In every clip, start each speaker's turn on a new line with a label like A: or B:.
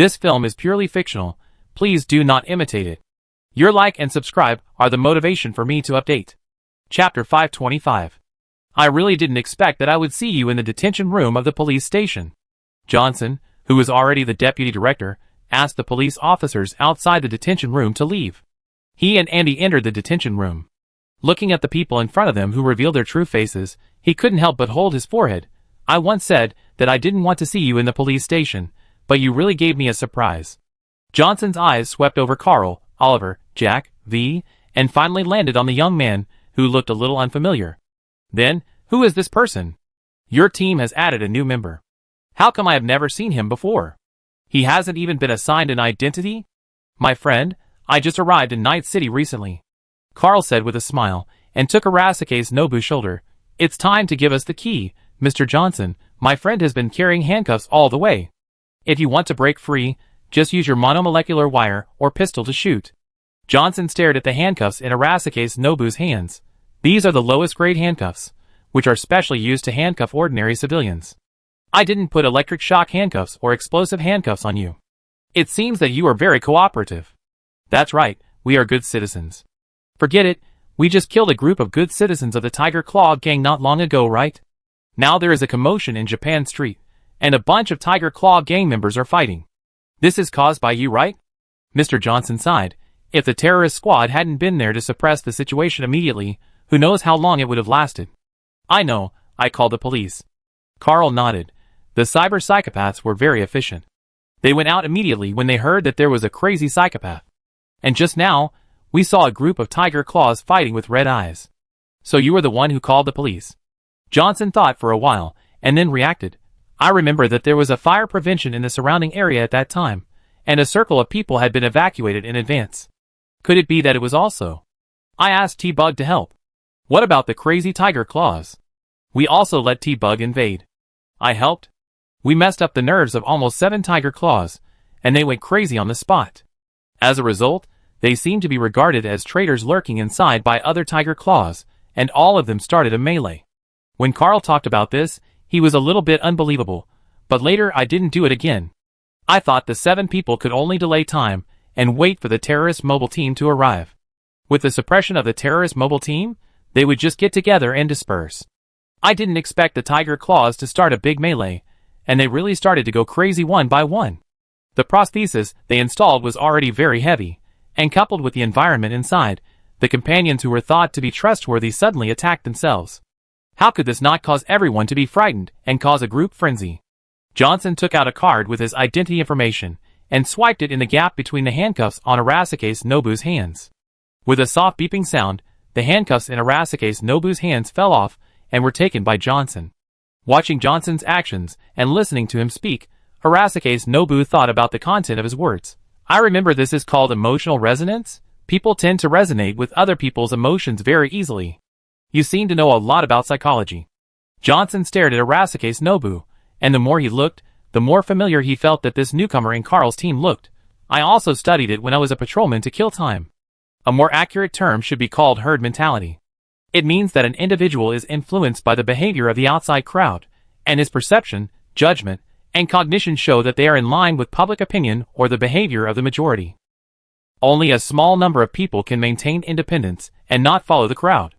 A: This film is purely fictional. Please do not imitate it. Your like and subscribe are the motivation for me to update. Chapter 525. I really didn't expect that I would see you in the detention room of the police station. Johnson, who was already the deputy director, asked the police officers outside the detention room to leave. He and Andy entered the detention room. Looking at the people in front of them who revealed their true faces, he couldn't help but hold his forehead. I once said that I didn't want to see you in the police station, but you really gave me a surprise. Johnson's eyes swept over Carl, Oliver, Jack, V, and finally landed on the young man, who looked a little unfamiliar. Then, who is this person? Your team has added a new member. How come I have never seen him before? He hasn't even been assigned an identity? My friend, I just arrived in Night City recently. Carl said with a smile, and took Arasaka's Nobu's shoulder. It's time to give us the key, Mr. Johnson. My friend has been carrying handcuffs all the way. If you want to break free, just use your monomolecular wire or pistol to shoot. Johnson stared at the handcuffs in Arasaka's Nobu's hands. These are the lowest grade handcuffs, which are specially used to handcuff ordinary civilians. I didn't put electric shock handcuffs or explosive handcuffs on you. It seems that you are very cooperative. That's right, we are good citizens. Forget it, we just killed a group of good citizens of the Tiger Claw gang not long ago, right? Now there is a commotion in Japan Street, and a bunch of Tiger Claw gang members are fighting. This is caused by you, right? Mr. Johnson sighed. If the terrorist squad hadn't been there to suppress the situation immediately, who knows how long it would have lasted. I know, I called the police. Carl nodded. The cyber psychopaths were very efficient. They went out immediately when they heard that there was a crazy psychopath. And just now, we saw a group of Tiger Claws fighting with red eyes. So you were the one who called the police. Johnson thought for a while, and then reacted. I remember that there was a fire prevention in the surrounding area at that time, and a circle of people had been evacuated in advance. Could it be that it was also? I asked T-Bug to help. What about the crazy Tiger Claws? We also let T-Bug invade. I helped. We messed up the nerves of almost 7 Tiger Claws, and they went crazy on the spot. As a result, they seemed to be regarded as traitors lurking inside by other Tiger Claws, and all of them started a melee. When Carl talked about this, he was a little bit unbelievable, but later I didn't do it again. I thought the 7 people could only delay time and wait for the terrorist mobile team to arrive. With the suppression of the terrorist mobile team, they would just get together and disperse. I didn't expect the Tiger Claws to start a big melee, and they really started to go crazy one by one. The prosthesis they installed was already very heavy, and coupled with the environment inside, the companions who were thought to be trustworthy suddenly attacked themselves. How could this not cause everyone to be frightened and cause a group frenzy? Johnson took out a card with his identity information and swiped it in the gap between the handcuffs on Arasaka's Nobu's hands. With a soft beeping sound, the handcuffs in Arasaka's Nobu's hands fell off and were taken by Johnson. Watching Johnson's actions and listening to him speak, Arasaka's Nobu thought about the content of his words. I remember this is called emotional resonance. People tend to resonate with other people's emotions very easily. You seem to know a lot about psychology. Johnson stared at Arasaka's Nobu, and the more he looked, the more familiar he felt that this newcomer in Carl's team looked. I also studied it when I was a patrolman to kill time. A more accurate term should be called herd mentality. It means that an individual is influenced by the behavior of the outside crowd, and his perception, judgment, and cognition show that they are in line with public opinion or the behavior of the majority. Only a small number of people can maintain independence and not follow the crowd.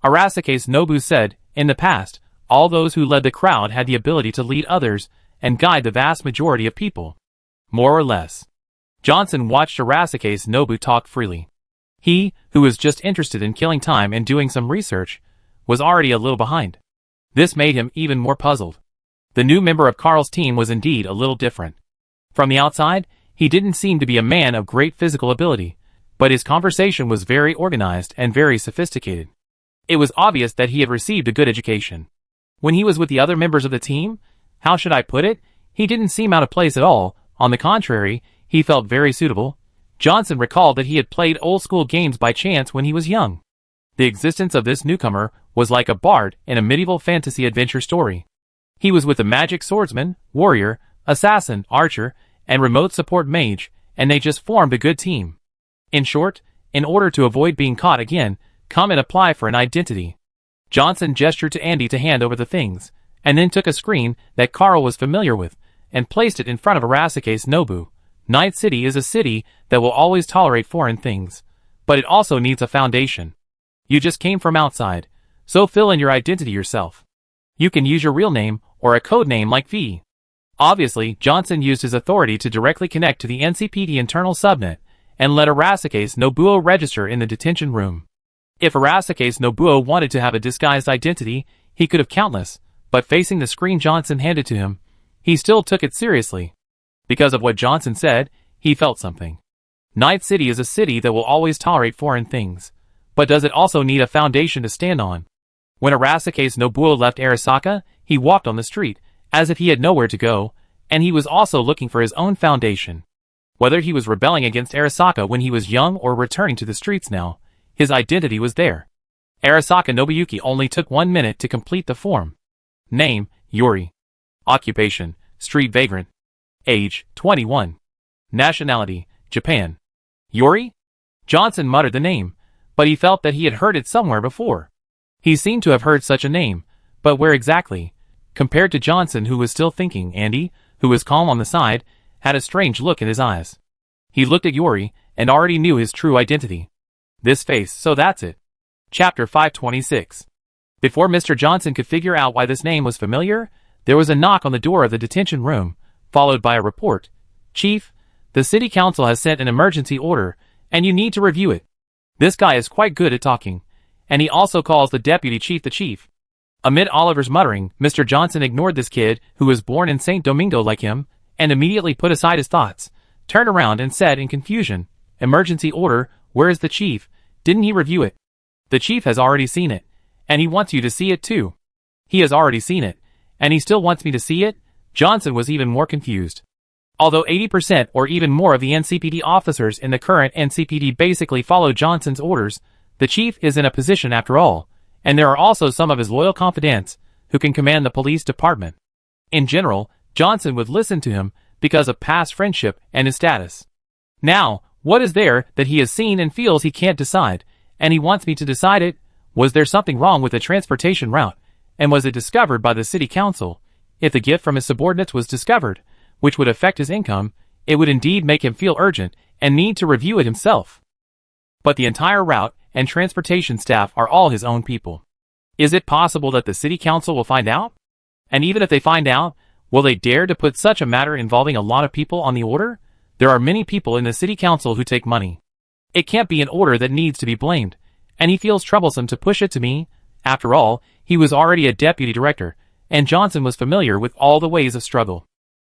A: Arasaka's Nobu said, in the past, all those who led the crowd had the ability to lead others and guide the vast majority of people. More or less. Johnson watched Arasaka's Nobu talk freely. He, who was just interested in killing time and doing some research, was already a little behind. This made him even more puzzled. The new member of Carl's team was indeed a little different. From the outside, he didn't seem to be a man of great physical ability, but his conversation was very organized and very sophisticated. It was obvious that he had received a good education. When he was with the other members of the team, how should I put it, he didn't seem out of place at all. On the contrary, he felt very suitable. Johnson recalled that he had played old-school games by chance when he was young. The existence of this newcomer was like a bard in a medieval fantasy adventure story. He was with a magic swordsman, warrior, assassin, archer, and remote support mage, and they just formed a good team. In short, in order to avoid being caught again, come and apply for an identity. Johnson gestured to Andy to hand over the things, and then took a screen that Carl was familiar with, and placed it in front of Arasaka's Nobu, Night City is a city that will always tolerate foreign things, but it also needs a foundation. You just came from outside, so fill in your identity yourself. You can use your real name or a code name like V. Obviously, Johnson used his authority to directly connect to the NCPD internal subnet and let Arasakase Nobuo register in the detention room. If Arasakase Nobuo wanted to have a disguised identity, he could have countless, but facing the screen Johnson handed to him, he still took it seriously. Because of what Johnson said, he felt something. Night City is a city that will always tolerate foreign things, but does it also need a foundation to stand on? When Arasakase Nobuo left Arasaka, he walked on the street, as if he had nowhere to go, and he was also looking for his own foundation. Whether he was rebelling against Arasaka when he was young or returning to the streets now, his identity was there. Arasaka Nobuyuki only took 1 minute to complete the form. Name, Yuri. Occupation, street vagrant. Age, 21. Nationality, Japan. Yuri? Johnson muttered the name, but he felt that he had heard it somewhere before. He seemed to have heard such a name, but where exactly? Compared to Johnson, who was still thinking, Andy, who was calm on the side, had a strange look in his eyes. He looked at Yuri, and already knew his true identity. This face, so that's it. Chapter 526. Before Mr. Johnson could figure out why this name was familiar, there was a knock on the door of the detention room, followed by a report. Chief, the city council has sent an emergency order, and you need to review it. This guy is quite good at talking, and he also calls the deputy chief the chief. Amid Oliver's muttering, Mr. Johnson ignored this kid, who was born in St. Domingo like him, and immediately put aside his thoughts, turned around and said in confusion, "Emergency order, where is the chief? Didn't he review it?" "The chief has already seen it, and he wants you to see it too." "He has already seen it, and he still wants me to see it?" Johnson was even more confused. Although 80% or even more of the NCPD officers in the current NCPD basically follow Johnson's orders, the chief is in a position after all, and there are also some of his loyal confidants who can command the police department. In general, Johnson would listen to him because of past friendship and his status. Now, what is there that he has seen and feels he can't decide, and he wants me to decide it? Was there something wrong with the transportation route, and was it discovered by the city council? If the gift from his subordinates was discovered, which would affect his income, it would indeed make him feel urgent and need to review it himself. But the entire route and transportation staff are all his own people. Is it possible that the city council will find out? And even if they find out, will they dare to put such a matter involving a lot of people on the order? There are many people in the city council who take money. It can't be an order that needs to be blamed, and he feels troublesome to push it to me. After all, he was already a deputy director, and Johnson was familiar with all the ways of struggle.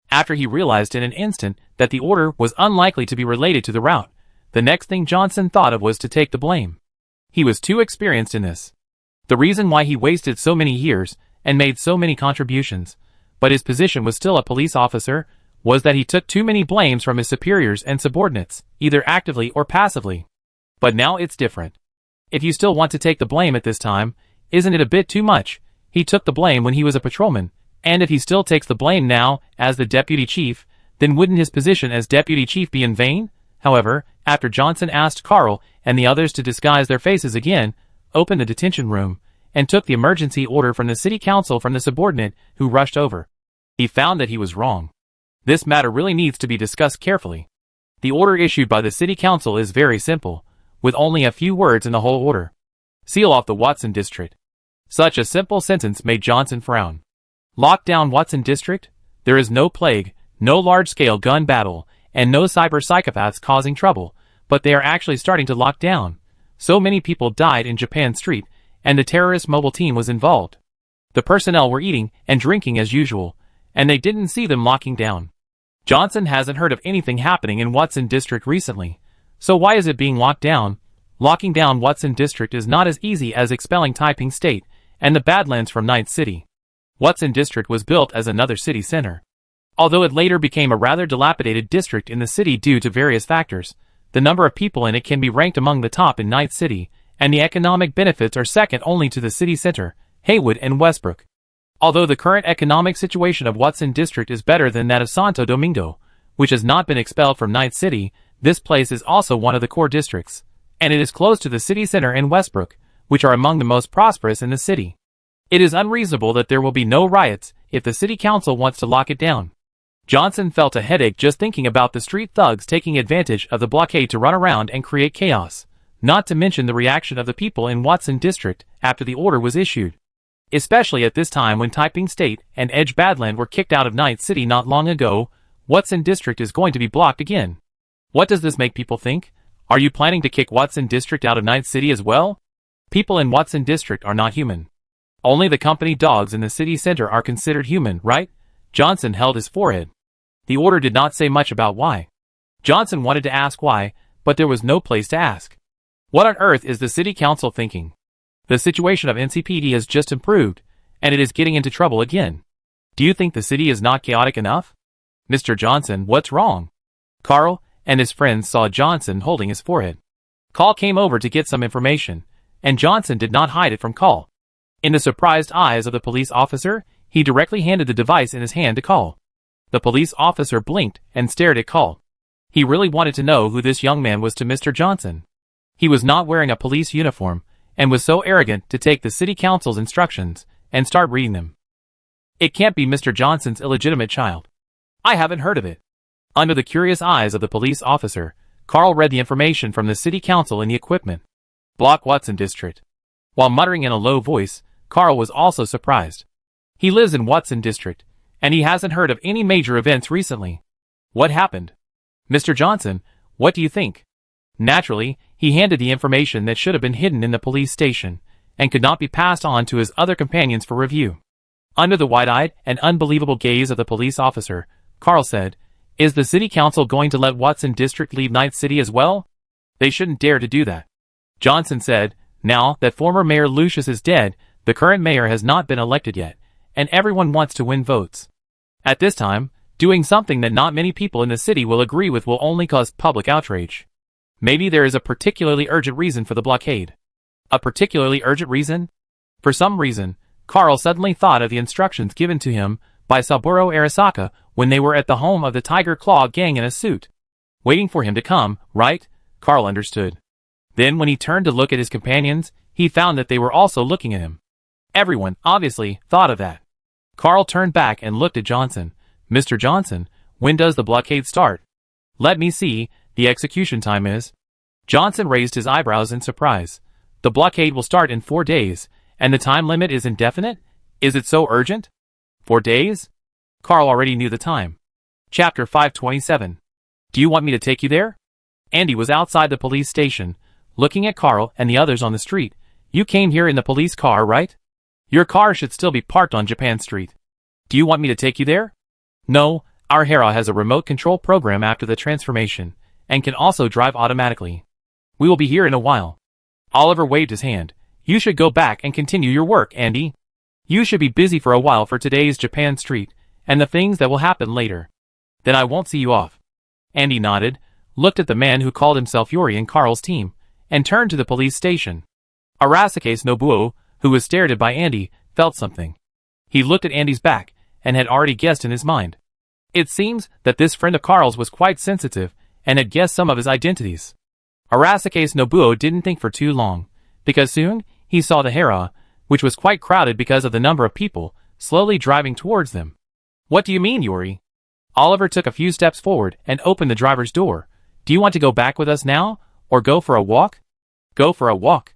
A: After he realized in an instant that the order was unlikely to be related to the route, the next thing Johnson thought of was to take the blame. He was too experienced in this. The reason why he wasted so many years and made so many contributions, but his position was still a police officer, was that he took too many blames from his superiors and subordinates, either actively or passively. But now it's different. If you still want to take the blame at this time, isn't it a bit too much? He took the blame when he was a patrolman, and if he still takes the blame now as the deputy chief, then wouldn't his position as deputy chief be in vain? However, after Johnson asked Carl and the others to disguise their faces again, opened the detention room, and took the emergency order from the city council from the subordinate who rushed over, he found that he was wrong. This matter really needs to be discussed carefully. The order issued by the city council is very simple, with only a few words in the whole order. Seal off the Watson district. Such a simple sentence made Johnson frown. Lock down Watson district? There is no plague, no large-scale gun battle, and no cyber psychopaths causing trouble, but they are actually starting to lock down. So many people died in Japan Street, and the terrorist mobile team was involved. The personnel were eating and drinking as usual, and they didn't see them locking down. Johnson hasn't heard of anything happening in Watson district recently, so why is it being locked down? Locking down Watson district is not as easy as expelling Taiping State and the Badlands from Night City. Watson district was built as another city center. Although it later became a rather dilapidated district in the city due to various factors, the number of people in it can be ranked among the top in Night City, and the economic benefits are second only to the city center, Haywood and Westbrook. Although the current economic situation of Watson district is better than that of Santo Domingo, which has not been expelled from Night City, this place is also one of the core districts, and it is close to the city center and Westbrook, which are among the most prosperous in the city. It is unreasonable that there will be no riots if the city council wants to lock it down. Johnson felt a headache just thinking about the street thugs taking advantage of the blockade to run around and create chaos, not to mention the reaction of the people in Watson District after the order was issued. Especially at this time when Taiping State and Edge Badland were kicked out of Night City not long ago, Watson District is going to be blocked again. What does this make people think? Are you planning to kick Watson District out of Night City as well? People in Watson District are not human. Only the company dogs in the city center are considered human, right? Johnson held his forehead. The order did not say much about why. Johnson wanted to ask why, but there was no place to ask. What on earth is the city council thinking? The situation of NCPD has just improved, and it is getting into trouble again. Do you think the city is not chaotic enough? Mr. Johnson, what's wrong? Carl and his friends saw Johnson holding his forehead. Carl came over to get some information, and Johnson did not hide it from Carl. In the surprised eyes of the police officer, he directly handed the device in his hand to Carl. The police officer blinked and stared at Carl. He really wanted to know who this young man was to Mr. Johnson. He was not wearing a police uniform, and was so arrogant to take the city council's instructions and start reading them. It can't be Mr. Johnson's illegitimate child. I haven't heard of it. Under the curious eyes of the police officer, Carl read the information from the city council in the equipment. Block Watson District. While muttering in a low voice, Carl was also surprised. He lives in Watson District, and he hasn't heard of any major events recently. What happened? Mr. Johnson, what do you think? Naturally, he handed the information that should have been hidden in the police station, and could not be passed on to his other companions for review. Under the wide-eyed and unbelievable gaze of the police officer, Carl said, "Is the city council going to let Watson District leave Night City as well? They shouldn't dare to do that." Johnson said, "Now that former Mayor Lucius is dead, the current mayor has not been elected yet, and everyone wants to win votes. At this time, doing something that not many people in the city will agree with will only cause public outrage. Maybe there is a particularly urgent reason for the blockade." A particularly urgent reason? For some reason, Carl suddenly thought of the instructions given to him by Saburo Arasaka when they were at the home of the Tiger Claw gang in a suit. Waiting for him to come, right? Carl understood. Then when he turned to look at his companions, he found that they were also looking at him. Everyone, obviously, thought of that. Carl turned back and looked at Johnson. "Mr. Johnson, when does the blockade start?" "Let me see, the execution time is." Johnson raised his eyebrows in surprise. "The blockade will start in 4 days, and the time limit is indefinite? Is it so urgent?" 4 days? Carl already knew the time. Chapter 527. Do you want me to take you there? Andy was outside the police station, looking at Carl and the others on the street. "You came here in the police car, right? Your car should still be parked on Japan Street. Do you want me to take you there?" "No, our Hera has a remote control program after the transformation, and can also drive automatically. We will be here in a while." Oliver waved his hand. "You should go back and continue your work, Andy. You should be busy for a while for today's Japan Street, and the things that will happen later. Then I won't see you off." Andy nodded, looked at the man who called himself Yuri in Carl's team, and turned to the police station. Arasaka Nobuo, who was stared at by Andy, felt something. He looked at Andy's back, and had already guessed in his mind. It seems that this friend of Carl's was quite sensitive, and had guessed some of his identities. Arasaka Nobuo didn't think for too long, because soon he saw the Hera, which was quite crowded because of the number of people, slowly driving towards them. "What do you mean, Yuri?" Oliver took a few steps forward and opened the driver's door. "Do you want to go back with us now, or go for a walk?" "Go for a walk."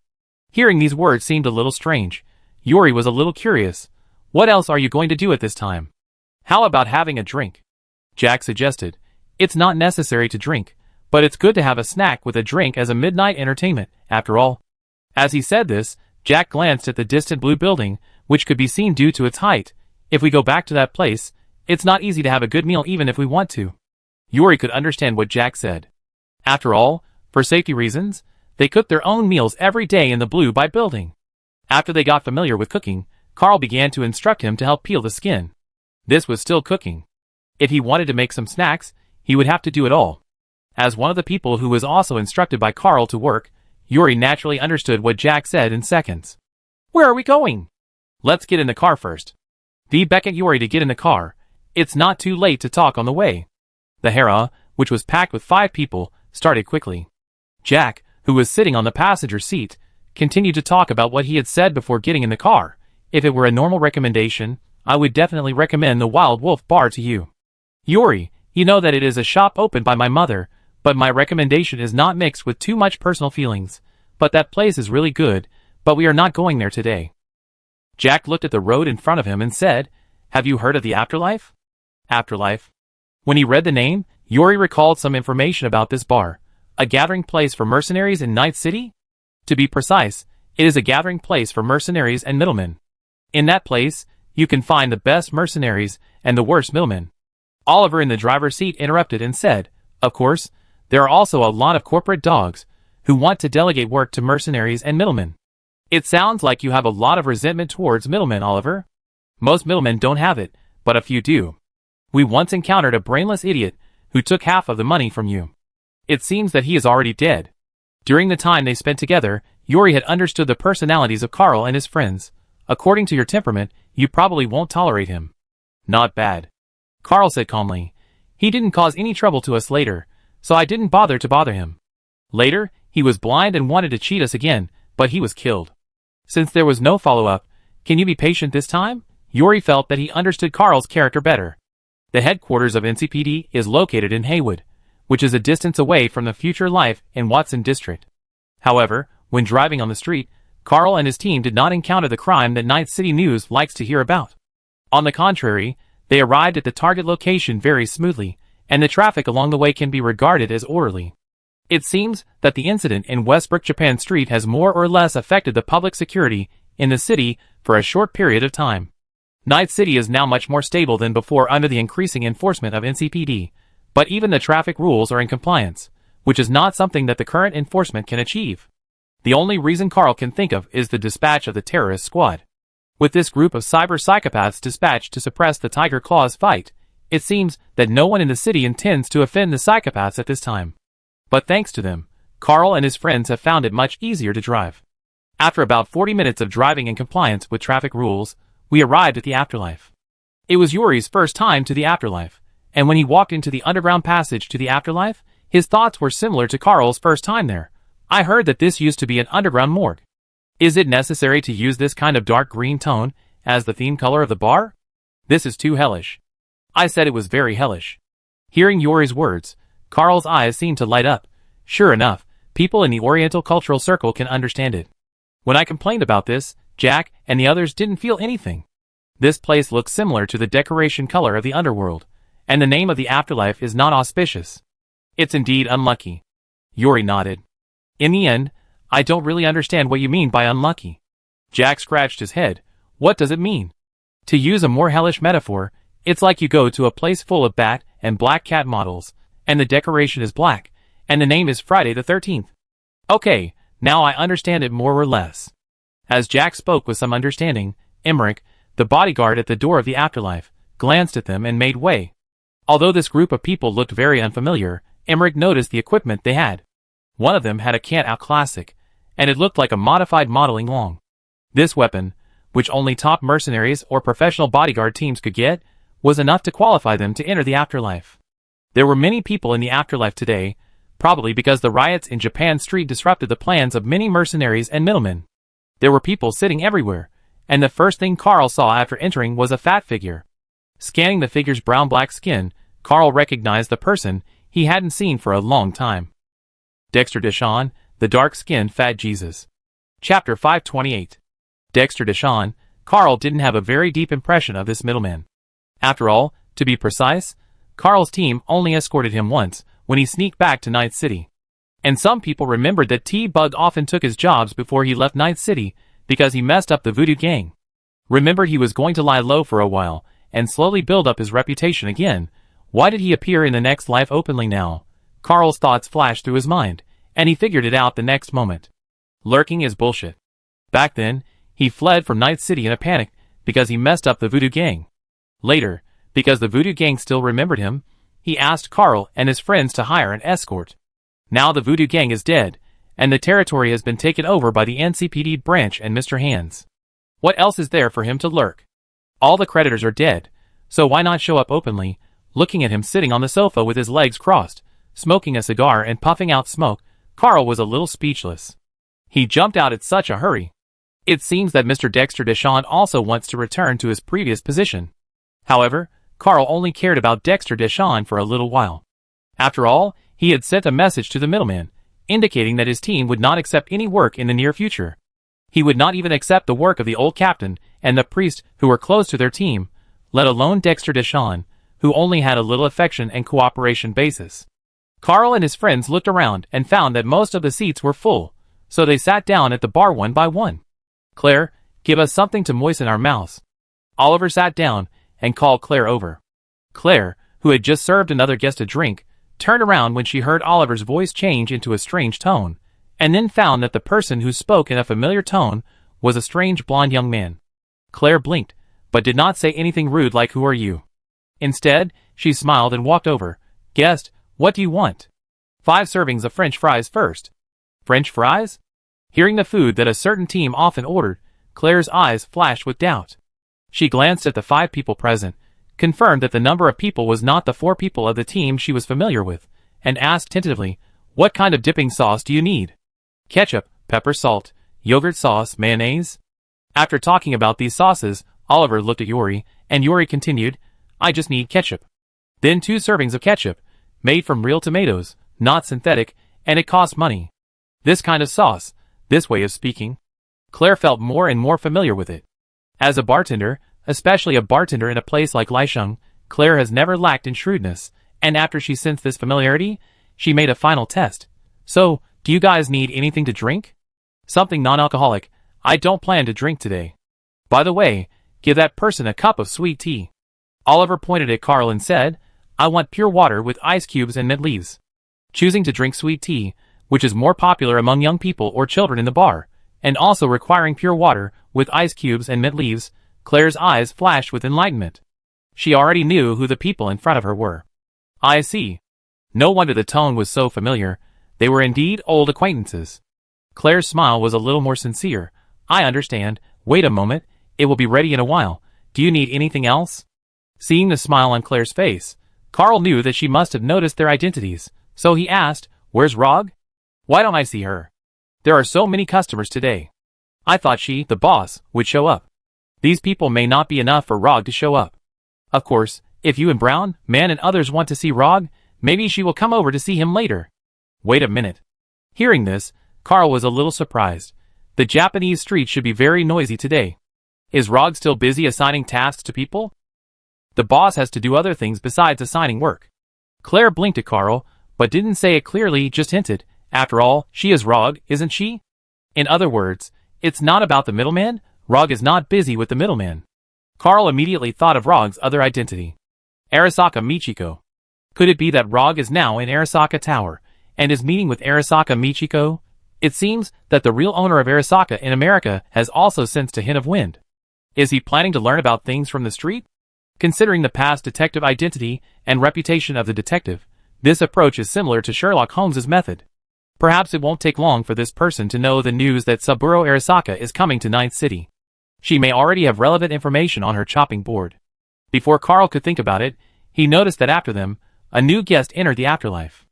A: Hearing these words seemed a little strange. Yuri was a little curious. "What else are you going to do at this time?" "How about having a drink?" Jack suggested. "It's not necessary to drink, but it's good to have a snack with a drink as a midnight entertainment, after all." As he said this, Jack glanced at the distant blue building, which could be seen due to its height. "If we go back to that place, it's not easy to have a good meal even if we want to." Yuri could understand what Jack said. After all, for safety reasons, they cooked their own meals every day in the blue by building. After they got familiar with cooking, Carl began to instruct him to help peel the skin. This was still cooking. If he wanted to make some snacks, he would have to do it all. As one of the people who was also instructed by Carl to work, Yuri naturally understood what Jack said in seconds. "Where are we going?" "Let's get in the car first." V beckoned Yuri to get in the car. "It's not too late to talk on the way." The Hera, which was packed with 5 people, started quickly. Jack, who was sitting on the passenger seat, continued to talk about what he had said before getting in the car. "If it were a normal recommendation, I would definitely recommend the Wild Wolf Bar to you. Yuri, you know that it is a shop opened by my mother, but my recommendation is not mixed with too much personal feelings. But that place is really good, but we are not going there today. Jack looked at the road in front of him and said, "Have you heard of the afterlife?" Afterlife. When he read the name, Yuri recalled some information about this bar. A gathering place for mercenaries in Night City? To be precise, it is a gathering place for mercenaries and middlemen. In that place, you can find the best mercenaries and the worst middlemen. Oliver in the driver's seat interrupted and said, "Of course, there are also a lot of corporate dogs who want to delegate work to mercenaries and middlemen." It sounds like you have a lot of resentment towards middlemen, Oliver. Most middlemen don't have it, but a few do. We once encountered a brainless idiot who took half of the money from you. It seems that he is already dead. During the time they spent together, Yuri had understood the personalities of Carl and his friends. According to your temperament, you probably won't tolerate him. Not bad. Carl said calmly. He didn't cause any trouble to us later, so I didn't bother to bother him. Later, he was blind and wanted to cheat us again, but he was killed. Since there was no follow-up, can you be patient this time? Yuri felt that he understood Carl's character better. The headquarters of NCPD is located in Haywood, which is a distance away from the future life in Watson District. However, when driving on the street, Carl and his team did not encounter the crime that Night City News likes to hear about. On the contrary, they arrived at the target location very smoothly, and the traffic along the way can be regarded as orderly. It seems that the incident in Westbrook Japan Street has more or less affected the public security in the city for a short period of time. Night City is now much more stable than before under the increasing enforcement of NCPD, but even the traffic rules are in compliance, which is not something that the current enforcement can achieve. The only reason Carl can think of is the dispatch of the terrorist squad. With this group of cyber psychopaths dispatched to suppress the Tiger Claws fight, it seems that no one in the city intends to offend the psychopaths at this time. But thanks to them, Carl and his friends have found it much easier to drive. After about 40 minutes of driving in compliance with traffic rules, we arrived at the afterlife. It was Yuri's first time to the afterlife, and when he walked into the underground passage to the afterlife, his thoughts were similar to Carl's first time there. I heard that this used to be an underground morgue. Is it necessary to use this kind of dark green tone as the theme color of the bar? This is too hellish. I said it was very hellish. Hearing Yuri's words, Carl's eyes seemed to light up. Sure enough, people in the Oriental cultural circle can understand it. When I complained about this, Jack and the others didn't feel anything. This place looks similar to the decoration color of the underworld, and the name of the afterlife is not auspicious. It's indeed unlucky. Yuri nodded. In the end, I don't really understand what you mean by unlucky. Jack scratched his head. What does it mean? To use a more hellish metaphor, it's like you go to a place full of bat and black cat models, and the decoration is black, and the name is Friday the 13th. Okay, now I understand it more or less. As Jack spoke with some understanding, Emmerich, the bodyguard at the door of the afterlife, glanced at them and made way. Although this group of people looked very unfamiliar, Emmerich noticed the equipment they had. One of them had a Kant-Out Classic, and it looked like a modified modeling long. This weapon, which only top mercenaries or professional bodyguard teams could get, was enough to qualify them to enter the afterlife. There were many people in the afterlife today, probably because the riots in Japan Street disrupted the plans of many mercenaries and middlemen. There were people sitting everywhere, and the first thing Carl saw after entering was a fat figure. Scanning the figure's brown-black skin, Carl recognized the person he hadn't seen for a long time. Dexter Deshawn, the dark-skinned fat Jesus. Chapter 528. Dexter Deshawn. Carl didn't have a very deep impression of this middleman. After all, to be precise, Carl's team only escorted him once, when he sneaked back to Night City. And some people remembered that T-Bug often took his jobs before he left Night City, because he messed up the Voodoo Gang. Remembered he was going to lie low for a while, and slowly build up his reputation again. Why did he appear in the next life openly now? Carl's thoughts flashed through his mind, and he figured it out the next moment. Lurking is bullshit. Back then, he fled from Night City in a panic, because he messed up the Voodoo Gang. Later, because the Voodoo Gang still remembered him, he asked Carl and his friends to hire an escort. Now the Voodoo Gang is dead, and the territory has been taken over by the NCPD branch and Mr. Hands. What else is there for him to lurk? All the creditors are dead, so why not show up openly? Looking at him sitting on the sofa with his legs crossed, smoking a cigar and puffing out smoke, Carl was a little speechless. He jumped out at such a hurry. It seems that Mr. Dexter Deshawn also wants to return to his previous position. However, Carl only cared about Dexter Deshawn for a little while. After all, he had sent a message to the middleman, indicating that his team would not accept any work in the near future. He would not even accept the work of the old captain and the priest who were close to their team, let alone Dexter Deshawn, who only had a little affection and cooperation basis. Carl and his friends looked around and found that most of the seats were full, so they sat down at the bar one by one. "Claire, give us something to moisten our mouths." Oliver sat down and called Claire over. Claire, who had just served another guest a drink, turned around when she heard Oliver's voice change into a strange tone, and then found that the person who spoke in a familiar tone was a strange blonde young man. Claire blinked, but did not say anything rude like "Who are you?" Instead, she smiled and walked over. "Guest, what do you want?" "5 servings of French fries first." "French fries?" Hearing the food that a certain team often ordered, Claire's eyes flashed with doubt. She glanced at the 5 people present, confirmed that the number of people was not the 4 people of the team she was familiar with, and asked tentatively, "What kind of dipping sauce do you need?" "Ketchup, pepper, salt, yogurt sauce, mayonnaise." After talking about these sauces, Oliver looked at Yuri, and Yuri continued, "I just need ketchup." "Then 2 servings of ketchup, made from real tomatoes, not synthetic, and it costs money." This kind of sauce, this way of speaking. Claire felt more and more familiar with it. As a bartender, especially a bartender in a place like Licheng, Claire has never lacked in shrewdness, and after she sensed this familiarity, she made a final test. "So, do you guys need anything to drink?" "Something non-alcoholic. I don't plan to drink today." "By the way, give that person a cup of sweet tea." Oliver pointed at Carl and said, "I want pure water with ice cubes and mint leaves." Choosing to drink sweet tea, which is more popular among young people or children in the bar, and also requiring pure water with ice cubes and mint leaves, Claire's eyes flashed with enlightenment. She already knew who the people in front of her were. "I see." No wonder the tone was so familiar. They were indeed old acquaintances. Claire's smile was a little more sincere. "I understand. Wait a moment. It will be ready in a while. Do you need anything else?" Seeing the smile on Claire's face, Carl knew that she must have noticed their identities, so he asked, "Where's Rog? Why don't I see her? There are so many customers today. I thought she, the boss, would show up. These people may not be enough for Rog to show up. Of course, if you and Brown, Man and others want to see Rog, maybe she will come over to see him later." "Wait a minute." Hearing this, Carl was a little surprised. The Japanese street should be very noisy today. Is Rog still busy assigning tasks to people? The boss has to do other things besides assigning work. Claire blinked at Carl, but didn't say it clearly, just hinted. After all, she is Rog, isn't she? In other words, it's not about the middleman. Rog is not busy with the middleman. Carl immediately thought of Rog's other identity. Arasaka Michiko. Could it be that Rog is now in Arasaka Tower, and is meeting with Arasaka Michiko? It seems that the real owner of Arasaka in America has also sensed a hint of wind. Is he planning to learn about things from the street? Considering the past detective identity and reputation of the detective, this approach is similar to Sherlock Holmes's method. Perhaps it won't take long for this person to know the news that Saburo Arasaka is coming to Ninth City. She may already have relevant information on her chopping board. Before Carl could think about it, he noticed that after them, a new guest entered the afterlife.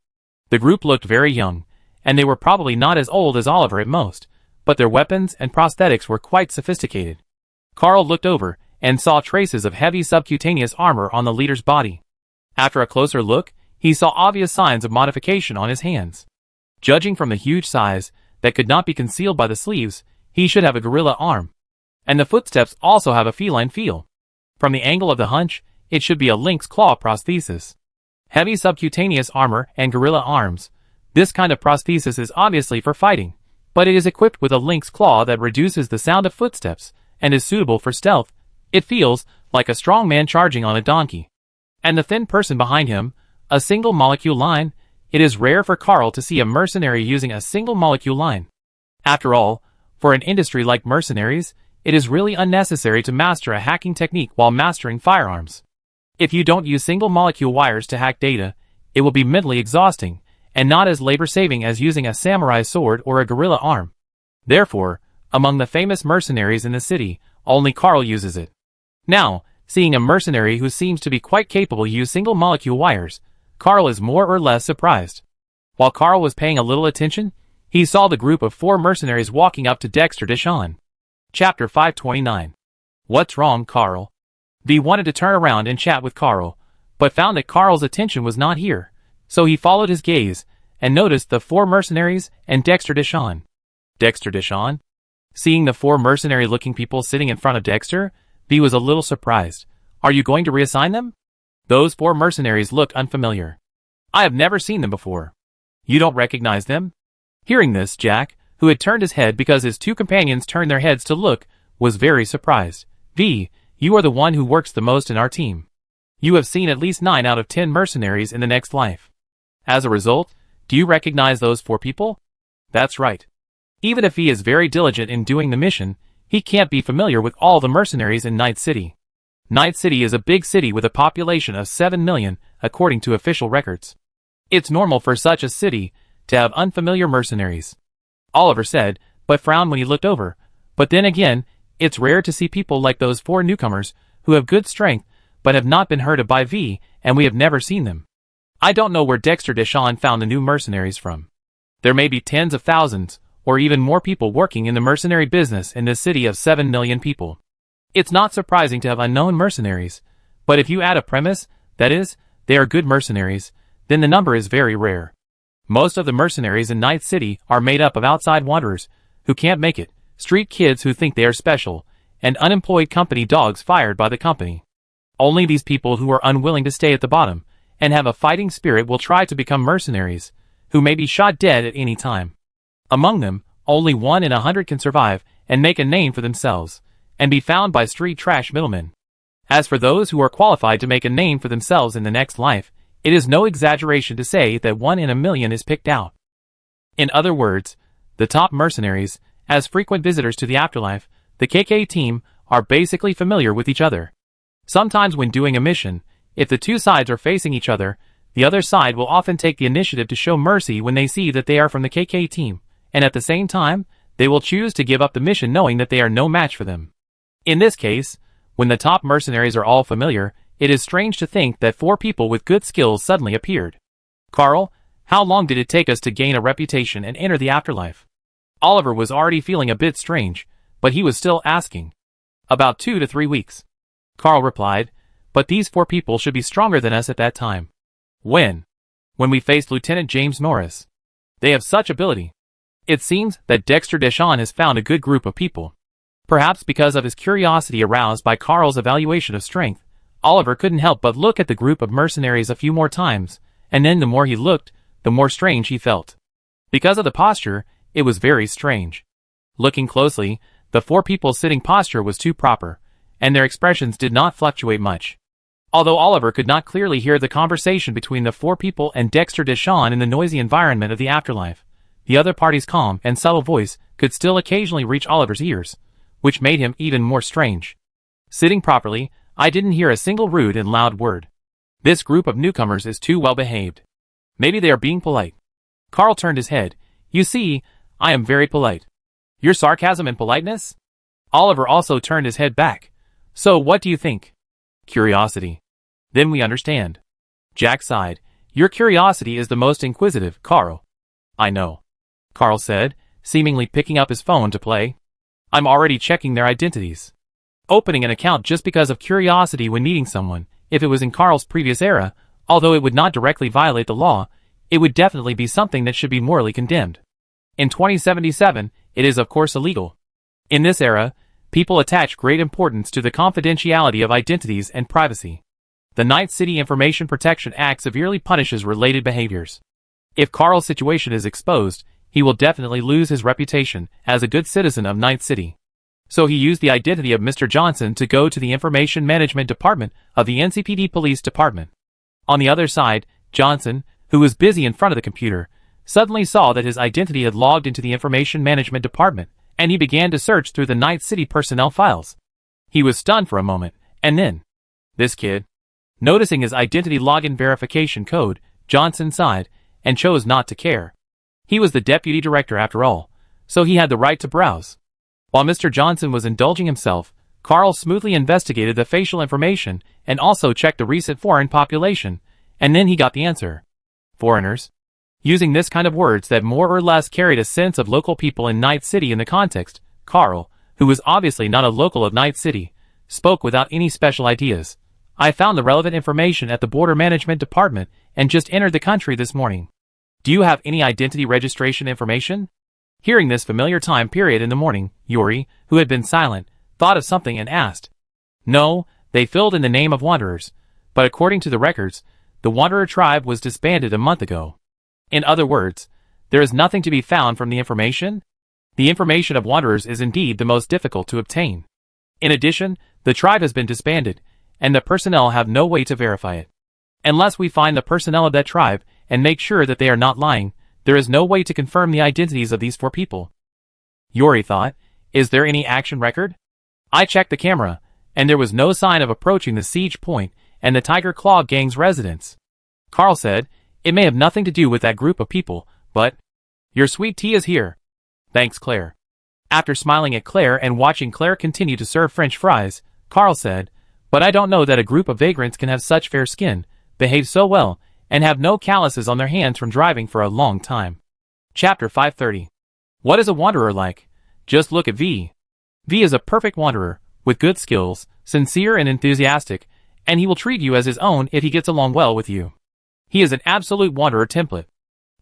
A: The group looked very young, and they were probably not as old as Oliver at most, but their weapons and prosthetics were quite sophisticated. Carl looked over and saw traces of heavy subcutaneous armor on the leader's body. After a closer look, he saw obvious signs of modification on his hands. Judging from the huge size that could not be concealed by the sleeves, he should have a gorilla arm. And the footsteps also have a feline feel. From the angle of the hunch, it should be a lynx claw prosthesis. Heavy subcutaneous armor and gorilla arms. This kind of prosthesis is obviously for fighting, but it is equipped with a lynx claw that reduces the sound of footsteps and is suitable for stealth. It feels like a strong man charging on a donkey. And the thin person behind him, a single molecule line. It is rare for Carl to see a mercenary using a single molecule line. After all, for an industry like mercenaries, it is really unnecessary to master a hacking technique while mastering firearms. If you don't use single molecule wires to hack data, it will be mentally exhausting, and not as labor-saving as using a samurai sword or a gorilla arm. Therefore, among the famous mercenaries in the city, only Carl uses it. Now, seeing a mercenary who seems to be quite capable use single molecule wires, Carl is more or less surprised. While Carl was paying a little attention, he saw the group of 4 mercenaries walking up to Dexter Deshawn. Chapter 529. What's wrong, Carl? V wanted to turn around and chat with Carl, but found that Carl's attention was not here, so he followed his gaze and noticed the 4 mercenaries and Dexter Deshawn. Dexter Deshawn? Seeing the 4 mercenary-looking people sitting in front of Dexter, V was a little surprised. Are you going to reassign them? Those 4 mercenaries look unfamiliar. I have never seen them before. You don't recognize them? Hearing this, Jack, who had turned his head because his 2 companions turned their heads to look, was very surprised. V, you are the one who works the most in our team. You have seen at least 9 out of 10 mercenaries in the next life. As a result, do you recognize those 4 people? That's right. Even if he is very diligent in doing the mission, he can't be familiar with all the mercenaries in Night City. Night City is a big city with a population of 7 million, according to official records. It's normal for such a city to have unfamiliar mercenaries. Oliver said, but frowned when he looked over. But then again, it's rare to see people like those 4 newcomers who have good strength but have not been heard of by V, and we have never seen them. I don't know where Dexter Deshawn found the new mercenaries from. There may be tens of thousands, or even more people working in the mercenary business in this city of 7 million people. It's not surprising to have unknown mercenaries, but if you add a premise, that is, they are good mercenaries, then the number is very rare. Most of the mercenaries in Night City are made up of outside wanderers who can't make it, street kids who think they are special, and unemployed company dogs fired by the company. Only these people who are unwilling to stay at the bottom and have a fighting spirit will try to become mercenaries, who may be shot dead at any time. Among them, only 1 in 100 can survive and make a name for themselves, and be found by street trash middlemen. As for those who are qualified to make a name for themselves in the next life, it is no exaggeration to say that 1 in a million is picked out. In other words, the top mercenaries, as frequent visitors to the afterlife, the KK team, are basically familiar with each other. Sometimes when doing a mission, if the 2 sides are facing each other, the other side will often take the initiative to show mercy when they see that they are from the KK team, and at the same time, they will choose to give up the mission knowing that they are no match for them. In this case, when the top mercenaries are all familiar, it is strange to think that 4 people with good skills suddenly appeared. Carl, how long did it take us to gain a reputation and enter the afterlife? Oliver was already feeling a bit strange, but he was still asking. About 2 to 3 weeks. Carl replied, but these 4 people should be stronger than us at that time. When? When we faced Lieutenant James Norris. They have such ability. It seems that Dexter Deshawn has found a good group of people. Perhaps because of his curiosity aroused by Carl's evaluation of strength, Oliver couldn't help but look at the group of mercenaries a few more times, and then the more he looked, the more strange he felt. Because of the posture, it was very strange. Looking closely, the 4 people's sitting posture was too proper, and their expressions did not fluctuate much. Although Oliver could not clearly hear the conversation between the 4 people and Dexter Deshawn in the noisy environment of the afterlife, the other party's calm and subtle voice could still occasionally reach Oliver's ears, which made him even more strange. Sitting properly, I didn't hear a single rude and loud word. This group of newcomers is too well behaved. Maybe they are being polite. Carl turned his head. You see, I am very polite. Your sarcasm and politeness? Oliver also turned his head back. So what do you think? Curiosity. Then we understand. Jack sighed. Your curiosity is the most inquisitive, Carl. I know. Carl said, seemingly picking up his phone to play. I'm already checking their identities. Opening an account just because of curiosity when meeting someone, if it was in Carl's previous era, although it would not directly violate the law, it would definitely be something that should be morally condemned. In 2077, it is of course illegal. In this era, people attach great importance to the confidentiality of identities and privacy. The Night City Information Protection Act severely punishes related behaviors. If Carl's situation is exposed, he will definitely lose his reputation as a good citizen of Night City. So he used the identity of Mr. Johnson to go to the Information Management Department of the NCPD Police Department. On the other side, Johnson, who was busy in front of the computer, suddenly saw that his identity had logged into the Information Management Department, and he began to search through the Night City personnel files. He was stunned for a moment, and then, this kid. Noticing his identity login verification code, Johnson sighed, and chose not to care. He was the deputy director after all, so he had the right to browse. While Mr. Johnson was indulging himself, Carl smoothly investigated the facial information and also checked the recent foreign population, and then he got the answer. Foreigners. Using this kind of words that more or less carried a sense of local people in Night City in the context, Carl, who was obviously not a local of Night City, spoke without any special ideas. I found the relevant information at the Border Management Department and just entered the country this morning. Do you have any identity registration information? Hearing this familiar time period in the morning, Yuri, who had been silent, thought of something and asked. No, they filled in the name of Wanderers, but according to the records, the Wanderer tribe was disbanded a month ago. In other words, there is nothing to be found from the information? The information of Wanderers is indeed the most difficult to obtain. In addition, the tribe has been disbanded, and the personnel have no way to verify it. Unless we find the personnel of that tribe and make sure that they are not lying, there is no way to confirm the identities of these 4 people. Yuri thought, is there any action record? I checked the camera, and there was no sign of approaching the siege point and the Tiger Claw gang's residence. Carl said, it may have nothing to do with that group of people, but... Your sweet tea is here. Thanks, Claire. After smiling at Claire and watching Claire continue to serve French fries, Carl said, but I don't know that a group of vagrants can have such fair skin, behave so well, and have no calluses on their hands from driving for a long time. Chapter 530. What is a wanderer like? Just look at V. V is a perfect wanderer, with good skills, sincere and enthusiastic, and he will treat you as his own if he gets along well with you. He is an absolute wanderer template.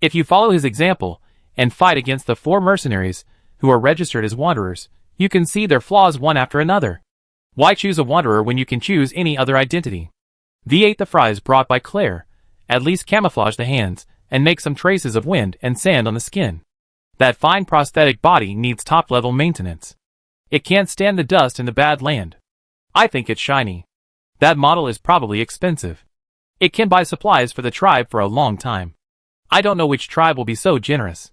A: If you follow his example, and fight against the 4 mercenaries, who are registered as wanderers, you can see their flaws one after another. Why choose a wanderer when you can choose any other identity? V ate the fries brought by Claire, at least camouflage the hands, and make some traces of wind and sand on the skin. That fine prosthetic body needs top-level maintenance. It can't stand the dust in the bad land. I think it's shiny. That model is probably expensive. It can buy supplies for the tribe for a long time. I don't know which tribe will be so generous.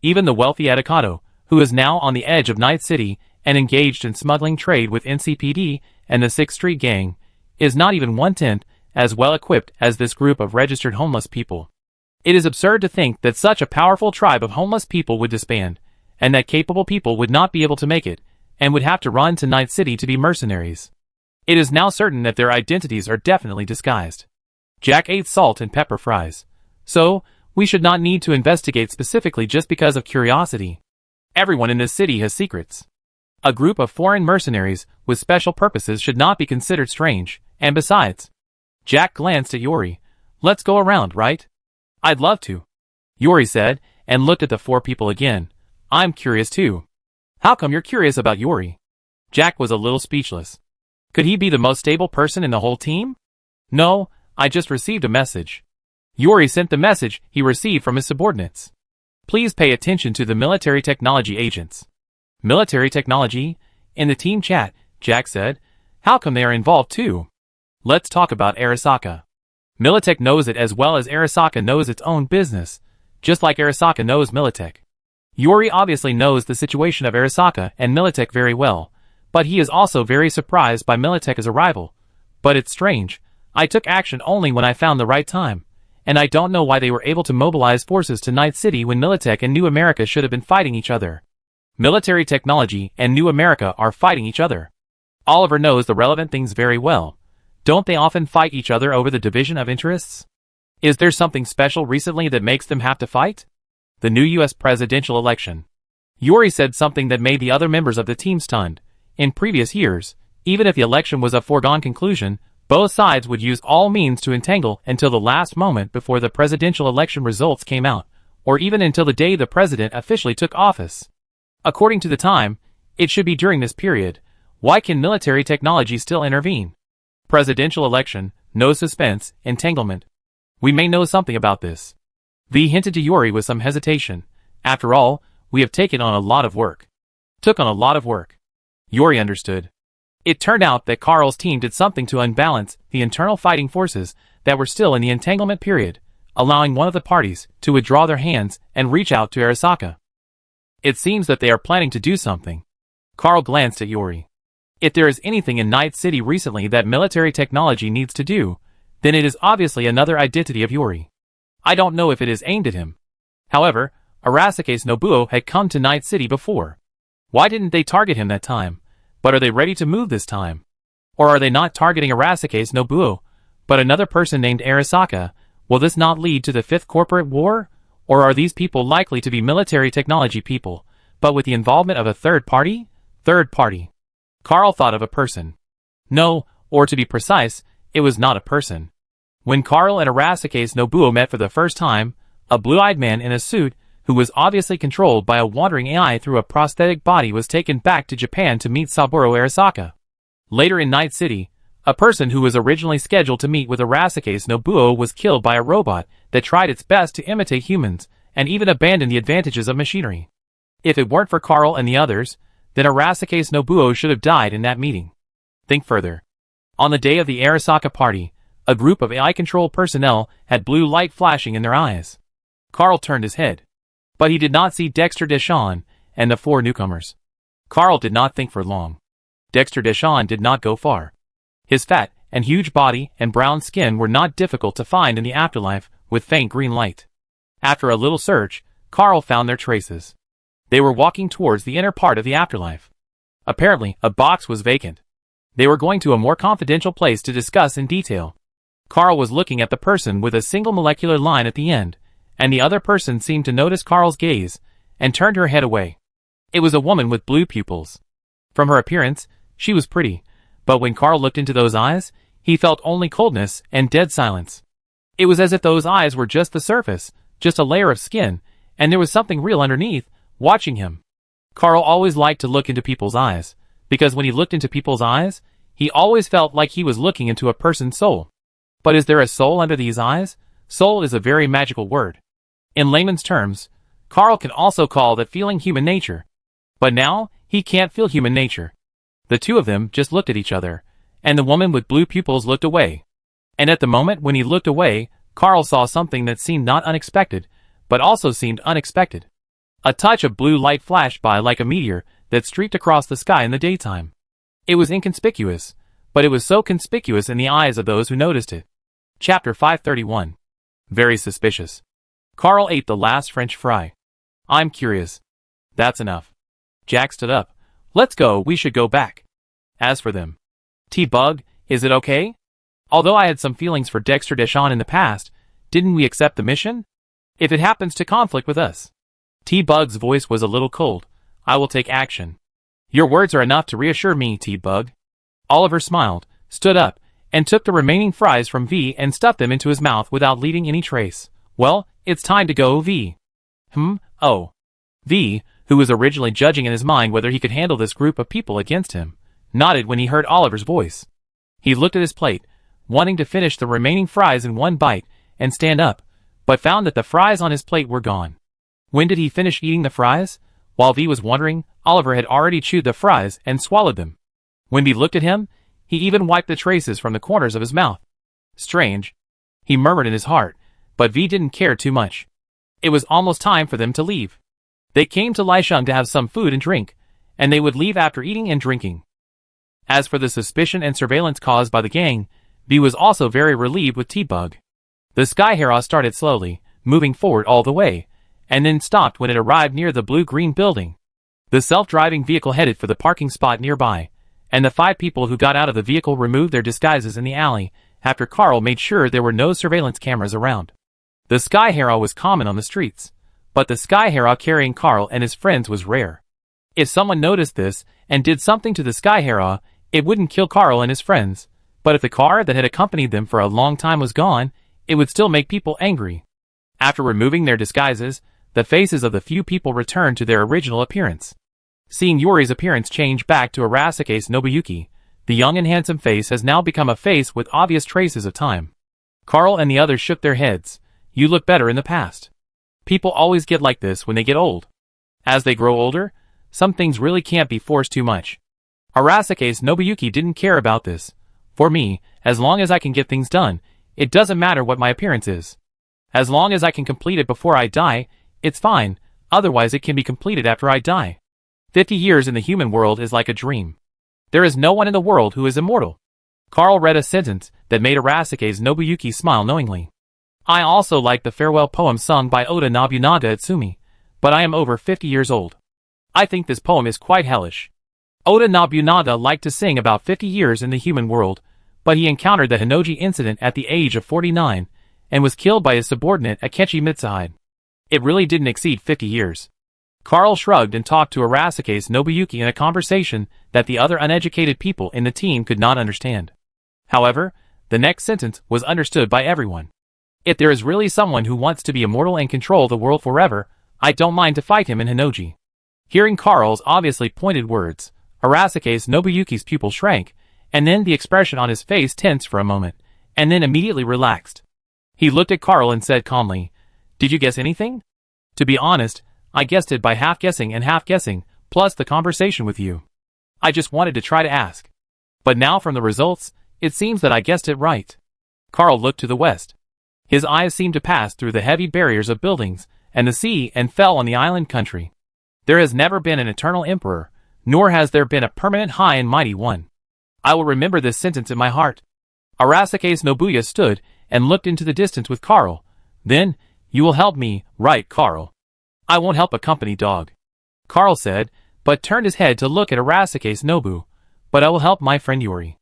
A: Even the wealthy Atacado, who is now on the edge of Night City and engaged in smuggling trade with NCPD and the 6th Street Gang, is not even 1/10 as well equipped as this group of registered homeless people. It is absurd to think that such a powerful tribe of homeless people would disband, and that capable people would not be able to make it, and would have to run to Night City to be mercenaries. It is now certain that their identities are definitely disguised. Jack ate salt and pepper fries. So, we should not need to investigate specifically just because of curiosity. Everyone in this city has secrets. A group of foreign mercenaries with special purposes should not be considered strange, and besides... Jack glanced at Yuri. Let's go around, right? I'd love to. Yuri said, and looked at the 4 people again. I'm curious too. How come you're curious about Yuri? Jack was a little speechless. Could he be the most stable person in the whole team? No, I just received a message. Yuri sent the message he received from his subordinates. Please pay attention to the military technology agents. Military technology? In the team chat, Jack said. How come they are involved too? Let's talk about Arasaka. Militech knows it as well as Arasaka knows its own business, just like Arasaka knows Militech. Yuri obviously knows the situation of Arasaka and Militech very well, but he is also very surprised by Militech's arrival. But it's strange, I took action only when I found the right time, and I don't know why they were able to mobilize forces to Night City when Militech and New America should have been fighting each other. Military technology and New America are fighting each other. Oliver knows the relevant things very well. Don't they often fight each other over the division of interests? Is there something special recently that makes them have to fight? The new U.S. presidential election. Yuri said something that made the other members of the team stunned. In previous years, even if the election was a foregone conclusion, both sides would use all means to entangle until the last moment before the presidential election results came out, or even until the day the president officially took office. According to the time, it should be during this period. Why can military technology still intervene? Presidential election, no suspense, entanglement. We may know something about this. V hinted to Yuri with some hesitation. After all, we have taken on a lot of work. Took on a lot of work. Yuri understood. It turned out that Carl's team did something to unbalance the internal fighting forces that were still in the entanglement period, allowing one of the parties to withdraw their hands and reach out to Arasaka. It seems that they are planning to do something. Carl glanced at Yuri. If there is anything in Night City recently that military technology needs to do, then it is obviously another identity of Yuri. I don't know if it is aimed at him. However, Arasake's Nobuo had come to Night City before. Why didn't they target him that time? But are they ready to move this time? Or are they not targeting Arasake's Nobuo, but another person named Arasaka? Will this not lead to the 5th corporate war? Or are these people likely to be military technology people, but with the involvement of a third party? Third party. Carl thought of a person. No, or to be precise, it was not a person. When Carl and Arasaka's Nobuo met for the first time, a blue-eyed man in a suit, who was obviously controlled by a wandering AI through a prosthetic body, was taken back to Japan to meet Saburo Arasaka. Later in Night City, a person who was originally scheduled to meet with Arasaka's Nobuo was killed by a robot that tried its best to imitate humans, and even abandoned the advantages of machinery. If it weren't for Carl and the others, then Arasaka's Nobuo should have died in that meeting. Think further. On the day of the Arasaka party, a group of AI-controlled personnel had blue light flashing in their eyes. Carl turned his head. But he did not see Dexter Deshawn and the four newcomers. Carl did not think for long. Dexter Deshawn did not go far. His fat and huge body and brown skin were not difficult to find in the afterlife with faint green light. After a little search, Carl found their traces. They were walking towards the inner part of the afterlife. Apparently, a box was vacant. They were going to a more confidential place to discuss in detail. Carl was looking at the person with a single molecular line at the end, and the other person seemed to notice Carl's gaze and turned her head away. It was a woman with blue pupils. From her appearance, she was pretty, but when Carl looked into those eyes, he felt only coldness and dead silence. It was as if those eyes were just the surface, just a layer of skin, and there was something real underneath, watching him. Carl always liked to look into people's eyes, because when he looked into people's eyes, he always felt like he was looking into a person's soul. But is there a soul under these eyes? Soul is a very magical word. In layman's terms, Carl can also call that feeling human nature. But now, he can't feel human nature. The two of them just looked at each other, and the woman with blue pupils looked away. And at the moment when he looked away, Carl saw something that seemed not unexpected, but also seemed unexpected. A touch of blue light flashed by like a meteor that streaked across the sky in the daytime. It was inconspicuous, but it was so conspicuous in the eyes of those who noticed it. Chapter 531. Very suspicious. Carl ate the last French fry. I'm curious. That's enough. Jack stood up. Let's go, we should go back. As for them. T-Bug, is it okay? Although I had some feelings for Dexter Deshawn in the past, didn't we accept the mission? If it happens to conflict with us. T-Bug's voice was a little cold. I will take action. Your words are enough to reassure me, T-Bug. Oliver smiled, stood up, and took the remaining fries from V and stuffed them into his mouth without leaving any trace. Well, it's time to go, V. Oh. V, who was originally judging in his mind whether he could handle this group of people against him, nodded when he heard Oliver's voice. He looked at his plate, wanting to finish the remaining fries in one bite and stand up, but found that the fries on his plate were gone. When did he finish eating the fries? While V was wondering, Oliver had already chewed the fries and swallowed them. When V looked at him, he even wiped the traces from the corners of his mouth. Strange. He murmured in his heart, but V didn't care too much. It was almost time for them to leave. They came to Laisheng to have some food and drink, and they would leave after eating and drinking. As for the suspicion and surveillance caused by the gang, V was also very relieved with T-Bug. The Sky Hera started slowly, moving forward all the way, and then stopped when it arrived near the blue-green building. The self-driving vehicle headed for the parking spot nearby, and the 5 people who got out of the vehicle removed their disguises in the alley after Carl made sure there were no surveillance cameras around. The Sky Hera was common on the streets, but the Sky Hera carrying Carl and his friends was rare. If someone noticed this and did something to the Sky Hera, it wouldn't kill Carl and his friends, but if the car that had accompanied them for a long time was gone, it would still make people angry. After removing their disguises, the faces of the few people returned to their original appearance. Seeing Yuri's appearance change back to Arasaka's Nobuyuki, the young and handsome face has now become a face with obvious traces of time. Carl and the others shook their heads. You look better in the past. People always get like this when they get old. As they grow older, some things really can't be forced too much. Arasaka's Nobuyuki didn't care about this. For me, as long as I can get things done, it doesn't matter what my appearance is. As long as I can complete it before I die, it's fine, otherwise it can be completed after I die. 50 years in the human world is like a dream. There is no one in the world who is immortal. Carl read a sentence that made Arasaka's Nobuyuki smile knowingly. I also like the farewell poem sung by Oda Nobunaga at Sumi, but I am over 50 years old. I think this poem is quite hellish. Oda Nobunaga liked to sing about 50 years in the human world, but he encountered the Hinoji incident at the age of 49, and was killed by his subordinate Akechi Mitsuhide. It really didn't exceed 50 years. Carl shrugged and talked to Arasaka's Nobuyuki in a conversation that the other uneducated people in the team could not understand. However, the next sentence was understood by everyone. If there is really someone who wants to be immortal and control the world forever, I don't mind to fight him in Hinoji. Hearing Carl's obviously pointed words, Arasaka's Nobuyuki's pupil shrank, and then the expression on his face tensed for a moment, and then immediately relaxed. He looked at Carl and said calmly, "Did you guess anything?" "To be honest, I guessed it by half guessing and half guessing, plus the conversation with you. I just wanted to try to ask. But now from the results, it seems that I guessed it right." Carl looked to the west. His eyes seemed to pass through the heavy barriers of buildings and the sea and fell on the island country. There has never been an eternal emperor, nor has there been a permanent high and mighty one. I will remember this sentence in my heart. Arasaka's Nobuya stood and looked into the distance with Carl. Then, "You will help me, right, Carl?" "I won't help a company dog," Carl said, but turned his head to look at Arasaka's Nobu. "But I will help my friend Yuri.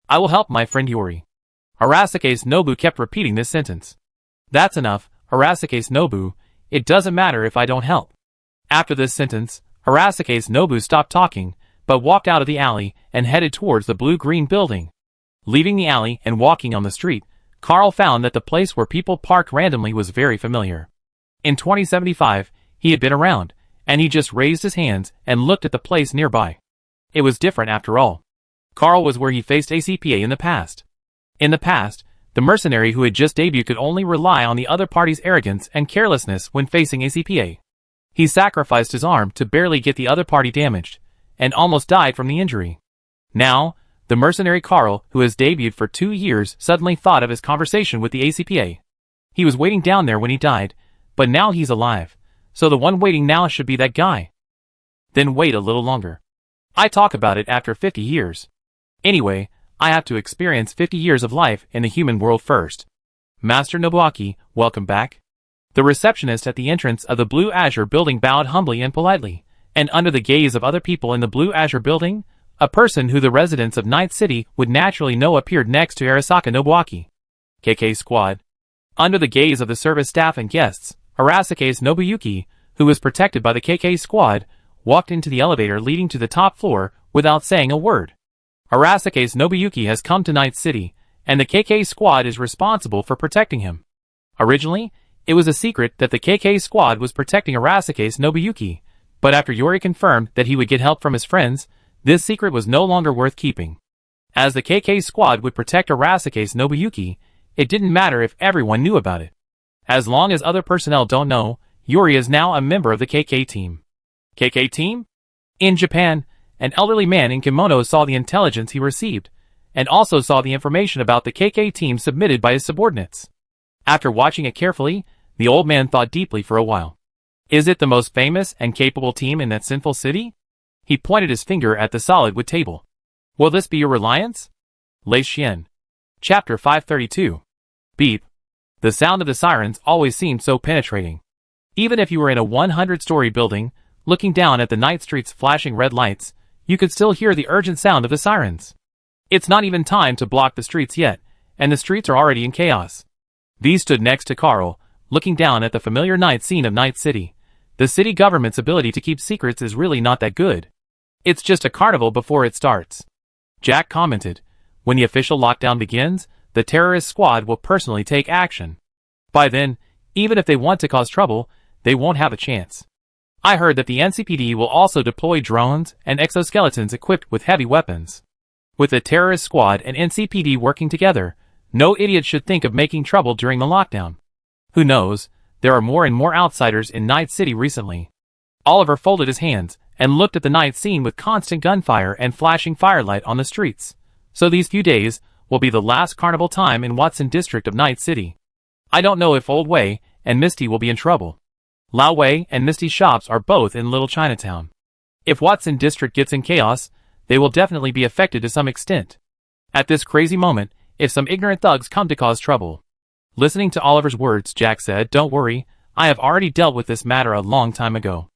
A: I will help my friend Yuri." Arasaka's Nobu kept repeating this sentence. "That's enough, Arasaka's Nobu. It doesn't matter if I don't help." After this sentence, Arasaka's Nobu stopped talking, but walked out of the alley and headed towards the blue-green building. Leaving the alley and walking on the street, Carl found that the place where people parked randomly was very familiar. In 2075, he had been around, and he just raised his hands and looked at the place nearby. It was different after all. Carl was where he faced ACPA in the past. In the past, the mercenary who had just debuted could only rely on the other party's arrogance and carelessness when facing ACPA. He sacrificed his arm to barely get the other party damaged, and almost died from the injury. Now, the mercenary Carl, who has debuted for 2 years, suddenly thought of his conversation with the ACPA. He was waiting down there when he died, but now he's alive, so the one waiting now should be that guy. Then wait a little longer. I talk about it after 50 years. Anyway, I have to experience 50 years of life in the human world first. Master Nobuaki, welcome back. The receptionist at the entrance of the Blue Azure building bowed humbly and politely, and under the gaze of other people in the Blue Azure building, a person who the residents of Night City would naturally know appeared next to Arasaka Nobuaki. KK Squad. Under the gaze of the service staff and guests, Arasaka's Nobuyuki, who was protected by the KK Squad, walked into the elevator leading to the top floor without saying a word. Arasaka's Nobuyuki has come to Night City, and the KK Squad is responsible for protecting him. Originally, it was a secret that the KK Squad was protecting Arasaka's Nobuyuki, but after Yuri confirmed that he would get help from his friends, this secret was no longer worth keeping. As the KK Squad would protect Arasaka's Nobuyuki, it didn't matter if everyone knew about it. As long as other personnel don't know, Yuri is now a member of the KK team. KK team? In Japan, an elderly man in kimono saw the intelligence he received, and also saw the information about the KK team submitted by his subordinates. After watching it carefully, the old man thought deeply for a while. Is it the most famous and capable team in that sinful city? He pointed his finger at the solid wood table. Will this be your reliance? Lei Xian. Chapter 532. Beep. The sound of the sirens always seemed so penetrating. Even if you were in a 100-story building, looking down at the night streets flashing red lights, you could still hear the urgent sound of the sirens. It's not even time to block the streets yet, and the streets are already in chaos. V stood next to Carl, looking down at the familiar night scene of Night City. The city government's ability to keep secrets is really not that good. It's just a carnival before it starts. Jack commented, when the official lockdown begins, the terrorist squad will personally take action. By then, even if they want to cause trouble, they won't have a chance. I heard that the NCPD will also deploy drones and exoskeletons equipped with heavy weapons. With the terrorist squad and NCPD working together, no idiot should think of making trouble during the lockdown. Who knows, there are more and more outsiders in Night City recently. Oliver folded his hands and looked at the night scene with constant gunfire and flashing firelight on the streets. So these few days will be the last carnival time in Watson District of Night City. I don't know if Old Wei and Misty will be in trouble. Lao Wei and Misty's shops are both in Little Chinatown. If Watson District gets in chaos, they will definitely be affected to some extent. At this crazy moment, if some ignorant thugs come to cause trouble. Listening to Oliver's words, Jack said, "Don't worry, I have already dealt with this matter a long time ago."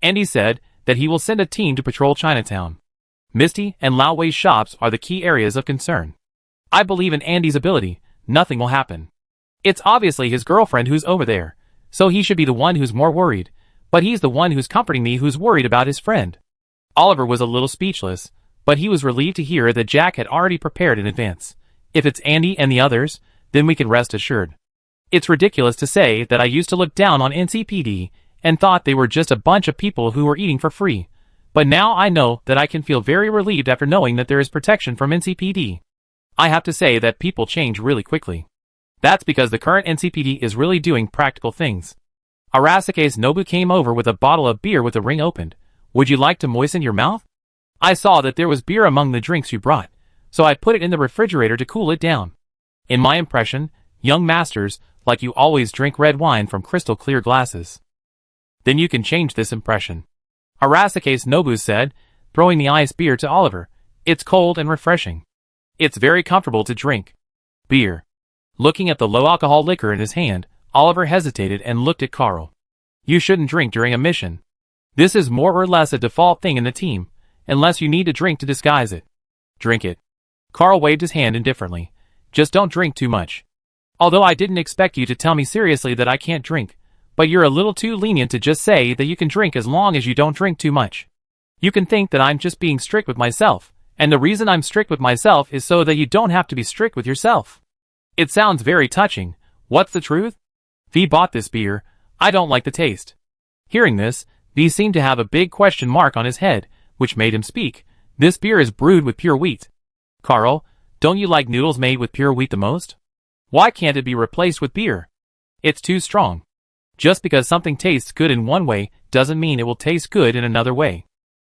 A: Andy said that he will send a team to patrol Chinatown. Misty and Lao Wei's shops are the key areas of concern. I believe in Andy's ability, nothing will happen. It's obviously his girlfriend who's over there, so he should be the one who's more worried, But he's the one who's comforting me who's worried about his friend. Oliver was a little speechless, but he was relieved to hear that Jack had already prepared in advance. If it's Andy and the others, then we can rest assured. It's ridiculous to say that I used to look down on NCPD and thought they were just a bunch of people who were eating for free. But now I know that I can feel very relieved after knowing that there is protection from NCPD. I have to say that people change really quickly. That's because the current NCPD is really doing practical things. Arasaka's Nobu came over with a bottle of beer with the ring opened. Would you like to moisten your mouth? I saw that there was beer among the drinks you brought, so I put it in the refrigerator to cool it down. In my impression, young masters, like you always drink red wine from crystal clear glasses. Then you can change this impression. Arasaka's Nobu said, throwing the iced beer to Oliver. It's cold and refreshing. It's very comfortable to drink. Beer. Looking at the low-alcohol liquor in his hand, Oliver hesitated and looked at Carl. You shouldn't drink during a mission. This is more or less a default thing in the team, unless you need to drink to disguise it. Drink it. Carl waved his hand indifferently. Just don't drink too much. Although I didn't expect you to tell me seriously that I can't drink, but you're a little too lenient to just say that you can drink as long as you don't drink too much. You can think that I'm just being strict with myself, and the reason I'm strict with myself is so that you don't have to be strict with yourself. It sounds very touching. What's the truth? V bought this beer. I don't like the taste. Hearing this, V seemed to have a big question mark on his head, which made him speak. This beer is brewed with pure wheat. Carl, don't you like noodles made with pure wheat the most? Why can't it be replaced with beer? It's too strong. Just because something tastes good in one way doesn't mean it will taste good in another way.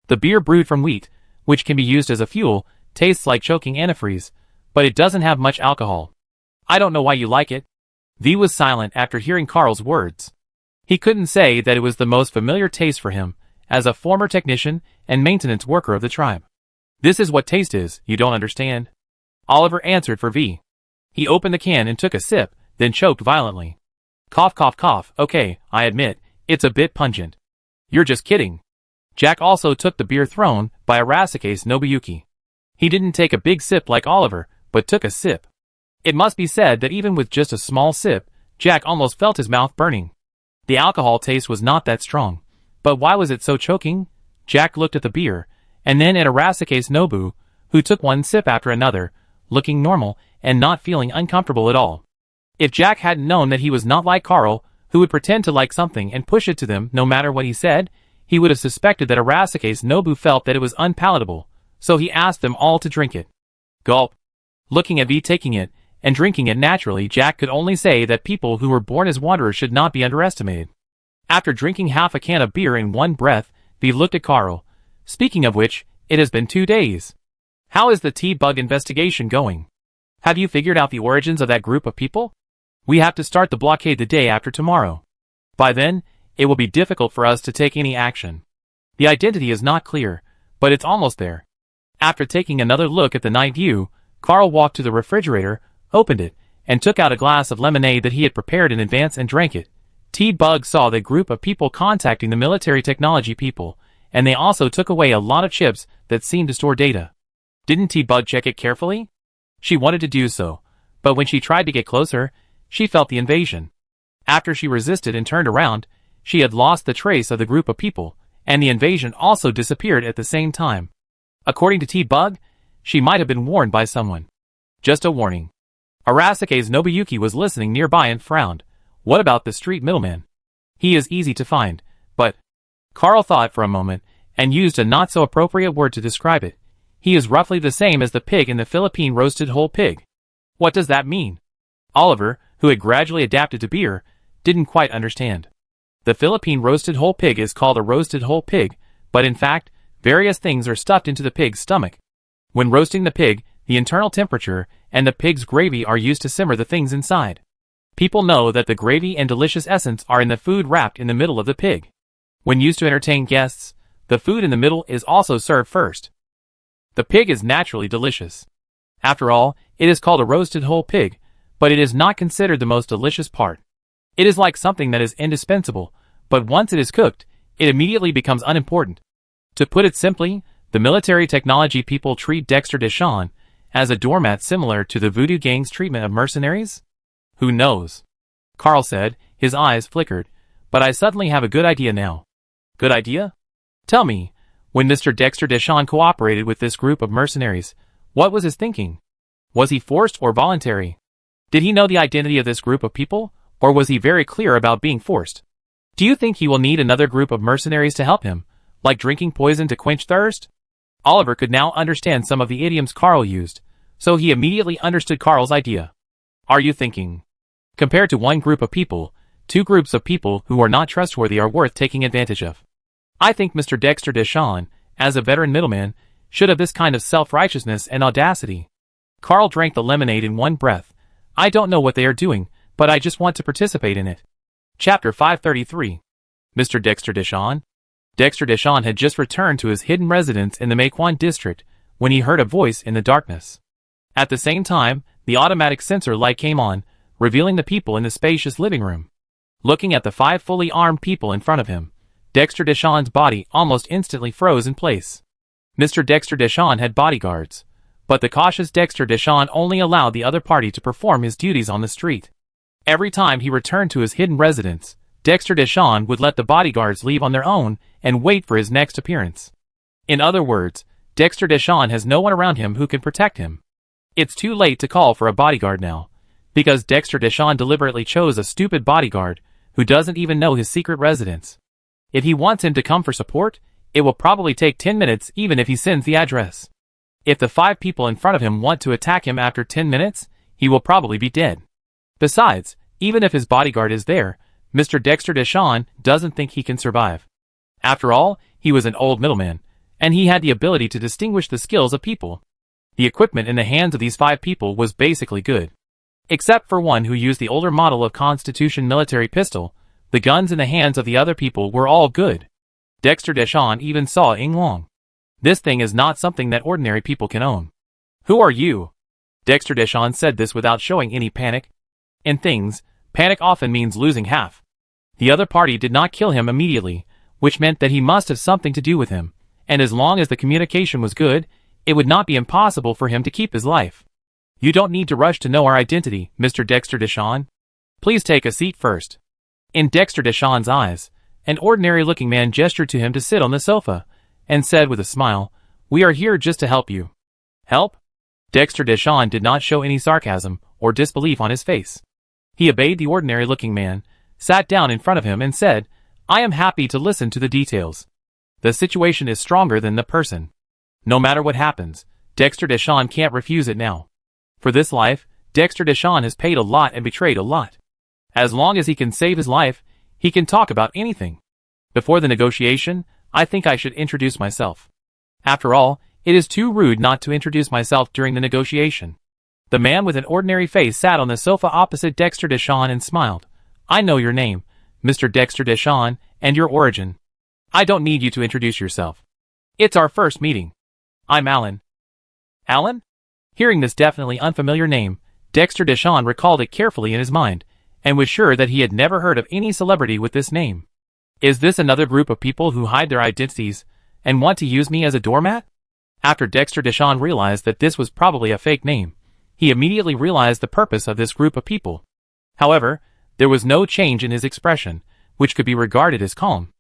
A: The beer brewed from wheat, which can be used as a fuel, tastes like choking antifreeze, but it doesn't have much alcohol. I don't know why you like it. V was silent after hearing Carl's words. He couldn't say that it was the most familiar taste for him, as a former technician and maintenance worker of the tribe. This is what taste is, you don't understand? Oliver answered for V. He opened the can and took a sip, then choked violently. Cough cough cough, okay, I admit, it's a bit pungent. You're just kidding. Jack also took the beer thrown by Arasaka's Nobuyuki. He didn't take a big sip like Oliver, but took a sip. It must be said that even with just a small sip, Jack almost felt his mouth burning. The alcohol taste was not that strong. But why was it so choking? Jack looked at the beer, and then at Arasaka's Nobu, who took one sip after another, looking normal and not feeling uncomfortable at all. If Jack hadn't known that he was not like Carl, who would pretend to like something and push it to them no matter what he said, he would have suspected that Arasaka's Nobu felt that it was unpalatable, so he asked them all to drink it. Gulp. Looking at V taking it, and drinking it naturally, Jack could only say that people who were born as wanderers should not be underestimated. After drinking half a can of beer in one breath, V looked at Carl. Speaking of which, it has been 2 days. How is the T-Bug investigation going? Have you figured out the origins of that group of people? We have to start the blockade the day after tomorrow. By then, it will be difficult for us to take any action. The identity is not clear, but it's almost there. After taking another look at the night view, Carl walked to the refrigerator, opened it, and took out a glass of lemonade that he had prepared in advance and drank it. T-Bug saw the group of people contacting the military technology people, and they also took away a lot of chips that seemed to store data. Didn't T-Bug check it carefully? She wanted to do so, but when she tried to get closer, she felt the invasion. After she resisted and turned around, she had lost the trace of the group of people, and the invasion also disappeared at the same time. According to T-Bug, she might have been warned by someone. Just a warning. Arasaka's Nobuyuki was listening nearby and frowned. What about the street middleman? He is easy to find, but... Carl thought for a moment, and used a not-so-appropriate word to describe it. He is roughly the same as the pig in the Philippine roasted whole pig. What does that mean? Oliver, who had gradually adapted to beer, didn't quite understand. The Philippine roasted whole pig is called a roasted whole pig, but in fact, various things are stuffed into the pig's stomach. When roasting the pig, the internal temperature and the pig's gravy are used to simmer the things inside. People know that the gravy and delicious essence are in the food wrapped in the middle of the pig. When used to entertain guests, the food in the middle is also served first. The pig is naturally delicious. After all, it is called a roasted whole pig, but it is not considered the most delicious part. It is like something that is indispensable, but once it is cooked, it immediately becomes unimportant. To put it simply, the military technology people treat Dexter Deshawn as a doormat similar to the voodoo gang's treatment of mercenaries? Who knows? Carl said, his eyes flickered, but I suddenly have a good idea now. Good idea? Tell me, when Mr. Dexter Deshawn cooperated with this group of mercenaries, what was his thinking? Was he forced or voluntary? Did he know the identity of this group of people, or was he very clear about being forced? Do you think he will need another group of mercenaries to help him, like drinking poison to quench thirst? Oliver could now understand some of the idioms Carl used, so he immediately understood Carl's idea. Are you thinking? Compared to one group of people, two groups of people who are not trustworthy are worth taking advantage of. I think Mr. Dexter Deshawn, as a veteran middleman, should have this kind of self-righteousness and audacity. Carl drank the lemonade in one breath. I don't know what they are doing, but I just want to participate in it. Chapter 533. Mr. Dexter Deshawn. Dexter Deshawn had just returned to his hidden residence in the Mequon district when he heard a voice in the darkness. At the same time, the automatic sensor light came on, revealing the people in the spacious living room. Looking at the 5 fully armed people in front of him, Dexter Deshawn's body almost instantly froze in place. Mr. Dexter Deshawn had bodyguards, but the cautious Dexter Deshawn only allowed the other party to perform his duties on the street. Every time he returned to his hidden residence, Dexter Deshawn would let the bodyguards leave on their own and wait for his next appearance. In other words, Dexter Deshawn has no one around him who can protect him. It's too late to call for a bodyguard now, because Dexter Deshawn deliberately chose a stupid bodyguard who doesn't even know his secret residence. If he wants him to come for support, it will probably take 10 minutes even if he sends the address. If the 5 people in front of him want to attack him after 10 minutes, he will probably be dead. Besides, even if his bodyguard is there, Mr. Dexter Deshawn doesn't think he can survive. After all, he was an old middleman, and he had the ability to distinguish the skills of people. The equipment in the hands of these 5 people was basically good. Except for one who used the older model of Constitution military pistol, the guns in the hands of the other people were all good. Dexter Deshawn even saw Ing Long. This thing is not something that ordinary people can own. Who are you? Dexter Deshawn said this without showing any panic. In things, panic often means losing half. The other party did not kill him immediately, which meant that he must have something to do with him, and as long as the communication was good, it would not be impossible for him to keep his life. You don't need to rush to know our identity, Mr. Dexter Deshawn. Please take a seat first. In Dexter Deshawn's eyes, an ordinary-looking man gestured to him to sit on the sofa, and said with a smile, "We are here just to help you." Help? Dexter Deshawn did not show any sarcasm or disbelief on his face. He obeyed the ordinary-looking man, sat down in front of him and said, "I am happy to listen to the details. The situation is stronger than the person. No matter what happens, Dexter Deshawn can't refuse it now. For this life, Dexter Deshawn has paid a lot and betrayed a lot. As long as he can save his life, he can talk about anything. Before the negotiation, I think I should introduce myself. After all, it is too rude not to introduce myself during the negotiation." The man with an ordinary face sat on the sofa opposite Dexter Deshawn and smiled. "I know your name, Mr. Dexter Deshawn, and your origin. I don't need you to introduce yourself. It's our first meeting. I'm Alan." Alan? Hearing this definitely unfamiliar name, Dexter Deshawn recalled it carefully in his mind, and was sure that he had never heard of any celebrity with this name. Is this another group of people who hide their identities and want to use me as a doormat? After Dexter Deshawn realized that this was probably a fake name, he immediately realized the purpose of this group of people. However, there was no change in his expression, which could be regarded as calm.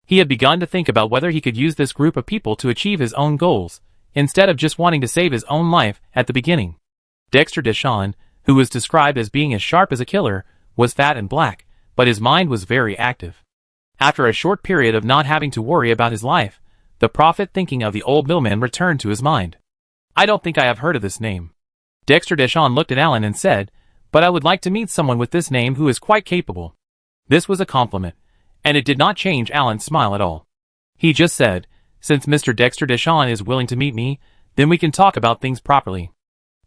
A: He had begun to think about whether he could use this group of people to achieve his own goals, instead of just wanting to save his own life at the beginning. Dexter Deshawn, who was described as being as sharp as a killer, was fat and black, but his mind was very active. After a short period of not having to worry about his life, the prophet thinking of the old middleman returned to his mind. "I don't think I have heard of this name." Dexter Deshawn looked at Alan and said, "But I would like to meet someone with this name who is quite capable." This was a compliment, and it did not change Alan's smile at all. He just said, "Since Mr. Dexter Deshawn is willing to meet me, then we can talk about things properly."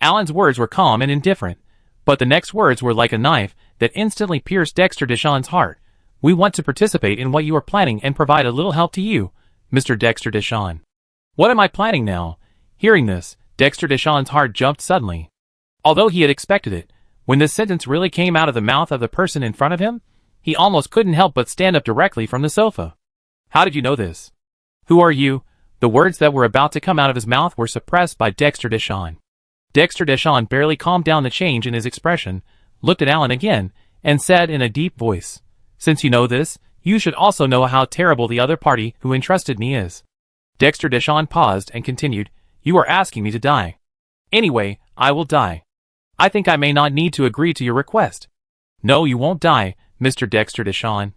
A: Alan's words were calm and indifferent, but the next words were like a knife that instantly pierced Dexter Deshawn's heart. "We want to participate in what you are planning and provide a little help to you, Mr. Dexter Deshawn." "What am I planning now?" Hearing this, Dexter Deshawn's heart jumped suddenly. Although he had expected it, when this sentence really came out of the mouth of the person in front of him, he almost couldn't help but stand up directly from the sofa. "How did you know this? Who are you?" The words that were about to come out of his mouth were suppressed by Dexter Deshawn. Dexter Deshawn barely calmed down the change in his expression, looked at Alan again, and said in a deep voice, "Since you know this, You should also know how terrible the other party who entrusted me is. Dexter Deshawn paused and continued, You are asking me to die. Anyway, I will die. I think I may not need to agree to your request. No, you won't die, Mr. Dexter Deshawn.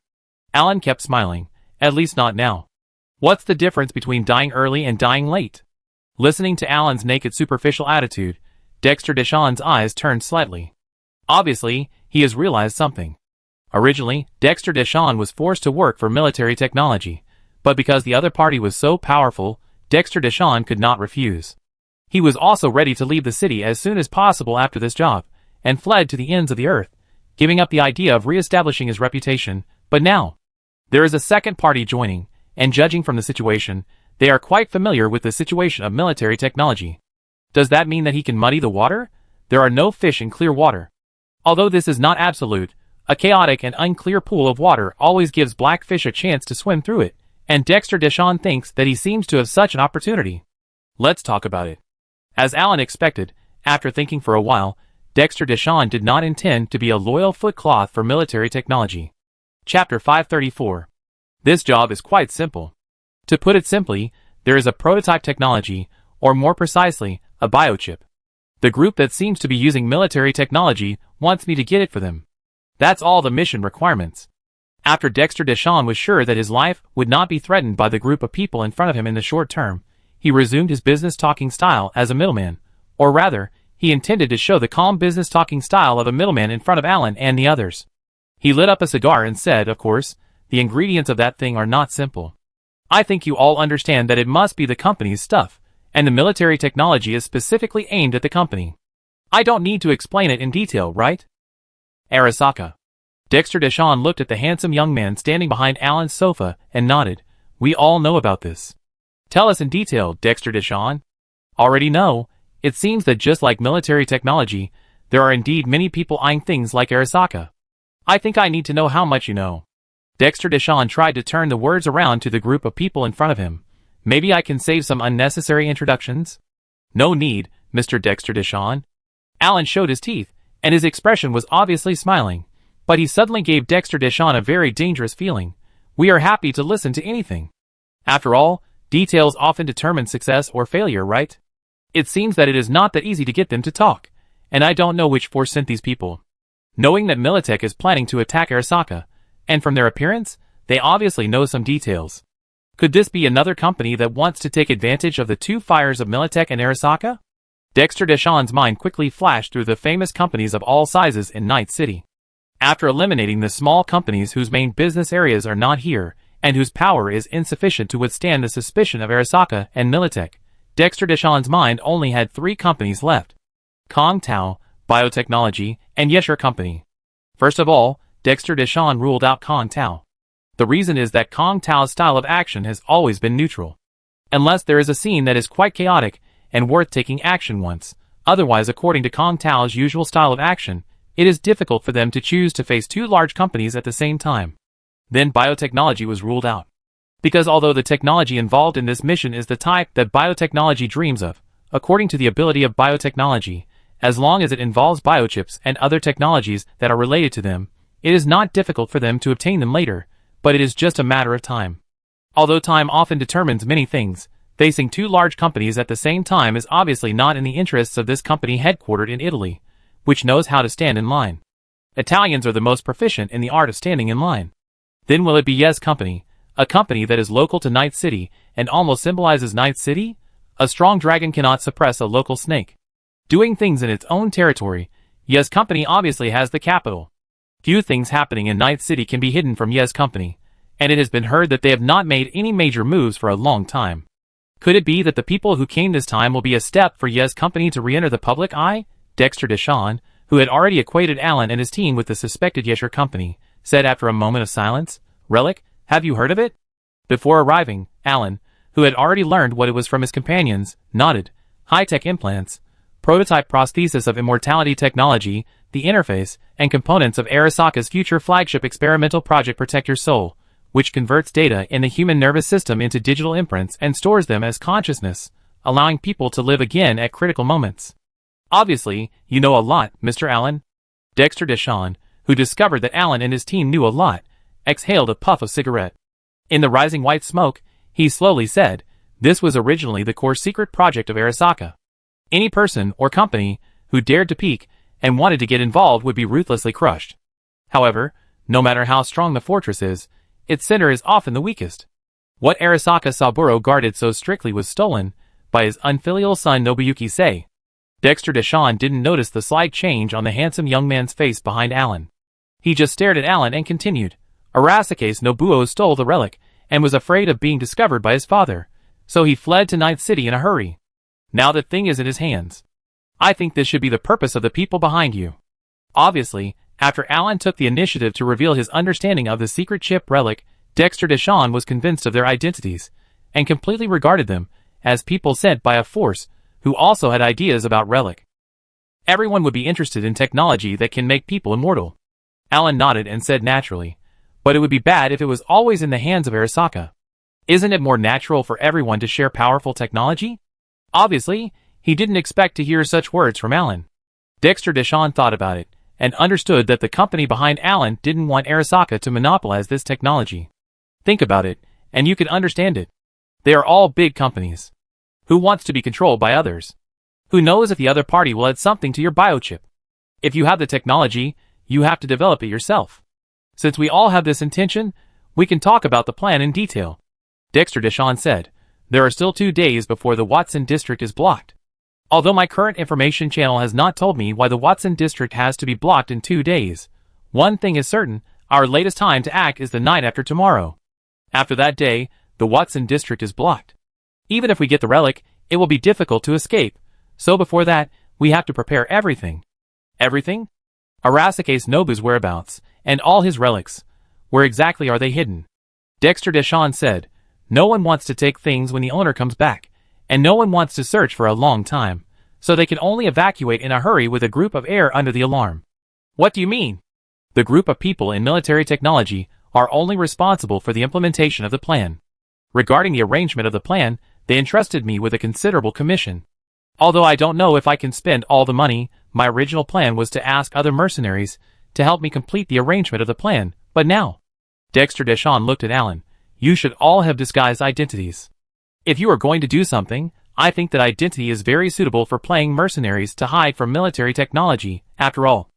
A: Alan kept smiling, at least not now. What's the difference between dying early and dying late? Listening to Alan's naked superficial attitude, Dexter Deshawn's eyes turned slightly. Obviously, he has realized something. Originally, Dexter Deshawn was forced to work for military technology, but because the other party was so powerful, Dexter Deshawn could not refuse. He was also ready to leave the city as soon as possible after this job, and fled to the ends of the earth, giving up the idea of re-establishing his reputation. But now, there is a second party joining, and judging from the situation, they are quite familiar with the situation of military technology. Does that mean that he can muddy the water? There are no fish in clear water. Although this is not absolute, a chaotic and unclear pool of water always gives black fish a chance to swim through it, and Dexter Deshawn thinks that he seems to have such an opportunity. Let's talk about it. As Alan expected, after thinking for a while, Dexter Deshawn did not intend to be a loyal footcloth for military technology. Chapter 534. This job is quite simple. To put it simply, there is a prototype technology, or more precisely, a biochip. The group that seems to be using military technology wants me to get it for them. That's all the mission requirements. After Dexter Deshawn was sure that his life would not be threatened by the group of people in front of him in the short term, he resumed his business talking style as a middleman, or rather, he intended to show the calm business talking style of a middleman in front of Alan and the others. He lit up a cigar and said, Of course, the ingredients of that thing are not simple. I think you all understand that it must be the company's stuff, and the military technology is specifically aimed at the company. I don't need to explain it in detail, right? Arasaka. Dexter Deshawn looked at the handsome young man standing behind Alan's sofa and nodded. We all know about this. Tell us in detail, Dexter Deshawn. Already know. It seems that just like military technology, there are indeed many people eyeing things like Arasaka. I think I need to know how much you know. Dexter Deshawn tried to turn the words around to the group of people in front of him. Maybe I can save some unnecessary introductions? No need, Mr. Dexter Deshawn. Alan showed his teeth, and his expression was obviously smiling, but he suddenly gave Dexter Deshawn a very dangerous feeling. We are happy to listen to anything. After all, details often determine success or failure, right? It seems that it is not that easy to get them to talk, and I don't know which force sent these people. Knowing that Militech is planning to attack Arasaka, and from their appearance, they obviously know some details. Could this be another company that wants to take advantage of the two fires of Militech and Arasaka? Dexter Deshawn's mind quickly flashed through the famous companies of all sizes in Night City. After eliminating the small companies whose main business areas are not here, and whose power is insufficient to withstand the suspicion of Arasaka and Militech, Dexter Deshawn's mind only had three companies left: Kong Tao, Biotechnology, and Yesher Company. First of all, Dexter Deshawn ruled out Kong Tao. The reason is that Kong Tao's style of action has always been neutral. Unless there is a scene that is quite chaotic and worth taking action once, otherwise according to Kong Tao's usual style of action, it is difficult for them to choose to face two large companies at the same time. Then biotechnology was ruled out. Because although the technology involved in this mission is the type that biotechnology dreams of, according to the ability of biotechnology, as long as it involves biochips and other technologies that are related to them, it is not difficult for them to obtain them later, but it is just a matter of time. Although time often determines many things, facing two large companies at the same time is obviously not in the interests of this company headquartered in Italy, which knows how to stand in line. Italians are the most proficient in the art of standing in line. Then will it be Yes Company, a company that is local to Night City and almost symbolizes Night City? A strong dragon cannot suppress a local snake. Doing things in its own territory, Yes Company obviously has the capital. Few things happening in Night City can be hidden from Yes Company, and it has been heard that they have not made any major moves for a long time. Could it be that the people who came this time will be a step for Yes Company to re-enter the public eye? Dexter Deshawn, who had already acquainted Alan and his team with the suspected Yesher Company, said after a moment of silence, Relic, have you heard of it? Before arriving, Alan, who had already learned what it was from his companions, nodded. High-tech implants, prototype prosthesis of immortality technology, the interface, and components of Arasaka's future flagship experimental project Protect Your Soul, which converts data in the human nervous system into digital imprints and stores them as consciousness, allowing people to live again at critical moments. Obviously, you know a lot, Mr. Allen. Dexter Deshawn, who discovered that Alan and his team knew a lot, exhaled a puff of cigarette. In the rising white smoke, he slowly said, "This was originally the core secret project of Arasaka. Any person or company who dared to peek and wanted to get involved would be ruthlessly crushed. However, no matter how strong the fortress is, its center is often the weakest. What Arasaka Saburo guarded so strictly was stolen by his unfilial son Nobuyuki Sei." Dexter Deshawn didn't notice the slight change on the handsome young man's face behind Alan. He just stared at Alan and continued, "Arasaka Nobuo stole the relic and was afraid of being discovered by his father, so he fled to Ninth City in a hurry. Now the thing is in his hands. I think this should be the purpose of the people behind you." Obviously, after Alan took the initiative to reveal his understanding of the secret chip relic, Dexter Deshawn was convinced of their identities, and completely regarded them as people sent by a force who also had ideas about relic. Everyone would be interested in technology that can make people immortal. Alan nodded and said naturally, "But it would be bad if it was always in the hands of Arasaka. Isn't it more natural for everyone to share powerful technology?" Obviously, he didn't expect to hear such words from Alan. Dexter Deshawn thought about it, and understood that the company behind Alan didn't want Arasaka to monopolize this technology. Think about it, and you can understand it. They are all big companies. Who wants to be controlled by others? Who knows if the other party will add something to your biochip? If you have the technology, you have to develop it yourself. Since we all have this intention, we can talk about the plan in detail." Dexter Deshawn said, "There are still 2 days before the Watson district is blocked. Although my current information channel has not told me why the Watson district has to be blocked in 2 days, one thing is certain, our latest time to act is the night after tomorrow. After that day, the Watson district is blocked. Even if we get the relic, it will be difficult to escape, so before that, we have to prepare everything." "Everything?" "Arasaka Nobu's whereabouts, and all his relics. Where exactly are they hidden?" Dexter Deshawn said, "No one wants to take things when the owner comes back, and no one wants to search for a long time, so they can only evacuate in a hurry with a group of air under the alarm." "What do you mean?" "The group of people in military technology are only responsible for the implementation of the plan. Regarding the arrangement of the plan, they entrusted me with a considerable commission. Although I don't know if I can spend all the money, my original plan was to ask other mercenaries to help me complete the arrangement of the plan, but now..." Dexter Deshawn looked at Alan. "You should all have disguised identities. If you are going to do something, I think that identity is very suitable for playing mercenaries to hide from military technology. After all,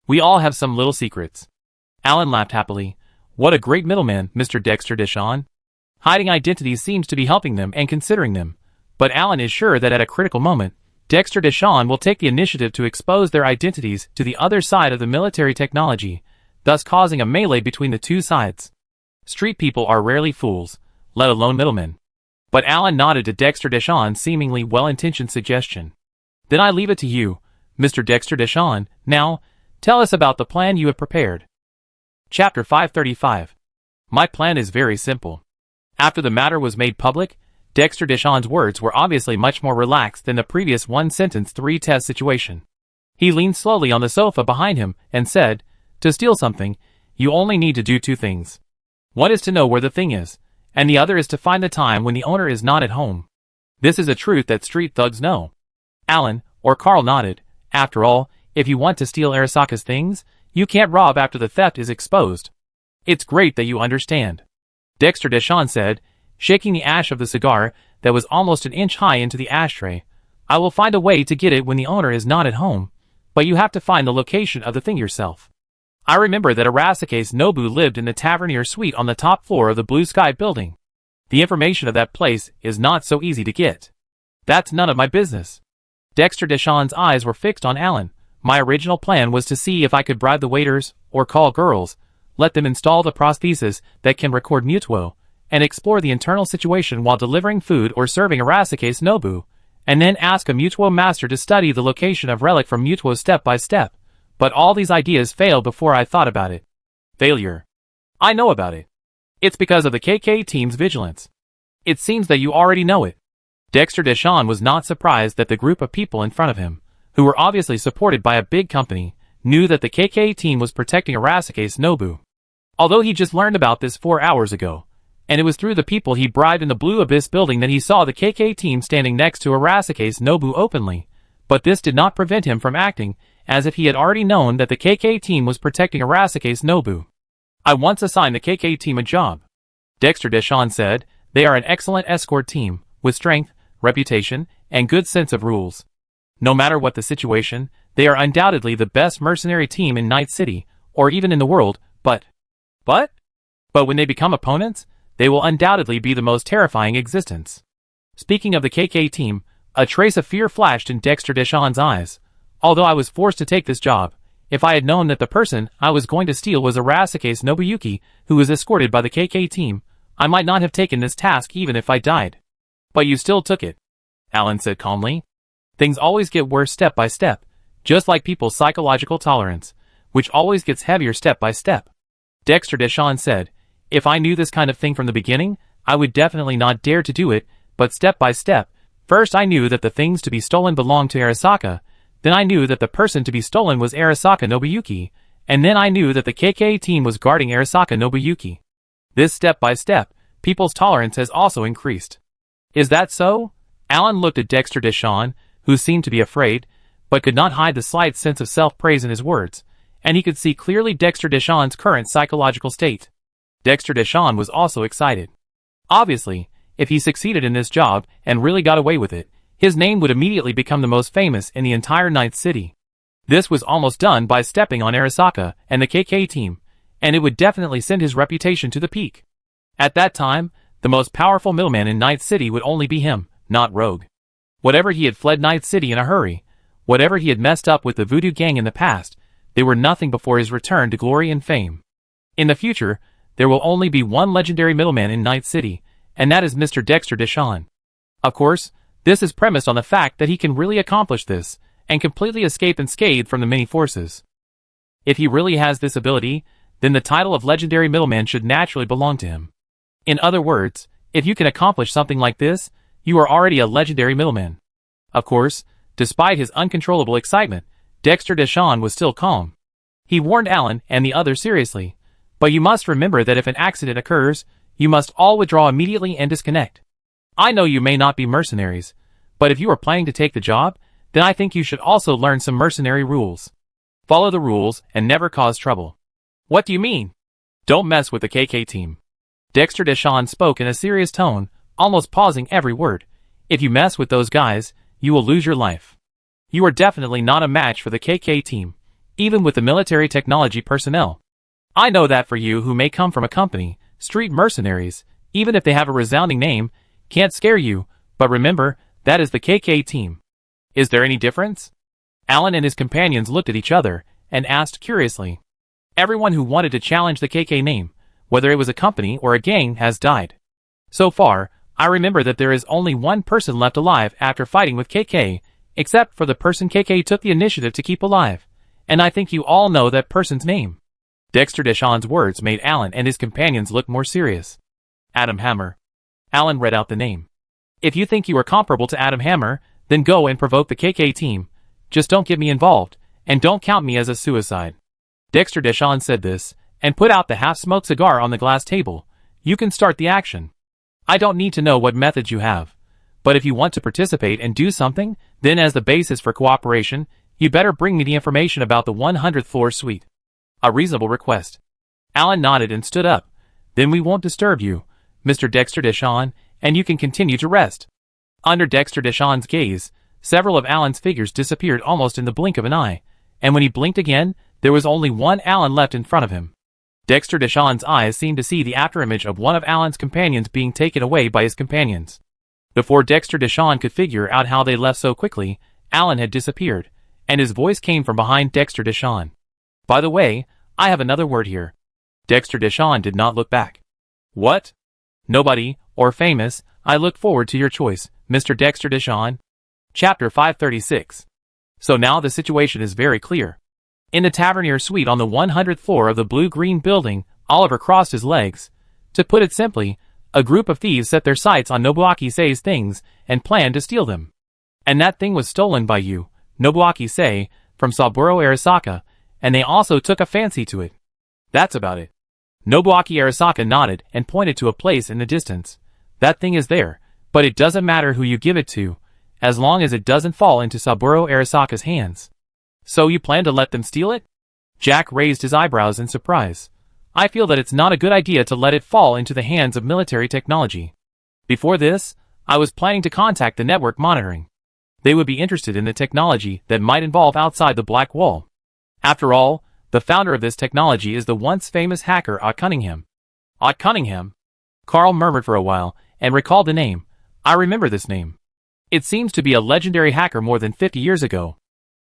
A: we all have some little secrets." Alan laughed happily. "What a great middleman, Mr. Dexter Deshawn. Hiding identities seems to be helping them and considering them, but Alan is sure that at a critical moment, Dexter Deshawn will take the initiative to expose their identities to the other side of the military technology, thus causing a melee between the two sides. Street people are rarely fools, let alone middlemen." But Alan nodded to Dexter Deshawn's seemingly well-intentioned suggestion. "Then I leave it to you, Mr. Dexter Deshawn. Now, tell us about the plan you have prepared." Chapter 535. My plan is very simple. After the matter was made public, Dexter Deshawn's words were obviously much more relaxed than the previous one-sentence three-test situation. He leaned slowly on the sofa behind him and said, "To steal something, you only need to do 2 things. One is to know where the thing is, and the other is to find the time when the owner is not at home. This is a truth that street thugs know." Alan, or Carl, nodded. "After all, if you want to steal Arasaka's things, you can't rob after the theft is exposed. It's great that you understand." Dexter Deshawn said, shaking the ash of the cigar that was almost an inch high into the ashtray. "I will find a way to get it when the owner is not at home, but you have to find the location of the thing yourself. I remember that Arasaka Nobu lived in the Tavernier Suite on the top floor of the Blue Sky building. The information of that place is not so easy to get. That's none of my business." Dexter Deshawn's eyes were fixed on Alan. "My original plan was to see if I could bribe the waiters, or call girls, let them install the prosthesis that can record Mutuo, and explore the internal situation while delivering food or serving Arasaka Nobu, and then ask a Mutuo master to study the location of relic from Mutuo step by step. But all these ideas failed before I thought about it." "Failure? I know about it. It's because of the KK team's vigilance." "It seems that you already know it." Dexter Deshawn was not surprised that the group of people in front of him, who were obviously supported by a big company, knew that the KK team was protecting Arasaka Nobu. Although he just learned about this 4 hours ago, and it was through the people he bribed in the Blue Abyss building that he saw the KK team standing next to Arasaka Nobu openly, but this did not prevent him from acting as if he had already known that the KK team was protecting Arasaka Nobu. I once assigned the KK team a job. Dexter Deshawn said, they are an excellent escort team, with strength, reputation, and good sense of rules. No matter what the situation, they are undoubtedly the best mercenary team in Night City, or even in the world, but when they become opponents, they will undoubtedly be the most terrifying existence. Speaking of the KK team, a trace of fear flashed in Dexter Deshawn's eyes. Although I was forced to take this job, if I had known that the person I was going to steal was Arasaka's Nobuyuki, who was escorted by the KK team, I might not have taken this task even if I died. But you still took it, Alan said calmly. Things always get worse step by step, just like people's psychological tolerance, which always gets heavier step by step. Dexter Deshawn said, if I knew this kind of thing from the beginning, I would definitely not dare to do it, but step by step, first I knew that the things to be stolen belonged to Arasaka, then I knew that the person to be stolen was Arasaka Nobuyuki, and then I knew that the KK team was guarding Arasaka Nobuyuki. This step by step, people's tolerance has also increased. Is that so? Alan looked at Dexter Deshawn, who seemed to be afraid, but could not hide the slight sense of self-praise in his words, and he could see clearly Dexter Deshawn's current psychological state. Dexter Deshawn was also excited. Obviously, if he succeeded in this job and really got away with it, his name would immediately become the most famous in the entire Night City. This was almost done by stepping on Arasaka and the KK team, and it would definitely send his reputation to the peak. At that time, the most powerful middleman in Night City would only be him, not Rogue. Whatever he had fled Night City in a hurry, whatever he had messed up with the Voodoo Gang in the past, they were nothing before his return to glory and fame. In the future, there will only be one legendary middleman in Night City, and that is Mr. Dexter Deshawn. Of course, this is premised on the fact that he can really accomplish this, and completely escape unscathed from the many forces. If he really has this ability, then the title of legendary middleman should naturally belong to him. In other words, if you can accomplish something like this, you are already a legendary middleman. Of course, despite his uncontrollable excitement, Dexter Deshawn was still calm. He warned Alan and the others seriously, but you must remember that if an accident occurs, you must all withdraw immediately and disconnect. I know you may not be mercenaries, but if you are planning to take the job, then I think you should also learn some mercenary rules. Follow the rules and never cause trouble. What do you mean? Don't mess with the KK team. Dexter Deshawn spoke in a serious tone, almost pausing every word. If you mess with those guys, you will lose your life. You are definitely not a match for the KK team, even with the military technology personnel. I know that for you who may come from a company, street mercenaries, even if they have a resounding name, can't scare you, but remember, that is the KK team. Is there any difference? Alan and his companions looked at each other, and asked curiously. Everyone who wanted to challenge the KK name, whether it was a company or a gang, has died. So far, I remember that there is only one person left alive after fighting with KK, except for the person KK took the initiative to keep alive, and I think you all know that person's name. Dexter Deshawn's words made Alan and his companions look more serious. Adam Hammer. Alan read out the name. If you think you are comparable to Adam Hammer, then go and provoke the KK team. Just don't get me involved, and don't count me as a suicide. Dexter Deshawn said this, and put out the half-smoked cigar on the glass table. You can start the action. I don't need to know what methods you have. But if you want to participate and do something, then as the basis for cooperation, you better bring me the information about the 100th floor suite. A reasonable request. Alan nodded and stood up. Then we won't disturb you, Mr. Dexter Deshawn, and you can continue to rest. Under Dexter Deshawn's gaze, several of Alan's figures disappeared almost in the blink of an eye, and when he blinked again, there was only one Alan left in front of him. Dexter Deshawn's eyes seemed to see the afterimage of one of Alan's companions being taken away by his companions. Before Dexter Deshawn could figure out how they left so quickly, Alan had disappeared, and his voice came from behind Dexter Deshawn. By the way, I have another word here. Dexter Deshawn did not look back. What? Nobody, or famous, I look forward to your choice, Mr. Dexter Deshawn. Chapter 536. So now the situation is very clear. In the Tavernier suite on the 100th floor of the blue-green building, Oliver crossed his legs. To put it simply, a group of thieves set their sights on Nobuaki-sei's things and planned to steal them. And that thing was stolen by you, Nobuaki-sei, from Saburo Arasaka, and they also took a fancy to it. That's about it. Nobuaki Arasaka nodded and pointed to a place in the distance. That thing is there, but it doesn't matter who you give it to, as long as it doesn't fall into Saburo Arasaka's hands. So you plan to let them steal it? Jack raised his eyebrows in surprise. I feel that it's not a good idea to let it fall into the hands of military technology. Before this, I was planning to contact the network monitoring. They would be interested in the technology that might involve outside the black wall. After all, the founder of this technology is the once famous hacker Ott Cunningham. Ott Cunningham? Carl murmured for a while, and recalled the name. I remember this name. It seems to be a legendary hacker more than 50 years ago.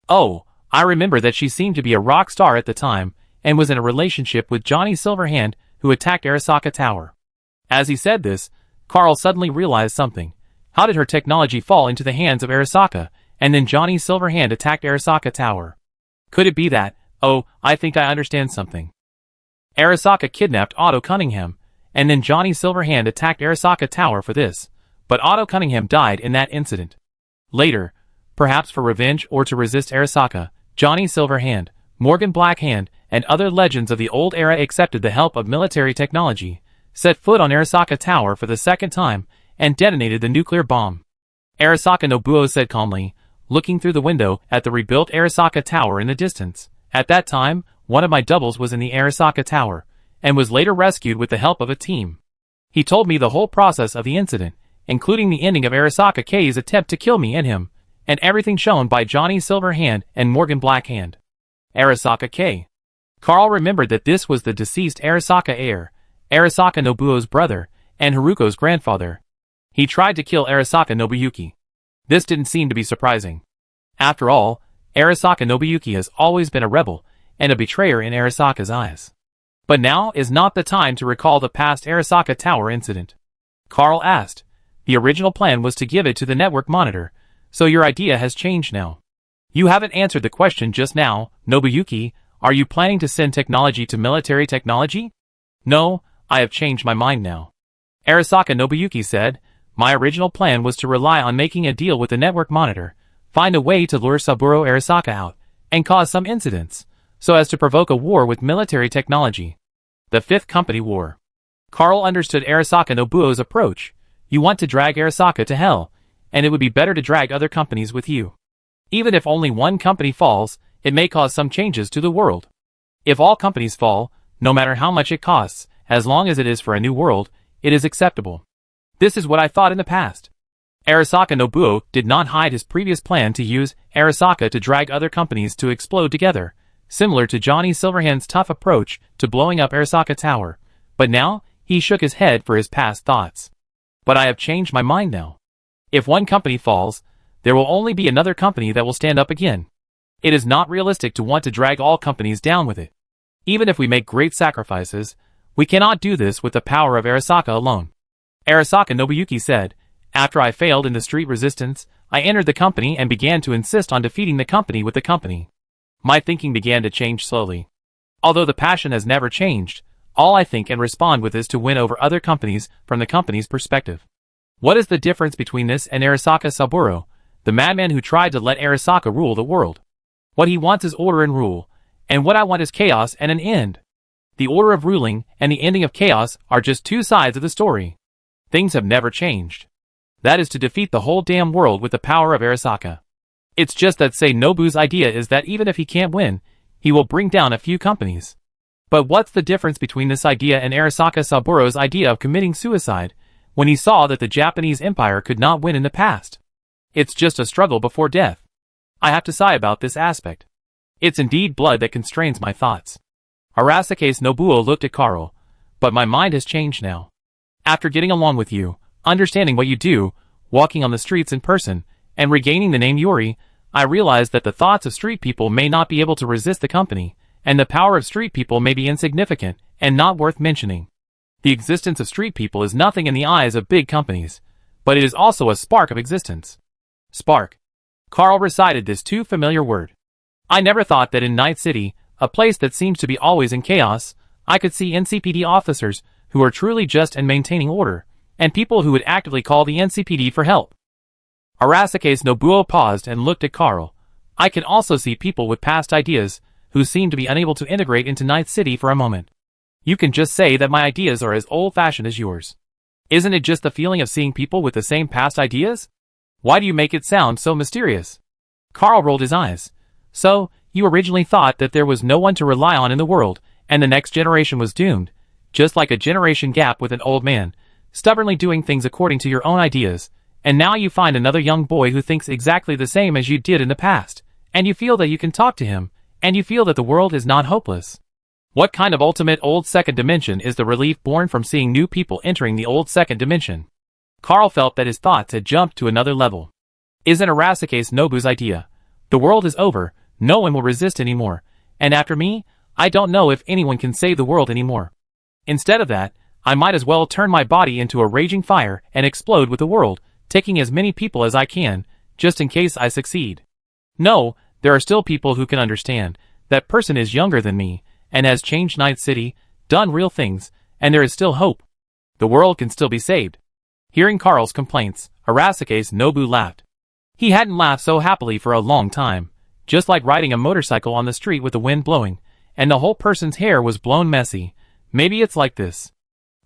A: Oh, I remember that she seemed to be a rock star at the time, and was in a relationship with Johnny Silverhand, who attacked Arasaka Tower. As he said this, Carl suddenly realized something. How did her technology fall into the hands of Arasaka, and then Johnny Silverhand attacked Arasaka Tower? Could it be that, oh, I think I understand something. Arasaka kidnapped Otto Cunningham, and then Johnny Silverhand attacked Arasaka Tower for this, but Otto Cunningham died in that incident. Later, perhaps for revenge or to resist Arasaka, Johnny Silverhand, Morgan Blackhand, and other legends of the old era accepted the help of military technology, set foot on Arasaka Tower for the second time, and detonated the nuclear bomb. Arasaka Nobuo said calmly, looking through the window at the rebuilt Arasaka Tower in the distance. At that time, one of my doubles was in the Arasaka Tower, and was later rescued with the help of a team. He told me the whole process of the incident, including the ending of Arasaka K's attempt to kill me and him, and everything shown by Johnny Silverhand and Morgan Blackhand. Arasaka K. Carl remembered that this was the deceased Arasaka heir, Arasaka Nobuo's brother, and Haruko's grandfather. He tried to kill Arasaka Nobuyuki. This didn't seem to be surprising. After all, Arasaka Nobuyuki has always been a rebel, and a betrayer in Arasaka's eyes. But now is not the time to recall the past Arasaka Tower incident. Carl asked. The original plan was to give it to the network monitor, so your idea has changed now. You haven't answered the question just now, Nobuyuki. Are you planning to send technology to military technology? No, I have changed my mind now. Arasaka Nobuyuki said, my original plan was to rely on making a deal with the network monitor, find a way to lure Saburo Arasaka out, and cause some incidents, so as to provoke a war with military technology. The Fifth Company War. Carl understood Arasaka Nobuo's approach. You want to drag Arasaka to hell, and it would be better to drag other companies with you. Even if only one company falls, it may cause some changes to the world. If all companies fall, no matter how much it costs, as long as it is for a new world, it is acceptable. This is what I thought in the past. Arasaka Nobuo did not hide his previous plan to use Arasaka to drag other companies to explode together, similar to Johnny Silverhand's tough approach to blowing up Arasaka Tower, but now he shook his head for his past thoughts. But I have changed my mind now. If one company falls, there will only be another company that will stand up again. It is not realistic to want to drag all companies down with it. Even if we make great sacrifices, we cannot do this with the power of Arasaka alone. Arasaka Nobuyuki said, after I failed in the street resistance, I entered the company and began to insist on defeating the company with the company. My thinking began to change slowly. Although the passion has never changed, all I think and respond with is to win over other companies from the company's perspective. What is the difference between this and Arasaka Saburo, the madman who tried to let Arasaka rule the world? What he wants is order and rule, and what I want is chaos and an end. The order of ruling and the ending of chaos are just two sides of the story. Things have never changed. That is to defeat the whole damn world with the power of Arasaka. It's just that say Nobu's idea is that even if he can't win, he will bring down a few companies. But what's the difference between this idea and Arasaka Saburo's idea of committing suicide, when he saw that the Japanese Empire could not win in the past? It's just a struggle before death. I have to sigh about this aspect. It's indeed blood that constrains my thoughts. Arasaka Nobuo looked at Carl, but my mind has changed now. After getting along with you, understanding what you do, walking on the streets in person, and regaining the name Yuri, I realized that the thoughts of street people may not be able to resist the company, and the power of street people may be insignificant and not worth mentioning. The existence of street people is nothing in the eyes of big companies, but it is also a spark of existence. Spark. Carl recited this too familiar word. I never thought that in Night City, a place that seems to be always in chaos, I could see NCPD officers who are truly just and maintaining order, and people who would actively call the NCPD for help. Arasaka Nobuo paused and looked at Carl. I can also see people with past ideas, who seem to be unable to integrate into Night City for a moment. You can just say that my ideas are as old-fashioned as yours. Isn't it just the feeling of seeing people with the same past ideas? Why do you make it sound so mysterious? Carl rolled his eyes. So, you originally thought that there was no one to rely on in the world, And the next generation was doomed, just like a generation gap with an old man, stubbornly doing things according to your own ideas, and now you find another young boy who thinks exactly the same as you did in the past, and you feel that you can talk to him, and you feel that the world is not hopeless. What kind of ultimate old second dimension is the relief born from seeing new people entering the old second dimension? Carl felt that his thoughts had jumped to another level. Isn't Arasaka Nobu's idea? The world is over, no one will resist anymore, and after me, I don't know if anyone can save the world anymore. Instead of that, I might as well turn my body into a raging fire and explode with the world, taking as many people as I can, just in case I succeed. No, there are still people who can understand. That person is younger than me, and has changed Night City, done real things, and there is still hope. The world can still be saved. Hearing Carl's complaints, Arasaka Nobu laughed. He hadn't laughed so happily for a long time, just like riding a motorcycle on the street with the wind blowing, and the whole person's hair was blown messy. Maybe it's like this.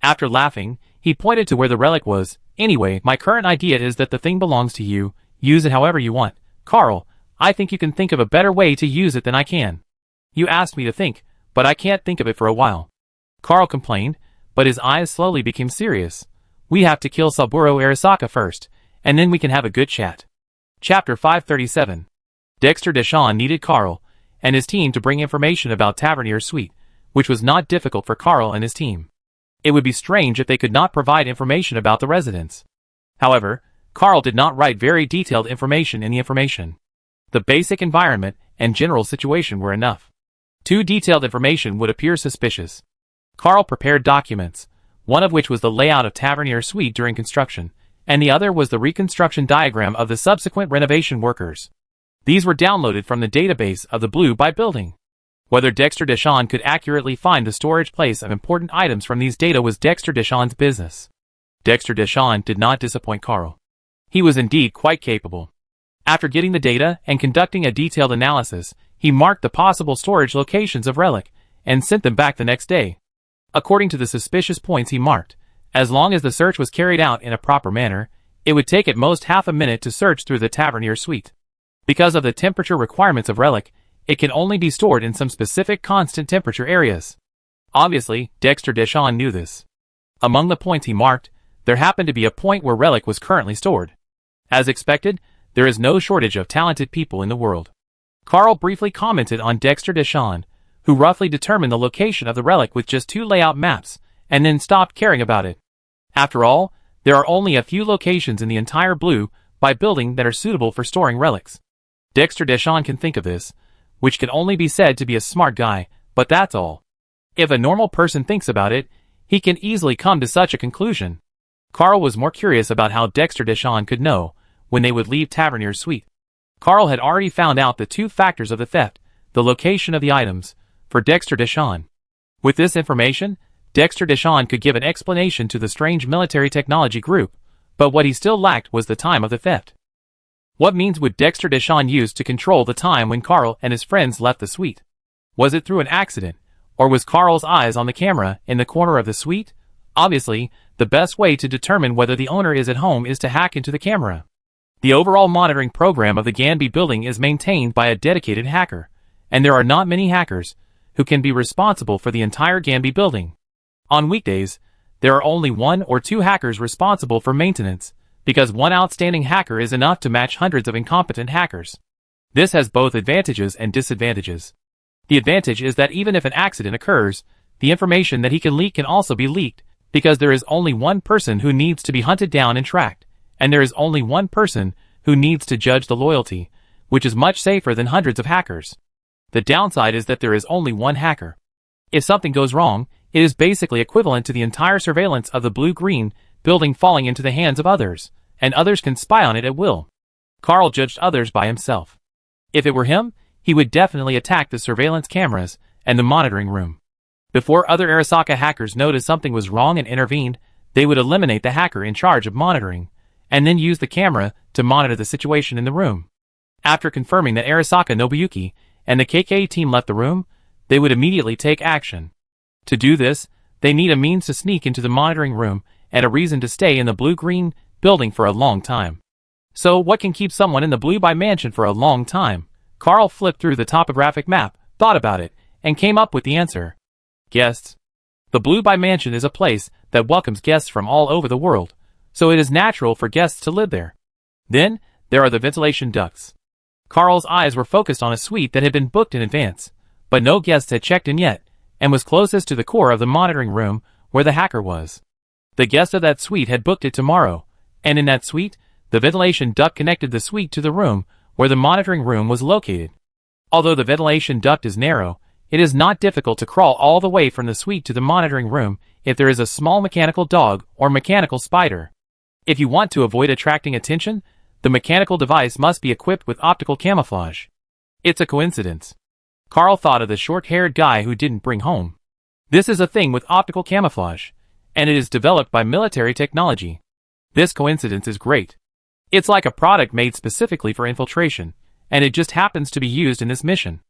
A: After laughing, he pointed to where the relic was. Anyway, my current idea is that the thing belongs to you, use it however you want. Carl, I think you can think of a better way to use it than I can. You asked me to think, but I can't think of it for a while. Carl complained, but his eyes slowly became serious. We have to kill Saburo Arasaka first, and then we can have a good chat. Chapter 537. Dexter Deshawn needed Carl and his team to bring information about Tavernier's suite, which was not difficult for Carl and his team. It would be strange if they could not provide information about the residence. However, Carl did not write very detailed information in the information. The basic environment and general situation were enough. Too detailed information would appear suspicious. Carl prepared documents, one of which was the layout of Tavernier's suite during construction, and the other was the reconstruction diagram of the subsequent renovation workers. These were downloaded from the database of the Blue by building. Whether Dexter Deshawn could accurately find the storage place of important items from these data was Dexter Deshawn's business. Dexter Deshawn did not disappoint Carl. He was indeed quite capable. After getting the data and conducting a detailed analysis, he marked the possible storage locations of Relic and sent them back the next day. According to the suspicious points he marked, as long as the search was carried out in a proper manner, it would take at most half a minute to search through the Tavernier suite. Because of the temperature requirements of Relic, it can only be stored in some specific constant temperature areas. Obviously, Dexter Deshawn knew this. Among the points he marked, there happened to be a point where Relic was currently stored. As expected, there is no shortage of talented people in the world. Carl briefly commented on Dexter Deshawn, who roughly determined the location of the relic with just 2 layout maps, and then stopped caring about it. After all, there are only a few locations in the entire Blue by building that are suitable for storing relics. Dexter Deshawn can think of this, which can only be said to be a smart guy, but that's all. If a normal person thinks about it, he can easily come to such a conclusion. Carl was more curious about how Dexter Deshawn could know when they would leave Tavernier's suite. Carl had already found out the 2 factors of the theft, the location of the items, for Dexter Deshawn. With this information, Dexter Deshawn could give an explanation to the strange military technology group, but what he still lacked was the time of the theft. What means would Dexter Deshawn use to control the time when Carl and his friends left the suite? Was it through an accident, or was Carl's eyes on the camera in the corner of the suite? Obviously, the best way to determine whether the owner is at home is to hack into the camera. The overall monitoring program of the Ganby building is maintained by a dedicated hacker, and there are not many hackers who can be responsible for the entire Ganby building. On weekdays, there are only 1 or 2 hackers responsible for maintenance, because one outstanding hacker is enough to match hundreds of incompetent hackers. This has both advantages and disadvantages. The advantage is that even if an accident occurs, the information that he can leak can also be leaked, because there is only one person who needs to be hunted down and tracked, and there is only one person who needs to judge the loyalty, which is much safer than hundreds of hackers. The downside is that there is only one hacker. If something goes wrong, it is basically equivalent to the entire surveillance of the blue-green building falling into the hands of others, and others can spy on it at will. Carl judged others by himself. If it were him, he would definitely attack the surveillance cameras and the monitoring room. Before other Arasaka hackers noticed something was wrong and intervened, they would eliminate the hacker in charge of monitoring, and then use the camera to monitor the situation in the room. After confirming that Arasaka Nobuyuki and the KK team left the room, they would immediately take action. To do this, they need a means to sneak into the monitoring room and a reason to stay in the blue-green building for a long time. So what can keep someone in the Blue by mansion for a long time? Carl flipped through the topographic map, thought about it, and came up with the answer. Guests. The Blue by Mansion is a place that welcomes guests from all over the world, so it is natural for guests to live there. Then, there are the ventilation ducts. Carl's eyes were focused on a suite that had been booked in advance, but no guests had checked in yet, and was closest to the core of the monitoring room where the hacker was. The guest of that suite had booked it tomorrow, and in that suite, the ventilation duct connected the suite to the room where the monitoring room was located. Although the ventilation duct is narrow, it is not difficult to crawl all the way from the suite to the monitoring room if there is a small mechanical dog or mechanical spider. If you want to avoid attracting attention, the mechanical device must be equipped with optical camouflage. It's a coincidence. Carl thought of the short-haired guy who didn't bring home. This is a thing with optical camouflage, and it is developed by military technology. This coincidence is great. It's like a product made specifically for infiltration, and it just happens to be used in this mission.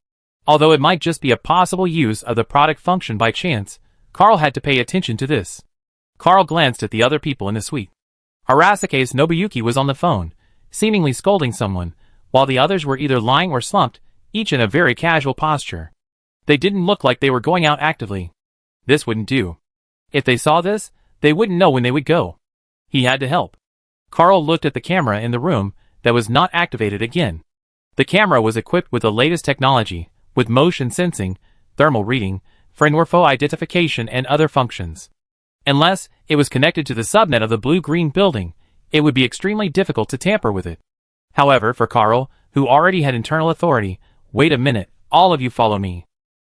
A: Although it might just be a possible use of the product function by chance, Carl had to pay attention to this. Carl glanced at the other people in the suite. Arasaka's Nobuyuki was on the phone, seemingly scolding someone, while the others were either lying or slumped, each in a very casual posture. They didn't look like they were going out actively. This wouldn't do. If they saw this, they wouldn't know when they would go. He had to help. Carl looked at the camera in the room that was not activated again. The camera was equipped with the latest technology, with motion sensing, thermal reading, friend-warfo identification and other functions. Unless it was connected to the subnet of the blue-green building, it would be extremely difficult to tamper with it. However, for Carl, who already had internal authority, wait a minute, all of you follow me.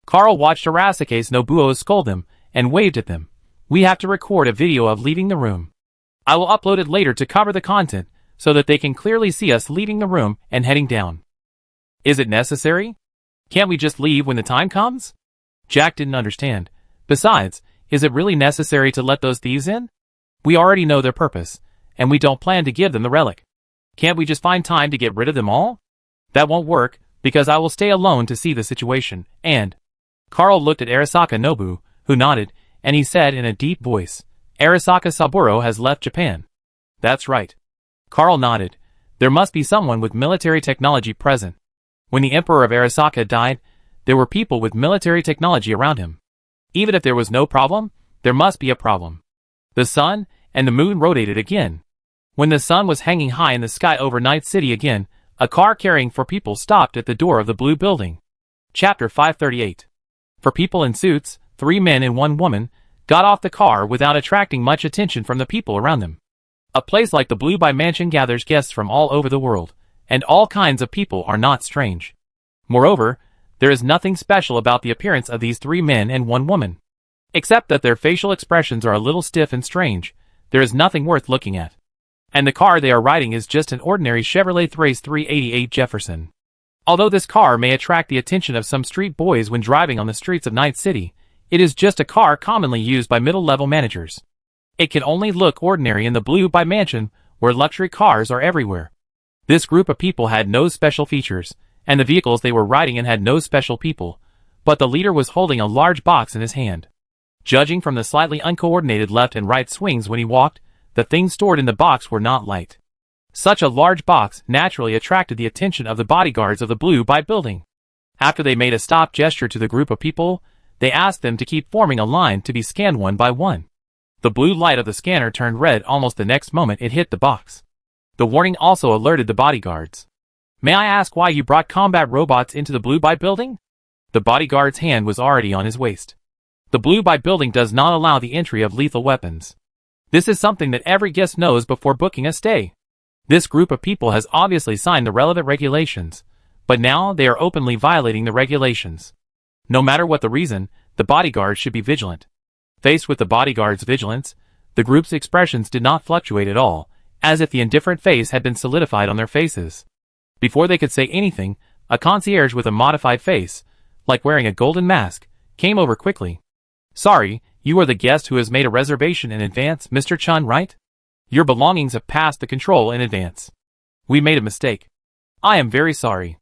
A: Carl watched Arasaka's Nobuo scold them, and waved at them. We have to record a video of leaving the room. I will upload it later to cover the content, so that they can clearly see us leaving the room and heading down. Is it necessary? Can't we just leave when the time comes? Jack didn't understand. Besides, is it really necessary to let those thieves in? We already know their purpose, and we don't plan to give them the relic. Can't we just find time to get rid of them all? That won't work, because I will stay alone to see the situation, and... Carl looked at Arasaka Nobu, who nodded, and he said in a deep voice, Arasaka Saburo has left Japan. That's right. Carl nodded. There must be someone with military technology present. When the Emperor of Arasaka died, there were people with military technology around him. Even if there was no problem, there must be a problem. The sun and the moon rotated again. When the sun was hanging high in the sky over Night City again, a car carrying 4 people stopped at the door of the blue building. Chapter 538. 4 people in suits, 3 men and 1 woman, got off the car without attracting much attention from the people around them. A place like the Blue by Mansion gathers guests from all over the world, and all kinds of people are not strange. Moreover, there is nothing special about the appearance of these 3 men and 1 woman. Except that their facial expressions are a little stiff and strange, there is nothing worth looking at. And the car they are riding is just an ordinary Chevrolet Thrace 388 Jefferson. Although this car may attract the attention of some street boys when driving on the streets of Night City, it is just a car commonly used by middle-level managers. It can only look ordinary in the Blue by Mansion, where luxury cars are everywhere. This group of people had no special features, and the vehicles they were riding in had no special people, but the leader was holding a large box in his hand. Judging from the slightly uncoordinated left and right swings when he walked, the things stored in the box were not light. Such a large box naturally attracted the attention of the bodyguards of the Blue by building. After they made a stop gesture to the group of people, they asked them to keep forming a line to be scanned one by one. The blue light of the scanner turned red almost the next moment it hit the box. The warning also alerted the bodyguards. May I ask why you brought combat robots into the Blue by building? The bodyguard's hand was already on his waist. The Blue by building does not allow the entry of lethal weapons. This is something that every guest knows before booking a stay. This group of people has obviously signed the relevant regulations, but now they are openly violating the regulations. No matter what the reason, the bodyguards should be vigilant. Faced with the bodyguard's vigilance, the group's expressions did not fluctuate at all, as if the indifferent face had been solidified on their faces. Before they could say anything, a concierge with a modified face, like wearing a golden mask, came over quickly. Sorry, you are the guest who has made a reservation in advance, Mr. Chun, right? Your belongings have passed the control in advance. We made a mistake. I am very sorry.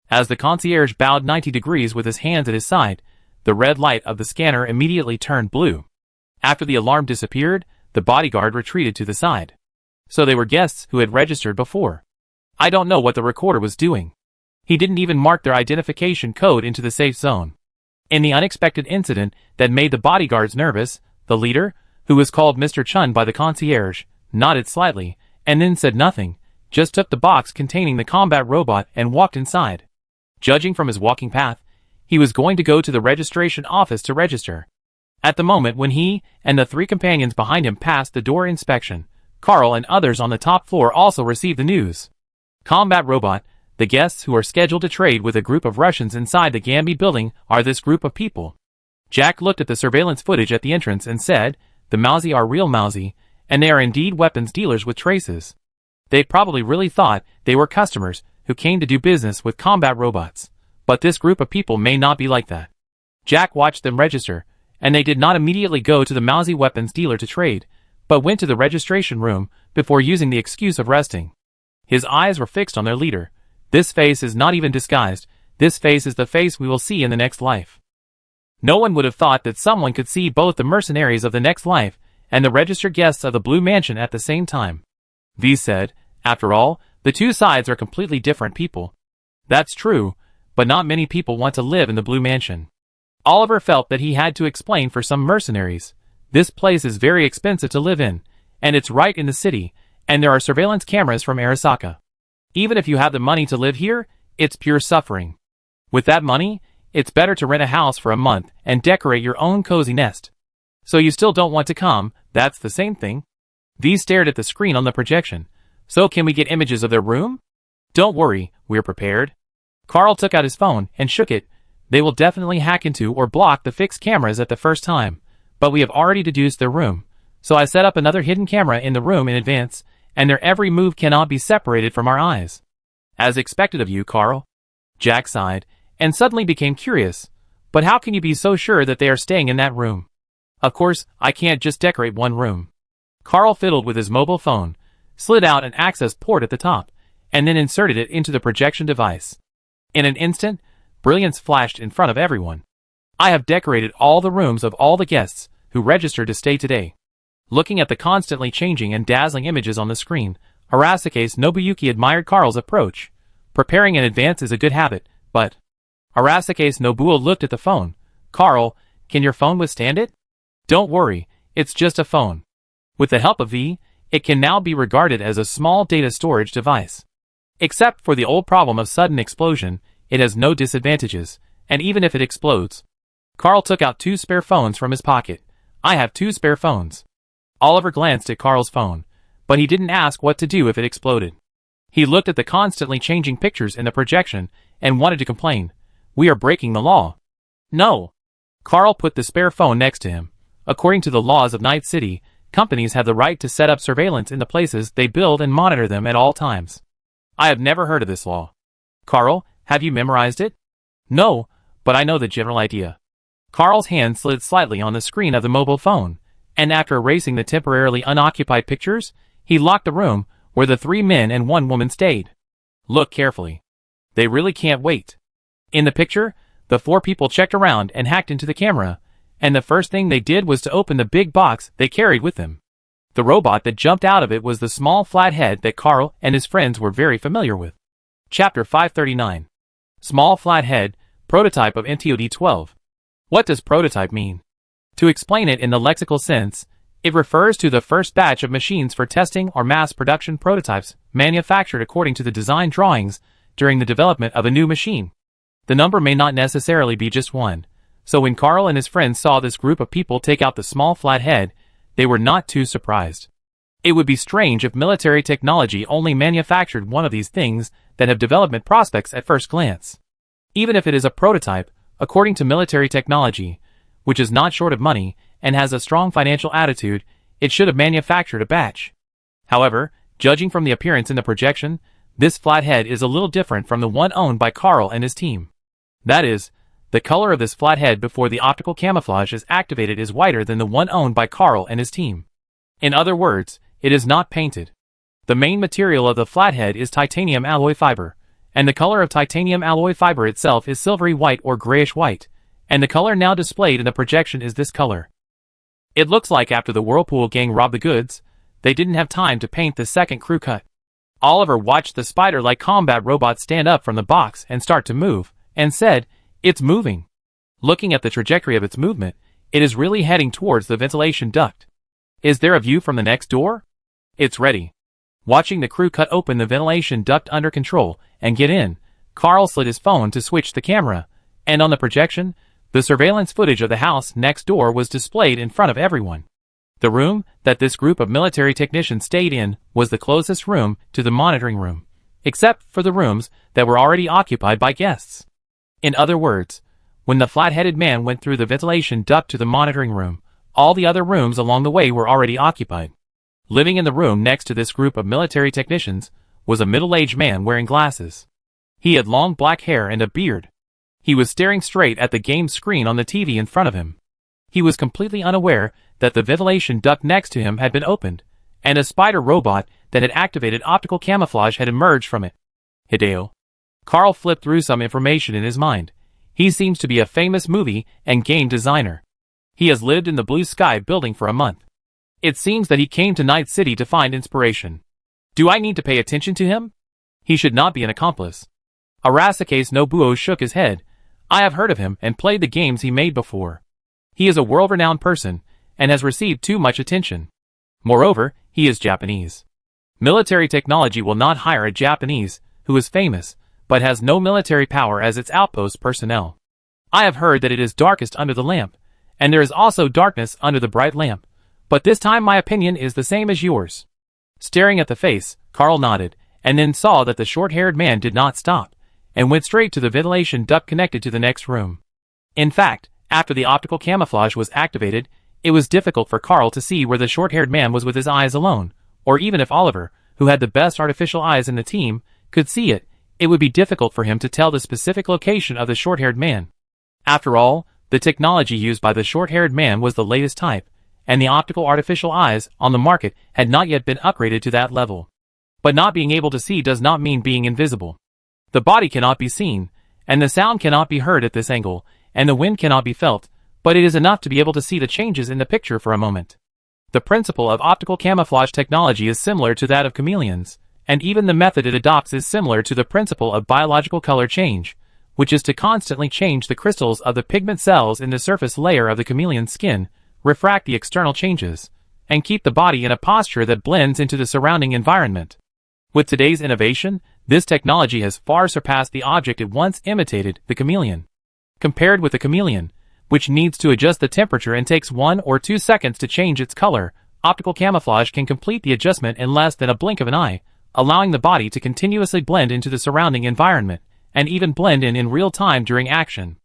A: As the concierge bowed 90 degrees with his hands at his side, the red light of the scanner immediately turned blue. After the alarm disappeared, the bodyguard retreated to the side. So they were guests who had registered before. I don't know what the recorder was doing. He didn't even mark their identification code into the safe zone. In the unexpected incident that made the bodyguards nervous, the leader, who was called Mr. Chun by the concierge, nodded slightly, and then said nothing, just took the box containing the combat robot and walked inside. Judging from his walking path, he was going to go to the registration office to register. At the moment when he and the 3 companions behind him passed the door inspection, Carl and others on the top floor also received the news. Combat robot, the guests who are scheduled to trade with a group of Russians inside the Gambi building are this group of people. Jack looked at the surveillance footage at the entrance and said, the Mausi are real Mausi, and they are indeed weapons dealers with traces. They probably really thought they were customers who came to do business with combat robots. But this group of people may not be like that. Jack watched them register, and they did not immediately go to the Mausi weapons dealer to trade, but went to the registration room before using the excuse of resting. His eyes were fixed on their leader. This face is not even disguised. This face is the face we will see in the next life. No one would have thought that someone could see both the mercenaries of the next life and the registered guests of the Blue Mansion at the same time. V said, after all, the 2 sides are completely different people. That's true, but not many people want to live in the Blue Mansion. Oliver felt that he had to explain for some mercenaries. This place is very expensive to live in, and it's right in the city, and there are surveillance cameras from Arasaka. Even if you have the money to live here, it's pure suffering. With that money, it's better to rent a house for a month and decorate your own cozy nest. So you still don't want to come, that's the same thing. V stared at the screen on the projection. So can we get images of their room? Don't worry, we're prepared. Carl took out his phone and shook it. They will definitely hack into or block the fixed cameras at the first time, but we have already deduced their room. So I set up another hidden camera in the room in advance, and their every move cannot be separated from our eyes. As expected of you, Carl. Jack sighed, and suddenly became curious. But how can you be so sure that they are staying in that room? Of course, I can't just decorate one room. Carl fiddled with his mobile phone, slid out an access port at the top, and then inserted it into the projection device. In an instant, brilliance flashed in front of everyone. I have decorated all the rooms of all the guests who registered to stay today. Looking at the constantly changing and dazzling images on the screen, Arasaka's Nobuyuki admired Carl's approach. Preparing in advance is a good habit, but... Arasaka's Nobuo looked at the phone. Carl, can your phone withstand it? Don't worry, it's just a phone. With the help of V, it can now be regarded as a small data storage device. Except for the old problem of sudden explosion, it has no disadvantages, and even if it explodes. Carl took out 2 spare phones from his pocket. I have 2 spare phones. Oliver glanced at Carl's phone, but he didn't ask what to do if it exploded. He looked at the constantly changing pictures in the projection and wanted to complain. We are breaking the law. No. Carl put the spare phone next to him. According to the laws of Night City, companies have the right to set up surveillance in the places they build and monitor them at all times. I have never heard of this law. Carl, have you memorized it? No, but I know the general idea. Carl's hand slid slightly on the screen of the mobile phone, and after erasing the temporarily unoccupied pictures, he locked the room where the 3 men and 1 woman stayed. Look carefully. They really can't wait. In the picture, the 4 people checked around and hacked into the camera, and the first thing they did was to open the big box they carried with them. The robot that jumped out of it was the small flat head that Carl and his friends were very familiar with. Chapter 539. Small flat head, prototype of NTOD-12. What does prototype mean? To explain it in the lexical sense, it refers to the first batch of machines for testing or mass production prototypes manufactured according to the design drawings during the development of a new machine. The number may not necessarily be just 1, so when Carl and his friends saw this group of people take out the small flat head, they were not too surprised. It would be strange if military technology only manufactured one of these things that have development prospects at first glance. Even if it is a prototype, according to military technology, which is not short of money and has a strong financial attitude, it should have manufactured a batch. However, judging from the appearance in the projection, this flathead is a little different from the one owned by Carl and his team. That is, the color of this flathead before the optical camouflage is activated is whiter than the one owned by Carl and his team. In other words, it is not painted. The main material of the flathead is titanium alloy fiber, and the color of titanium alloy fiber itself is silvery white or grayish white, and the color now displayed in the projection is this color. It looks like after the Whirlpool gang robbed the goods, they didn't have time to paint the second crew cut. Oliver watched the spider-like combat robot stand up from the box and start to move, and said, "It's moving." Looking at the trajectory of its movement, it is really heading towards the ventilation duct. Is there a view from the next door? It's ready. Watching the crew cut open the ventilation duct under control and get in, Carl slid his phone to switch the camera, and on the projection, the surveillance footage of the house next door was displayed in front of everyone. The room that this group of military technicians stayed in was the closest room to the monitoring room, except for the rooms that were already occupied by guests. In other words, when the flat-headed man went through the ventilation duct to the monitoring room, all the other rooms along the way were already occupied. Living in the room next to this group of military technicians was a middle-aged man wearing glasses. He had long black hair and a beard. He was staring straight at the game screen on the TV in front of him. He was completely unaware that the ventilation duct next to him had been opened, and a spider robot that had activated optical camouflage had emerged from it. Hideo. Carl flipped through some information in his mind. He seems to be a famous movie and game designer. He has lived in the Blue Sky building for a month. It seems that he came to Night City to find inspiration. Do I need to pay attention to him? He should not be an accomplice. Arasaka Nobuo shook his head. I have heard of him and played the games he made before. He is a world-renowned person and has received too much attention. Moreover, he is Japanese. Military technology will not hire a Japanese who is famous but has no military power as its outpost personnel. I have heard that it is darkest under the lamp, and there is also darkness under the bright lamp, but this time my opinion is the same as yours. Staring at the face, Carl nodded, and then saw that the short-haired man did not stop, and went straight to the ventilation duct connected to the next room. In fact, after the optical camouflage was activated, it was difficult for Carl to see where the short-haired man was with his eyes alone, or even if Oliver, who had the best artificial eyes in the team, could see it, it would be difficult for him to tell the specific location of the short-haired man. After all, the technology used by the short-haired man was the latest type, and the optical artificial eyes on the market had not yet been upgraded to that level. But not being able to see does not mean being invisible. The body cannot be seen, and the sound cannot be heard at this angle, and the wind cannot be felt, but it is enough to be able to see the changes in the picture for a moment. The principle of optical camouflage technology is similar to that of chameleons, and even the method it adopts is similar to the principle of biological color change, which is to constantly change the crystals of the pigment cells in the surface layer of the chameleon's skin, refract the external changes, and keep the body in a posture that blends into the surrounding environment. With today's innovation, this technology has far surpassed the object it once imitated, the chameleon. Compared with the chameleon, which needs to adjust the temperature and takes 1 or 2 seconds to change its color, optical camouflage can complete the adjustment in less than a blink of an eye, allowing the body to continuously blend into the surrounding environment, and even blend in real time during action.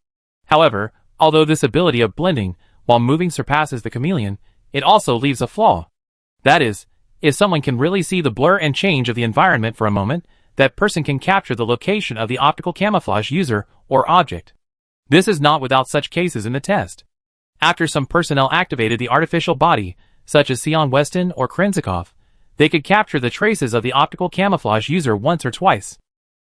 A: However, although this ability of blending while moving surpasses the chameleon, it also leaves a flaw. That is, if someone can really see the blur and change of the environment for a moment, that person can capture the location of the optical camouflage user or object. This is not without such cases in the test. After some personnel activated the artificial body, such as Sion Weston or Krenzikov, they could capture the traces of the optical camouflage user once or twice.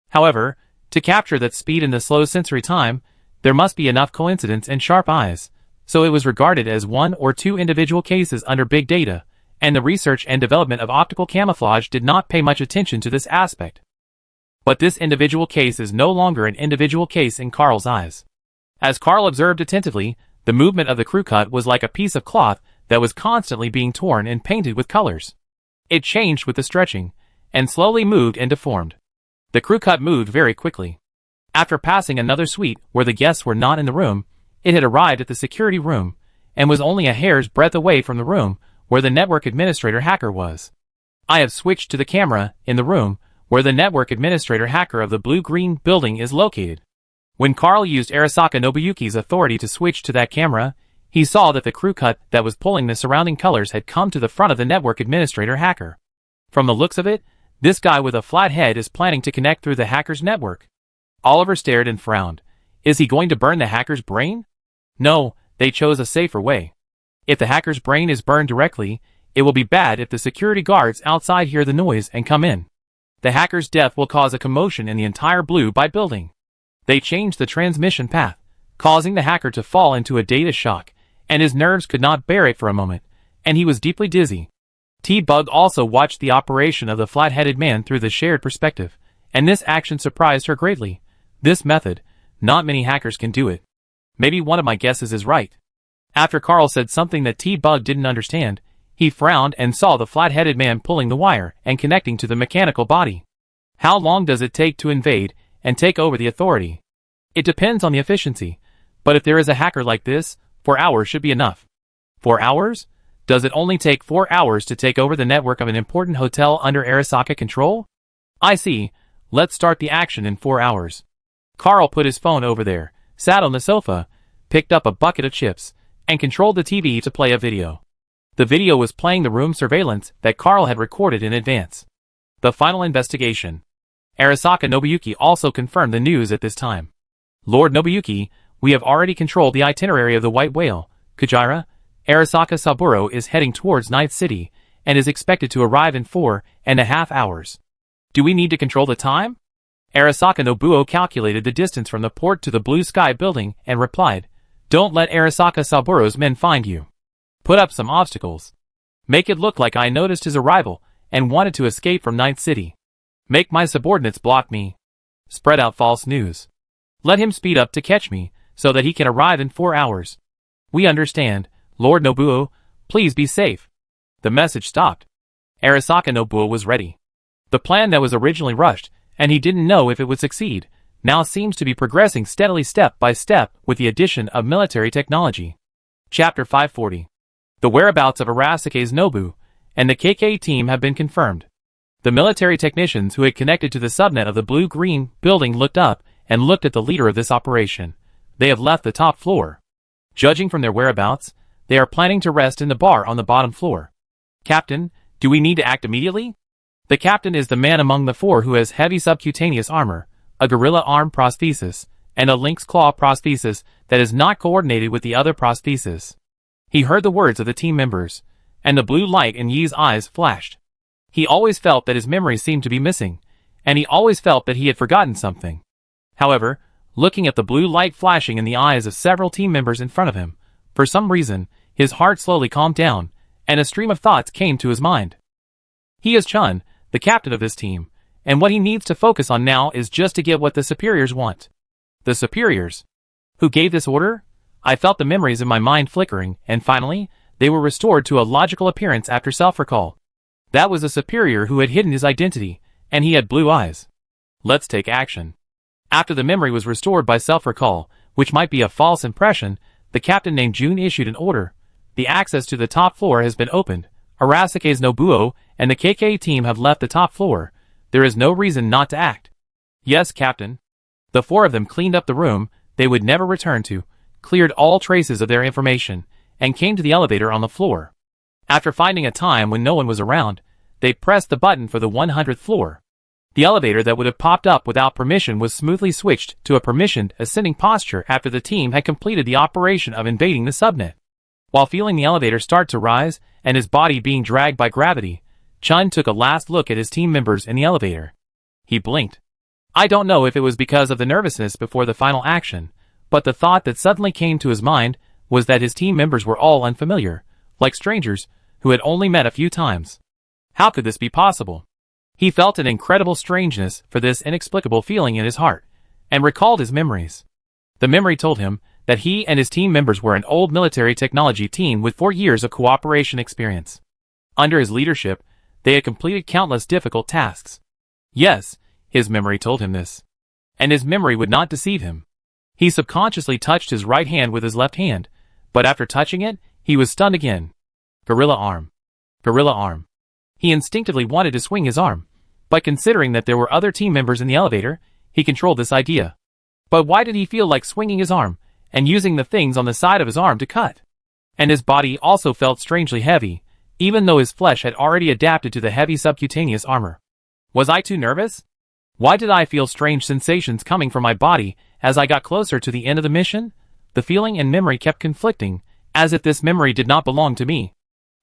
A: However, to capture that speed in the slow sensory time, there must be enough coincidence and sharp eyes, so it was regarded as 1 or 2 individual cases under big data, and the research and development of optical camouflage did not pay much attention to this aspect. But this individual case is no longer an individual case in Carl's eyes. As Carl observed attentively, the movement of the crew cut was like a piece of cloth that was constantly being torn and painted with colors. It changed with the stretching, and slowly moved and deformed. The crew cut moved very quickly. After passing another suite where the guests were not in the room, it had arrived at the security room, and was only a hair's breadth away from the room where the network administrator hacker was. I have switched to the camera in the room where the network administrator hacker of the blue-green building is located. When Carl used Arasaka Nobuyuki's authority to switch to that camera, he saw that the crew cut that was pulling the surrounding colors had come to the front of the network administrator hacker. From the looks of it, this guy with a flat head is planning to connect through the hacker's network. Oliver stared and frowned. Is he going to burn the hacker's brain? No, they chose a safer way. If the hacker's brain is burned directly, it will be bad if the security guards outside hear the noise and come in. The hacker's death will cause a commotion in the entire Blue by building. They changed the transmission path, causing the hacker to fall into a data shock, and his nerves could not bear it for a moment, and he was deeply dizzy. T-Bug also watched the operation of the flat-headed man through the shared perspective, and this action surprised her greatly. This method, not many hackers can do it. Maybe one of my guesses is right. After Carl said something that T-Bug didn't understand, he frowned and saw the flat-headed man pulling the wire and connecting to the mechanical body. How long does it take to invade and take over the authority? It depends on the efficiency, but if there is a hacker like this, 4 hours should be enough. 4 hours? Does it only take 4 hours to take over the network of an important hotel under Arasaka control? I see. Let's start the action in 4 hours. Carl put his phone over there, sat on the sofa, picked up a bucket of chips, and controlled the TV to play a video. The video was playing the room surveillance that Carl had recorded in advance. The final investigation. Arasaka Nobuyuki also confirmed the news at this time. Lord Nobuyuki, we have already controlled the itinerary of the White Whale. Kujira, Arasaka Saburo is heading towards Night City and is expected to arrive in 4.5 hours. Do we need to control the time? Arasaka Nobuo calculated the distance from the port to the Blue Sky building and replied, Don't let Arasaka Saburo's men find you. Put up some obstacles. Make it look like I noticed his arrival and wanted to escape from Night City. Make my subordinates block me. Spread out false news. Let him speed up to catch me so that he can arrive in 4 hours. We understand, Lord Nobuo, please be safe. The message stopped. Arasaka Nobuo was ready. The plan that was originally rushed, and he didn't know if it would succeed, now seems to be progressing steadily step by step with the addition of military technology. Chapter 540. The whereabouts of Arasaka's Nobu and the KK team have been confirmed. The military technicians who had connected to the subnet of the blue-green building looked up and looked at the leader of this operation. They have left the top floor. Judging from their whereabouts, they are planning to rest in the bar on the bottom floor. Captain, do we need to act immediately? The captain is the man among the four who has heavy subcutaneous armor, a gorilla arm prosthesis, and a lynx claw prosthesis that is not coordinated with the other prosthesis. He heard the words of the team members, and the blue light in Yi's eyes flashed. He always felt that his memory seemed to be missing, and he always felt that he had forgotten something. However, looking at the blue light flashing in the eyes of several team members in front of him, for some reason, his heart slowly calmed down, and a stream of thoughts came to his mind. He is Chun, the captain of this team, and what he needs to focus on now is just to get what the superiors want. The superiors? Who gave this order? I felt the memories in my mind flickering, and finally, they were restored to a logical appearance after self-recall. That was a superior who had hidden his identity, and he had blue eyes. Let's take action. After the memory was restored by self-recall, which might be a false impression, the captain named Jun issued an order. The access to the top floor has been opened. Arasaka's Nobuo and the KK team have left the top floor. There is no reason not to act. Yes, Captain. The four of them cleaned up the room they would never return to, cleared all traces of their information, and came to the elevator on the floor. After finding a time when no one was around, they pressed the button for the 100th floor. The elevator that would have popped up without permission was smoothly switched to a permissioned ascending posture after the team had completed the operation of invading the subnet. While feeling the elevator start to rise and his body being dragged by gravity, Chun took a last look at his team members in the elevator. He blinked. I don't know if it was because of the nervousness before the final action, but the thought that suddenly came to his mind was that his team members were all unfamiliar, like strangers who had only met a few times. How could this be possible? He felt an incredible strangeness for this inexplicable feeling in his heart, and recalled his memories. The memory told him that he and his team members were an old military technology team with 4 years of cooperation experience. Under his leadership, they had completed countless difficult tasks. Yes, his memory told him this. And his memory would not deceive him. He subconsciously touched his right hand with his left hand, but after touching it, he was stunned again. Gorilla arm. Gorilla arm. He instinctively wanted to swing his arm, but considering that there were other team members in the elevator, he controlled this idea. But why did he feel like swinging his arm and using the things on the side of his arm to cut? And his body also felt strangely heavy, even though his flesh had already adapted to the heavy subcutaneous armor. Was I too nervous? Why did I feel strange sensations coming from my body as I got closer to the end of the mission? The feeling and memory kept conflicting, as if this memory did not belong to me.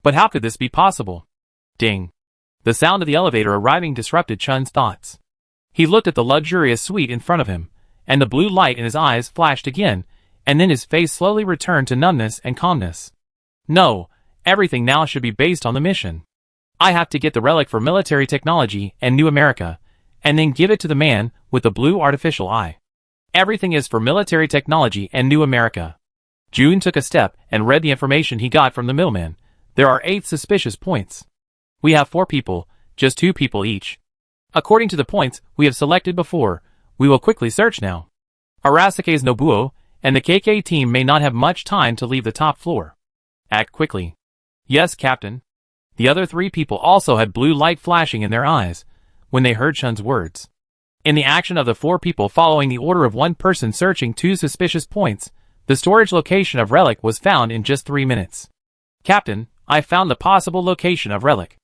A: But how could this be possible? Ding. The sound of the elevator arriving disrupted Chun's thoughts. He looked at the luxurious suite in front of him, and the blue light in his eyes flashed again, and then his face slowly returned to numbness and calmness. No, everything now should be based on the mission. I have to get the relic for military technology and New America, and then give it to the man with the blue artificial eye. Everything is for military technology and New America. June took a step and read the information he got from the middleman. There are 8 suspicious points. We have 4 people, just 2 people each. According to the points we have selected before, we will quickly search now. Arasaka's Nobuo and the KK team may not have much time to leave the top floor. Act quickly. Yes, Captain. The other 3 people also had blue light flashing in their eyes when they heard Chun's words. In the action of the 4 people following the order of one person searching 2 suspicious points, the storage location of Relic was found in just 3 minutes. Captain, I found the possible location of Relic.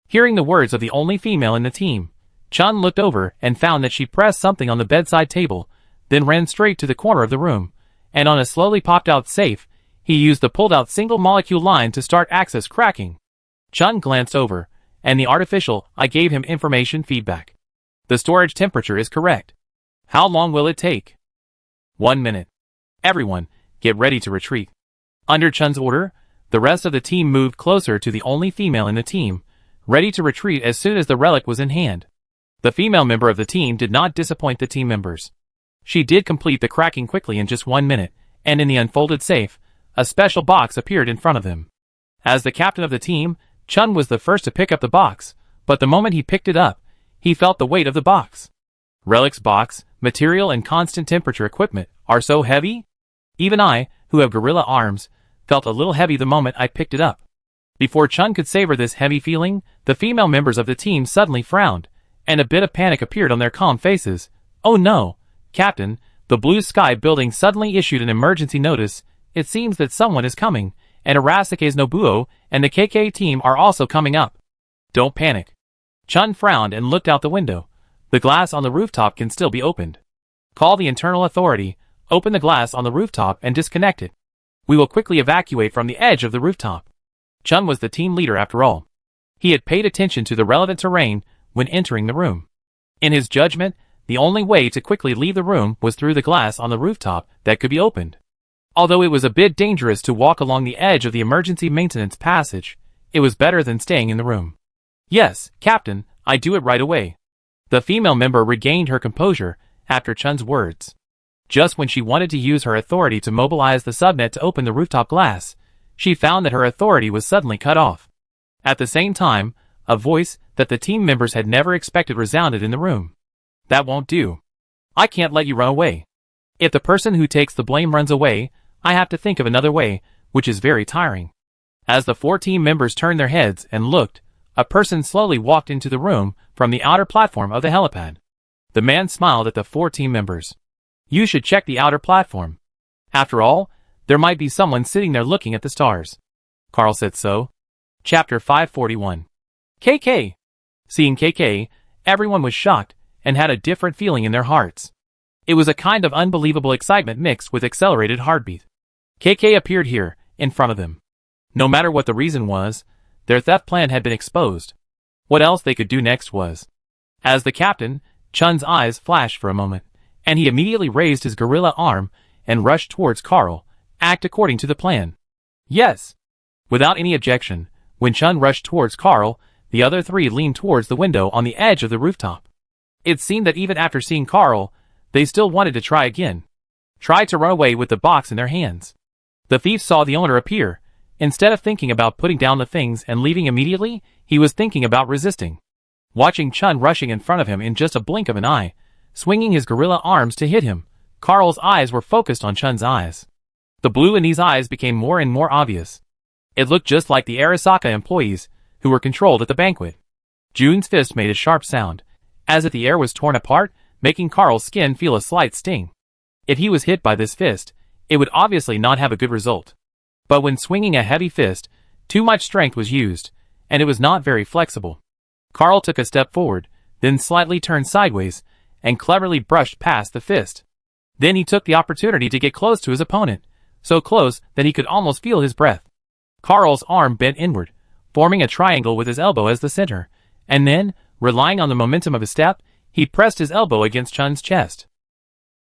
A: Hearing the words of the only female in the team, Chun looked over and found that she pressed something on the bedside table, then ran straight to the corner of the room, and on a slowly popped out safe, he used the pulled out single molecule line to start access cracking. Chun glanced over, and the artificial I gave him information feedback. The storage temperature is correct. How long will it take? 1 minute. Everyone, get ready to retreat. Under Chun's order, the rest of the team moved closer to the only female in the team, ready to retreat as soon as the relic was in hand. The female member of the team did not disappoint the team members. She did complete the cracking quickly in just 1 minute, and in the unfolded safe, a special box appeared in front of him. As the captain of the team, Chun was the first to pick up the box, but the moment he picked it up, he felt the weight of the box. Relic's box, material and constant temperature equipment are so heavy? Even I, who have gorilla arms, felt a little heavy the moment I picked it up. Before Chun could savor this heavy feeling, the female members of the team suddenly frowned, and a bit of panic appeared on their calm faces. Oh no, Captain, the Blue Sky building suddenly issued an emergency notice. It seems that someone is coming, and Arasaka's Nobuo and the KK team are also coming up. Don't panic. Chun frowned and looked out the window. The glass on the rooftop can still be opened. Call the internal authority, open the glass on the rooftop and disconnect it. We will quickly evacuate from the edge of the rooftop. Chun was the team leader after all. He had paid attention to the relevant terrain when entering the room. In his judgment, the only way to quickly leave the room was through the glass on the rooftop that could be opened. Although it was a bit dangerous to walk along the edge of the emergency maintenance passage, it was better than staying in the room. Yes, Captain, I do it right away. The female member regained her composure after Chun's words. Just when she wanted to use her authority to mobilize the subnet to open the rooftop glass, she found that her authority was suddenly cut off. At the same time, a voice that the team members had never expected resounded in the room. That won't do. I can't let you run away. If the person who takes the blame runs away, I have to think of another way, which is very tiring. As the 4 team members turned their heads and looked, a person slowly walked into the room from the outer platform of the helipad. The man smiled at the 4 team members. You should check the outer platform. After all, there might be someone sitting there looking at the stars. Carl said so. Chapter 541. KK. Seeing KK, everyone was shocked and had a different feeling in their hearts. It was a kind of unbelievable excitement mixed with accelerated heartbeat. KK appeared here, in front of them. No matter what the reason was, their theft plan had been exposed. What else they could do next was. As the captain, Chun's eyes flashed for a moment, and he immediately raised his gorilla arm and rushed towards Carl. Act according to the plan. Yes. Without any objection, when Chun rushed towards Carl, the other 3 leaned towards the window on the edge of the rooftop. It seemed that even after seeing Carl, they still wanted to try again. Try to run away with the box in their hands. The thief saw the owner appear. Instead of thinking about putting down the things and leaving immediately, he was thinking about resisting. Watching Chun rushing in front of him in just a blink of an eye, swinging his gorilla arms to hit him, Carl's eyes were focused on Chun's eyes. The blue in these eyes became more and more obvious. It looked just like the Arasaka employees, who were controlled at the banquet. June's fist made a sharp sound, as if the air was torn apart, making Carl's skin feel a slight sting. If he was hit by this fist, it would obviously not have a good result. But when swinging a heavy fist, too much strength was used, and it was not very flexible. Carl took a step forward, then slightly turned sideways, and cleverly brushed past the fist. Then he took the opportunity to get close to his opponent, so close that he could almost feel his breath. Carl's arm bent inward, forming a triangle with his elbow as the center, and then, relying on the momentum of his step, he pressed his elbow against Chun's chest.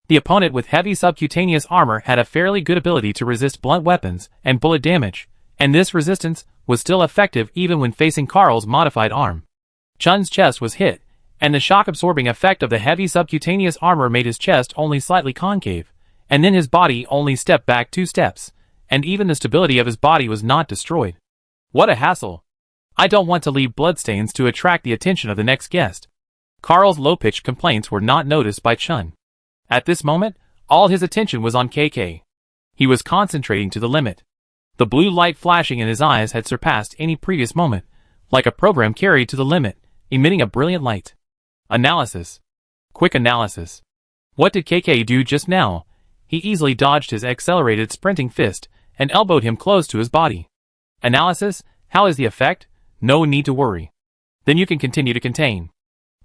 A: The opponent with heavy subcutaneous armor had a fairly good ability to resist blunt weapons and bullet damage, and this resistance was still effective even when facing Carl's modified arm. Chun's chest was hit, and the shock-absorbing effect of the heavy subcutaneous armor made his chest only slightly concave, and then his body only stepped back 2 steps, and even the stability of his body was not destroyed. What a hassle. I don't want to leave bloodstains to attract the attention of the next guest. Carl's low-pitched complaints were not noticed by Chun. At this moment, all his attention was on KK. He was concentrating to the limit. The blue light flashing in his eyes had surpassed any previous moment, like a program carried to the limit, emitting a brilliant light. Analysis. Quick analysis. What did KK do just now? He easily dodged his accelerated sprinting fist and elbowed him close to his body. Analysis. How is the effect? No need to worry. Then you can continue to contain.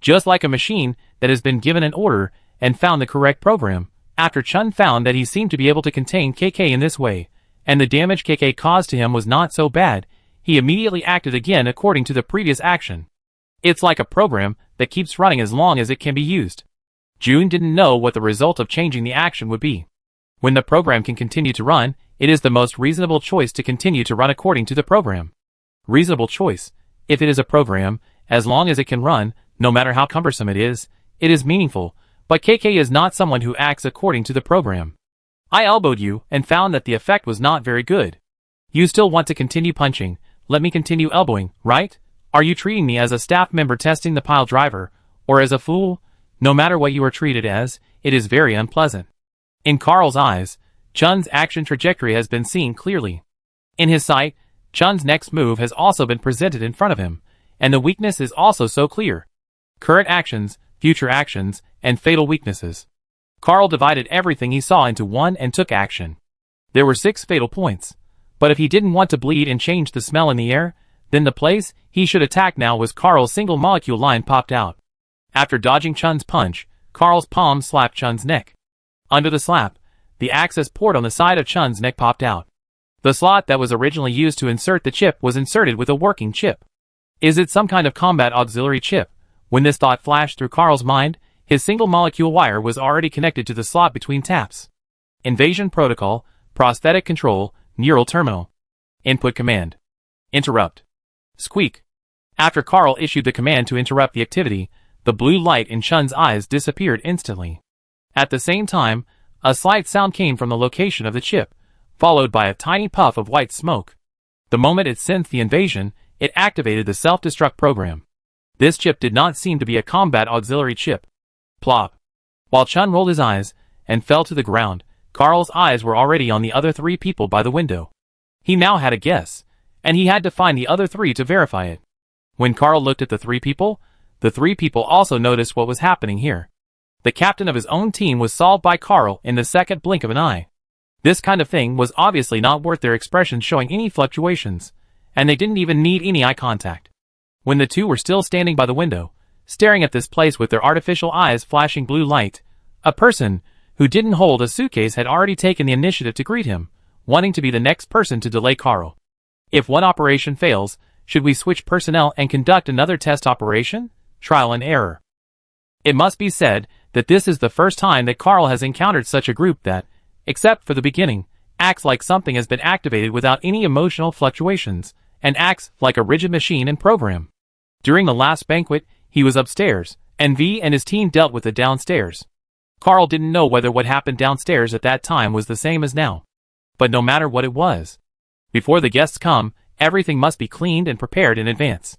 A: Just like a machine that has been given an order and found the correct program, after Chun found that he seemed to be able to contain KK in this way, and the damage KK caused to him was not so bad, he immediately acted again according to the previous action. It's like a program that keeps running as long as it can be used. June didn't know what the result of changing the action would be. When the program can continue to run, it is the most reasonable choice to continue to run according to the program. Reasonable choice. If it is a program, as long as it can run, no matter how cumbersome it is meaningful, but KK is not someone who acts according to the program. I elbowed you and found that the effect was not very good. You still want to continue punching, let me continue elbowing, right? Are you treating me as a staff member testing the pile driver, or as a fool? No matter what you are treated as, it is very unpleasant. In Carl's eyes, Chun's action trajectory has been seen clearly. In his sight, Chun's next move has also been presented in front of him, and the weakness is also so clear. Current actions, future actions, and fatal weaknesses. Carl divided everything he saw into one and took action. There were 6 fatal points, but if he didn't want to bleed and change the smell in the air, then the place he should attack now was Carl's single molecule line popped out. After dodging Chun's punch, Carl's palm slapped Chun's neck. Under the slap, the access port on the side of Chun's neck popped out. The slot that was originally used to insert the chip was inserted with a working chip. Is it some kind of combat auxiliary chip? When this thought flashed through Carl's mind, his single molecule wire was already connected to the slot between taps. Invasion protocol, prosthetic control, neural terminal. Input command. Interrupt. Squeak. After Carl issued the command to interrupt the activity, the blue light in Chun's eyes disappeared instantly. At the same time, a slight sound came from the location of the chip, followed by a tiny puff of white smoke. The moment it sensed the invasion, it activated the self-destruct program. This chip did not seem to be a combat auxiliary chip. Plop. While Chun rolled his eyes and fell to the ground, Carl's eyes were already on the other 3 people by the window. He now had a guess, and he had to find the other 3 to verify it. When Carl looked at the 3 people, the 3 people also noticed what was happening here. The captain of his own team was solved by Carl in the second blink of an eye. This kind of thing was obviously not worth their expressions showing any fluctuations, and they didn't even need any eye contact. When the 2 were still standing by the window, staring at this place with their artificial eyes flashing blue light, a person who didn't hold a suitcase had already taken the initiative to greet him, wanting to be the next person to delay Carl. If one operation fails, should we switch personnel and conduct another test operation? Trial and error. It must be said that this is the first time that Carl has encountered such a group that, except for the beginning, acts like something has been activated without any emotional fluctuations, and acts like a rigid machine and program. During the last banquet, he was upstairs, and V and his team dealt with it downstairs. Carl didn't know whether what happened downstairs at that time was the same as now. But no matter what it was, before the guests come, everything must be cleaned and prepared in advance.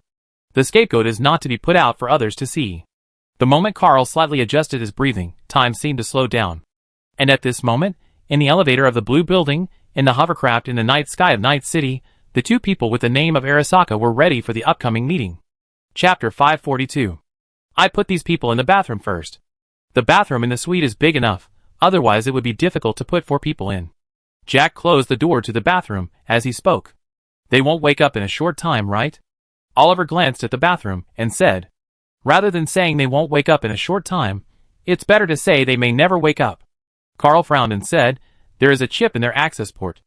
A: The scapegoat is not to be put out for others to see. The moment Carl slightly adjusted his breathing, time seemed to slow down. And at this moment, in the elevator of the blue building, in the hovercraft in the night sky of Night City, the 2 people with the name of Arasaka were ready for the upcoming meeting. Chapter 542. I put these people in the bathroom first. The bathroom in the suite is big enough, otherwise it would be difficult to put 4 people in. Jack closed the door to the bathroom as he spoke. They won't wake up in a short time, right? Oliver glanced at the bathroom and said, rather than saying they won't wake up in a short time, it's better to say they may never wake up. Carl frowned and said, there is a chip in their access port.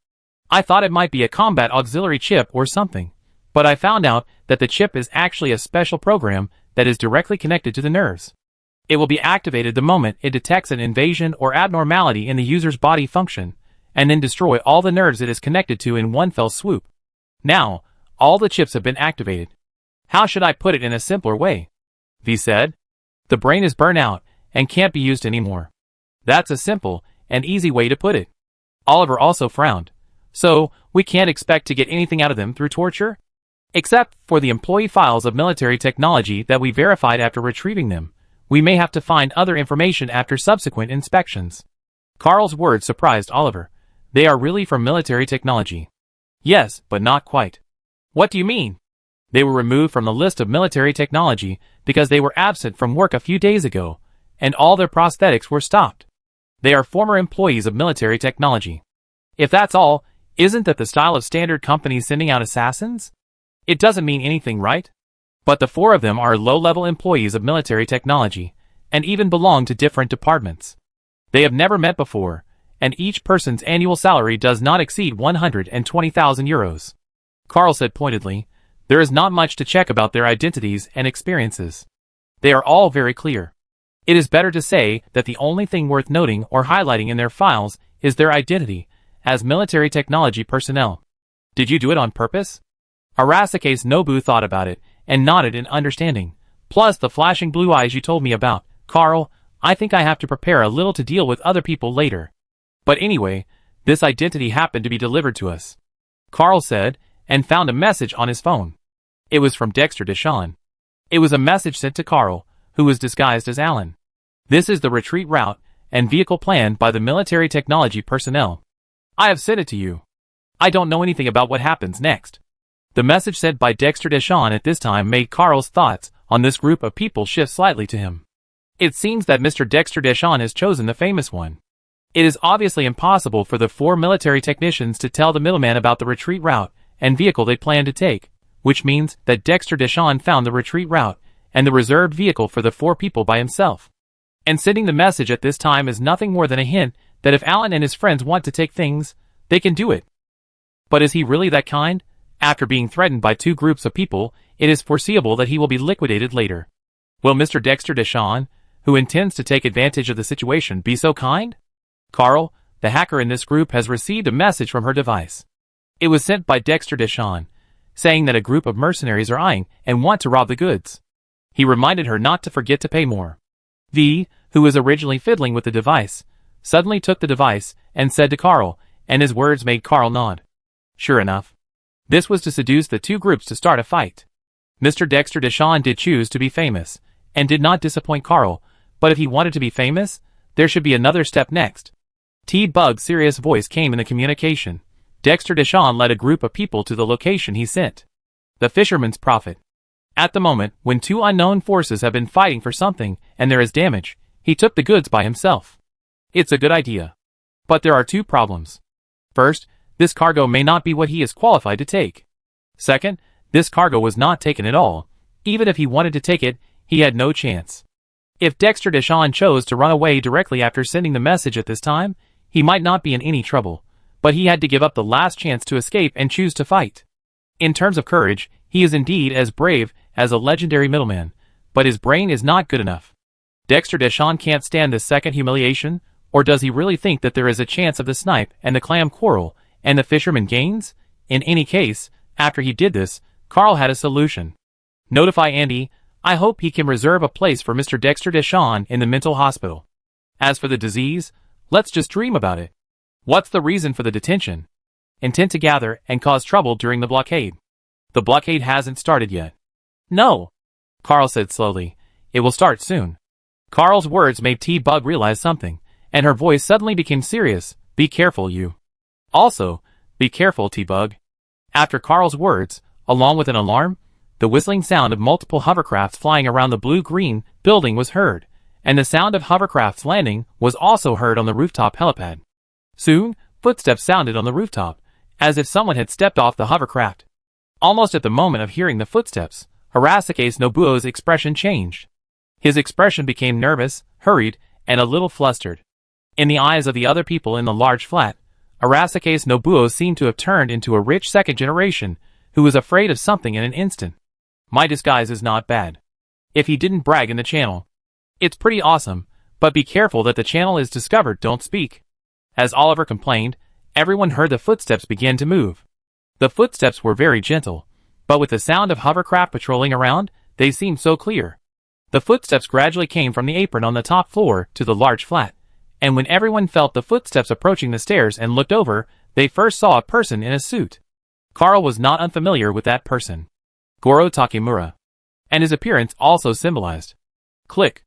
A: I thought it might be a combat auxiliary chip or something, but I found out that the chip is actually a special program that is directly connected to the nerves. It will be activated the moment it detects an invasion or abnormality in the user's body function, and then destroy all the nerves it is connected to in one fell swoop. Now, all the chips have been activated. How should I put it in a simpler way? V said. The brain is burnt out and can't be used anymore. That's a simple and easy way to put it. Oliver also frowned. So, we can't expect to get anything out of them through torture? Except for the employee files of military technology that we verified after retrieving them. We may have to find other information after subsequent inspections. Carl's words surprised Oliver. They are really from military technology. Yes, but not quite. What do you mean? They were removed from the list of military technology because they were absent from work a few days ago, and all their prosthetics were stopped. They are former employees of military technology. If that's all, isn't that the style of standard companies sending out assassins? It doesn't mean anything, right? But the 4 of them are low-level employees of military technology, and even belong to different departments. They have never met before, and each person's annual salary does not exceed 120,000 euros. Carl said pointedly, there is not much to check about their identities and experiences. They are all very clear. It is better to say that the only thing worth noting or highlighting in their files is their identity, as military technology personnel. Did you do it on purpose? Arasaka Nobu thought about it, and nodded in understanding. Plus the flashing blue eyes you told me about. Carl, I think I have to prepare a little to deal with other people later. But anyway, this identity happened to be delivered to us. Carl said, and found a message on his phone. It was from Dexter Deshawn. It was a message sent to Carl, who was disguised as Alan. This is the retreat route and vehicle planned by the military technology personnel. I have sent it to you. I don't know anything about what happens next. The message sent by Dexter Deshawn at this time made Carl's thoughts on this group of people shift slightly to him. It seems that Mr. Dexter Deshawn has chosen the famous one. It is obviously impossible for the 4 military technicians to tell the middleman about the retreat route and vehicle they plan to take, which means that Dexter Deshawn found the retreat route and the reserved vehicle for the 4 people by himself. And sending the message at this time is nothing more than a hint that if Alan and his friends want to take things, they can do it. But is he really that kind? After being threatened by 2 groups of people, it is foreseeable that he will be liquidated later. Will Mr. Dexter Deshawn, who intends to take advantage of the situation, be so kind? Carl, the hacker in this group, has received a message from her device. It was sent by Dexter Deshawn, saying that a group of mercenaries are eyeing and want to rob the goods. He reminded her not to forget to pay more. V, who was originally fiddling with the device, suddenly took the device and said to Carl, and his words made Carl nod. Sure enough. This was to seduce the 2 groups to start a fight. Mr. Dexter Deshawn did choose to be famous, and did not disappoint Carl, but if he wanted to be famous, there should be another step next. T-Bug's serious voice came in the communication. Dexter Deshawn led a group of people to the location he sent. The Fisherman's Prophet. At the moment, when 2 unknown forces have been fighting for something, and there is damage, he took the goods by himself. It's a good idea. But there are 2 problems. First, this cargo may not be what he is qualified to take. Second, this cargo was not taken at all. Even if he wanted to take it, he had no chance. If Dexter Deshawn chose to run away directly after sending the message at this time, he might not be in any trouble, but he had to give up the last chance to escape and choose to fight. In terms of courage, he is indeed as brave as a legendary middleman, but his brain is not good enough. Dexter Deshawn can't stand this second humiliation, or does he really think that there is a chance of the snipe and the clam quarrel, and the fisherman gains? In any case, after he did this, Carl had a solution. Notify Andy. I hope he can reserve a place for Mr. Dexter Deshawn in the mental hospital. As for the disease, let's just dream about it. What's the reason for the detention? Intent to gather and cause trouble during the blockade. The blockade hasn't started yet. No, Carl said slowly. It will start soon. Carl's words made T-Bug realize something, and her voice suddenly became serious. Be careful, you. Also, be careful, T-Bug. After Carl's words, along with an alarm, the whistling sound of multiple hovercrafts flying around the blue-green building was heard, and the sound of hovercrafts landing was also heard on the rooftop helipad. Soon, footsteps sounded on the rooftop, as if someone had stepped off the hovercraft. Almost at the moment of hearing the footsteps, Arasaka Nobuo's expression changed. His expression became nervous, hurried, and a little flustered. In the eyes of the other people in the large flat, Arasaka Nobuo seemed to have turned into a rich second generation, who was afraid of something in an instant. My disguise is not bad. If he didn't brag in the channel. It's pretty awesome, but be careful that the channel is discovered, don't speak. As Oliver complained, everyone heard the footsteps begin to move. The footsteps were very gentle, but with the sound of hovercraft patrolling around, they seemed so clear. The footsteps gradually came from the apron on the top floor to the large flat, and when everyone felt the footsteps approaching the stairs and looked over, they first saw a person in a suit. Carl was not unfamiliar with that person. Goro Takemura. And his appearance also symbolized. Click.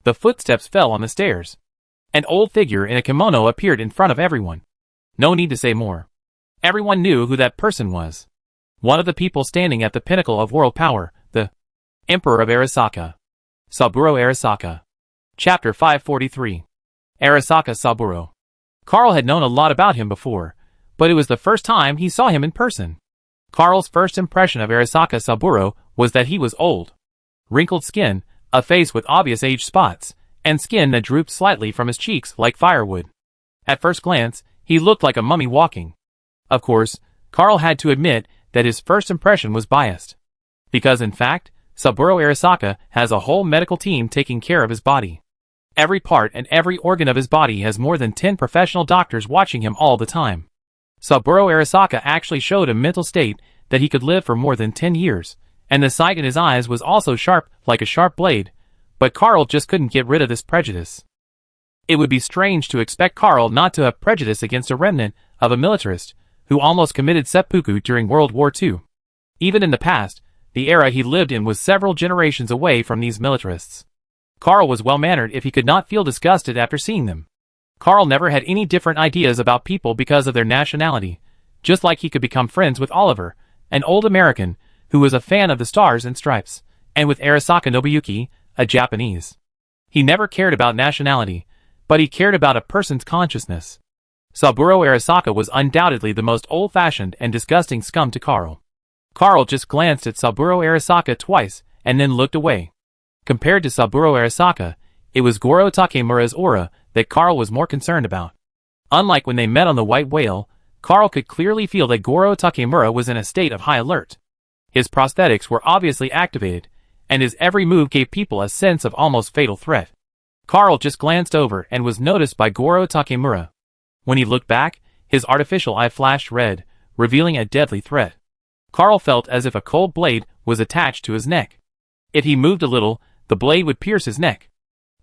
A: The footsteps fell on the stairs. An old figure in a kimono appeared in front of everyone. No need to say more. Everyone knew who that person was. One of the people standing at the pinnacle of world power, the Emperor of Arasaka. Saburo Arasaka. Chapter 543. Arasaka Saburo. Carl had known a lot about him before, but it was the first time he saw him in person. Carl's first impression of Arasaka Saburo was that he was old. Wrinkled skin, a face with obvious age spots, and skin that drooped slightly from his cheeks like firewood. At first glance, he looked like a mummy walking. Of course, Carl had to admit that his first impression was biased. Because in fact, Saburo Arasaka has a whole medical team taking care of his body. Every part and every organ of his body has more than 10 professional doctors watching him all the time. Saburo Arasaka actually showed a mental state that he could live for more than 10 years, and the sight in his eyes was also sharp like a sharp blade, but Carl just couldn't get rid of this prejudice. It would be strange to expect Carl not to have prejudice against a remnant of a militarist who almost committed seppuku during World War II. Even in the past, the era he lived in was several generations away from these militarists. Carl was well-mannered if he could not feel disgusted after seeing them. Carl never had any different ideas about people because of their nationality, just like he could become friends with Oliver, an old American who was a fan of the Stars and Stripes, and with Arasaka Nobuyuki, a Japanese. He never cared about nationality, but he cared about a person's consciousness. Saburo Arasaka was undoubtedly the most old-fashioned and disgusting scum to Carl. Carl just glanced at Saburo Arasaka twice and then looked away. Compared to Saburo Arasaka, it was Goro Takemura's aura that Carl was more concerned about. Unlike when they met on the White Whale, Carl could clearly feel that Goro Takemura was in a state of high alert. His prosthetics were obviously activated, and his every move gave people a sense of almost fatal threat. Carl just glanced over and was noticed by Goro Takemura. When he looked back, his artificial eye flashed red, revealing a deadly threat. Carl felt as if a cold blade was attached to his neck. If he moved a little, the blade would pierce his neck.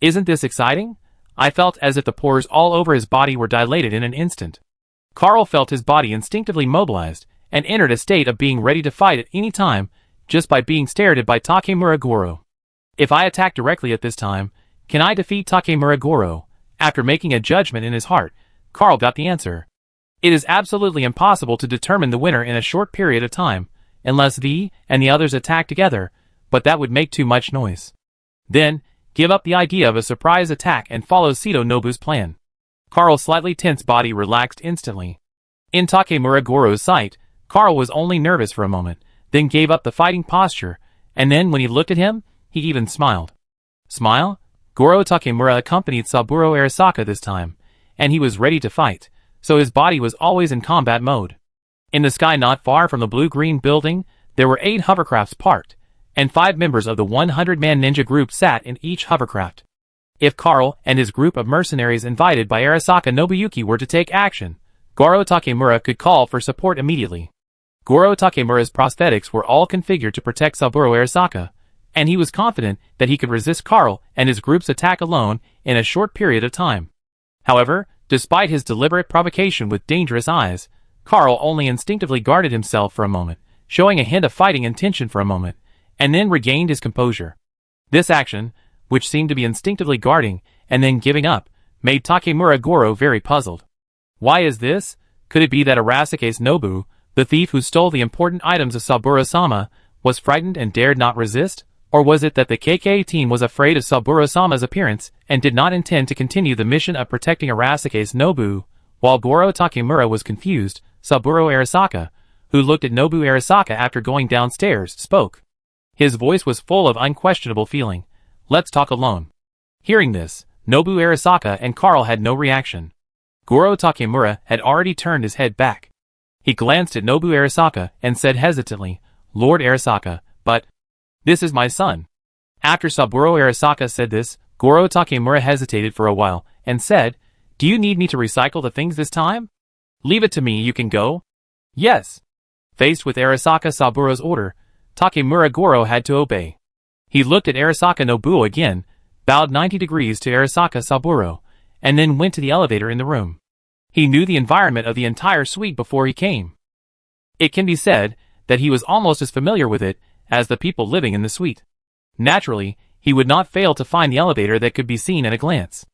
A: Isn't this exciting? I felt as if the pores all over his body were dilated in an instant. Carl felt his body instinctively mobilized, and entered a state of being ready to fight at any time, just by being stared at by Takemura Goro. If I attack directly at this time, can I defeat Takemura Goro? After making a judgment in his heart, Carl got the answer. It is absolutely impossible to determine the winner in a short period of time, unless thee and the others attack together, but that would make too much noise. Then, give up the idea of a surprise attack and follow Seto Nobu's plan. Carl's slightly tense body relaxed instantly. In Takemura Goro's sight, Carl was only nervous for a moment, then gave up the fighting posture, and then when he looked at him, he even smiled. Smile? Goro Takemura accompanied Saburo Arasaka this time, and he was ready to fight, so his body was always in combat mode. In the sky not far from the blue-green building, there were 8 hovercrafts parked, and 5 members of the 100-man ninja group sat in each hovercraft. If Carl and his group of mercenaries invited by Arasaka Nobuyuki were to take action, Goro Takemura could call for support immediately. Goro Takemura's prosthetics were all configured to protect Saburo Arasaka, and he was confident that he could resist Carl and his group's attack alone in a short period of time. However, despite his deliberate provocation with dangerous eyes, Carl only instinctively guarded himself for a moment, showing a hint of fighting intention for a moment, and then regained his composure. This action, which seemed to be instinctively guarding and then giving up, made Takemura Goro very puzzled. Why is this? Could it be that Arasaka Nobu, the thief who stole the important items of Saburo-sama, was frightened and dared not resist? Or was it that the KK team was afraid of Saburo-sama's appearance and did not intend to continue the mission of protecting Arasaka Nobu? While Goro Takemura was confused, Saburo Arasaka, who looked at Nobu Arasaka after going downstairs, spoke. His voice was full of unquestionable feeling. Let's talk alone. Hearing this, Nobu Arasaka and Carl had no reaction. Goro Takemura had already turned his head back. He glanced at Nobu Arasaka and said hesitantly, Lord Arasaka, but this is my son. After Saburo Arasaka said this, Goro Takemura hesitated for a while and said, Do you need me to recycle the things this time? Leave it to me, you can go. Yes. Faced with Arasaka Saburo's order, Takemura Goro had to obey. He looked at Arasaka Nobuo again, bowed 90 degrees to Arasaka Saburo, and then went to the elevator in the room. He knew the environment of the entire suite before he came. It can be said that he was almost as familiar with it as the people living in the suite. Naturally, he would not fail to find the elevator that could be seen at a glance.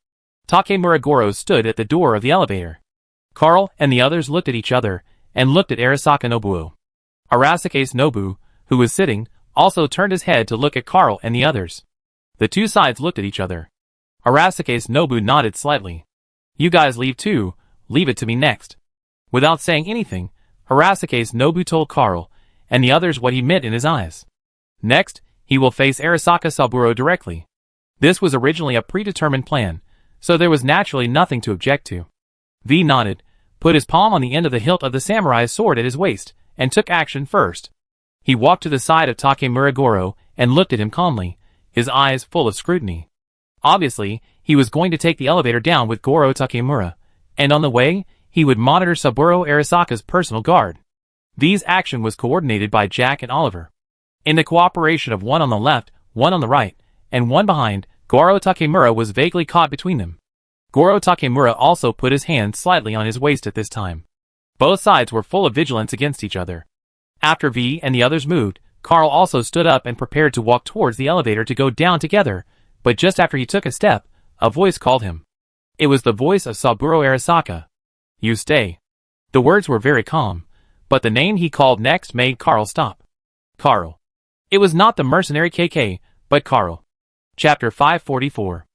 A: Takemura Goro stood at the door of the elevator. Carl and the others looked at each other and looked at Arasaka Nobuo. Arasaka Nobu, who was sitting, also turned his head to look at Carl and the others. The two sides looked at each other. Arasaka Nobu nodded slightly. "You guys leave too, leave it to me next." Without saying anything, Arasaka Nobu told Carl and the others what he meant in his eyes. Next, he will face Arasaka Saburo directly. This was originally a predetermined plan, so there was naturally nothing to object to. V nodded, put his palm on the end of the hilt of the samurai's sword at his waist, and took action first. He walked to the side of Takemura Goro and looked at him calmly, his eyes full of scrutiny. Obviously, he was going to take the elevator down with Goro Takemura, and on the way, he would monitor Saburo Arasaka's personal guard. V's action was coordinated by Jack and Oliver. In the cooperation of one on the left, one on the right, and one behind, Goro Takemura was vaguely caught between them. Goro Takemura also put his hand slightly on his waist at this time. Both sides were full of vigilance against each other. After V and the others moved, Carl also stood up and prepared to walk towards the elevator to go down together, but just after he took a step, a voice called him. It was the voice of Saburo Arasaka. "You stay." The words were very calm, but the name he called next made Carl stop. Carl. It was not the mercenary KK, but Carl. Chapter 544.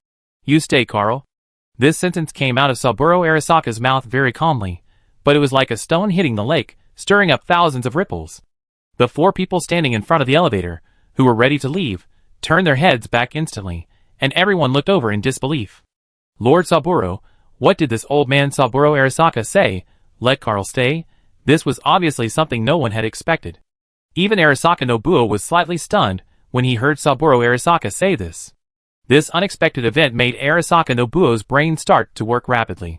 A: "You stay, Carl." This sentence came out of Saburo Arasaka's mouth very calmly, but it was like a stone hitting the lake, stirring up thousands of ripples. The four people standing in front of the elevator, who were ready to leave, turned their heads back instantly, and everyone looked over in disbelief. "Lord Saburo, what did this old man Saburo Arasaka say? Let Carl stay?" This was obviously something no one had expected. Even Arasaka Nobuo was slightly stunned when he heard Saburo Arasaka say this. This unexpected event made Arasaka Nobuo's brain start to work rapidly.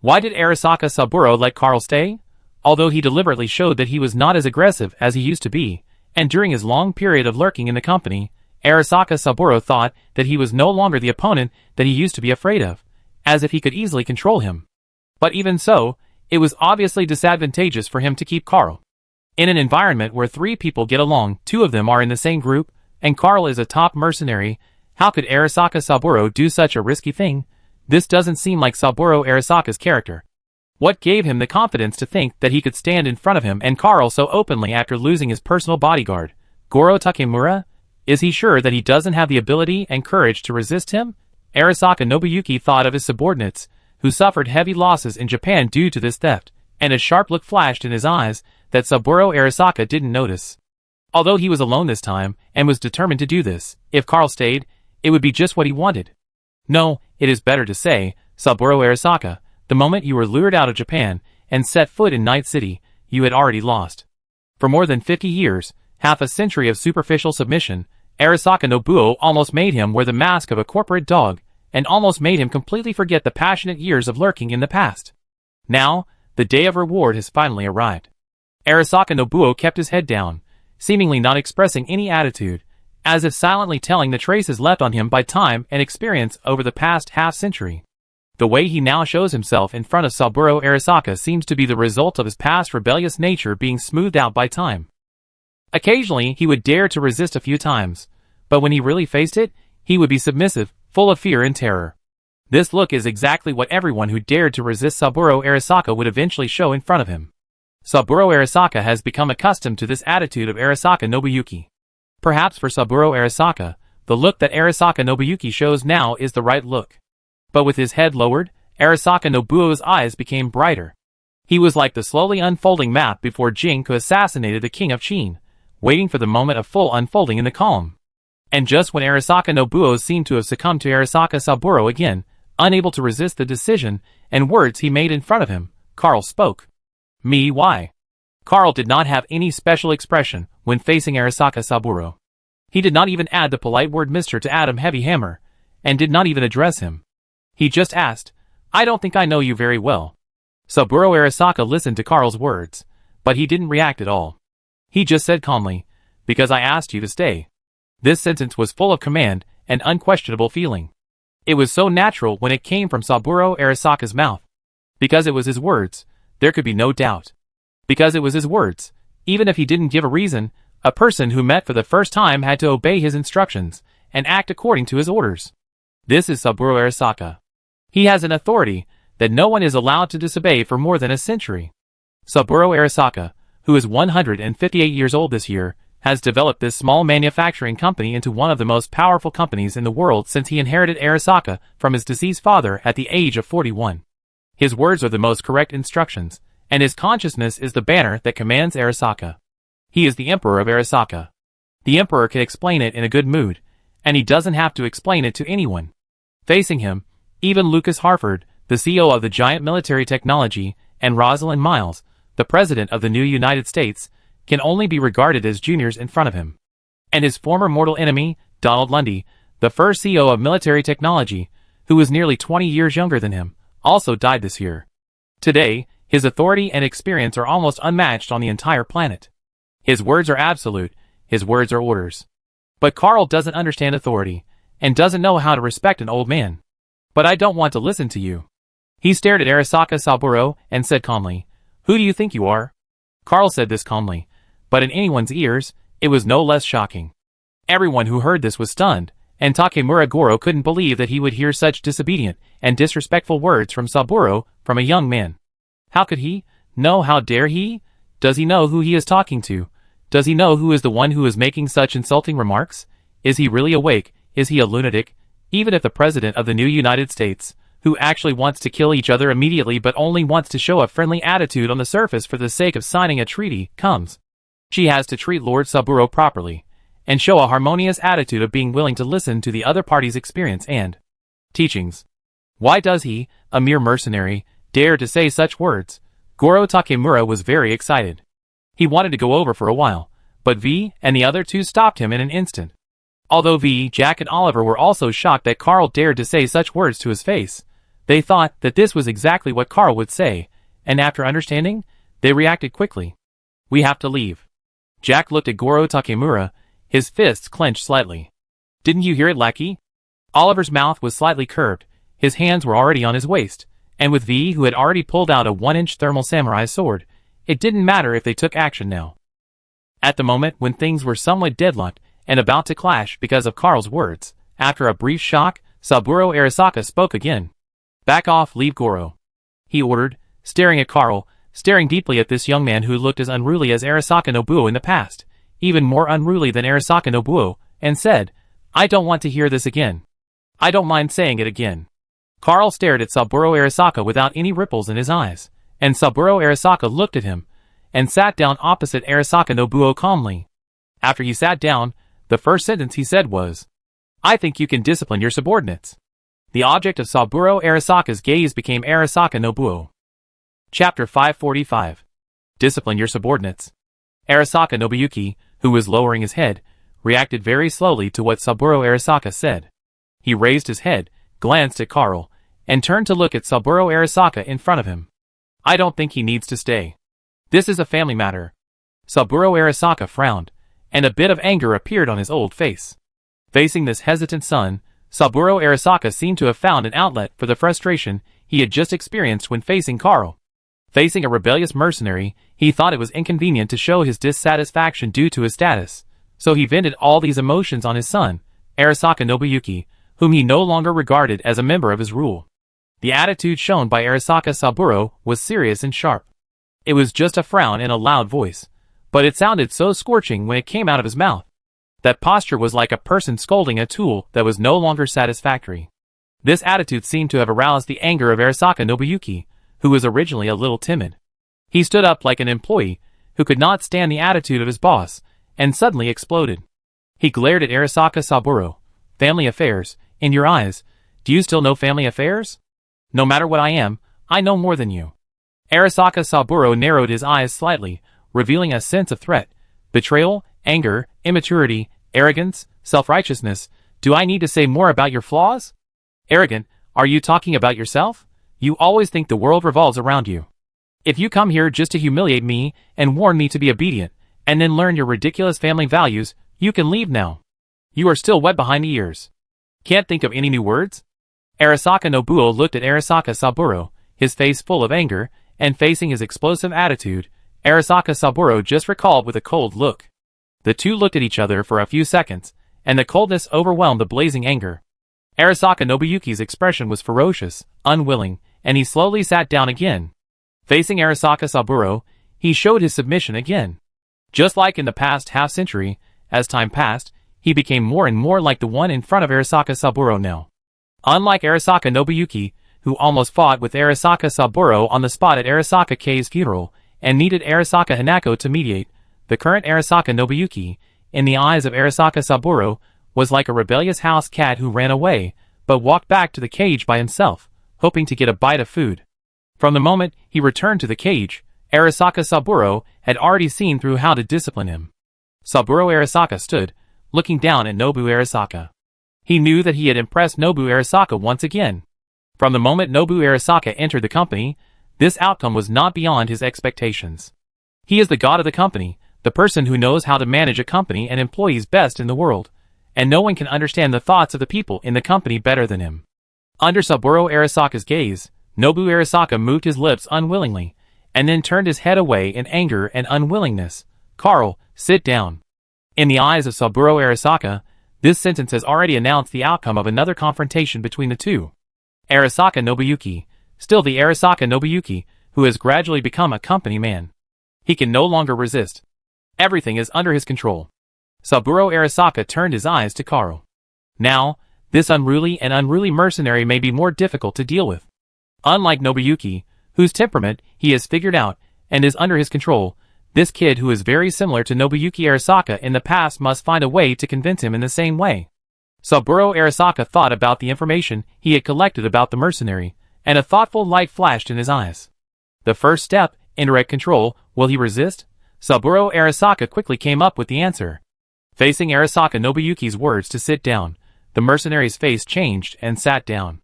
A: Why did Arasaka Saburo let Carl stay? Although he deliberately showed that he was not as aggressive as he used to be, and during his long period of lurking in the company, Arasaka Saburo thought that he was no longer the opponent that he used to be afraid of, as if he could easily control him. But even so, it was obviously disadvantageous for him to keep Carl. In an environment where three people get along, two of them are in the same group, and Carl is a top mercenary, how could Arasaka Saburo do such a risky thing? This doesn't seem like Saburo Arasaka's character. What gave him the confidence to think that he could stand in front of him and Carl so openly after losing his personal bodyguard? Goro Takemura? Is he sure that he doesn't have the ability and courage to resist him? Arasaka Nobuyuki thought of his subordinates, who suffered heavy losses in Japan due to this theft, and a sharp look flashed in his eyes that Saburo Arasaka didn't notice. Although he was alone this time, and was determined to do this, if Carl stayed, it would be just what he wanted. No, it is better to say, Saburo Arasaka, the moment you were lured out of Japan, and set foot in Night City, you had already lost. For more than 50 years, half a century of superficial submission, Arasaka Nobuo almost made him wear the mask of a corporate dog, and almost made him completely forget the passionate years of lurking in the past. Now, the day of reward has finally arrived. Arasaka Nobuo kept his head down, seemingly not expressing any attitude, as if silently telling the traces left on him by time and experience over the past half-century. The way he now shows himself in front of Saburo Arasaka seems to be the result of his past rebellious nature being smoothed out by time. Occasionally, he would dare to resist a few times, but when he really faced it, he would be submissive, full of fear and terror. This look is exactly what everyone who dared to resist Saburo Arasaka would eventually show in front of him. Saburo Arasaka has become accustomed to this attitude of Arasaka Nobuyuki. Perhaps for Saburo Arasaka, the look that Arasaka Nobuyuki shows now is the right look. But with his head lowered, Arasaka Nobuo's eyes became brighter. He was like the slowly unfolding map before Jinku assassinated the king of Qin, waiting for the moment of full unfolding in the column. And just when Arasaka Nobuo seemed to have succumbed to Arasaka Saburo again, unable to resist the decision and words he made in front of him, Carl spoke. "Me, why?" Carl did not have any special expression when facing Arasaka Saburo. He did not even add the polite word Mr. to Adam Heavy Hammer, and did not even address him. He just asked, "I don't think I know you very well." Saburo Arasaka listened to Carl's words, but he didn't react at all. He just said calmly, "Because I asked you to stay." This sentence was full of command and unquestionable feeling. It was so natural when it came from Saburo Arasaka's mouth. Because it was his words, there could be no doubt. Because it was his words, even if he didn't give a reason, a person who met for the first time had to obey his instructions and act according to his orders. This is Saburo Arasaka. He has an authority that no one is allowed to disobey for more than a century. Saburo Arasaka, who is 158 years old this year, has developed this small manufacturing company into one of the most powerful companies in the world since he inherited Arasaka from his deceased father at the age of 41. His words are the most correct instructions, and his consciousness is the banner that commands Arasaka. He is the Emperor of Arasaka. The Emperor can explain it in a good mood, and he doesn't have to explain it to anyone. Facing him, even Lucas Harford, the CEO of the giant military technology, and Rosalind Miles, the President of the new United States, can only be regarded as juniors in front of him. And his former mortal enemy, Donald Lundy, the first CEO of military technology, who was nearly 20 years younger than him, also died this year. Today, his authority and experience are almost unmatched on the entire planet. His words are absolute, his words are orders. But Carl doesn't understand authority, and doesn't know how to respect an old man. But I don't want to listen to you. He stared at Arasaka Saburo and said calmly, "Who do you think you are?" Carl said this calmly, but in anyone's ears, it was no less shocking. Everyone who heard this was stunned, and Takemura Goro couldn't believe that he would hear such disobedient and disrespectful words from Saburo from a young man. How could he? No, how dare he? Does he know who he is talking to? Does he know who is the one who is making such insulting remarks? Is he really awake? Is he a lunatic? Even if the President of the new United States, who actually wants to kill each other immediately but only wants to show a friendly attitude on the surface for the sake of signing a treaty, comes, she has to treat Lord Saburo properly, and show a harmonious attitude of being willing to listen to the other party's experience and teachings. Why does he, a mere mercenary, dare to say such words? Goro Takemura was very excited. He wanted to go over for a while, but V and the other two stopped him in an instant. Although V, Jack and Oliver were also shocked that Carl dared to say such words to his face, they thought that this was exactly what Carl would say, and after understanding, they reacted quickly. "We have to leave." Jack looked at Goro Takemura, his fists clenched slightly. "Didn't you hear it, lackey?" Oliver's mouth was slightly curved, his hands were already on his waist, and with V, who had already pulled out a 1-inch thermal samurai sword, it didn't matter if they took action now. At the moment when things were somewhat deadlocked and about to clash because of Carl's words, after a brief shock, Saburo Arasaka spoke again. "Back off, leave Goro," he ordered, staring at Carl, staring deeply at this young man who looked as unruly as Arasaka Nobuo in the past, even more unruly than Arasaka Nobuo, and said, "I don't want to hear this again. I don't mind saying it again." Carl stared at Saburo Arasaka without any ripples in his eyes, and Saburo Arasaka looked at him, and sat down opposite Arasaka Nobuo calmly. After he sat down, the first sentence he said was, "I think you can discipline your subordinates." The object of Saburo Arasaka's gaze became Arasaka Nobuo. Chapter 545. Discipline your subordinates. Arasaka Nobuyuki, who was lowering his head, reacted very slowly to what Saburo Arasaka said. He raised his head, glanced at Carl, and turned to look at Saburo Arasaka in front of him. "I don't think he needs to stay. This is a family matter." Saburo Arasaka frowned, and a bit of anger appeared on his old face. Facing this hesitant son, Saburo Arasaka seemed to have found an outlet for the frustration he had just experienced when facing Carl. Facing a rebellious mercenary, he thought it was inconvenient to show his dissatisfaction due to his status, so he vented all these emotions on his son, Arasaka Nobuyuki, whom he no longer regarded as a member of his rule. The attitude shown by Arasaka Saburo was serious and sharp. It was just a frown in a loud voice, but it sounded so scorching when it came out of his mouth. That posture was like a person scolding a tool that was no longer satisfactory. This attitude seemed to have aroused the anger of Arasaka Nobuyuki, who was originally a little timid. He stood up like an employee who could not stand the attitude of his boss, and suddenly exploded. He glared at Arasaka Saburo. "Family affairs, in your eyes, do you still know family affairs? No matter what I am, I know more than you." Arasaka Saburo narrowed his eyes slightly, revealing a sense of threat, betrayal, anger, immaturity, arrogance, self-righteousness. "Do I need to say more about your flaws? Arrogant, are you talking about yourself? You always think the world revolves around you. If you come here just to humiliate me and warn me to be obedient, and then learn your ridiculous family values, you can leave now. You are still wet behind the ears. Can't think of any new words? Arasaka Nobuo looked at Arasaka Saburo, his face full of anger, and facing his explosive attitude, Arasaka Saburo just recalled with a cold look. The two looked at each other for a few seconds, and the coldness overwhelmed the blazing anger. Arasaka Nobuyuki's expression was ferocious, unwilling, and he slowly sat down again. Facing Arasaka Saburo, he showed his submission again. Just like in the past half-century, as time passed, he became more and more like the one in front of Arasaka Saburo now. Unlike Arasaka Nobuyuki, who almost fought with Arasaka Saburo on the spot at Arasaka Kei's funeral, and needed Arasaka Hanako to mediate, the current Arasaka Nobuyuki, in the eyes of Arasaka Saburo, was like a rebellious house cat who ran away, but walked back to the cage by himself, hoping to get a bite of food. From the moment he returned to the cage, Arasaka Saburo had already seen through how to discipline him. Saburo Arasaka stood, looking down at Nobu Arasaka. He knew that he had impressed Nobu Arasaka once again. From the moment Nobu Arasaka entered the company, this outcome was not beyond his expectations. He is the god of the company, the person who knows how to manage a company and employees best in the world, and no one can understand the thoughts of the people in the company better than him. Under Saburo Arasaka's gaze, Nobu Arasaka moved his lips unwillingly, and then turned his head away in anger and unwillingness. Carl, sit down. In the eyes of Saburo Arasaka, this sentence has already announced the outcome of another confrontation between the two. Arasaka Nobuyuki, still the Arasaka Nobuyuki, who has gradually become a company man. He can no longer resist. Everything is under his control. Saburo Arasaka turned his eyes to Karo. Now, this unruly mercenary may be more difficult to deal with. Unlike Nobuyuki, whose temperament he has figured out and is under his control, this kid who is very similar to Nobuyuki Arasaka in the past must find a way to convince him in the same way. Saburo Arasaka thought about the information he had collected about the mercenary, and a thoughtful light flashed in his eyes. The first step, indirect control, will he resist? Saburo Arasaka quickly came up with the answer. Facing Arasaka Nobuyuki's words to sit down, the mercenary's face changed and sat down.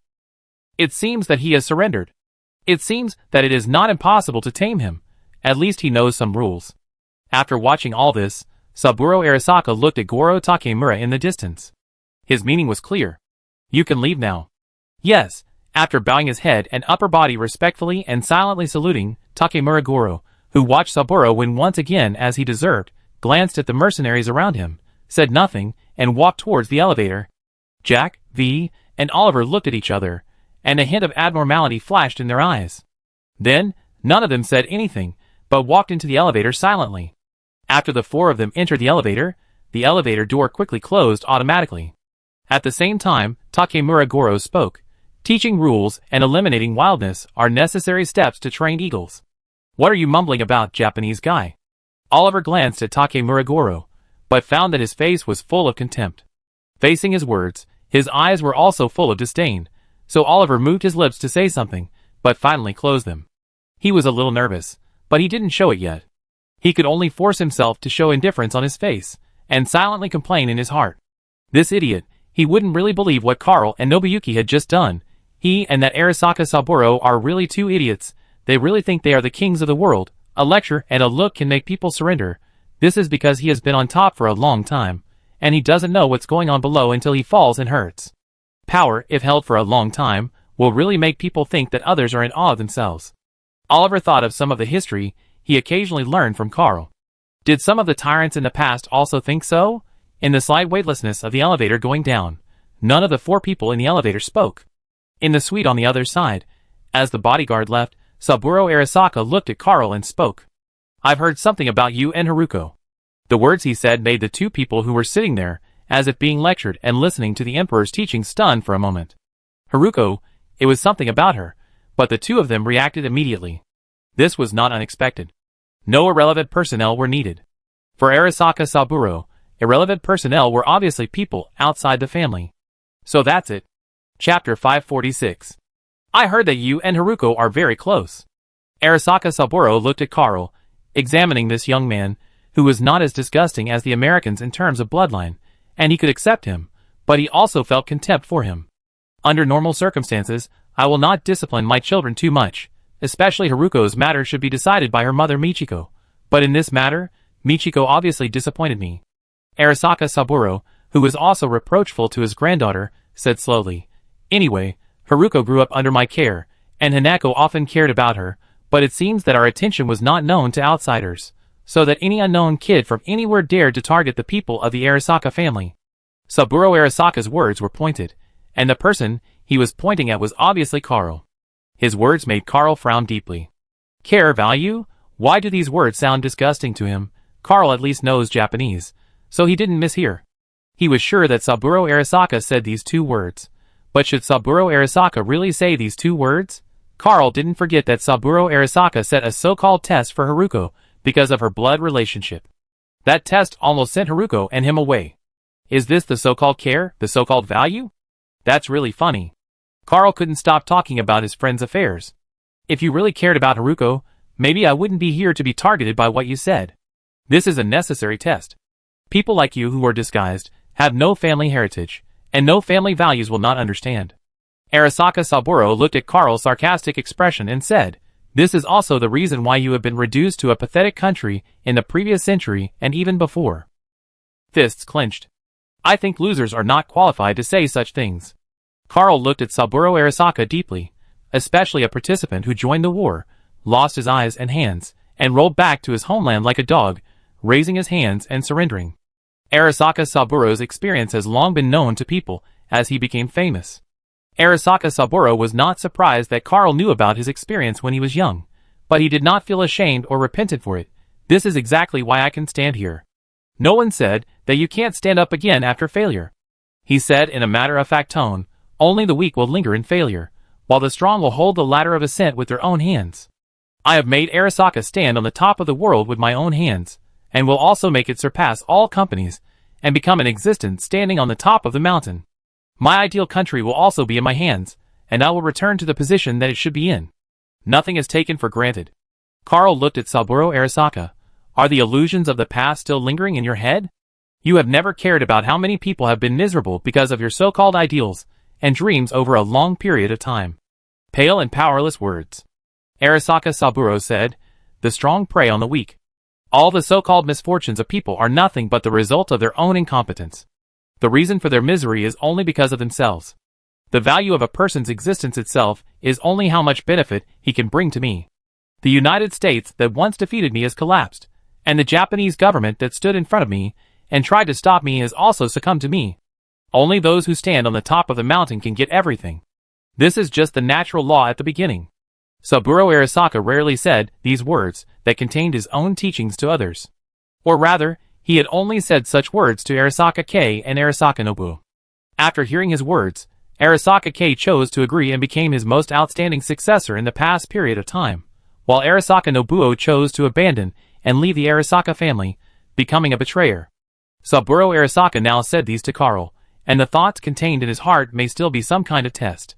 A: It seems that he has surrendered. It seems that it is not impossible to tame him. At least he knows some rules. After watching all this, Saburo Arasaka looked at Goro Takemura in the distance. His meaning was clear. You can leave now. Yes, after bowing his head and upper body respectfully and silently saluting, Takemura Goro, who watched Saburo win once again as he deserved, glanced at the mercenaries around him, said nothing, and walked towards the elevator. Jack, V, and Oliver looked at each other, and a hint of abnormality flashed in their eyes. Then, none of them said anything, but walked into the elevator silently. After the four of them entered the elevator door quickly closed automatically. At the same time, Takemura Goro spoke. Teaching rules and eliminating wildness are necessary steps to train eagles. What are you mumbling about, Japanese guy? Oliver glanced at Takemura Goro, but found that his face was full of contempt. Facing his words, his eyes were also full of disdain, so Oliver moved his lips to say something, but finally closed them. He was a little nervous, but he didn't show it yet. He could only force himself to show indifference on his face, and silently complain in his heart. This idiot, he wouldn't really believe what Carl and Nobuyuki had just done. He and that Arasaka Saburo are really two idiots. They really think they are the kings of the world. A lecture and a look can make people surrender. This is because he has been on top for a long time, and he doesn't know what's going on below until he falls and hurts. Power, if held for a long time, will really make people think that others are in awe of themselves. Oliver thought of some of the history he occasionally learned from Carl. Did some of the tyrants in the past also think so? In the slight weightlessness of the elevator going down, none of the four people in the elevator spoke. In the suite on the other side, as the bodyguard left, Saburo Arasaka looked at Carl and spoke. I've heard something about you and Haruko. The words he said made the two people who were sitting there, as if being lectured and listening to the Emperor's teaching, stunned for a moment. Haruko, it was something about her, but the two of them reacted immediately. This was not unexpected. No irrelevant personnel were needed. For Arasaka Saburo, irrelevant personnel were obviously people outside the family. So that's it. Chapter 546. I heard that you and Haruko are very close. Arasaka Saburo looked at Carl, examining this young man, who was not as disgusting as the Americans in terms of bloodline, and he could accept him, but he also felt contempt for him. Under normal circumstances, I will not discipline my children too much, especially Haruko's matter should be decided by her mother Michiko, but in this matter, Michiko obviously disappointed me. Arasaka Saburo, who was also reproachful to his granddaughter, said slowly, "Anyway, Haruko grew up under my care, and Hanako often cared about her, but it seems that our attention was not known to outsiders, so that any unknown kid from anywhere dared to target the people of the Arasaka family." Saburo Arasaka's words were pointed, and the person he was pointing at was obviously Carl. His words made Carl frown deeply. Care value? Why do these words sound disgusting to him? Carl at least knows Japanese, so he didn't mishear. He was sure that Saburo Arasaka said these two words. But should Saburo Arasaka really say these two words? Carl didn't forget that Saburo Arasaka set a so-called test for Haruko because of her blood relationship. That test almost sent Haruko and him away. Is this the so-called care, the so-called value? That's really funny. Carl couldn't stop talking about his friend's affairs. If you really cared about Haruko, maybe I wouldn't be here to be targeted by what you said. This is a necessary test. People like you who are disguised have no family heritage, and no family values will not understand. Arasaka Saburo looked at Carl's sarcastic expression and said, "This is also the reason why you have been reduced to a pathetic country in the previous century and even before." Fists clenched. I think losers are not qualified to say such things. Carl looked at Saburo Arasaka deeply, especially a participant who joined the war, lost his eyes and hands, and rolled back to his homeland like a dog, raising his hands and surrendering. Arasaka Saburo's experience has long been known to people as he became famous. Arasaka Saburo was not surprised that Carl knew about his experience when he was young, but he did not feel ashamed or repentant for it. This is exactly why I can stand here. No one said that you can't stand up again after failure. He said in a matter-of-fact tone, only the weak will linger in failure, while the strong will hold the ladder of ascent with their own hands. I have made Arasaka stand on the top of the world with my own hands, and will also make it surpass all companies, and become an existence standing on the top of the mountain. My ideal country will also be in my hands, and I will return to the position that it should be in. Nothing is taken for granted. Carl looked at Saburo Arasaka. Are the illusions of the past still lingering in your head? You have never cared about how many people have been miserable because of your so-called ideals and dreams over a long period of time. Pale and powerless words. Arasaka Saburo said, "The strong prey on the weak. All the so-called misfortunes of people are nothing but the result of their own incompetence. The reason for their misery is only because of themselves. The value of a person's existence itself is only how much benefit he can bring to me. The United States that once defeated me has collapsed, and the Japanese government that stood in front of me and tried to stop me has also succumbed to me. Only those who stand on the top of the mountain can get everything. This is just the natural law at the beginning." Saburo Arasaka rarely said these words that contained his own teachings to others. Or rather, he had only said such words to Arasaka Kei and Arasaka Nobuo. After hearing his words, Arasaka Kei chose to agree and became his most outstanding successor in the past period of time, while Arasaka Nobuo chose to abandon and leave the Arasaka family, becoming a betrayer. Saburo Arasaka now said these to Carl, and the thoughts contained in his heart may still be some kind of test.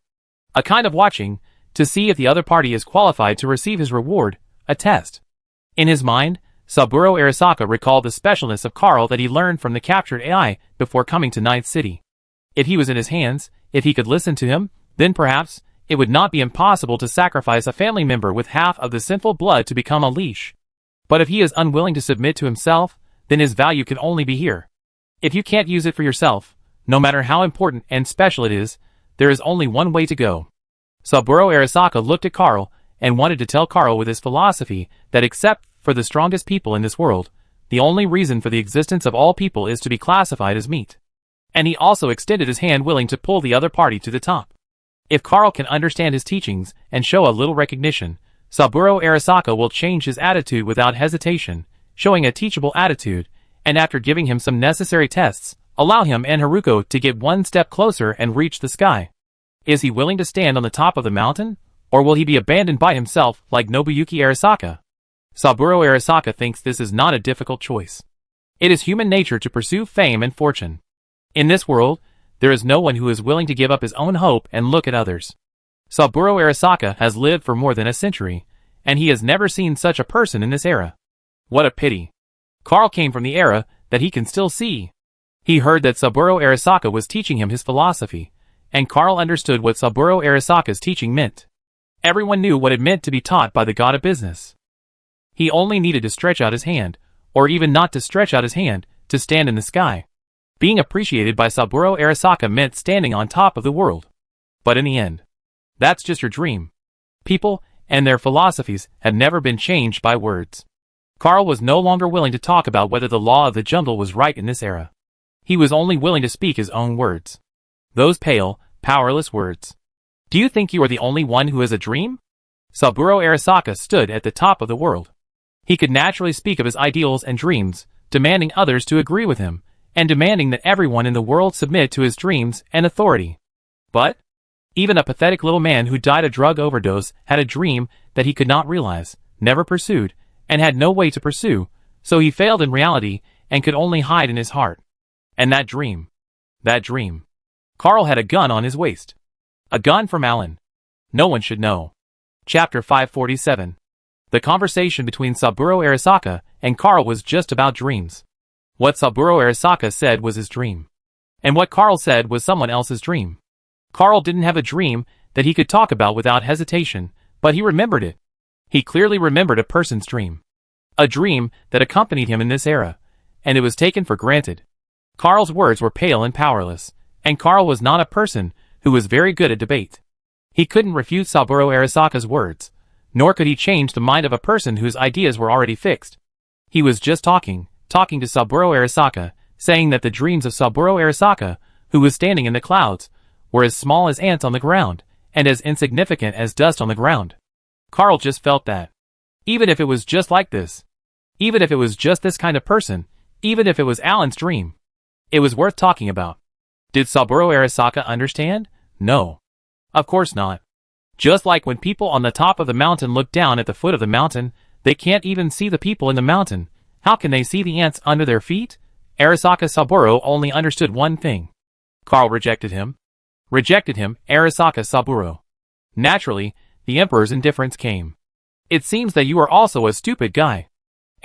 A: A kind of watching, to see if the other party is qualified to receive his reward, a test. In his mind, Saburo Arasaka recalled the specialness of Carl that he learned from the captured AI before coming to Ninth City. If he was in his hands, if he could listen to him, then perhaps it would not be impossible to sacrifice a family member with half of the sinful blood to become a leash. But if he is unwilling to submit to himself, then his value can only be here. If you can't use it for yourself, no matter how important and special it is, there is only one way to go. Saburo Arasaka looked at Carl and wanted to tell Carl with his philosophy that except for the strongest people in this world, the only reason for the existence of all people is to be classified as meat. And he also extended his hand willing to pull the other party to the top. If Carl can understand his teachings and show a little recognition, Saburo Arasaka will change his attitude without hesitation, showing a teachable attitude, and after giving him some necessary tests, allow him and Haruko to get one step closer and reach the sky. Is he willing to stand on the top of the mountain, or will he be abandoned by himself like Nobuyuki Arasaka? Saburo Arasaka thinks this is not a difficult choice. It is human nature to pursue fame and fortune. In this world, there is no one who is willing to give up his own hope and look at others. Saburo Arasaka has lived for more than a century, and he has never seen such a person in this era. What a pity. Carl came from the era that he can still see. He heard that Saburo Arasaka was teaching him his philosophy, and Carl understood what Saburo Arasaka's teaching meant. Everyone knew what it meant to be taught by the god of business. He only needed to stretch out his hand, or even not to stretch out his hand, to stand in the sky. Being appreciated by Saburo Arasaka meant standing on top of the world. But in the end, that's just your dream. People and their philosophies had never been changed by words. Carl was no longer willing to talk about whether the law of the jungle was right in this era. He was only willing to speak his own words. Those pale, powerless words. Do you think you are the only one who has a dream? Saburo Arasaka stood at the top of the world. He could naturally speak of his ideals and dreams, demanding others to agree with him, and demanding that everyone in the world submit to his dreams and authority. But even a pathetic little man who died a drug overdose had a dream that he could not realize, never pursued, and had no way to pursue, so he failed in reality and could only hide in his heart. And that dream. Carl had a gun on his waist. A gun from Alan. No one should know. Chapter 547. The conversation between Saburo Arasaka and Carl was just about dreams. What Saburo Arasaka said was his dream. And what Carl said was someone else's dream. Carl didn't have a dream that he could talk about without hesitation, but he remembered it. He clearly remembered a person's dream. A dream that accompanied him in this era, and it was taken for granted. Carl's words were pale and powerless, and Carl was not a person who was very good at debate. He couldn't refute Saburo Arasaka's words, nor could he change the mind of a person whose ideas were already fixed. He was just talking to Saburo Arasaka, saying that the dreams of Saburo Arasaka, who was standing in the clouds, were as small as ants on the ground, and as insignificant as dust on the ground. Carl just felt that. Even if it was just like this. Even if it was just this kind of person. Even if it was Alan's dream. It was worth talking about. Did Saburo Arasaka understand? No. Of course not. Just like when people on the top of the mountain look down at the foot of the mountain, they can't even see the people in the mountain. How can they see the ants under their feet? Arasaka Saburo only understood one thing. Carl rejected him. Arasaka Saburo. Naturally, the Emperor's indifference came. It seems that you are also a stupid guy.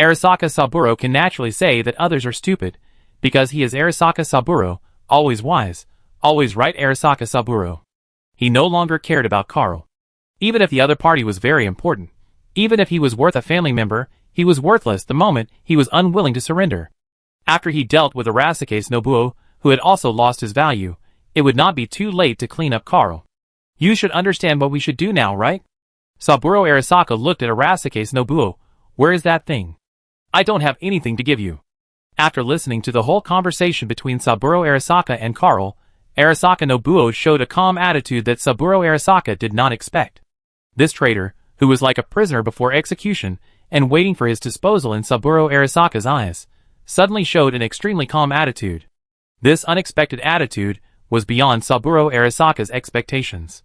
A: Arasaka Saburo can naturally say that others are stupid, because he is Arasaka Saburo, always wise, always right. Arasaka Saburo. He no longer cared about Carl. Even if the other party was very important, even if he was worth a family member, he was worthless the moment he was unwilling to surrender. After he dealt with Arasaka Nobuo, who had also lost his value, it would not be too late to clean up Carl. You should understand what we should do now, right? Saburo Arasaka looked at Arasaka Nobuo. Where is that thing? I don't have anything to give you. After listening to the whole conversation between Saburo Arasaka and Carl, Arasaka Nobuo showed a calm attitude that Saburo Arasaka did not expect. This traitor, who was like a prisoner before execution and waiting for his disposal in Saburo Arasaka's eyes, suddenly showed an extremely calm attitude. This unexpected attitude was beyond Saburo Arasaka's expectations.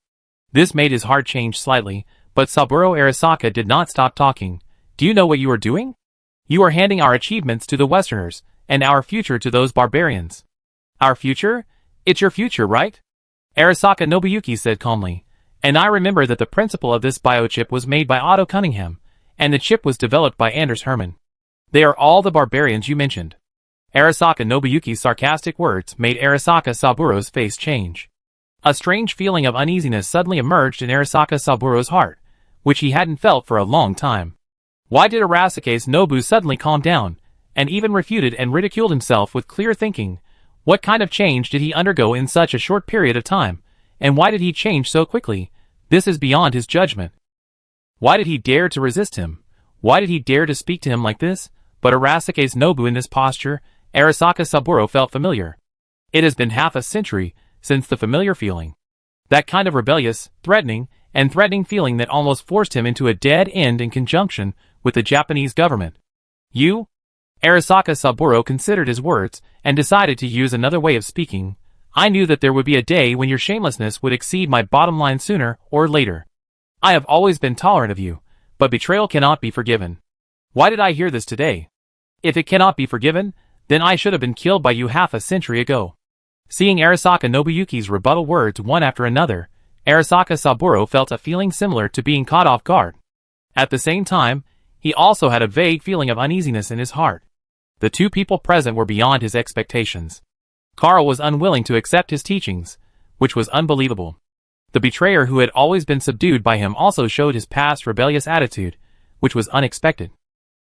A: This made his heart change slightly, but Saburo Arasaka did not stop talking. Do you know what you are doing? You are handing our achievements to the Westerners, and our future to those barbarians. Our future? It's your future, right? Arasaka Nobuyuki said calmly. And I remember that the principle of this biochip was made by Otto Cunningham, and the chip was developed by Anders Hermann. They are all the barbarians you mentioned. Arasaka Nobuyuki's sarcastic words made Arasaka Saburo's face change. A strange feeling of uneasiness suddenly emerged in Arasaka Saburo's heart, which he hadn't felt for a long time. Why did Arasaka Nobu suddenly calm down, and even refuted and ridiculed himself with clear thinking? What kind of change did he undergo in such a short period of time, and why did he change so quickly? This is beyond his judgment. Why did he dare to resist him? Why did he dare to speak to him like this? But Arasaka Nobu in this posture, Arasaka Saburo felt familiar. It has been half a century since the familiar feeling. That kind of rebellious, threatening feeling that almost forced him into a dead end in conjunction with the Japanese government. You? Arasaka Saburo considered his words and decided to use another way of speaking. I knew that there would be a day when your shamelessness would exceed my bottom line sooner or later. I have always been tolerant of you, but betrayal cannot be forgiven. Why did I hear this today? If it cannot be forgiven, then I should have been killed by you half a century ago. Seeing Arasaka Nobuyuki's rebuttal words one after another, Arasaka Saburo felt a feeling similar to being caught off guard. At the same time, he also had a vague feeling of uneasiness in his heart. The two people present were beyond his expectations. Carl was unwilling to accept his teachings, which was unbelievable. The betrayer who had always been subdued by him also showed his past rebellious attitude, which was unexpected.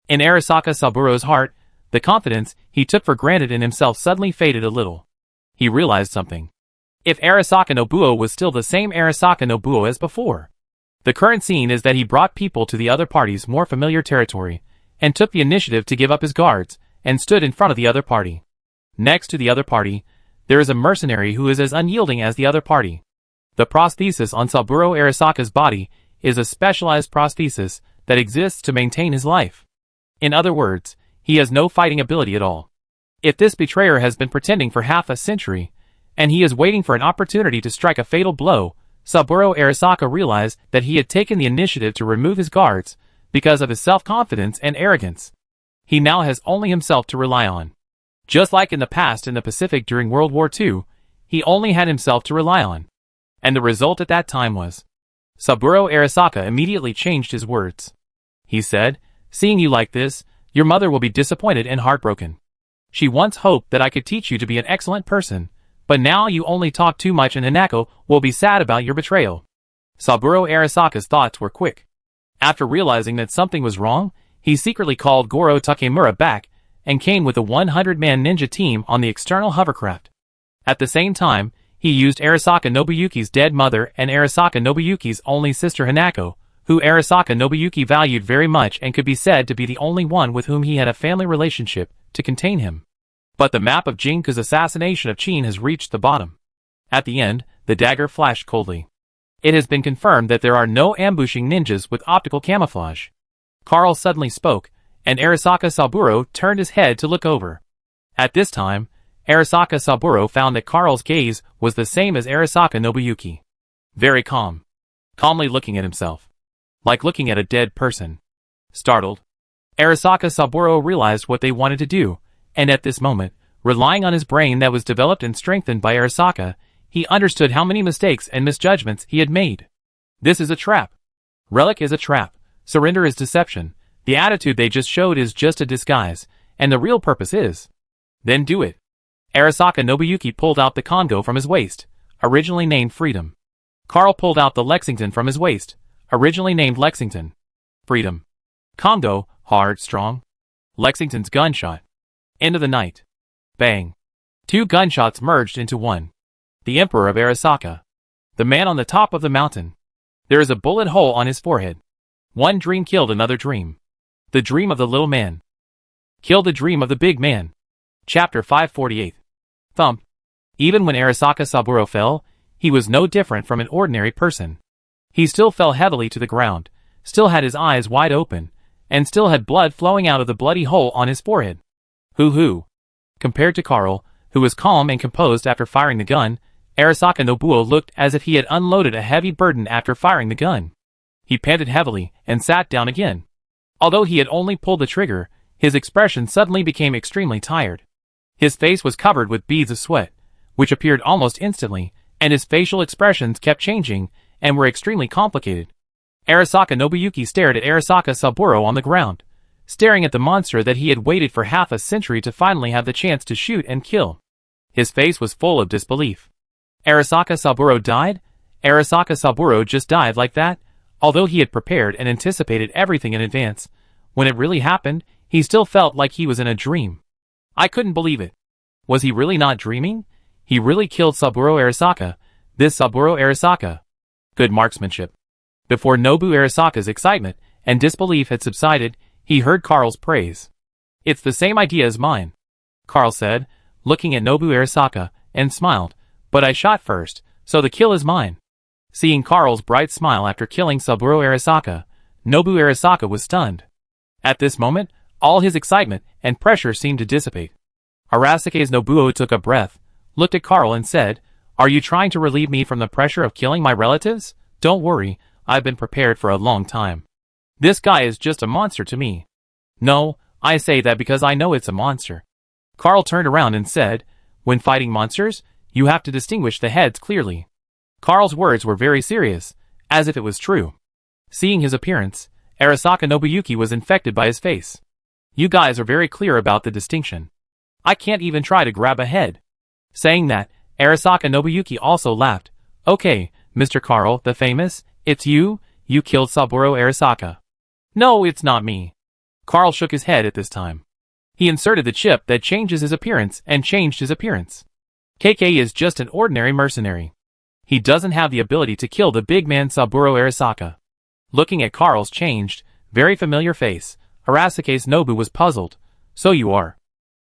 A: In Arasaka Saburo's heart, The confidence he took for granted in himself suddenly faded a little. He realized something. If Arasaka Nobuo was still the same Arasaka Nobuo as before. The current scene is that he brought people to the other party's more familiar territory, and took the initiative to give up his guards, and stood in front of the other party. Next to the other party, there is a mercenary who is as unyielding as the other party. The prosthesis on Saburo Arasaka's body is a specialized prosthesis that exists to maintain his life. In other words, he has no fighting ability at all. If this betrayer has been pretending for half a century, and he is waiting for an opportunity to strike a fatal blow, Saburo Arasaka realized that he had taken the initiative to remove his guards because of his self-confidence and arrogance. He now has only himself to rely on. Just like in the past in the Pacific during World War II, he only had himself to rely on. And the result at that time was... Saburo Arasaka immediately changed his words. He said, "Seeing you like this, your mother will be disappointed and heartbroken. She once hoped that I could teach you to be an excellent person, but now you only talk too much and Hanako will be sad about your betrayal." Saburo Arasaka's thoughts were quick. After realizing that something was wrong, he secretly called Goro Takemura back and came with a 100-man ninja team on the external hovercraft. At the same time, he used Arasaka Nobuyuki's dead mother and Arasaka Nobuyuki's only sister Hanako, who Arasaka Nobuyuki valued very much and could be said to be the only one with whom he had a family relationship, to contain him. But the map of Jinku's assassination of Chin has reached the bottom. At the end, the dagger flashed coldly. It has been confirmed that there are no ambushing ninjas with optical camouflage. Carl suddenly spoke, and Arasaka Saburo turned his head to look over. At this time, Arasaka Saburo found that Carl's gaze was the same as Arasaka Nobuyuki. Very calm. Calmly looking at himself. Like looking at a dead person. Startled, Arasaka Saburo realized what they wanted to do, and at this moment, relying on his brain that was developed and strengthened by Arasaka, he understood how many mistakes and misjudgments he had made. This is a trap. Relic is a trap. Surrender is deception. The attitude they just showed is just a disguise, and the real purpose is... Then do it. Arasaka Nobuyuki pulled out the Kongo from his waist, originally named Freedom. Carl pulled out the Lexington from his waist, originally named Lexington. Freedom. Kongo, hard, strong. Lexington's gunshot. End of the night. Bang. 2 gunshots merged into one. The Emperor of Arasaka. The man on the top of the mountain. There is a bullet hole on his forehead. One dream killed another dream. The dream of the little man killed the dream of the big man. Chapter 548. Thump. Even when Arasaka Saburo fell, he was no different from an ordinary person. He still fell heavily to the ground, still had his eyes wide open, and still had blood flowing out of the bloody hole on his forehead. Hoo-hoo. Compared to Carl, who was calm and composed after firing the gun, Arasaka Nobuo looked as if he had unloaded a heavy burden after firing the gun. He panted heavily and sat down again. Although he had only pulled the trigger, his expression suddenly became extremely tired. His face was covered with beads of sweat, which appeared almost instantly, and his facial expressions kept changing and were extremely complicated. Arasaka Nobuyuki stared at Arasaka Saburo on the ground, staring at the monster that he had waited for half a century to finally have the chance to shoot and kill. His face was full of disbelief. Arasaka Saburo died? Arasaka Saburo just died like that? Although he had prepared and anticipated everything in advance, when it really happened, he still felt like he was in a dream. I couldn't believe it. Was he really not dreaming? He really killed Saburo Arasaka. This Saburo Arasaka. Good marksmanship. Before Nobu Arasaka's excitement and disbelief had subsided, he heard Carl's praise. It's the same idea as mine, Carl said, looking at Nobu Arasaka, and smiled, but I shot first, so the kill is mine. Seeing Carl's bright smile after killing Saburo Arasaka, Nobu Arasaka was stunned. At this moment, all his excitement and pressure seemed to dissipate. Arasaka Nobuo took a breath, looked at Carl and said, "Are you trying to relieve me from the pressure of killing my relatives? Don't worry, I've been prepared for a long time. This guy is just a monster to me." "No, I say that because I know it's a monster." Carl turned around and said, "When fighting monsters, you have to distinguish the heads clearly." Carl's words were very serious, as if it was true. Seeing his appearance, Arasaka Nobuyuki was infected by his face. "You guys are very clear about the distinction. I can't even try to grab a head." Saying that, Arasaka Nobuyuki also laughed. "Okay, Mr. Carl, the famous, it's you? You killed Saburo Arasaka." "No, it's not me." Carl shook his head at this time. He inserted the chip that changes his appearance and changed his appearance. KK is just an ordinary mercenary. He doesn't have the ability to kill the big man Saburo Arasaka. Looking at Carl's changed, very familiar face, Arasaka's Nobu was puzzled. So you are.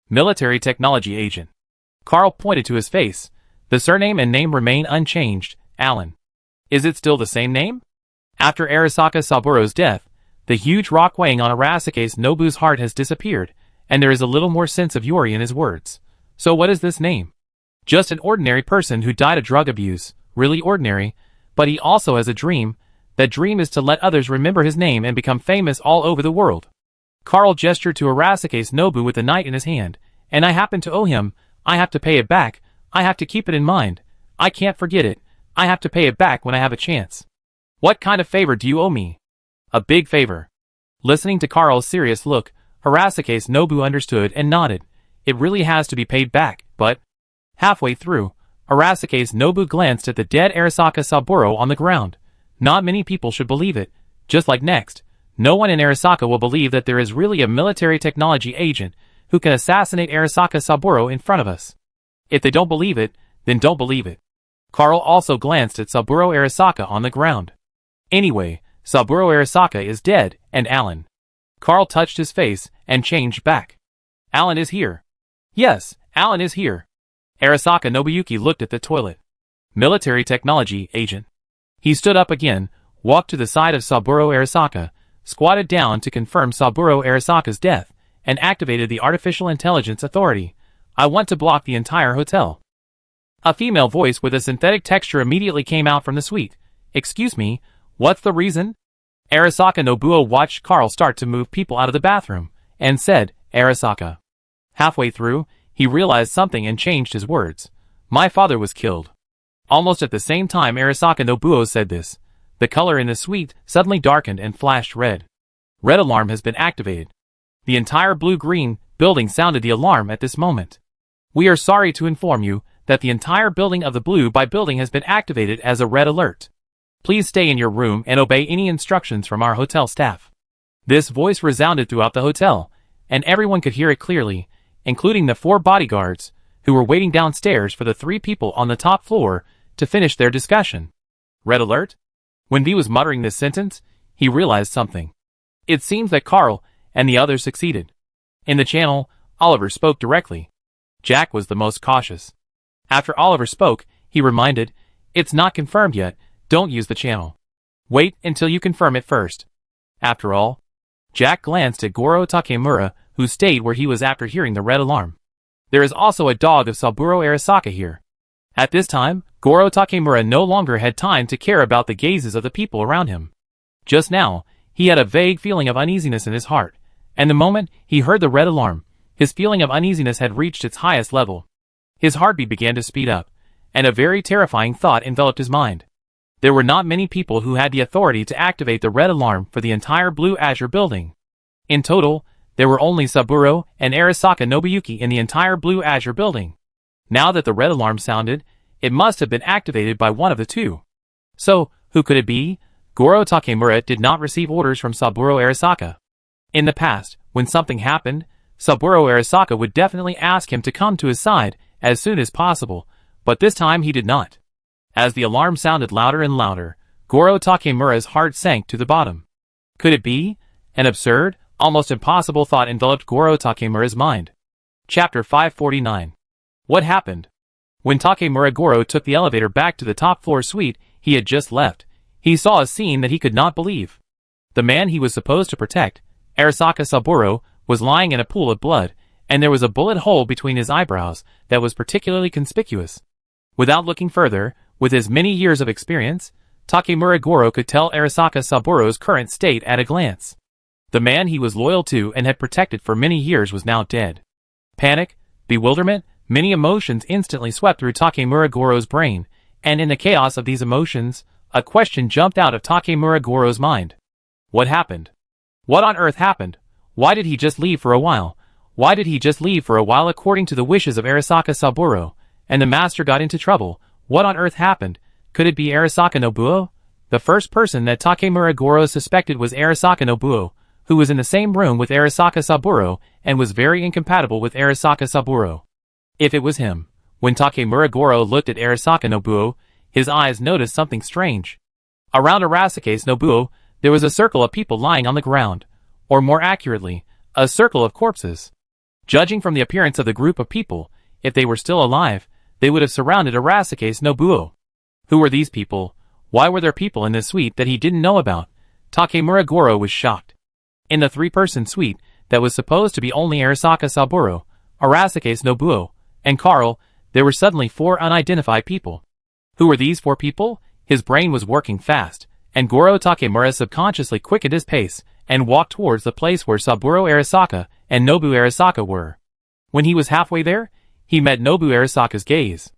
A: Military technology agent. Carl pointed to his face. The surname and name remain unchanged, Alan. Is it still the same name? After Arasaka Saburo's death, the huge rock weighing on Arasaka's Nobu's heart has disappeared, and there is a little more sense of Yuri in his words. So what is this name? Just an ordinary person who died of drug abuse, really ordinary, but he also has a dream. That dream is to let others remember his name and become famous all over the world. Carl gestured to Arasaka's Nobu with the knight in his hand, and I happen to owe him. I have to pay it back. I have to keep it in mind. I can't forget it. I have to pay it back when I have a chance. What kind of favor do you owe me? A big favor. Listening to Carl's serious look, Arasaka's Nobu understood and nodded. It really has to be paid back, but... Halfway through, Arasaka's Nobu glanced at the dead Arasaka Saburo on the ground. Not many people should believe it. Just like next, no one in Arasaka will believe that there is really a military technology agent who can assassinate Arasaka Saburo in front of us. If they don't believe it, then don't believe it. Carl also glanced at Saburo Arasaka on the ground. Anyway, Saburo Arasaka is dead, and Alan. Carl touched his face and changed back. Alan is here. Yes, Alan is here. Arasaka Nobuyuki looked at the toilet. Military technology agent. He stood up again, walked to the side of Saburo Arasaka, squatted down to confirm Saburo Arasaka's death, and activated the Artificial Intelligence Authority. I want to block the entire hotel. A female voice with a synthetic texture immediately came out from the suite. Excuse me, what's the reason? Arasaka Nobuo watched Carl start to move people out of the bathroom, and said, Arasaka. Halfway through, he realized something and changed his words. My father was killed. Almost at the same time Arasaka Nobuo said this, the color in the suite suddenly darkened and flashed red. Red alarm has been activated. The entire blue-green building sounded the alarm at this moment. We are sorry to inform you that the entire building of the Blue by building has been activated as a red alert. Please stay in your room and obey any instructions from our hotel staff. This voice resounded throughout the hotel, and everyone could hear it clearly, including the 4 bodyguards, who were waiting downstairs for the 3 people on the top floor to finish their discussion. Red alert? When V was muttering this sentence, he realized something. It seems that Carl and the others succeeded. In the channel, Oliver spoke directly. Jack was the most cautious. After Oliver spoke, he reminded, it's not confirmed yet, don't use the channel. Wait until you confirm it first. After all, Jack glanced at Goro Takemura, who stayed where he was after hearing the red alarm. There is also a dog of Saburo Arasaka here. At this time, Goro Takemura no longer had time to care about the gazes of the people around him. Just now, he had a vague feeling of uneasiness in his heart, and the moment he heard the red alarm, his feeling of uneasiness had reached its highest level. His heartbeat began to speed up, and a very terrifying thought enveloped his mind. There were not many people who had the authority to activate the red alarm for the entire Blue Azure building. In total, there were only Saburo and Arasaka Nobuyuki in the entire Blue Azure building. Now that the red alarm sounded, it must have been activated by one of the two. So, who could it be? Goro Takemura did not receive orders from Saburo Arasaka. In the past, when something happened, Saburo Arasaka would definitely ask him to come to his side as soon as possible, but this time he did not. As the alarm sounded louder and louder, Goro Takemura's heart sank to the bottom. Could it be? An absurd, almost impossible thought enveloped Goro Takemura's mind. Chapter 549. What happened? When Takemura Goro took the elevator back to the top floor suite he had just left, he saw a scene that he could not believe. The man he was supposed to protect, Arasaka Saburo, was lying in a pool of blood, and there was a bullet hole between his eyebrows that was particularly conspicuous. Without looking further, with his many years of experience, Takemura Goro could tell Arasaka Saburo's current state at a glance. The man he was loyal to and had protected for many years was now dead. Panic, bewilderment, many emotions instantly swept through Takemura Goro's brain, and in the chaos of these emotions, a question jumped out of Takemura Goro's mind. What happened? What on earth happened? Why did he just leave for a while? Why did he just leave for a while according to the wishes of Arasaka Saburo, and the master got into trouble? What on earth happened? Could it be Arasaka Nobuo? The first person that Takemura Goro suspected was Arasaka Nobuo, who was in the same room with Arasaka Saburo and was very incompatible with Arasaka Saburo. If it was him, when Takemura Goro looked at Arasaka Nobuo, his eyes noticed something strange. Around Arasaka Nobuo, there was a circle of people lying on the ground, or more accurately, a circle of corpses. Judging from the appearance of the group of people, if they were still alive, they would have surrounded Arasaka Nobuo. Who were these people? Why were there people in this suite that he didn't know about? Takemura Goro was shocked. In the three-person suite, that was supposed to be only Arasaka Saburo, Arasaka Nobuo, and Carl, there were suddenly 4 unidentified people. Who were these 4 people? His brain was working fast, and Goro Takemura subconsciously quickened his pace and walked towards the place where Saburo Arasaka and Nobu Arasaka were. When he was halfway there, he met Nobu Arasaka's gaze.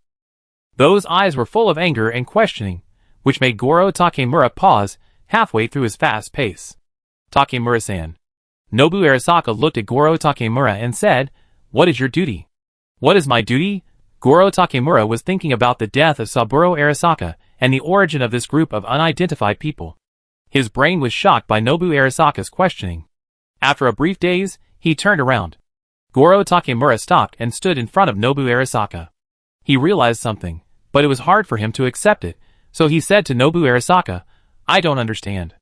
A: Those eyes were full of anger and questioning, which made Goro Takemura pause halfway through his fast pace. Takemura-san. Nobu Arasaka looked at Goro Takemura and said, "What is your duty?" "What is my duty?" Goro Takemura was thinking about the death of Saburo Arasaka and the origin of this group of unidentified people. His brain was shocked by Nobu Arasaka's questioning. After a brief daze, he turned around. Goro Takemura stopped and stood in front of Nobu Arasaka. He realized something, but it was hard for him to accept it, so he said to Nobu Arasaka, "I don't understand."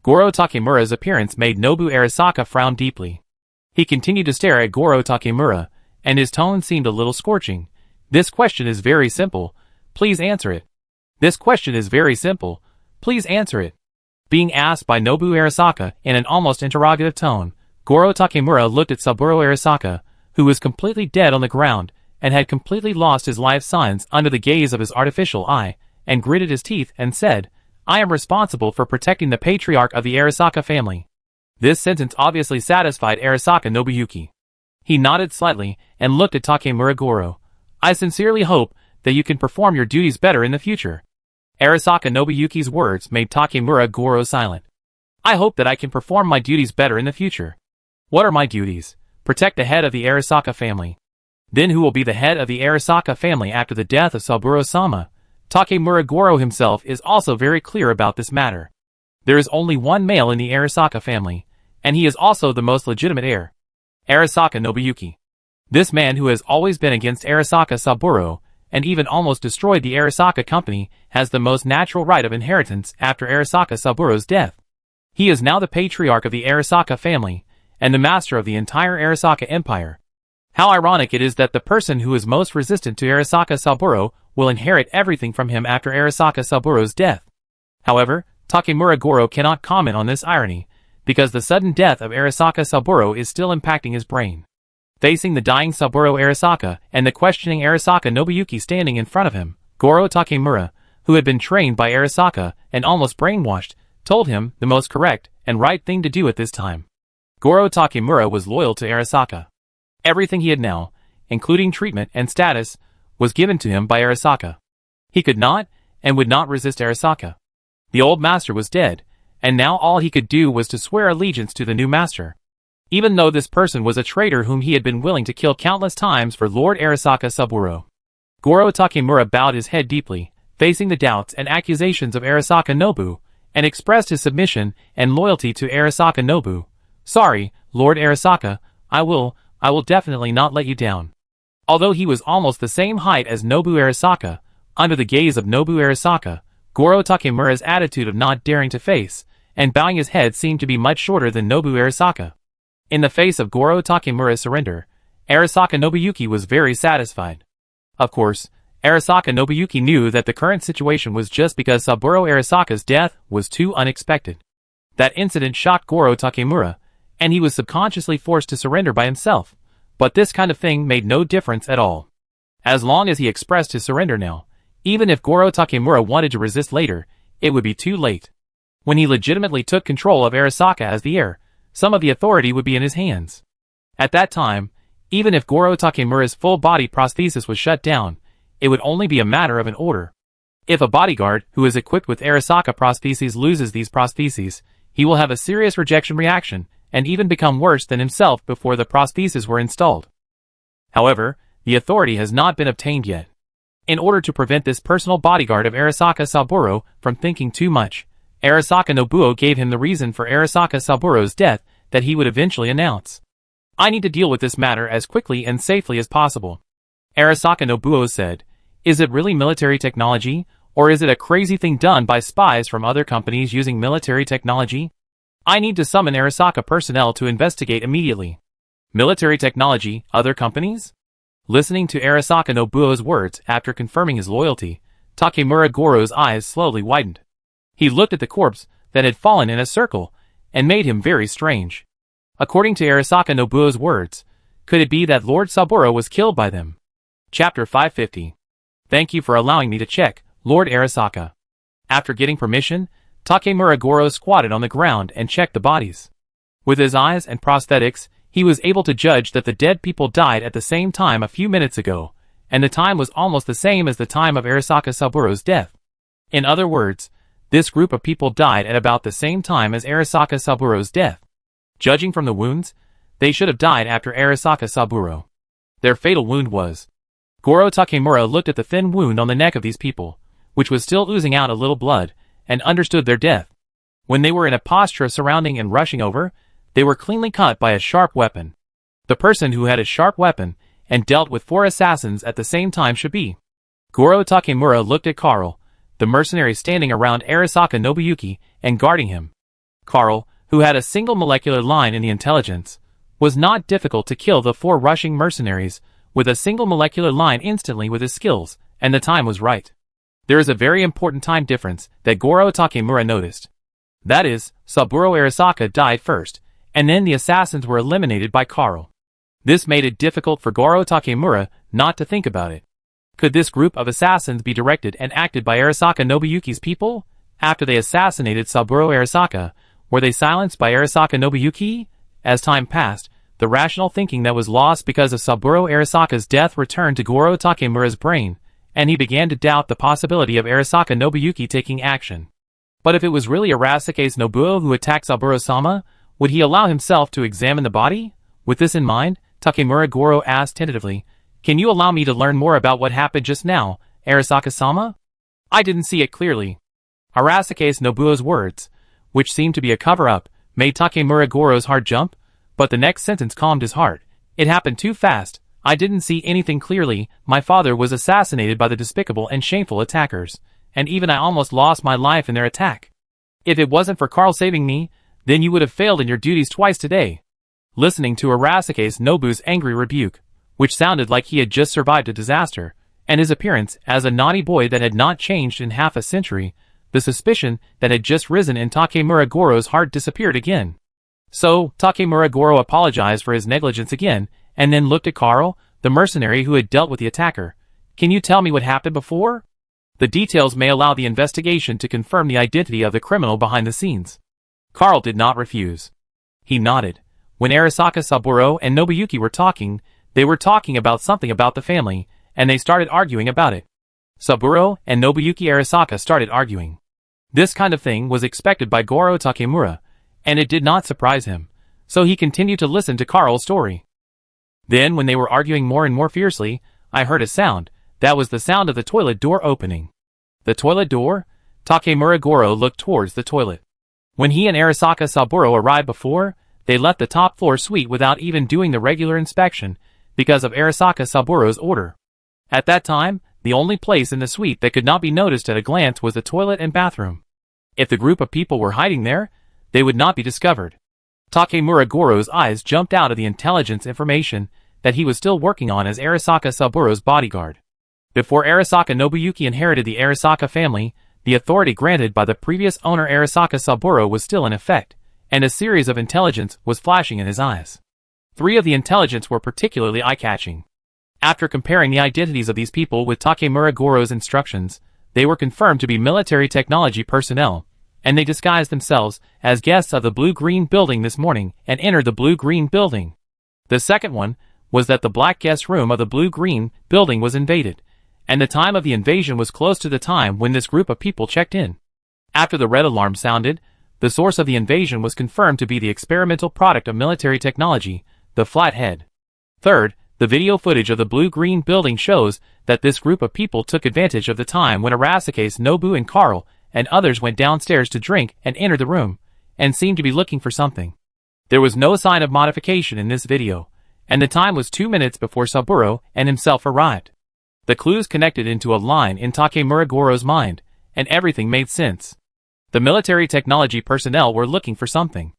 A: Goro Takemura's appearance made Nobu Arasaka frown deeply. He continued to stare at Goro Takemura, and his tone seemed a little scorching. "This question is very simple. Please answer it." "This question is very simple. Please answer it." Being asked by Nobu Arasaka in an almost interrogative tone, Goro Takemura looked at Saburo Arasaka, who was completely dead on the ground and had completely lost his life signs under the gaze of his artificial eye, and gritted his teeth and said, "I am responsible for protecting the patriarch of the Arasaka family." This sentence obviously satisfied Arasaka Nobuyuki. He nodded slightly and looked at Takemura Goro. "I sincerely hope that you can perform your duties better in the future." Arasaka Nobuyuki's words made Takemura Goro silent. "I hope that I can perform my duties better in the future." "What are my duties?" "Protect the head of the Arasaka family." "Then who will be the head of the Arasaka family after the death of Saburo-sama?" Takemura Goro himself is also very clear about this matter. There is only one male in the Arasaka family, and he is also the most legitimate heir. Arasaka Nobuyuki. This man who has always been against Arasaka Saburo, and even almost destroyed the Arasaka company, has the most natural right of inheritance after Arasaka Saburo's death. He is now the patriarch of the Arasaka family, and the master of the entire Arasaka empire. How ironic it is that the person who is most resistant to Arasaka Saburo will inherit everything from him after Arasaka Saburo's death. However, Takemura Goro cannot comment on this irony, because the sudden death of Arasaka Saburo is still impacting his brain. Facing the dying Saburo Arasaka and the questioning Arasaka Nobuyuki standing in front of him, Goro Takemura, who had been trained by Arasaka and almost brainwashed, told him the most correct and right thing to do at this time. Goro Takemura was loyal to Arasaka. Everything he had now, including treatment and status, was given to him by Arasaka. He could not and would not resist Arasaka. The old master was dead, and now all he could do was to swear allegiance to the new master. Even though this person was a traitor whom he had been willing to kill countless times for Lord Arasaka Saburo. Goro Takemura bowed his head deeply, facing the doubts and accusations of Arasaka Nobu, and expressed his submission and loyalty to Arasaka Nobu. "Sorry, Lord Arasaka, I will definitely not let you down." Although he was almost the same height as Nobu Arasaka, under the gaze of Nobu Arasaka, Goro Takemura's attitude of not daring to face and bowing his head seemed to be much shorter than Nobu Arasaka. In the face of Goro Takemura's surrender, Arasaka Nobuyuki was very satisfied. Of course, Arasaka Nobuyuki knew that the current situation was just because Saburo Arasaka's death was too unexpected. That incident shocked Goro Takemura, and he was subconsciously forced to surrender by himself, but this kind of thing made no difference at all. As long as he expressed his surrender now, even if Goro Takemura wanted to resist later, it would be too late. When he legitimately took control of Arasaka as the heir, some of the authority would be in his hands. At that time, even if Goro Takemura's full-body prosthesis was shut down, it would only be a matter of an order. If a bodyguard who is equipped with Arasaka prostheses loses these prostheses, he will have a serious rejection reaction and even become worse than himself before the prostheses were installed. However, the authority has not been obtained yet. In order to prevent this personal bodyguard of Arasaka Saburo from thinking too much, Arasaka Nobuo gave him the reason for Arasaka Saburo's death that he would eventually announce. I need to deal with this matter as quickly and safely as possible. Arasaka Nobuo said, Is it really military technology, or is it a crazy thing done by spies from other companies using military technology? I need to summon Arasaka personnel to investigate immediately. Military technology, other companies? Listening to Arasaka Nobuo's words after confirming his loyalty, Takemura Goro's eyes slowly widened. He looked at the corpse that had fallen in a circle, and made him very strange. According to Arasaka Nobuo's words, could it be that Lord Saburo was killed by them? Chapter 550. Thank you for allowing me to check, Lord Arasaka. After getting permission, Takemura Goro squatted on the ground and checked the bodies. With his eyes and prosthetics, he was able to judge that the dead people died at the same time a few minutes ago, and the time was almost the same as the time of Arasaka Saburo's death. In other words, this group of people died at about the same time as Arasaka Saburo's death. Judging from the wounds, they should have died after Arasaka Saburo. Their fatal wound was. Goro Takemura looked at the thin wound on the neck of these people, which was still oozing out a little blood, and understood their death. When they were in a posture surrounding and rushing over, they were cleanly cut by a sharp weapon. The person who had a sharp weapon and dealt with 4 assassins at the same time should be. Goro Takemura looked at Karl, the mercenary standing around Arasaka Nobuyuki and guarding him. Karl, who had a single molecular line in the intelligence, was not difficult to kill the 4 rushing mercenaries with a single molecular line instantly with his skills, and the time was right. There is a very important time difference that Goro Takemura noticed. That is, Saburo Arasaka died first, and then the assassins were eliminated by Karl. This made it difficult for Goro Takemura not to think about it. Could this group of assassins be directed and acted by Arasaka Nobuyuki's people? After they assassinated Saburo Arasaka, were they silenced by Arasaka Nobuyuki? As time passed, the rational thinking that was lost because of Saburo Arasaka's death returned to Goro Takemura's brain, and he began to doubt the possibility of Arasaka Nobuyuki taking action. But if it was really Arasaka Nobuo who attacked Saburo-sama, would he allow himself to examine the body? With this in mind, Takemura Goro asked tentatively, Can you allow me to learn more about what happened just now, Arasaka-sama? I didn't see it clearly. Arasaka Nobuo's words, which seemed to be a cover-up, made Takemura Goro's heart jump, but the next sentence calmed his heart. It happened too fast. I didn't see anything clearly. My father was assassinated by the despicable and shameful attackers, and even I almost lost my life in their attack. If it wasn't for Karl saving me, then you would have failed in your duties twice today. Listening to Arasaka Nobu's angry rebuke, which sounded like he had just survived a disaster, and his appearance as a naughty boy that had not changed in half a century, the suspicion that had just risen in Takemura Goro's heart disappeared again. So, Takemura Goro apologized for his negligence again, and then looked at Karl, the mercenary who had dealt with the attacker. Can you tell me what happened before? The details may allow the investigation to confirm the identity of the criminal behind the scenes. Karl did not refuse. He nodded. When Arasaka Saburo and Nobuyuki were talking, they were talking about something about the family, and they started arguing about it. Saburo and Nobuyuki Arasaka started arguing. This kind of thing was expected by Goro Takemura, and it did not surprise him, so he continued to listen to Karl's story. Then, when they were arguing more and more fiercely, I heard a sound. That was the sound of the toilet door opening. The toilet door? Takemura Goro looked towards the toilet. When he and Arasaka Saburo arrived before, they left the top floor suite without even doing the regular inspection, because of Arasaka Saburo's order. At that time, the only place in the suite that could not be noticed at a glance was the toilet and bathroom. If the group of people were hiding there, they would not be discovered. Takemura Goro's eyes jumped out of the intelligence information that he was still working on as Arasaka Saburo's bodyguard. Before Arasaka Nobuyuki inherited the Arasaka family, the authority granted by the previous owner Arasaka Saburo was still in effect, and a series of intelligence was flashing in his eyes. 3 of the intelligence were particularly eye-catching. After comparing the identities of these people with Takemura Goro's instructions, they were confirmed to be military technology personnel, and they disguised themselves as guests of the Blue-Green Building this morning and entered the Blue-Green Building. The second one was that the black guest room of the Blue-Green Building was invaded, and the time of the invasion was close to the time when this group of people checked in. After the red alarm sounded, the source of the invasion was confirmed to be the experimental product of military technology, the Flathead. Third, the video footage of the Blue-Green Building shows that this group of people took advantage of the time when Arasaka Nobu and Karl and others went downstairs to drink and entered the room, and seemed to be looking for something. There was no sign of modification in this video, and the time was 2 minutes before Saburo and himself arrived. The clues connected into a line in Takemura Goro's mind, and everything made sense. The military technology personnel were looking for something.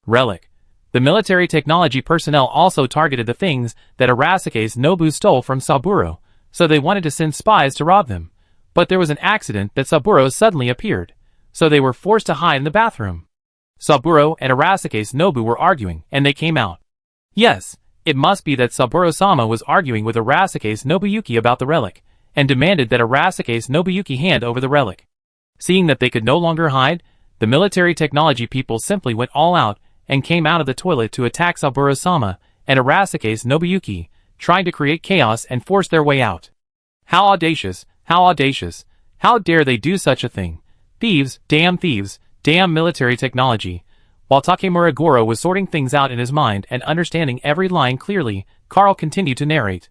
A: Relic. The military technology personnel also targeted the things that Arasuke's Nobu stole from Saburo, so they wanted to send spies to rob them. But there was an accident that Saburo suddenly appeared, so they were forced to hide in the bathroom. Saburo and Arasuke's Nobu were arguing, and they came out. Yes, it must be that Saburo-sama was arguing with Arasuke's Nobuyuki about the relic, and demanded that Arasuke's Nobuyuki hand over the relic. Seeing that they could no longer hide, the military technology people simply went all out and came out of the toilet to attack Saburo-sama and Arasuke's Nobuyuki, trying to create chaos and force their way out. How audacious, how audacious, how dare they do such a thing? Thieves, damn military technology. While Takemura Goro was sorting things out in his mind and understanding every line clearly, Carl continued to narrate.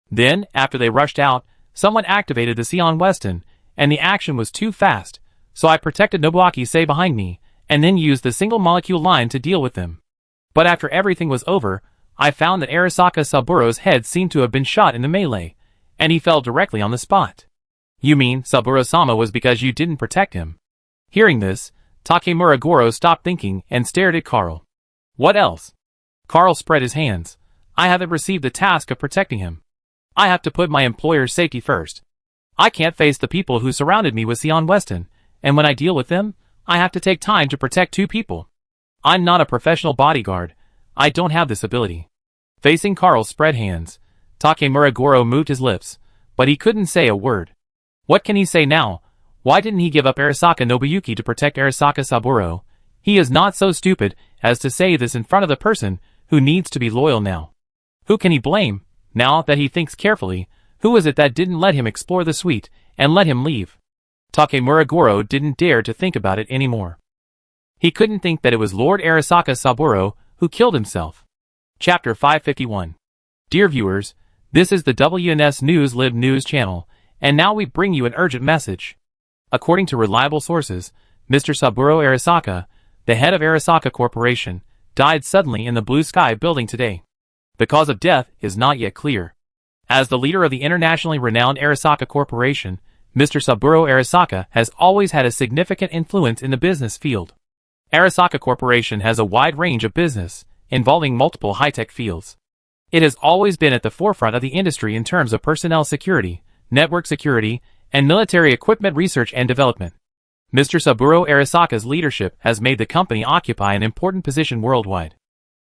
A: Then, after they rushed out, someone activated the Sion Weston, and the action was too fast, so I protected Nobuaki-sei behind me, and then used the single-molecule line to deal with them. But after everything was over, I found that Arasaka Saburo's head seemed to have been shot in the melee, and he fell directly on the spot. You mean Saburo-sama was because you didn't protect him? Hearing this, Takemura Goro stopped thinking and stared at Carl. What else? Carl spread his hands. I haven't received the task of protecting him. I have to put my employer's safety first. I can't face the people who surrounded me with Sion Weston, and when I deal with them, I have to take time to protect 2 people. I'm not a professional bodyguard. I don't have this ability. Facing Carl's spread hands, Takemura Goro moved his lips, but he couldn't say a word. What can he say now? Why didn't he give up Arasaka Nobuyuki to protect Arasaka Saburo? He is not so stupid as to say this in front of the person who needs to be loyal now. Who can he blame? Now that he thinks carefully, who is it that didn't let him explore the suite and let him leave? Takemura Goro didn't dare to think about it anymore. He couldn't think that it was Lord Arasaka Saburo who killed himself. Chapter 551. Dear viewers, this is the WNS News Lib News channel, and now we bring you an urgent message. According to reliable sources, Mr. Saburo Arasaka, the head of Arasaka Corporation, died suddenly in the Blue Sky building today. The cause of death is not yet clear. As the leader of the internationally renowned Arasaka Corporation, Mr. Saburo Arasaka has always had a significant influence in the business field. Arasaka Corporation has a wide range of business, involving multiple high-tech fields. It has always been at the forefront of the industry in terms of personnel security, network security, and military equipment research and development. Mr. Saburo Arasaka's leadership has made the company occupy an important position worldwide.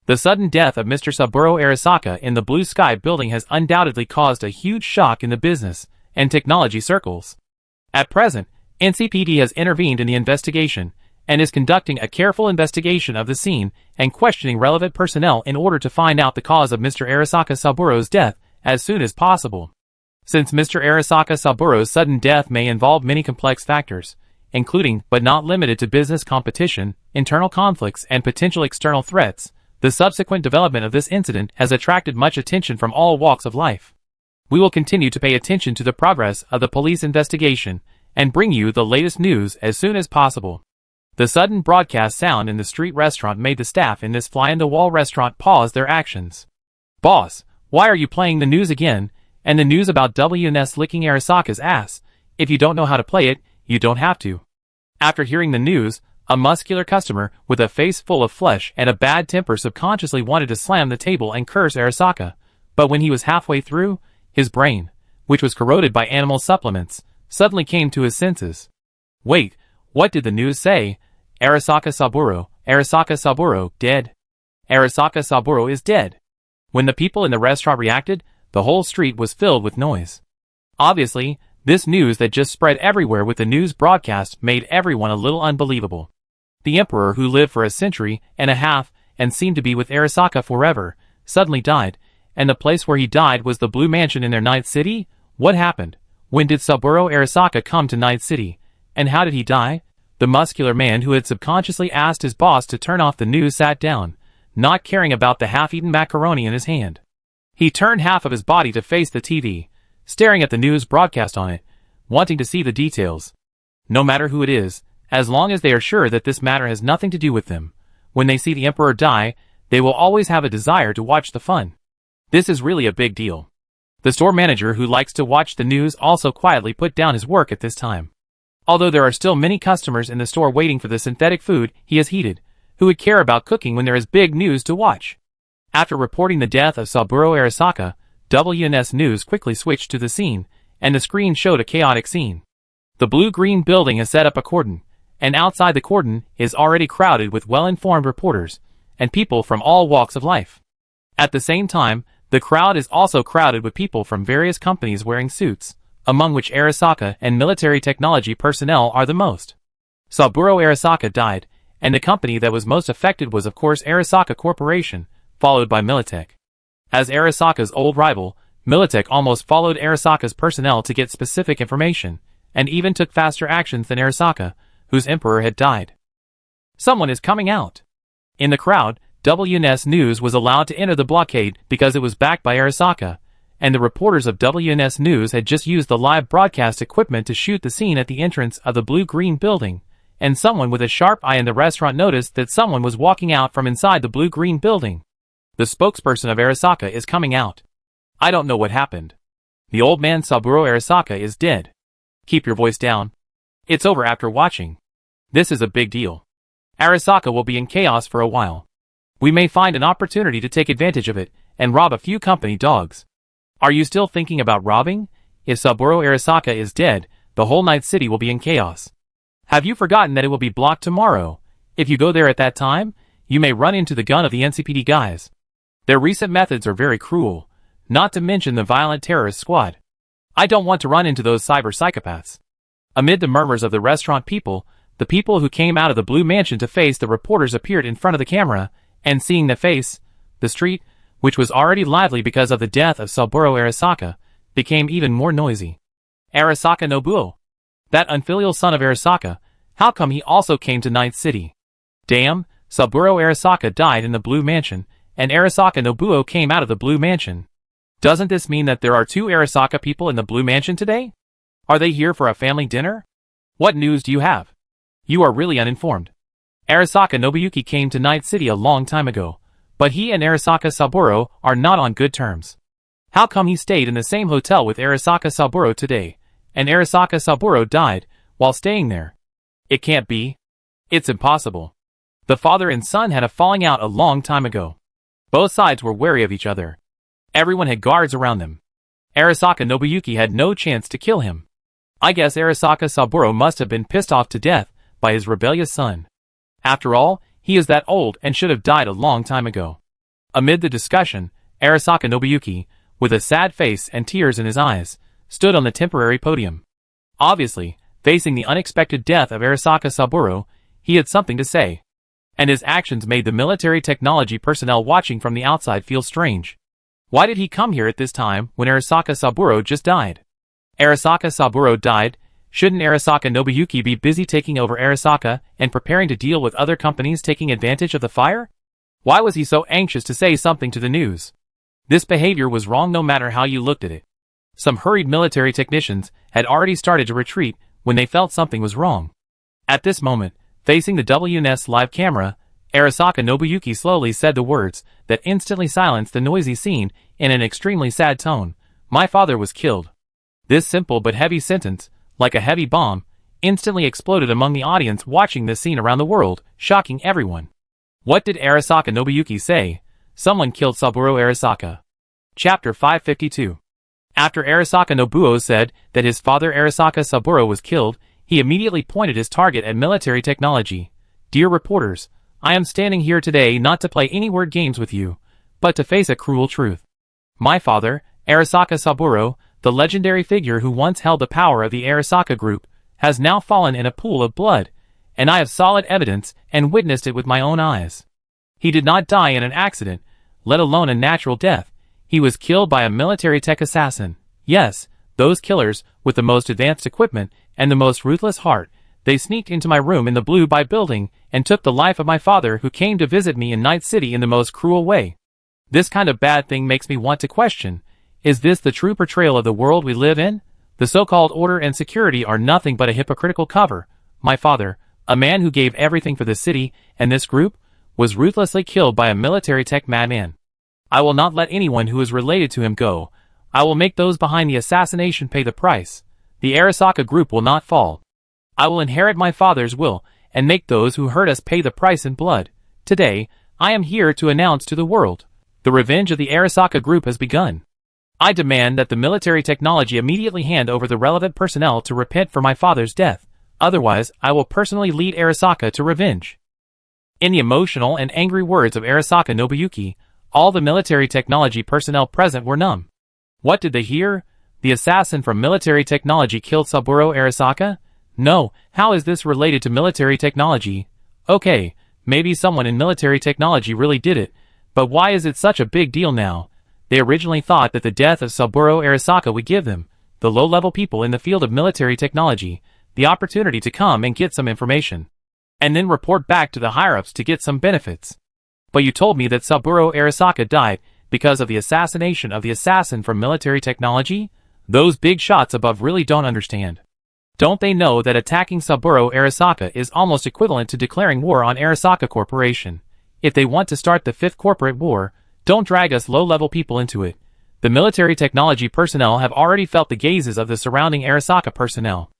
A: The sudden death of Mr. Saburo Arasaka in the Blue Sky building has undoubtedly caused a huge shock in the business and technology circles. At present, NCPD has intervened in the investigation and is conducting a careful investigation of the scene and questioning relevant personnel in order to find out the cause of Mr. Arasaka Saburo's death as soon as possible. Since Mr. Arasaka Saburo's sudden death may involve many complex factors, including but not limited to business competition, internal conflicts, and potential external threats, the subsequent development of this incident has attracted much attention from all walks of life. We will continue to pay attention to the progress of the police investigation and bring you the latest news as soon as possible. The sudden broadcast sound in the street restaurant made the staff in this fly-in-the-wall restaurant pause their actions. Boss, why are you playing the news again? And the news about WNS licking Arasaka's ass? If you don't know how to play it, you don't have to. After hearing the news, a muscular customer with a face full of flesh and a bad temper subconsciously wanted to slam the table and curse Arasaka, but when he was halfway through, his brain, which was corroded by animal supplements, suddenly came to his senses. Wait, what did the news say? Arasaka Saburo, dead. Arasaka Saburo is dead. When the people in the restaurant reacted, the whole street was filled with noise. Obviously, this news that just spread everywhere with the news broadcast made everyone a little unbelievable. The emperor, who lived for a century and a half and seemed to be with Arasaka forever, suddenly died, and the place where he died was the Blue Mansion in their Night City? What happened? When did Saburo Arasaka come to Night City? And how did he die? The muscular man who had subconsciously asked his boss to turn off the news sat down, not caring about the half-eaten macaroni in his hand. He turned half of his body to face the TV, staring at the news broadcast on it, wanting to see the details. No matter who it is, as long as they are sure that this matter has nothing to do with them, when they see the emperor die, they will always have a desire to watch the fun. This is really a big deal. The store manager who likes to watch the news also quietly put down his work at this time. Although there are still many customers in the store waiting for the synthetic food he has heated, who would care about cooking when there is big news to watch. After reporting the death of Saburo Arasaka, WNS News quickly switched to the scene, and the screen showed a chaotic scene. The blue-green building has set up a cordon, and outside the cordon is already crowded with well-informed reporters and people from all walks of life. At the same time, the crowd is also crowded with people from various companies wearing suits, among which Arasaka and military technology personnel are the most. Saburo Arasaka died, and the company that was most affected was of course Arasaka Corporation, followed by Militech. As Arasaka's old rival, Militech almost followed Arasaka's personnel to get specific information, and even took faster actions than Arasaka, whose emperor had died. Someone is coming out. In the crowd, WNS News was allowed to enter the blockade because it was backed by Arasaka, and the reporters of WNS News had just used the live broadcast equipment to shoot the scene at the entrance of the blue-green building, and someone with a sharp eye in the restaurant noticed that someone was walking out from inside the blue-green building. The spokesperson of Arasaka is coming out. I don't know what happened. The old man Saburo Arasaka is dead. Keep your voice down. It's over after watching. This is a big deal. Arasaka will be in chaos for a while. We may find an opportunity to take advantage of it and rob a few company dogs. Are you still thinking about robbing? If Saburo Arasaka is dead, the whole night city will be in chaos. Have you forgotten that it will be blocked tomorrow? If you go there at that time, you may run into the gun of the NCPD guys. Their recent methods are very cruel, not to mention the violent terrorist squad. I don't want to run into those cyber psychopaths. Amid the murmurs of the restaurant people, the people who came out of the Blue Mansion to face the reporters appeared in front of the camera, and seeing the street, which was already lively because of the death of Saburo Arasaka, became even more noisy. Arasaka Nobuo. That unfilial son of Arasaka, how come he also came to Night City? Damn, Saburo Arasaka died in the Blue Mansion, and Arasaka Nobuo came out of the Blue Mansion. Doesn't this mean that there are 2 Arasaka people in the Blue Mansion today? Are they here for a family dinner? What news do you have? You are really uninformed. Arasaka Nobuyuki came to Night City a long time ago, but he and Arasaka Saburo are not on good terms. How come he stayed in the same hotel with Arasaka Saburo today, and Arasaka Saburo died while staying there? It can't be. It's impossible. The father and son had a falling out a long time ago. Both sides were wary of each other. Everyone had guards around them. Arasaka Nobuyuki had no chance to kill him. I guess Arasaka Saburo must have been pissed off to death by his rebellious son. After all, he is that old and should have died a long time ago. Amid the discussion, Arasaka Nobuyuki, with a sad face and tears in his eyes, stood on the temporary podium. Obviously, facing the unexpected death of Arasaka Saburo, he had something to say. And his actions made the military technology personnel watching from the outside feel strange. Why did he come here at this time when Arasaka Saburo just died? Arasaka Saburo died. Shouldn't Arasaka Nobuyuki be busy taking over Arasaka and preparing to deal with other companies taking advantage of the fire? Why was he so anxious to say something to the news? This behavior was wrong no matter how you looked at it. Some hurried military technicians had already started to retreat when they felt something was wrong. At this moment, facing the WNS live camera, Arasaka Nobuyuki slowly said the words that instantly silenced the noisy scene in an extremely sad tone. My father was killed. This simple but heavy sentence, like a heavy bomb, instantly exploded among the audience watching this scene around the world, shocking everyone. What did Arasaka Nobuyuki say? Someone killed Saburo Arasaka. Chapter 552. After Arasaka Nobuo said that his father Arasaka Saburo was killed, he immediately pointed his target at military technology. Dear reporters, I am standing here today not to play any word games with you, but to face a cruel truth. My father, Arasaka Saburo, the legendary figure who once held the power of the Arasaka group, has now fallen in a pool of blood, and I have solid evidence and witnessed it with my own eyes. He did not die in an accident, let alone a natural death. He was killed by a military tech assassin. Yes, those killers, with the most advanced equipment and the most ruthless heart, they sneaked into my room in the Blue By building and took the life of my father who came to visit me in Night City in the most cruel way. This kind of bad thing makes me want to question, is this the true portrayal of the world we live in? The so-called order and security are nothing but a hypocritical cover. My father, a man who gave everything for the city and this group, was ruthlessly killed by a military tech madman. I will not let anyone who is related to him go. I will make those behind the assassination pay the price. The Arasaka group will not fall. I will inherit my father's will, and make those who hurt us pay the price in blood. Today, I am here to announce to the world, the revenge of the Arasaka group has begun. I demand that the military technology immediately hand over the relevant personnel to repent for my father's death. Otherwise, I will personally lead Arasaka to revenge. In the emotional and angry words of Arasaka Nobuyuki, all the military technology personnel present were numb. What did they hear? The assassin from military technology killed Saburo Arasaka? No, how is this related to military technology? Okay, maybe someone in military technology really did it, but why is it such a big deal now? They originally thought that the death of Saburo Arasaka would give them, the low-level people in the field of military technology, the opportunity to come and get some information, and then report back to the higher-ups to get some benefits. But you told me that Saburo Arasaka died because of the assassination of the assassin from military technology? Those big shots above really don't understand. Don't they know that attacking Saburo Arasaka is almost equivalent to declaring war on Arasaka Corporation? If they want to start the fifth corporate war, don't drag us low-level people into it. The military technology personnel have already felt the gazes of the surrounding Arasaka personnel.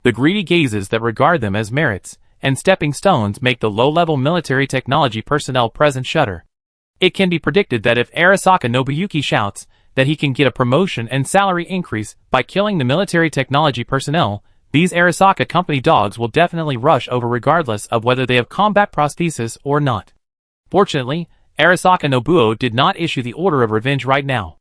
A: The greedy gazes that regard them as merits and stepping stones make the low-level military technology personnel present shudder. It can be predicted that if Arasaka Nobuyuki shouts that he can get a promotion and salary increase by killing the military technology personnel, these Arasaka company dogs will definitely rush over regardless of whether they have combat prosthesis or not. Fortunately, Arasaka Nobuo did not issue the order of revenge right now.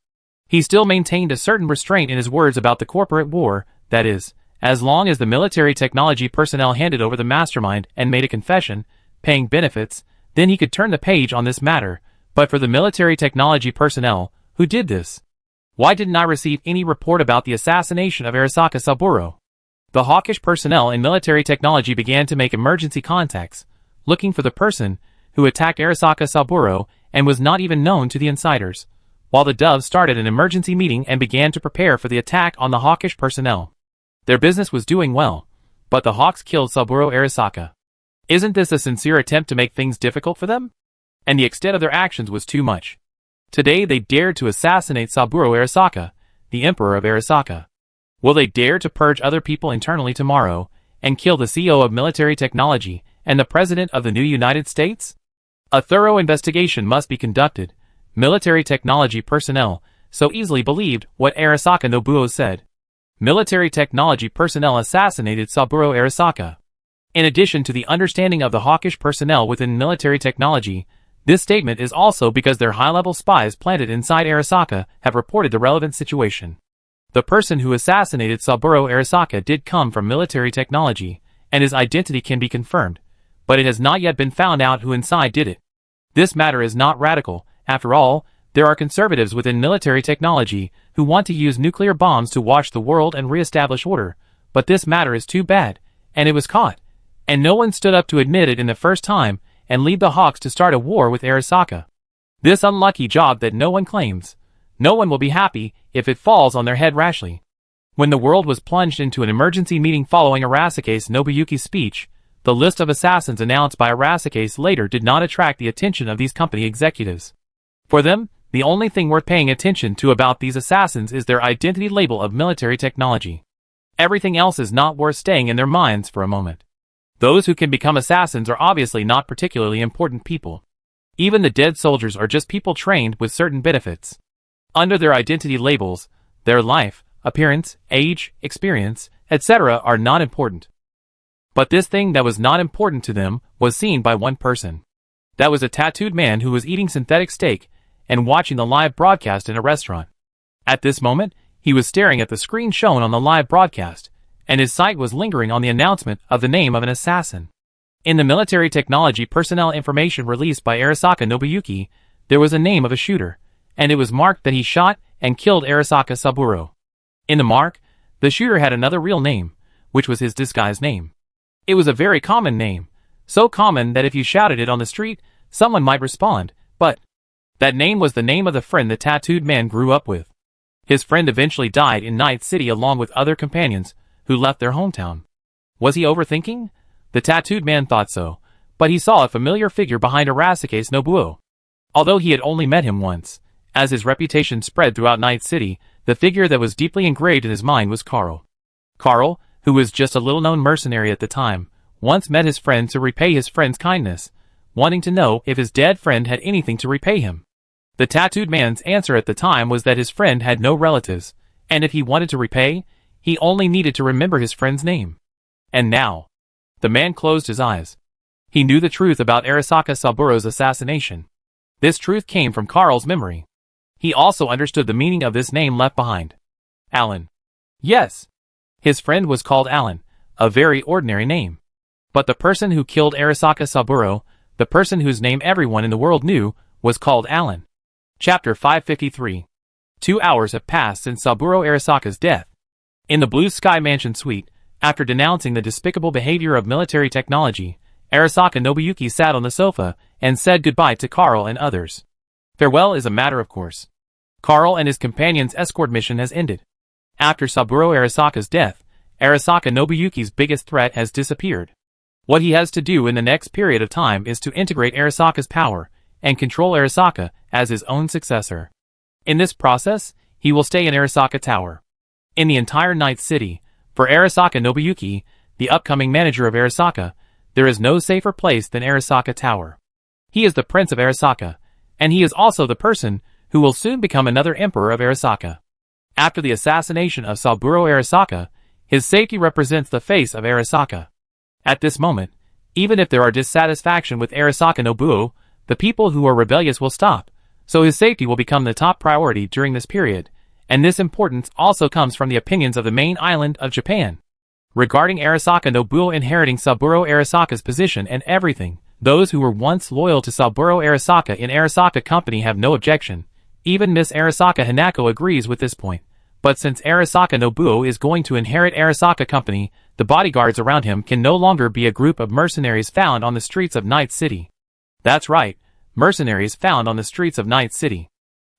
A: He still maintained a certain restraint in his words about the corporate war, that is, as long as the military technology personnel handed over the mastermind and made a confession, paying benefits, then he could turn the page on this matter. But for the military technology personnel, who did this? Why didn't I receive any report about the assassination of Arasaka Saburo? The hawkish personnel in military technology began to make emergency contacts, looking for the person who attacked Arasaka Saburo and was not even known to the insiders, while the doves started an emergency meeting and began to prepare for the attack on the hawkish personnel. Their business was doing well, but the hawks killed Saburo Arasaka. Isn't this a sincere attempt to make things difficult for them? And the extent of their actions was too much. Today they dared to assassinate Saburo Arasaka, the Emperor of Arasaka. Will they dare to purge other people internally tomorrow, and kill the CEO of military technology and the President of the new United States? A thorough investigation must be conducted. Military technology personnel so easily believed what Arasaka Nobuo said. Military technology personnel assassinated Saburo Arasaka. In addition to the understanding of the hawkish personnel within military technology, this statement is also because their high-level spies planted inside Arasaka have reported the relevant situation. The person who assassinated Saburo Arasaka did come from military technology, and his identity can be confirmed, but it has not yet been found out who inside did it. This matter is not radical. After all, there are conservatives within military technology who want to use nuclear bombs to wash the world and re-establish order, but this matter is too bad, and it was caught, and no one stood up to admit it in the first time and lead the Hawks to start a war with Arasaka. This unlucky job that no one claims. No one will be happy if it falls on their head rashly. When the world was plunged into an emergency meeting following Arasaka Nobuyuki's speech, the list of assassins announced by Arasaka later did not attract the attention of these company executives. For them, the only thing worth paying attention to about these assassins is their identity label of military technology. Everything else is not worth staying in their minds for a moment. Those who can become assassins are obviously not particularly important people. Even the dead soldiers are just people trained with certain benefits. Under their identity labels, their life, appearance, age, experience, etc. are not important. But this thing that was not important to them was seen by one person. That was a tattooed man who was eating synthetic steak and watching the live broadcast in a restaurant. At this moment, he was staring at the screen shown on the live broadcast, and his sight was lingering on the announcement of the name of an assassin. In the military technology personnel information released by Arasaka Nobuyuki, there was a name of a shooter, and it was marked that he shot and killed Arasaka Saburo. In the mark, the shooter had another real name, which was his disguised name. It was a very common name, so common that if you shouted it on the street, someone might respond, but that name was the name of the friend the tattooed man grew up with. His friend eventually died in Night City along with other companions who left their hometown. Was he overthinking? The tattooed man thought so, but he saw a familiar figure behind Arasaka's Nobuo. Although he had only met him once, as his reputation spread throughout Night City, the figure that was deeply engraved in his mind was Carl. Carl, who was just a little-known mercenary at the time, once met his friend to repay his friend's kindness, wanting to know if his dead friend had anything to repay him. The tattooed man's answer at the time was that his friend had no relatives, and if he wanted to repay, he only needed to remember his friend's name. And now, the man closed his eyes. He knew the truth about Arasaka Saburo's assassination. This truth came from Carl's memory. He also understood the meaning of this name left behind. Alan. Yes. His friend was called Alan, a very ordinary name. But the person who killed Arasaka Saburo, the person whose name everyone in the world knew, was called Alan. Chapter 553. 2 hours have passed since Saburo Arasaka's death. In the Blue Sky Mansion suite, after denouncing the despicable behavior of military technology, Arasaka Nobuyuki sat on the sofa and said goodbye to Carl and others. Farewell is a matter of course. Carl and his companion's escort mission has ended. After Saburo Arasaka's death, Arasaka Nobuyuki's biggest threat has disappeared. What he has to do in the next period of time is to integrate Arasaka's power and control Arasaka as his own successor. In this process, he will stay in Arasaka Tower. In the entire Night City, for Arasaka Nobuyuki, the upcoming manager of Arasaka, there is no safer place than Arasaka Tower. He is the Prince of Arasaka, and he is also the person who will soon become another Emperor of Arasaka. After the assassination of Saburo Arasaka, his safety represents the face of Arasaka. At this moment, even if there are dissatisfaction with Arasaka Nobuo, the people who are rebellious will stop, so his safety will become the top priority during this period, and this importance also comes from the opinions of the main island of Japan. Regarding Arasaka Nobuo inheriting Saburo Arasaka's position and everything, those who were once loyal to Saburo Arasaka in Arasaka Company have no objection. Even Miss Arasaka Hanako agrees with this point. But since Arasaka Nobuo is going to inherit Arasaka Company, the bodyguards around him can no longer be a group of mercenaries found on the streets of Night City. That's right, mercenaries found on the streets of Night City.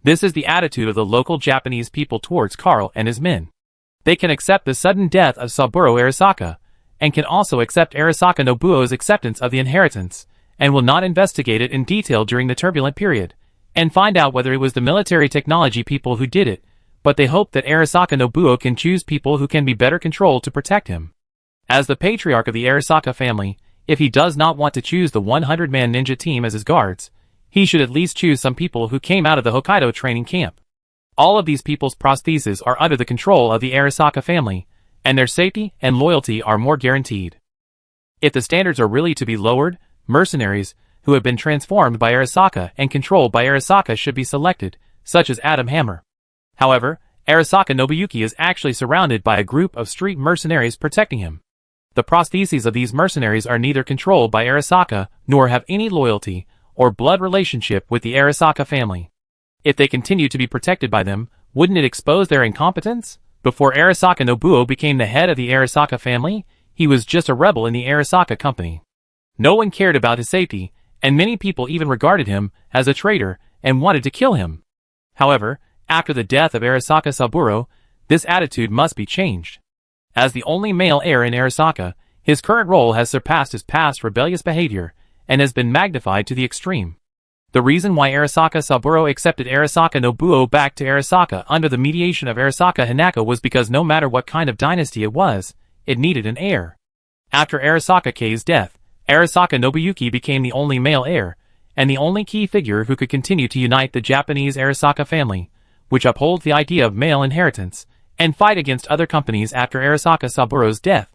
A: This is the attitude of the local Japanese people towards Carl and his men. They can accept the sudden death of Saburo Arasaka, and can also accept Arasaka Nobuo's acceptance of the inheritance, and will not investigate it in detail during the turbulent period, and find out whether it was the military technology people who did it, but they hope that Arasaka Nobuo can choose people who can be better controlled to protect him. As the patriarch of the Arasaka family, if he does not want to choose the 100-man ninja team as his guards, he should at least choose some people who came out of the Hokkaido training camp. All of these people's prostheses are under the control of the Arasaka family, and their safety and loyalty are more guaranteed. If the standards are really to be lowered, mercenaries, who have been transformed by Arasaka and controlled by Arasaka should be selected, such as Adam Hammer. However, Arasaka Nobuyuki is actually surrounded by a group of street mercenaries protecting him. The prostheses of these mercenaries are neither controlled by Arasaka nor have any loyalty or blood relationship with the Arasaka family. If they continue to be protected by them, wouldn't it expose their incompetence? Before Arasaka Nobuo became the head of the Arasaka family, he was just a rebel in the Arasaka company. No one cared about his safety, and many people even regarded him as a traitor and wanted to kill him. However, after the death of Arasaka Saburo, this attitude must be changed. As the only male heir in Arasaka, his current role has surpassed his past rebellious behavior and has been magnified to the extreme. The reason why Arasaka Saburo accepted Arasaka Nobuo back to Arasaka under the mediation of Arasaka Hanako was because no matter what kind of dynasty it was, it needed an heir. After Arasaka Kei's death, Arasaka Nobuyuki became the only male heir, and the only key figure who could continue to unite the Japanese Arasaka family, which upholds the idea of male inheritance, and fight against other companies after Arasaka Saburo's death.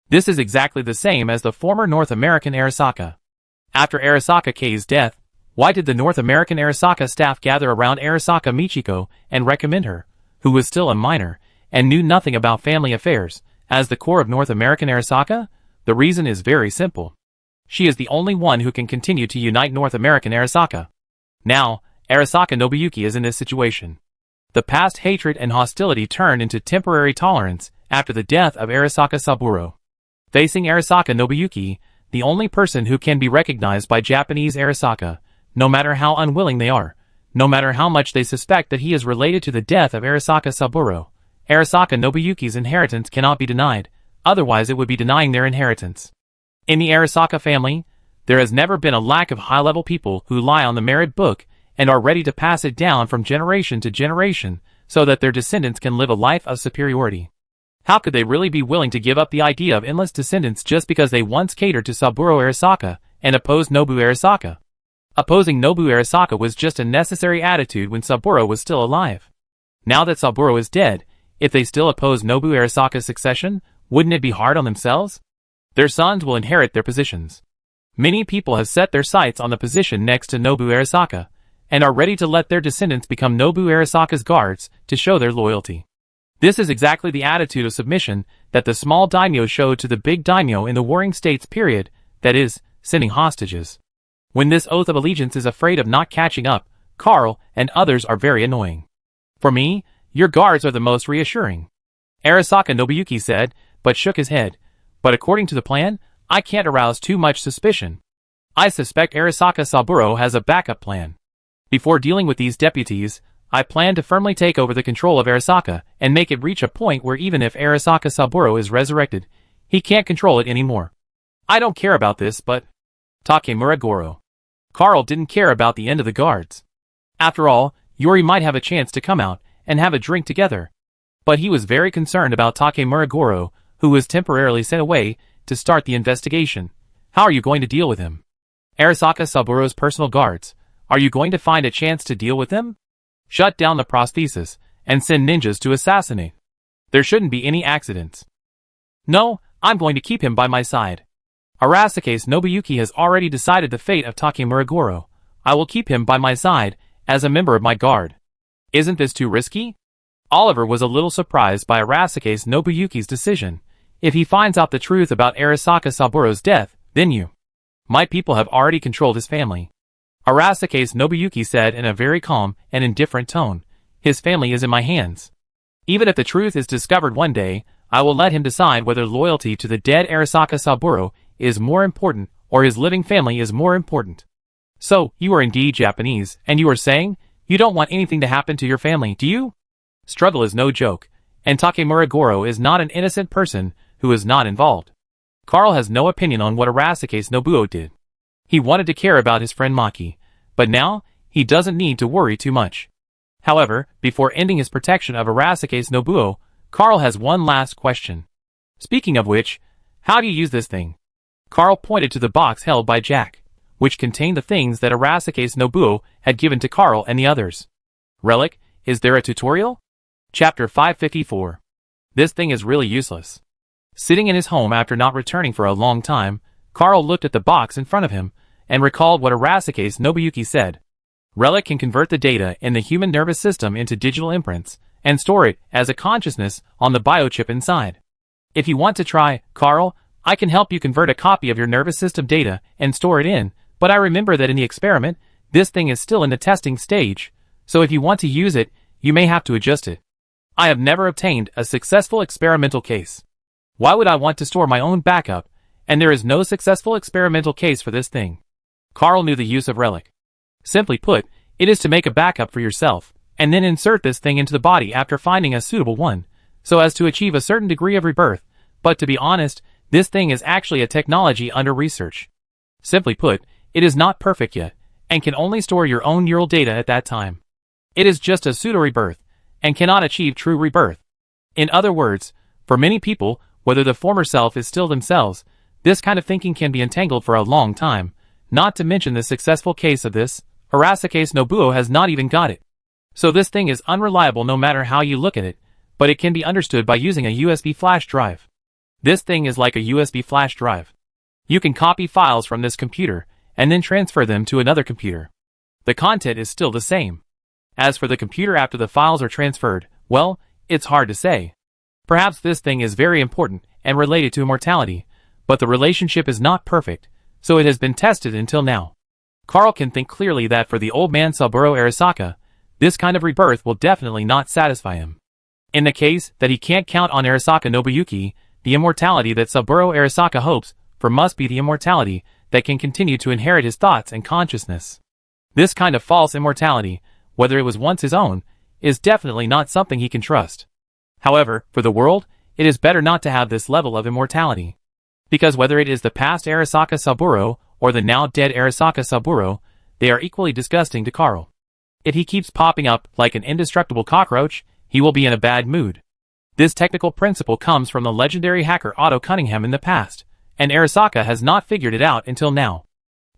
A: This is exactly the same as the former North American Arasaka. After Arasaka Kei's death, why did the North American Arasaka staff gather around Arasaka Michiko and recommend her, who was still a minor, and knew nothing about family affairs, as the core of North American Arasaka? The reason is very simple. She is the only one who can continue to unite North American Arasaka. Now, Arasaka Nobuyuki is in this situation. The past hatred and hostility turned into temporary tolerance after the death of Arasaka Saburo. Facing Arasaka Nobuyuki, the only person who can be recognized by Japanese Arasaka, no matter how unwilling they are, no matter how much they suspect that he is related to the death of Arasaka Saburo, Arasaka Nobuyuki's inheritance cannot be denied, otherwise it would be denying their inheritance. In the Arasaka family, There has never been a lack of high-level people who lie on the merit book and are ready to pass it down from generation to generation so that their descendants can live a life of superiority. How could they really be willing to give up the idea of endless descendants just because they once catered to Saburo Arasaka and opposed Nobu Arasaka? Opposing Nobu Arasaka was just a necessary attitude when Saburo was still alive. Now that Saburo is dead, if they still oppose Nobu Arasaka's succession, wouldn't it be hard on themselves? Their sons will inherit their positions. Many people have set their sights on the position next to Nobu Arasaka, and are ready to let their descendants become Nobu Arasaka's guards to show their loyalty. This is exactly the attitude of submission that the small daimyo showed to the big daimyo in the Warring States period, that is, sending hostages. When this oath of allegiance is afraid of not catching up, Carl and others are very annoying. For me, your guards are the most reassuring. Arasaka Nobuyuki said, but shook his head. But according to the plan, I can't arouse too much suspicion. I suspect Arasaka Saburo has a backup plan. Before dealing with these deputies, I plan to firmly take over the control of Arasaka and make it reach a point where even if Arasaka Saburo is resurrected, he can't control it anymore. I don't care about this, but... Takemura Goro. Carl didn't care about the end of the guards. After all, Yori might have a chance to come out and have a drink together. But he was very concerned about Takemura Goro, who was temporarily sent away to start the investigation. How are you going to deal with him? Arasaka Saburo's personal guards. Are you going to find a chance to deal with them? Shut down the prosthesis and send ninjas to assassinate. There shouldn't be any accidents. No, I'm going to keep him by my side. Arasaka Nobuyuki has already decided the fate of Takemura Goro. I will keep him by my side as a member of my guard. Isn't this too risky? Oliver was a little surprised by Arasaka Nobuyuki's decision. If he finds out the truth about Arasaka Saburo's death, then you. My people have already controlled his family. Arasaka Nobuyuki said in a very calm and indifferent tone. His family is in my hands. Even if the truth is discovered one day, I will let him decide whether loyalty to the dead Arasaka Saburo is more important or his living family is more important. So, you are indeed Japanese, and you are saying, you don't want anything to happen to your family, do you? Struggle is no joke, and Takemura Goro is not an innocent person who is not involved. Carl has no opinion on what Arasaka Nobuo did. He wanted to care about his friend Maki, but now, he doesn't need to worry too much. However, before ending his protection of Arasaka Nobuo, Carl has one last question. Speaking of which, how do you use this thing? Carl pointed to the box held by Jack, which contained the things that Arasaka Nobuo had given to Carl and the others. Relic, is there a tutorial? Chapter 554. This thing is really useless. Sitting in his home after not returning for a long time, Carl looked at the box in front of him and recalled what Arasaka Nobuyuki said. Relic can convert the data in the human nervous system into digital imprints and store it as a consciousness on the biochip inside. If you want to try, Carl, I can help you convert a copy of your nervous system data and store it in, but I remember that in the experiment, this thing is still in the testing stage, so if you want to use it, you may have to adjust it. I have never obtained a successful experimental case. Why would I want to store my own backup, and there is no successful experimental case for this thing? Carl knew the use of Relic. Simply put, it is to make a backup for yourself, and then insert this thing into the body after finding a suitable one, so as to achieve a certain degree of rebirth, but to be honest, this thing is actually a technology under research. Simply put, it is not perfect yet, and can only store your own neural data at that time. It is just a pseudo-rebirth, and cannot achieve true rebirth. In other words, for many people, whether the former self is still themselves, this kind of thinking can be entangled for a long time, not to mention the successful case of this, Arasaka Nobuo has not even got it. So this thing is unreliable no matter how you look at it, but it can be understood by using a USB flash drive. This thing is like a USB flash drive. You can copy files from this computer, and then transfer them to another computer. The content is still the same. As for the computer after the files are transferred, well, it's hard to say. Perhaps this thing is very important and related to immortality, but the relationship is not perfect, so it has been tested until now. Carl can think clearly that for the old man Saburo Arasaka, this kind of rebirth will definitely not satisfy him. In the case that he can't count on Arasaka Nobuyuki, the immortality that Saburo Arasaka hopes for must be the immortality that can continue to inherit his thoughts and consciousness. This kind of false immortality, whether it was once his own, is definitely not something he can trust. However, for the world, it is better not to have this level of immortality. Because whether it is the past Arasaka Saburo or the now dead Arasaka Saburo, they are equally disgusting to Carl. If he keeps popping up like an indestructible cockroach, he will be in a bad mood. This technical principle comes from the legendary hacker Otto Cunningham in the past, and Arasaka has not figured it out until now.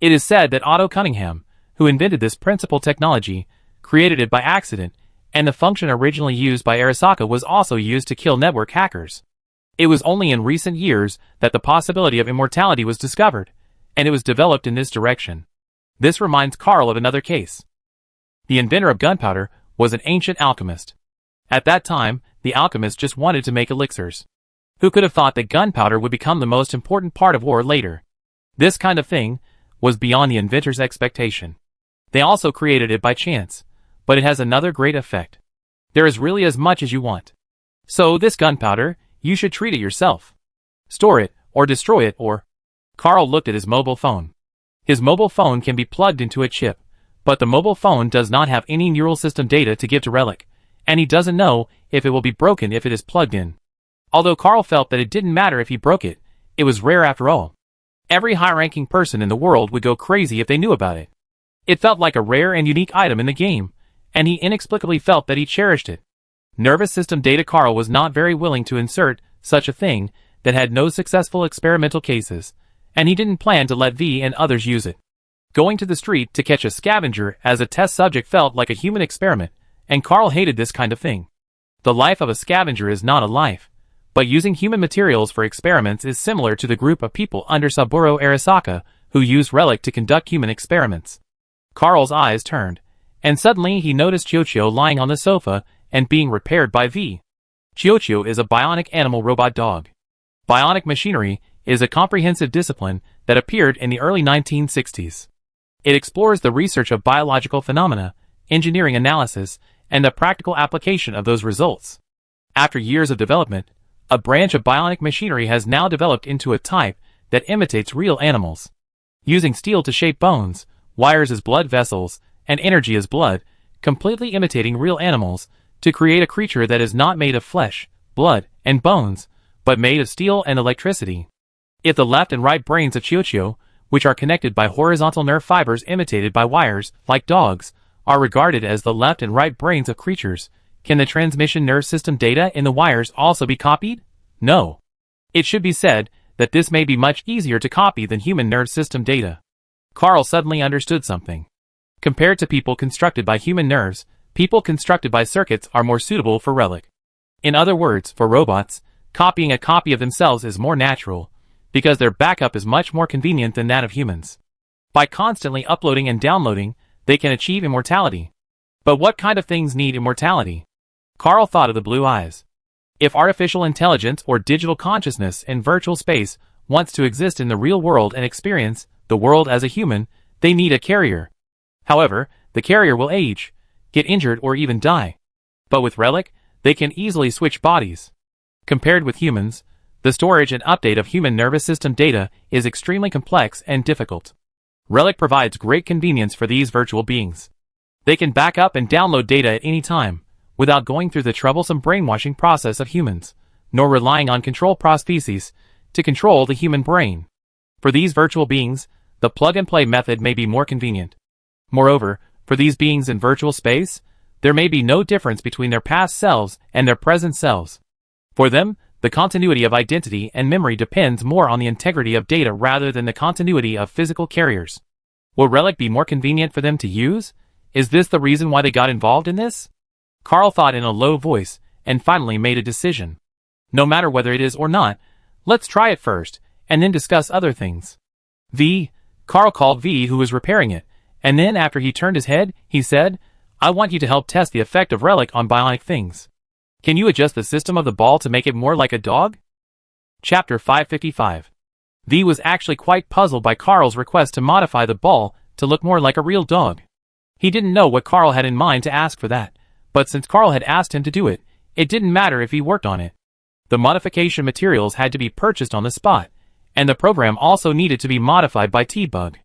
A: It is said that Otto Cunningham, who invented this principle technology, created it by accident, and the function originally used by Arasaka was also used to kill network hackers. It was only in recent years that the possibility of immortality was discovered, and it was developed in this direction. This reminds Carl of another case. The inventor of gunpowder was an ancient alchemist. At that time, the alchemist just wanted to make elixirs. Who could have thought that gunpowder would become the most important part of war later? This kind of thing was beyond the inventor's expectation. They also created it by chance, but it has another great effect. There is really as much as you want. So this gunpowder, you should treat it yourself. Store it, or destroy it, or... Carl looked at his mobile phone. His mobile phone can be plugged into a chip, but the mobile phone does not have any neural system data to give to Relic, and he doesn't know if it will be broken if it is plugged in. Although Carl felt that it didn't matter if he broke it, it was rare after all. Every high-ranking person in the world would go crazy if they knew about it. It felt like a rare and unique item in the game, and he inexplicably felt that he cherished it. Nervous system data. Carl was not very willing to insert such a thing that had no successful experimental cases, and he didn't plan to let V and others use it. Going to the street to catch a scavenger as a test subject felt like a human experiment, and Carl hated this kind of thing. The life of a scavenger is not a life, but using human materials for experiments is similar to the group of people under Saburo Arasaka who used Relic to conduct human experiments. Carl's eyes turned, and suddenly he noticed Chiyochio lying on the sofa and being repaired by V. Chiyochio is a bionic animal robot dog. Bionic machinery is a comprehensive discipline that appeared in the early 1960s. It explores the research of biological phenomena, engineering analysis, and the practical application of those results. After years of development, a branch of bionic machinery has now developed into a type that imitates real animals. Using steel to shape bones, wires as blood vessels, and energy as blood, completely imitating real animals, to create a creature that is not made of flesh, blood, and bones, but made of steel and electricity. If the left and right brains of Chiyochio, which are connected by horizontal nerve fibers imitated by wires, like dogs, are regarded as the left and right brains of creatures, can the transmission nerve system data in the wires also be copied? No. It should be said that this may be much easier to copy than human nerve system data. Carl suddenly understood something. Compared to people constructed by human nerves, people constructed by circuits are more suitable for Relic. In other words, for robots, copying a copy of themselves is more natural, because their backup is much more convenient than that of humans. By constantly uploading and downloading, they can achieve immortality. But what kind of things need immortality? Carl thought of the blue eyes. If artificial intelligence or digital consciousness in virtual space wants to exist in the real world and experience the world as a human, they need a carrier. However, the carrier will age, get injured, or even die. But with Relic, they can easily switch bodies. Compared with humans, the storage and update of human nervous system data is extremely complex and difficult. Relic provides great convenience for these virtual beings. They can back up and download data at any time, without going through the troublesome brainwashing process of humans, nor relying on control prostheses to control the human brain. For these virtual beings, the plug-and-play method may be more convenient. Moreover, for these beings in virtual space, there may be no difference between their past selves and their present selves. For them, the continuity of identity and memory depends more on the integrity of data rather than the continuity of physical carriers. Will Relic be more convenient for them to use? Is this the reason why they got involved in this? Carl thought in a low voice, and finally made a decision. No matter whether it is or not, let's try it first, and then discuss other things. Carl called V, who was repairing it, and then after he turned his head, he said, I want you to help test the effect of Relic on bionic things. Can you adjust the system of the ball to make it more like a dog? Chapter 555. V was actually quite puzzled by Carl's request to modify the ball to look more like a real dog. He didn't know what Carl had in mind to ask for that, but since Carl had asked him to do it, it didn't matter if he worked on it. The modification materials had to be purchased on the spot, and the program also needed to be modified by T-Bug.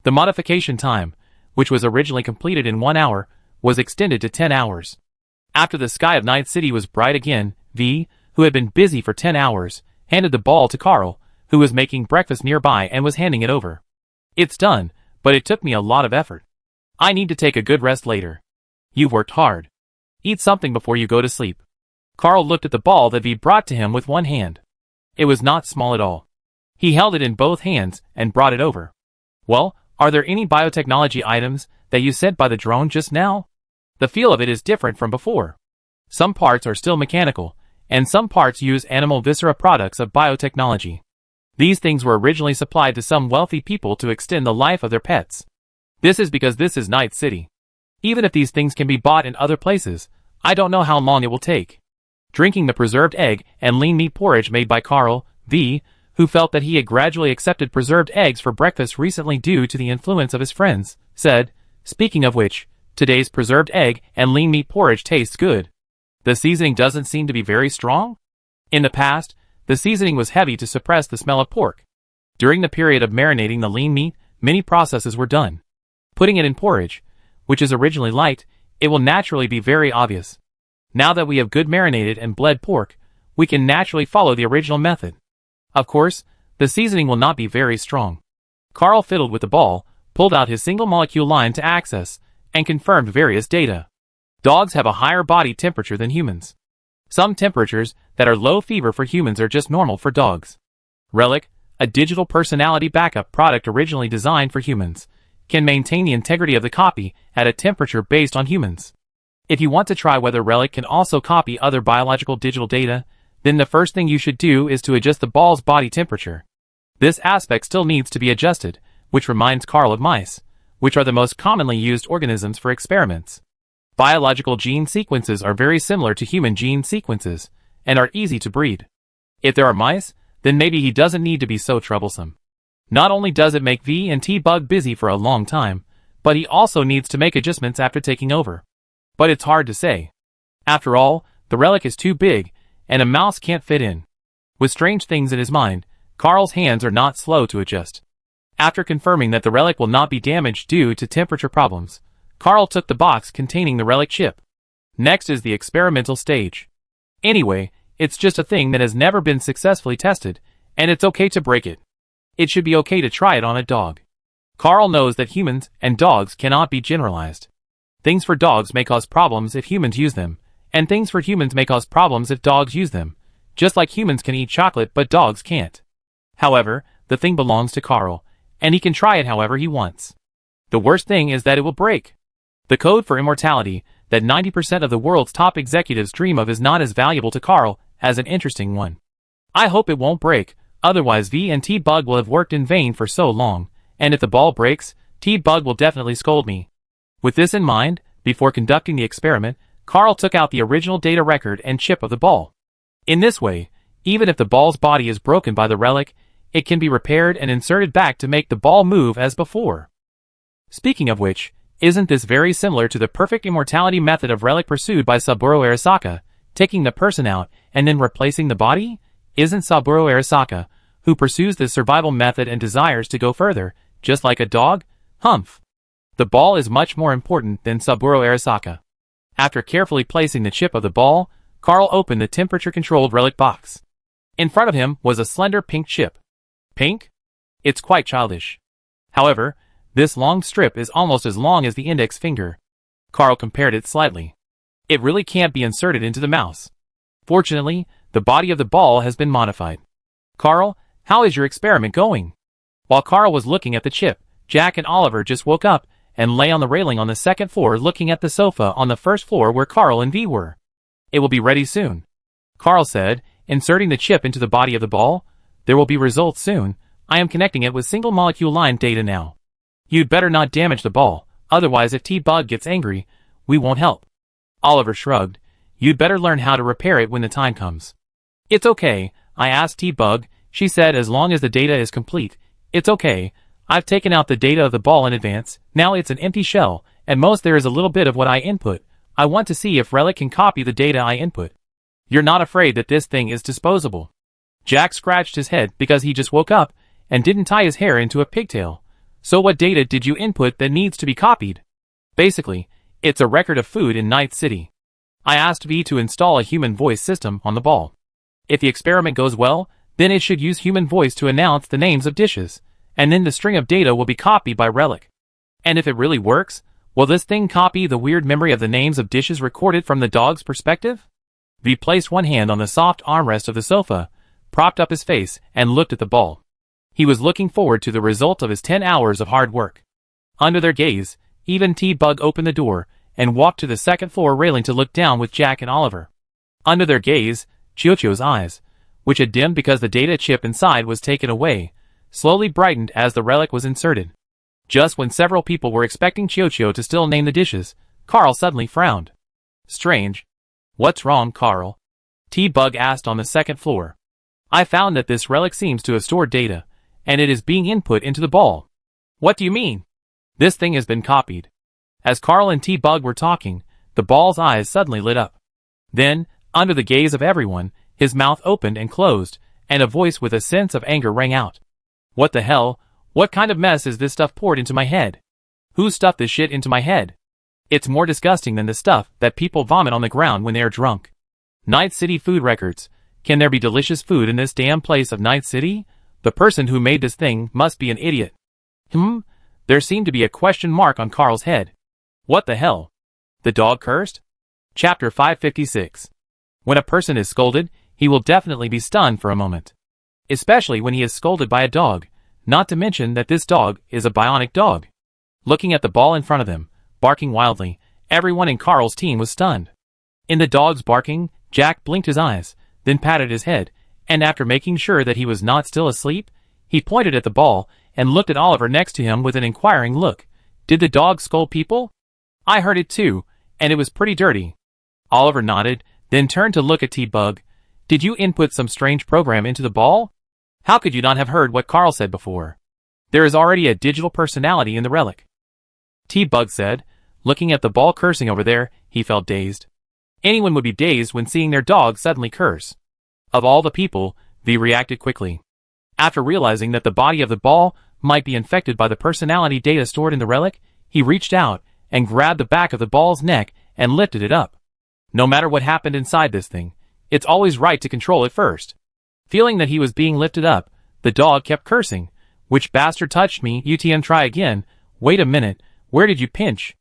A: The modification time, which was originally completed in 1 hour, was extended to 10 hours. After the sky of Night City was bright again, V, who had been busy for 10 hours, handed the ball to Carl, who was making breakfast nearby and was handing it over. It's done, but it took me a lot of effort. I need to take a good rest later. You've worked hard. Eat something before you go to sleep. Carl looked at the ball that V brought to him with one hand. It was not small at all. He held it in both hands and brought it over. Well, are there any biotechnology items that you sent by the drone just now? The feel of it is different from before. Some parts are still mechanical, and some parts use animal viscera products of biotechnology. These things were originally supplied to some wealthy people to extend the life of their pets. This is because this is Night City. Even if these things can be bought in other places, I don't know how long it will take. Drinking the preserved egg and lean meat porridge made by Carl, V, who felt that he had gradually accepted preserved eggs for breakfast recently due to the influence of his friends, said, "Speaking of which, today's preserved egg and lean meat porridge tastes good. The seasoning doesn't seem to be very strong?" In the past, the seasoning was heavy to suppress the smell of pork. During the period of marinating the lean meat, many processes were done. Putting it in porridge, which is originally light, it will naturally be very obvious. Now that we have good marinated and bled pork, we can naturally follow the original method. Of course, the seasoning will not be very strong. Carl fiddled with the ball, pulled out his single molecule line to access, and confirmed various data. Dogs have a higher body temperature than humans. Some temperatures that are low fever for humans are just normal for dogs. Relic, a digital personality backup product originally designed for humans, can maintain the integrity of the copy at a temperature based on humans. If you want to try whether Relic can also copy other biological digital data, then the first thing you should do is to adjust the ball's body temperature. This aspect still needs to be adjusted, which reminds Carl of mice, which are the most commonly used organisms for experiments. Biological gene sequences are very similar to human gene sequences, and are easy to breed. If there are mice, then maybe he doesn't need to be so troublesome. Not only does it make V and T-Bug busy for a long time, but he also needs to make adjustments after taking over. But it's hard to say. After all, the relic is too big, and a mouse can't fit in. With strange things in his mind, Carl's hands are not slow to adjust. After confirming that the relic will not be damaged due to temperature problems, Carl took the box containing the relic chip. Next is the experimental stage. Anyway, it's just a thing that has never been successfully tested, and it's okay to break it. It should be okay to try it on a dog. Carl knows that humans and dogs cannot be generalized. Things for dogs may cause problems if humans use them, and things for humans may cause problems if dogs use them, just like humans can eat chocolate but dogs can't. However, the thing belongs to Carl, and he can try it however he wants. The worst thing is that it will break. The code for immortality that 90% of the world's top executives dream of is not as valuable to Carl as an interesting one. I hope it won't break, otherwise V and T-Bug will have worked in vain for so long, and if the ball breaks, T-Bug will definitely scold me. With this in mind, before conducting the experiment, Carl took out the original data record and chip of the ball. In this way, even if the ball's body is broken by the relic, it can be repaired and inserted back to make the ball move as before. Speaking of which, isn't this very similar to the perfect immortality method of relic pursued by Saburo Arasaka, taking the person out and then replacing the body? Isn't Saburo Arasaka, who pursues this survival method and desires to go further, just like a dog? Humph. The ball is much more important than Saburo Arasaka. After carefully placing the chip of the ball, Carl opened the temperature-controlled relic box. In front of him was a slender pink chip. Pink? It's quite childish. However, this long strip is almost as long as the index finger. Carl compared it slightly. It really can't be inserted into the mouse. Fortunately, the body of the ball has been modified. Carl, how is your experiment going? While Carl was looking at the chip, Jack and Oliver just woke up and lay on the railing on the second floor looking at the sofa on the first floor where Carl and V were. It will be ready soon. Carl said, inserting the chip into the body of the ball. There will be results soon. I am connecting it with single molecule line data now. You'd better not damage the ball, otherwise if T-Bug gets angry, we won't help. Oliver shrugged. You'd better learn how to repair it when the time comes. It's okay, I asked T-Bug. She said as long as the data is complete, it's okay. I've taken out the data of the ball in advance, now it's an empty shell, and most there is a little bit of what I input. I want to see if Relic can copy the data I input. You're not afraid that this thing is disposable? Jack scratched his head because he just woke up and didn't tie his hair into a pigtail. So what data did you input that needs to be copied? Basically, it's a record of food in Night City. I asked V to install a human voice system on the ball. If the experiment goes well, then it should use human voice to announce the names of dishes, and then the string of data will be copied by Relic. And if it really works, will this thing copy the weird memory of the names of dishes recorded from the dog's perspective? V placed one hand on the soft armrest of the sofa, propped up his face, and looked at the ball. He was looking forward to the result of his 10 hours of hard work. Under their gaze, even T-Bug opened the door and walked to the second floor railing to look down with Jack and Oliver. Under their gaze, Chiyochio's eyes, which had dimmed because the data chip inside was taken away, slowly brightened as the relic was inserted. Just when several people were expecting Chiyochio to still name the dishes, Carl suddenly frowned. Strange. What's wrong, Carl? T-Bug asked on the second floor. I found that this relic seems to have stored data, and it is being input into the ball. What do you mean? This thing has been copied. As Carl and T-Bug were talking, the ball's eyes suddenly lit up. Then, under the gaze of everyone, his mouth opened and closed, and a voice with a sense of anger rang out. What the hell? What kind of mess is this stuff poured into my head? Who stuffed this shit into my head? It's more disgusting than the stuff that people vomit on the ground when they are drunk. Night City food records. Can there be delicious food in this damn place of Night City? The person who made this thing must be an idiot. There seemed to be a question mark on Carl's head. What the hell? The dog cursed? Chapter 556. When a person is scolded, he will definitely be stunned for a moment. Especially when he is scolded by a dog, not to mention that this dog is a bionic dog. Looking at the ball in front of him, barking wildly, everyone in Carl's team was stunned. In the dog's barking, Jack blinked his eyes, then patted his head, and after making sure that he was not still asleep, he pointed at the ball and looked at Oliver next to him with an inquiring look. Did the dog scold people? I heard it too, and it was pretty dirty. Oliver nodded, then turned to look at T-Bug. Did you input some strange program into the ball? How could you not have heard what Carl said before? There is already a digital personality in the relic. T-Bug said, looking at the ball cursing over there. He felt dazed. Anyone would be dazed when seeing their dog suddenly curse. Of all the people, V reacted quickly. After realizing that the body of the ball might be infected by the personality data stored in the relic, he reached out and grabbed the back of the ball's neck and lifted it up. No matter what happened inside this thing, it's always right to control it first. Feeling that he was being lifted up, the dog kept cursing. Which bastard touched me? UTM, try again. Wait a minute, where did you pinch?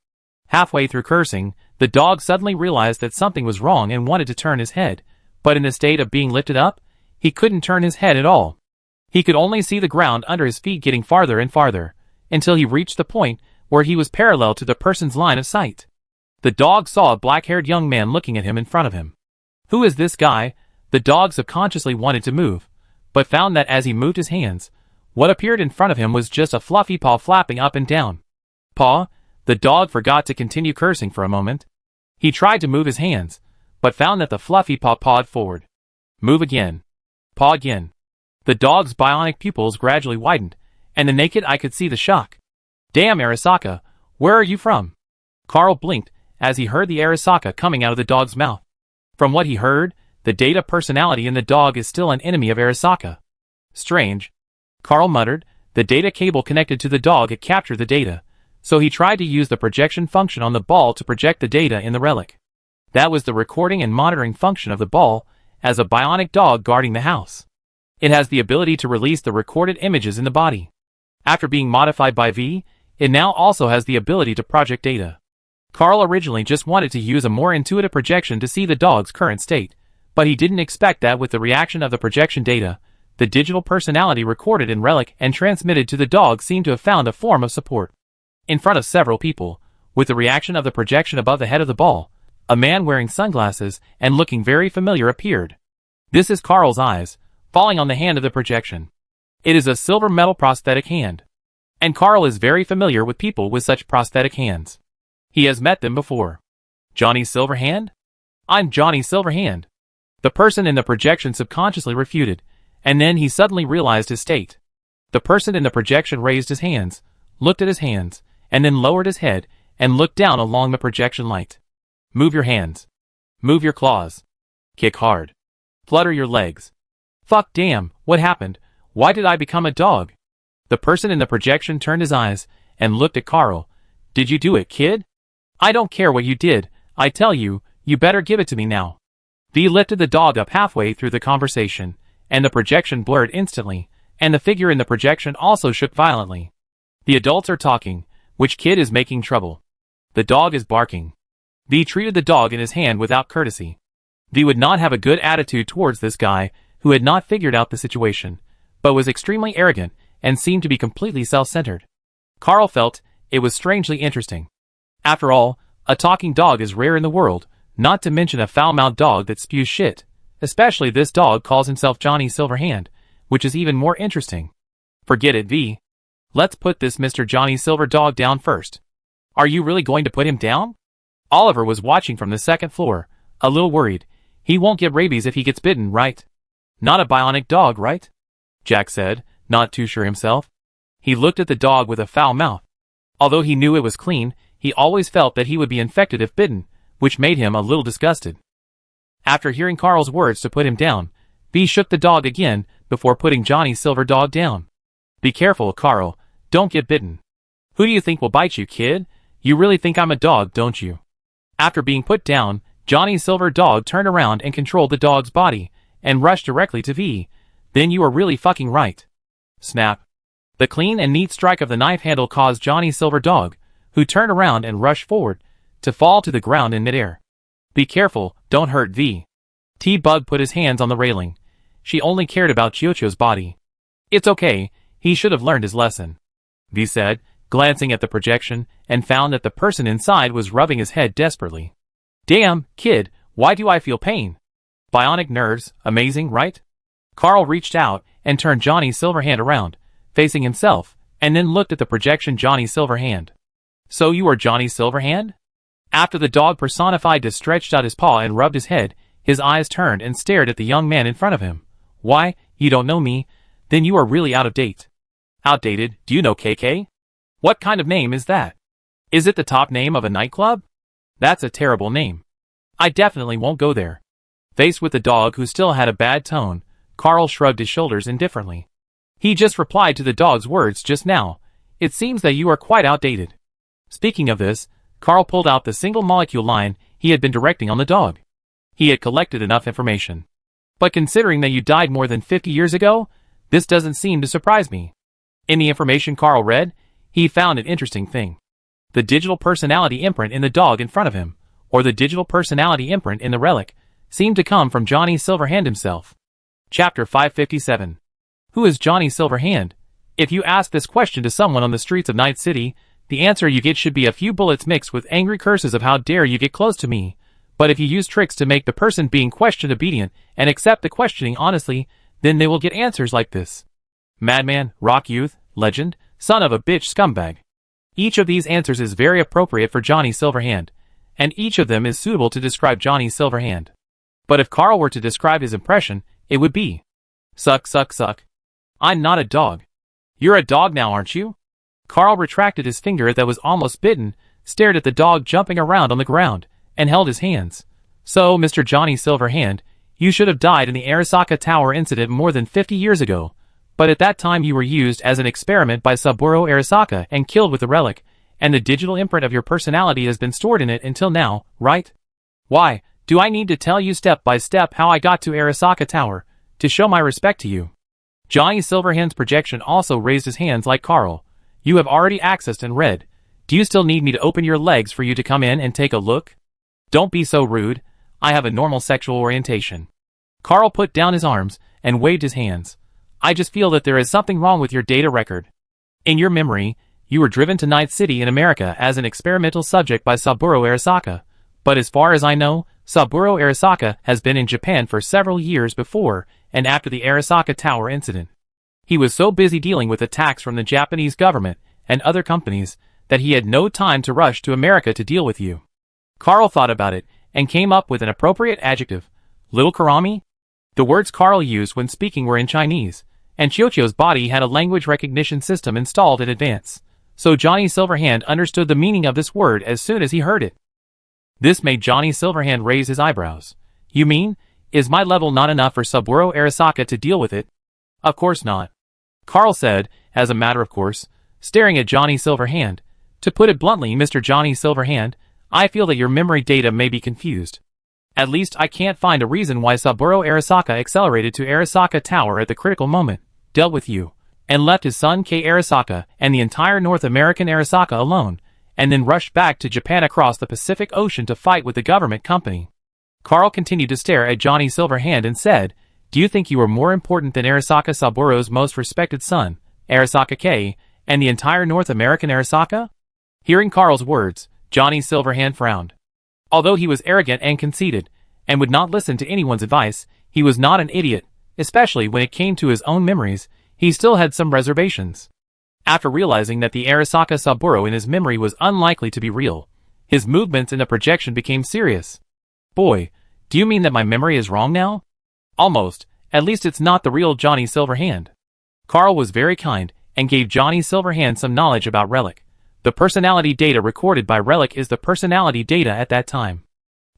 A: Halfway through cursing, the dog suddenly realized that something was wrong and wanted to turn his head, but in the state of being lifted up, he couldn't turn his head at all. He could only see the ground under his feet getting farther and farther, until he reached the point where he was parallel to the person's line of sight. The dog saw a black-haired young man looking at him in front of him. Who is this guy? The dog subconsciously wanted to move, but found that as he moved his hands, what appeared in front of him was just a fluffy paw flapping up and down. Paw? The dog forgot to continue cursing for a moment. He tried to move his hands, but found that the fluffy paw pawed forward. Move again. Paw again. The dog's bionic pupils gradually widened, and the naked eye could see the shock. Damn, Arasaka, where are you from? Carl blinked as he heard the Arasaka coming out of the dog's mouth. From what he heard, the data personality in the dog is still an enemy of Arasaka. Strange. Carl muttered. The data cable connected to the dog had captured the data, so he tried to use the projection function on the ball to project the data in the relic. That was the recording and monitoring function of the ball, as a bionic dog guarding the house. It has the ability to release the recorded images in the body. After being modified by V, it now also has the ability to project data. Carl originally just wanted to use a more intuitive projection to see the dog's current state, but he didn't expect that with the reaction of the projection data, the digital personality recorded in Relic and transmitted to the dog seemed to have found a form of support. In front of several people, with the reaction of the projection above the head of the ball, a man wearing sunglasses and looking very familiar appeared. This is Carl's eyes, falling on the hand of the projection. It is a silver metal prosthetic hand. And Carl is very familiar with people with such prosthetic hands. He has met them before. Johnny Silverhand? I'm Johnny Silverhand. The person in the projection subconsciously refuted, and then he suddenly realized his state. The person in the projection raised his hands, looked at his hands, and then lowered his head and looked down along the projection light. Move your hands. Move your claws. Kick hard. Flutter your legs. Fuck damn, what happened? Why did I become a dog? The person in the projection turned his eyes and looked at Carl. Did you do it, kid? I don't care what you did, I tell you, you better give it to me now. V lifted the dog up halfway through the conversation, and the projection blurred instantly, and the figure in the projection also shook violently. The adults are talking. Which kid is making trouble? The dog is barking. V treated the dog in his hand without courtesy. V would not have a good attitude towards this guy, who had not figured out the situation, but was extremely arrogant and seemed to be completely self-centered. Carl felt it was strangely interesting. After all, a talking dog is rare in the world, not to mention a foul-mouthed dog that spews shit. Especially this dog calls himself Johnny Silverhand, which is even more interesting. Forget it, V. Let's put this Mr. Johnny Silver dog down first. Are you really going to put him down? Oliver was watching from the second floor, a little worried. He won't get rabies if he gets bitten, right? Not a bionic dog, right? Jack said, not too sure himself. He looked at the dog with a foul mouth. Although he knew it was clean, he always felt that he would be infected if bitten, which made him a little disgusted. After hearing Carl's words to put him down, V shook the dog again before putting Johnny's silver dog down. Be careful, Carl. Don't get bitten. Who do you think will bite you, kid? You really think I'm a dog, don't you? After being put down, Johnny's silver dog turned around and controlled the dog's body, and rushed directly to V. Then you are really fucking right. Snap. The clean and neat strike of the knife handle caused Johnny's silver dog, who turned around and rushed forward, to fall to the ground in midair. Be careful, don't hurt V. T-Bug put his hands on the railing. She only cared about Chiyochio's body. It's okay, he should have learned his lesson, V said, glancing at the projection, and found that the person inside was rubbing his head desperately. Damn, kid, why do I feel pain? Bionic nerves, amazing, right? Carl reached out and turned Johnny Silverhand around, facing himself, and then looked at the projection Johnny Silverhand. So you are Johnny Silverhand? After the dog personified stretched out his paw and rubbed his head, his eyes turned and stared at the young man in front of him. Why, you don't know me? Then you are really out of date. Outdated, do you know KK? What kind of name is that? Is it the top name of a nightclub? That's a terrible name. I definitely won't go there. Faced with the dog who still had a bad tone, Carl shrugged his shoulders indifferently. He just replied to the dog's words just now. It seems that you are quite outdated. Speaking of this, Carl pulled out the single molecule line he had been directing on the dog. He had collected enough information. But considering that you died more than 50 years ago, this doesn't seem to surprise me. In the information Carl read, he found an interesting thing. The digital personality imprint in the dog in front of him, or the digital personality imprint in the relic, seemed to come from Johnny Silverhand himself. Chapter 557. Who is Johnny Silverhand? If you ask this question to someone on the streets of Night City, the answer you get should be a few bullets mixed with angry curses of how dare you get close to me. But if you use tricks to make the person being questioned obedient and accept the questioning honestly, then they will get answers like this. Madman, rock youth, legend, son of a bitch scumbag. Each of these answers is very appropriate for Johnny Silverhand, and each of them is suitable to describe Johnny Silverhand. But if Carl were to describe his impression, it would be, suck, suck, suck. I'm not a dog. You're a dog now, aren't you? Carl retracted his finger that was almost bitten, stared at the dog jumping around on the ground, and held his hands. So, Mr. Johnny Silverhand, you should have died in the Arasaka Tower incident more than 50 years ago, but at that time you were used as an experiment by Saburo Arasaka and killed with the relic, and the digital imprint of your personality has been stored in it until now, right? Why, do I need to tell you step by step how I got to Arasaka Tower, to show my respect to you? Johnny Silverhand's projection also raised his hands like Carl. You have already accessed and read. Do you still need me to open your legs for you to come in and take a look? Don't be so rude. I have a normal sexual orientation. Carl put down his arms and waved his hands. I just feel that there is something wrong with your data record. In your memory, you were driven to Night City in America as an experimental subject by Saburo Arasaka, but as far as I know, Saburo Arasaka has been in Japan for several years before and after the Arasaka Tower incident. He was so busy dealing with attacks from the Japanese government and other companies that he had no time to rush to America to deal with you. Carl thought about it and came up with an appropriate adjective. Little Karami? The words Carl used when speaking were in Chinese, and Chiyochio's body had a language recognition system installed in advance, so Johnny Silverhand understood the meaning of this word as soon as he heard it. This made Johnny Silverhand raise his eyebrows. You mean, is my level not enough for Saburo Arasaka to deal with it? Of course not. Carl said, as a matter of course, staring at Johnny Silverhand. To put it bluntly, Mr. Johnny Silverhand, I feel that your memory data may be confused. At least I can't find a reason why Saburo Arasaka accelerated to Arasaka Tower at the critical moment, dealt with you, and left his son Kei Arasaka and the entire North American Arasaka alone, and then rushed back to Japan across the Pacific Ocean to fight with the government company. Carl continued to stare at Johnny Silverhand and said, "Do you think you are more important than Arasaka Saburo's most respected son, Arasaka Kei, and the entire North American Arasaka?" Hearing Carl's words, Johnny Silverhand frowned. Although he was arrogant and conceited, and would not listen to anyone's advice, he was not an idiot, especially when it came to his own memories. He still had some reservations. After realizing that the Arasaka Saburo in his memory was unlikely to be real, his movements in the projection became serious. "Boy, do you mean that my memory is wrong now?" "Almost. At least it's not the real Johnny Silverhand." Carl was very kind, and gave Johnny Silverhand some knowledge about Relic. The personality data recorded by Relic is the personality data at that time.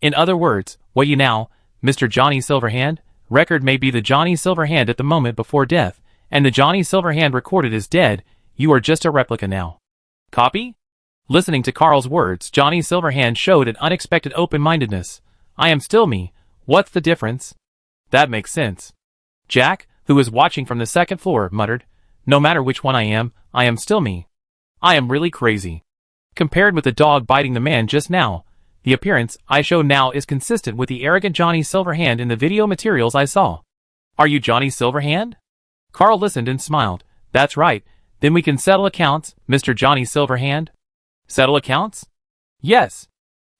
A: In other words, what you now, Mr. Johnny Silverhand, record may be the Johnny Silverhand at the moment before death, and the Johnny Silverhand recorded is dead. You are just a replica now. Copy? Listening to Carl's words, Johnny Silverhand showed an unexpected open-mindedness. "I am still me. What's the difference?" "That makes sense." Jack, who was watching from the second floor, muttered, "No matter which one I am still me. I am really crazy." Compared with the dog biting the man just now, the appearance I show now is consistent with the arrogant Johnny Silverhand in the video materials I saw. "Are you Johnny Silverhand?" Carl listened and smiled. "That's right. Then we can settle accounts, Mr. Johnny Silverhand." "Settle accounts?" "Yes,"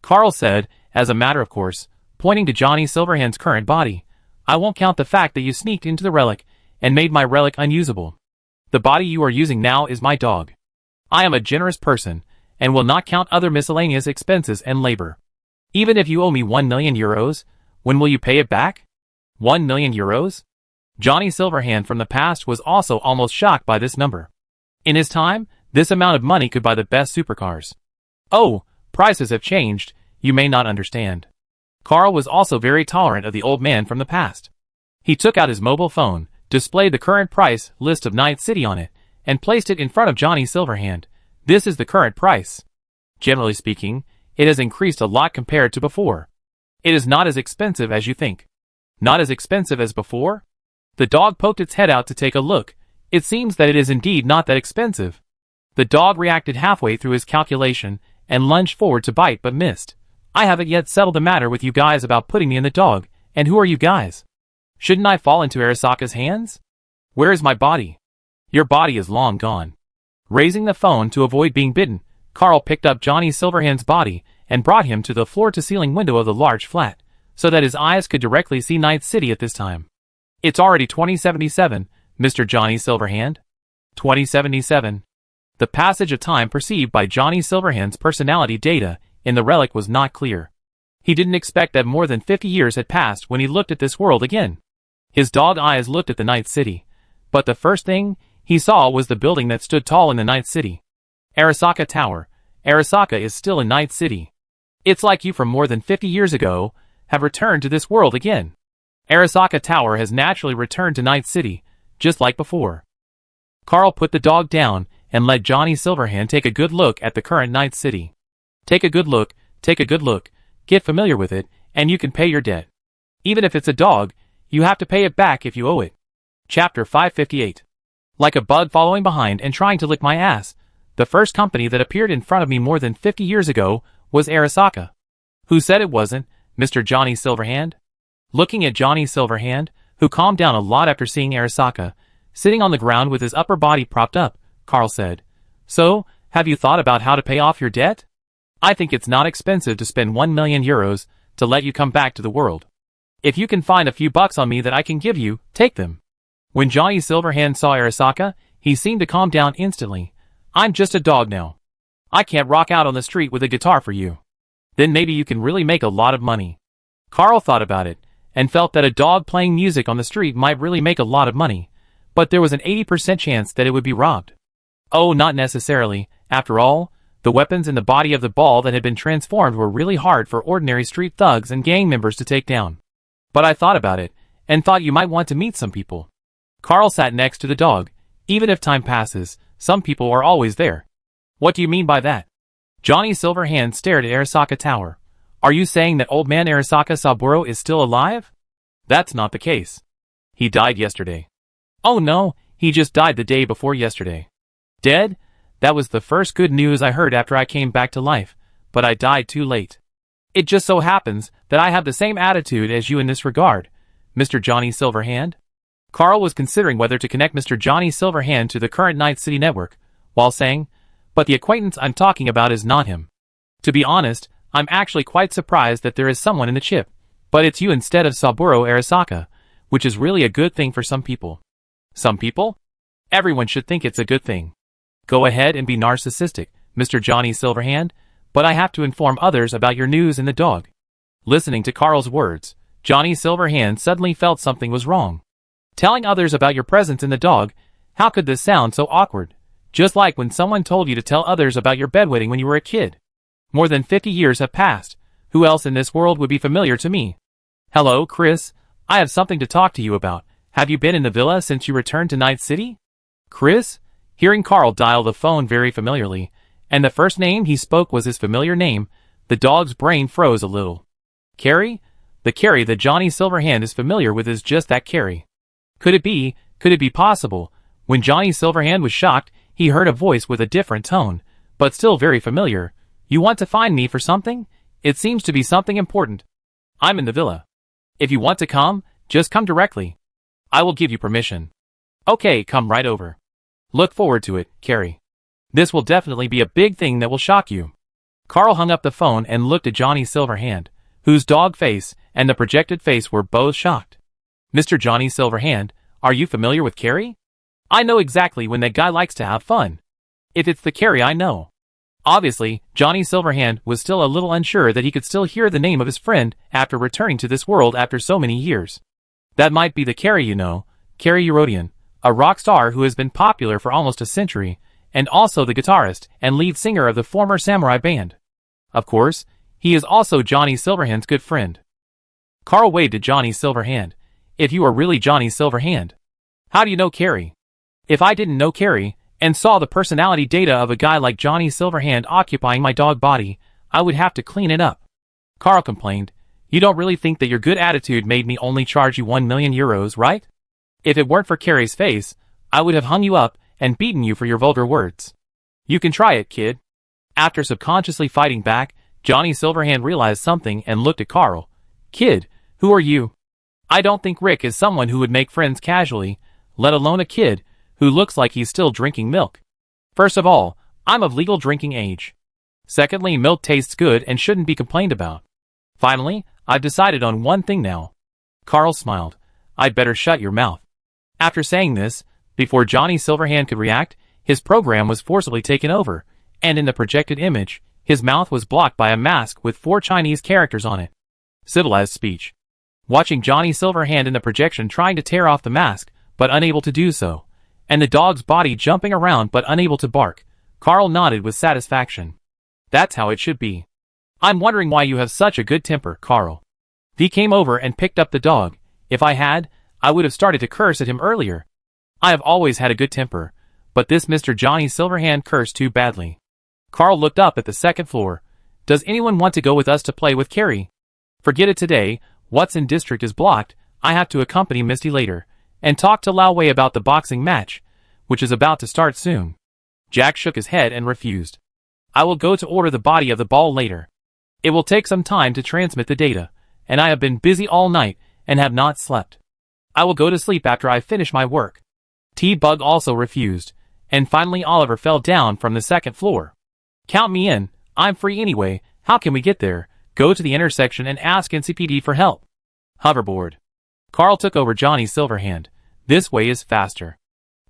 A: Carl said, as a matter of course, pointing to Johnny Silverhand's current body. "I won't count the fact that you sneaked into the relic and made my relic unusable. The body you are using now is my dog. I am a generous person, and will not count other miscellaneous expenses and labor. Even if you owe me 1 million euros, when will you pay it back?" 1 million euros? Johnny Silverhand from the past was also almost shocked by this number. In his time, this amount of money could buy the best supercars. "Oh, prices have changed, you may not understand." Carl was also very tolerant of the old man from the past. He took out his mobile phone, displayed the current price list of Night City on it, and placed it in front of Johnny Silverhand. "This is the current price. Generally speaking, it has increased a lot compared to before. It is not as expensive as you think." "Not as expensive as before?" The dog poked its head out to take a look. "It seems that it is indeed not that expensive." The dog reacted halfway through his calculation, and lunged forward to bite but missed. "I haven't yet settled the matter with you guys about putting me in the dog, and who are you guys? Shouldn't I fall into Arasaka's hands? Where is my body?" "Your body is long gone." Raising the phone to avoid being bitten, Carl picked up Johnny Silverhand's body and brought him to the floor-to-ceiling window of the large flat, so that his eyes could directly see Night City at this time. "It's already 2077, Mr. Johnny Silverhand." 2077. The passage of time perceived by Johnny Silverhand's personality data in the relic was not clear. He didn't expect that more than 50 years had passed when he looked at this world again. His dog eyes looked at the Night City, but the first thing he saw was the building that stood tall in the Night City. Arasaka Tower. Arasaka is still in Night City. "It's like you from more than 50 years ago have returned to this world again." Arasaka Tower has naturally returned to Night City, just like before. Carl put the dog down and let Johnny Silverhand take a good look at the current Night City. Take a good look, get familiar with it, and you can pay your debt. Even if it's a dog, you have to pay it back if you owe it. Chapter 558. Like a bug following behind and trying to lick my ass, the first company that appeared in front of me more than 50 years ago was Arasaka. "Who said it wasn't, Mr. Johnny Silverhand?" Looking at Johnny Silverhand, who calmed down a lot after seeing Arasaka, sitting on the ground with his upper body propped up, Carl said, "So, have you thought about how to pay off your debt? I think it's not expensive to spend 1 million euros to let you come back to the world. If you can find a few bucks on me that I can give you, take them." When Johnny Silverhand saw Arasaka, he seemed to calm down instantly. "I'm just a dog now. I can't rock out on the street with a guitar for you. Then maybe you can really make a lot of money." Carl thought about it, and felt that a dog playing music on the street might really make a lot of money, but there was an 80% chance that it would be robbed. Oh, not necessarily. After all, the weapons in the body of the ball that had been transformed were really hard for ordinary street thugs and gang members to take down. But I thought about it, and thought you might want to meet some people. Carl sat next to the dog. Even if time passes, some people are always there. What do you mean by that? Johnny Silverhand stared at Arasaka Tower. Are you saying that old man Arasaka Saburo is still alive? That's not the case. He died yesterday. Oh no, He just died the day before yesterday. Dead? That was the first good news I heard after I came back to life, but I died too late. It just so happens that I have the same attitude as you in this regard, Mr. Johnny Silverhand. Carl was considering whether to connect Mr. Johnny Silverhand to the current Night City network, while saying, but the acquaintance I'm talking about is not him. To be honest, I'm actually quite surprised that there is someone in the chip, but it's you instead of Saburo Arasaka, which is really a good thing for some people. Some people? Everyone should think it's a good thing. Go ahead and be narcissistic, Mr. Johnny Silverhand, but I have to inform others about your news in the dog. Listening to Carl's words, Johnny Silverhand suddenly felt something was wrong. Telling others about your presence in the dog, how could this sound so awkward? Just like when someone told you to tell others about your bedwetting when you were a kid. More than 50 years have passed. Who else in this world would be familiar to me? Hello, Chris. I have something to talk to you about. Have you been in the villa since you returned to Night City? Chris? Hearing Carl dial the phone very familiarly, and the first name he spoke was his familiar name, the dog's brain froze a little. Carrie? The Carrie that Johnny Silverhand is familiar with is just that Carrie. Could it be possible? When Johnny Silverhand was shocked, he heard a voice with a different tone, but still very familiar. You want to find me for something? It seems to be something important. I'm in the villa. If you want to come, just come directly. I will give you permission. Okay, come right over. Look forward to it, Carrie. This will definitely be a big thing that will shock you. Carl hung up the phone and looked at Johnny Silverhand, whose dog face and the projected face were both shocked. Mr. Johnny Silverhand, are you familiar with Carrie? I know exactly when that guy likes to have fun. If it's the Carrie I know. Obviously, Johnny Silverhand was still a little unsure that he could still hear the name of his friend after returning to this world after so many years. That might be the Carrie you know, Carrie Eurodian, a rock star who has been popular for almost a century, and also the guitarist and lead singer of the former samurai band. Of course, he is also Johnny Silverhand's good friend. Carl waved at Johnny Silverhand. If you are really Johnny Silverhand. How do you know Carrie? If I didn't know Carrie, and saw the personality data of a guy like Johnny Silverhand occupying my dog body, I would have to clean it up. Carl complained. You don't really think that your good attitude made me only charge you 1 million euros, right? If it weren't for Carrie's face, I would have hung you up and beaten you for your vulgar words. You can try it, kid. After subconsciously fighting back, Johnny Silverhand realized something and looked at Carl. Kid, who are you? I don't think Rick is someone who would make friends casually, let alone a kid who looks like he's still drinking milk. First of all, I'm of legal drinking age. Secondly, milk tastes good and shouldn't be complained about. Finally, I've decided on one thing now. Carl smiled. I'd better shut your mouth. After saying this, before Johnny Silverhand could react, his program was forcibly taken over, and in the projected image, his mouth was blocked by a mask with 4 Chinese characters on it. Civilized speech. Watching Johnny Silverhand in the projection trying to tear off the mask, but unable to do so, and the dog's body jumping around but unable to bark, Carl nodded with satisfaction. That's how it should be. I'm wondering why you have such a good temper, Carl. V came over and picked up the dog. If I had, I would have started to curse at him earlier. I have always had a good temper, but this Mr. Johnny Silverhand cursed too badly. Carl looked up at the second floor. Does anyone want to go with us to play with Carrie? Forget it today. Watson District is blocked. I have to accompany Misty later, and talk to Lao Wei about the boxing match, which is about to start soon. Jack shook his head and refused. I will go to order the body of the ball later. It will take some time to transmit the data, and I have been busy all night and have not slept. I will go to sleep after I finish my work. T-Bug also refused, and finally Oliver fell down from the second floor. Count me in. I'm free anyway. How can we get there? Go to the intersection and ask NCPD for help. Hoverboard. Carl took over Johnny Silverhand. This way is faster.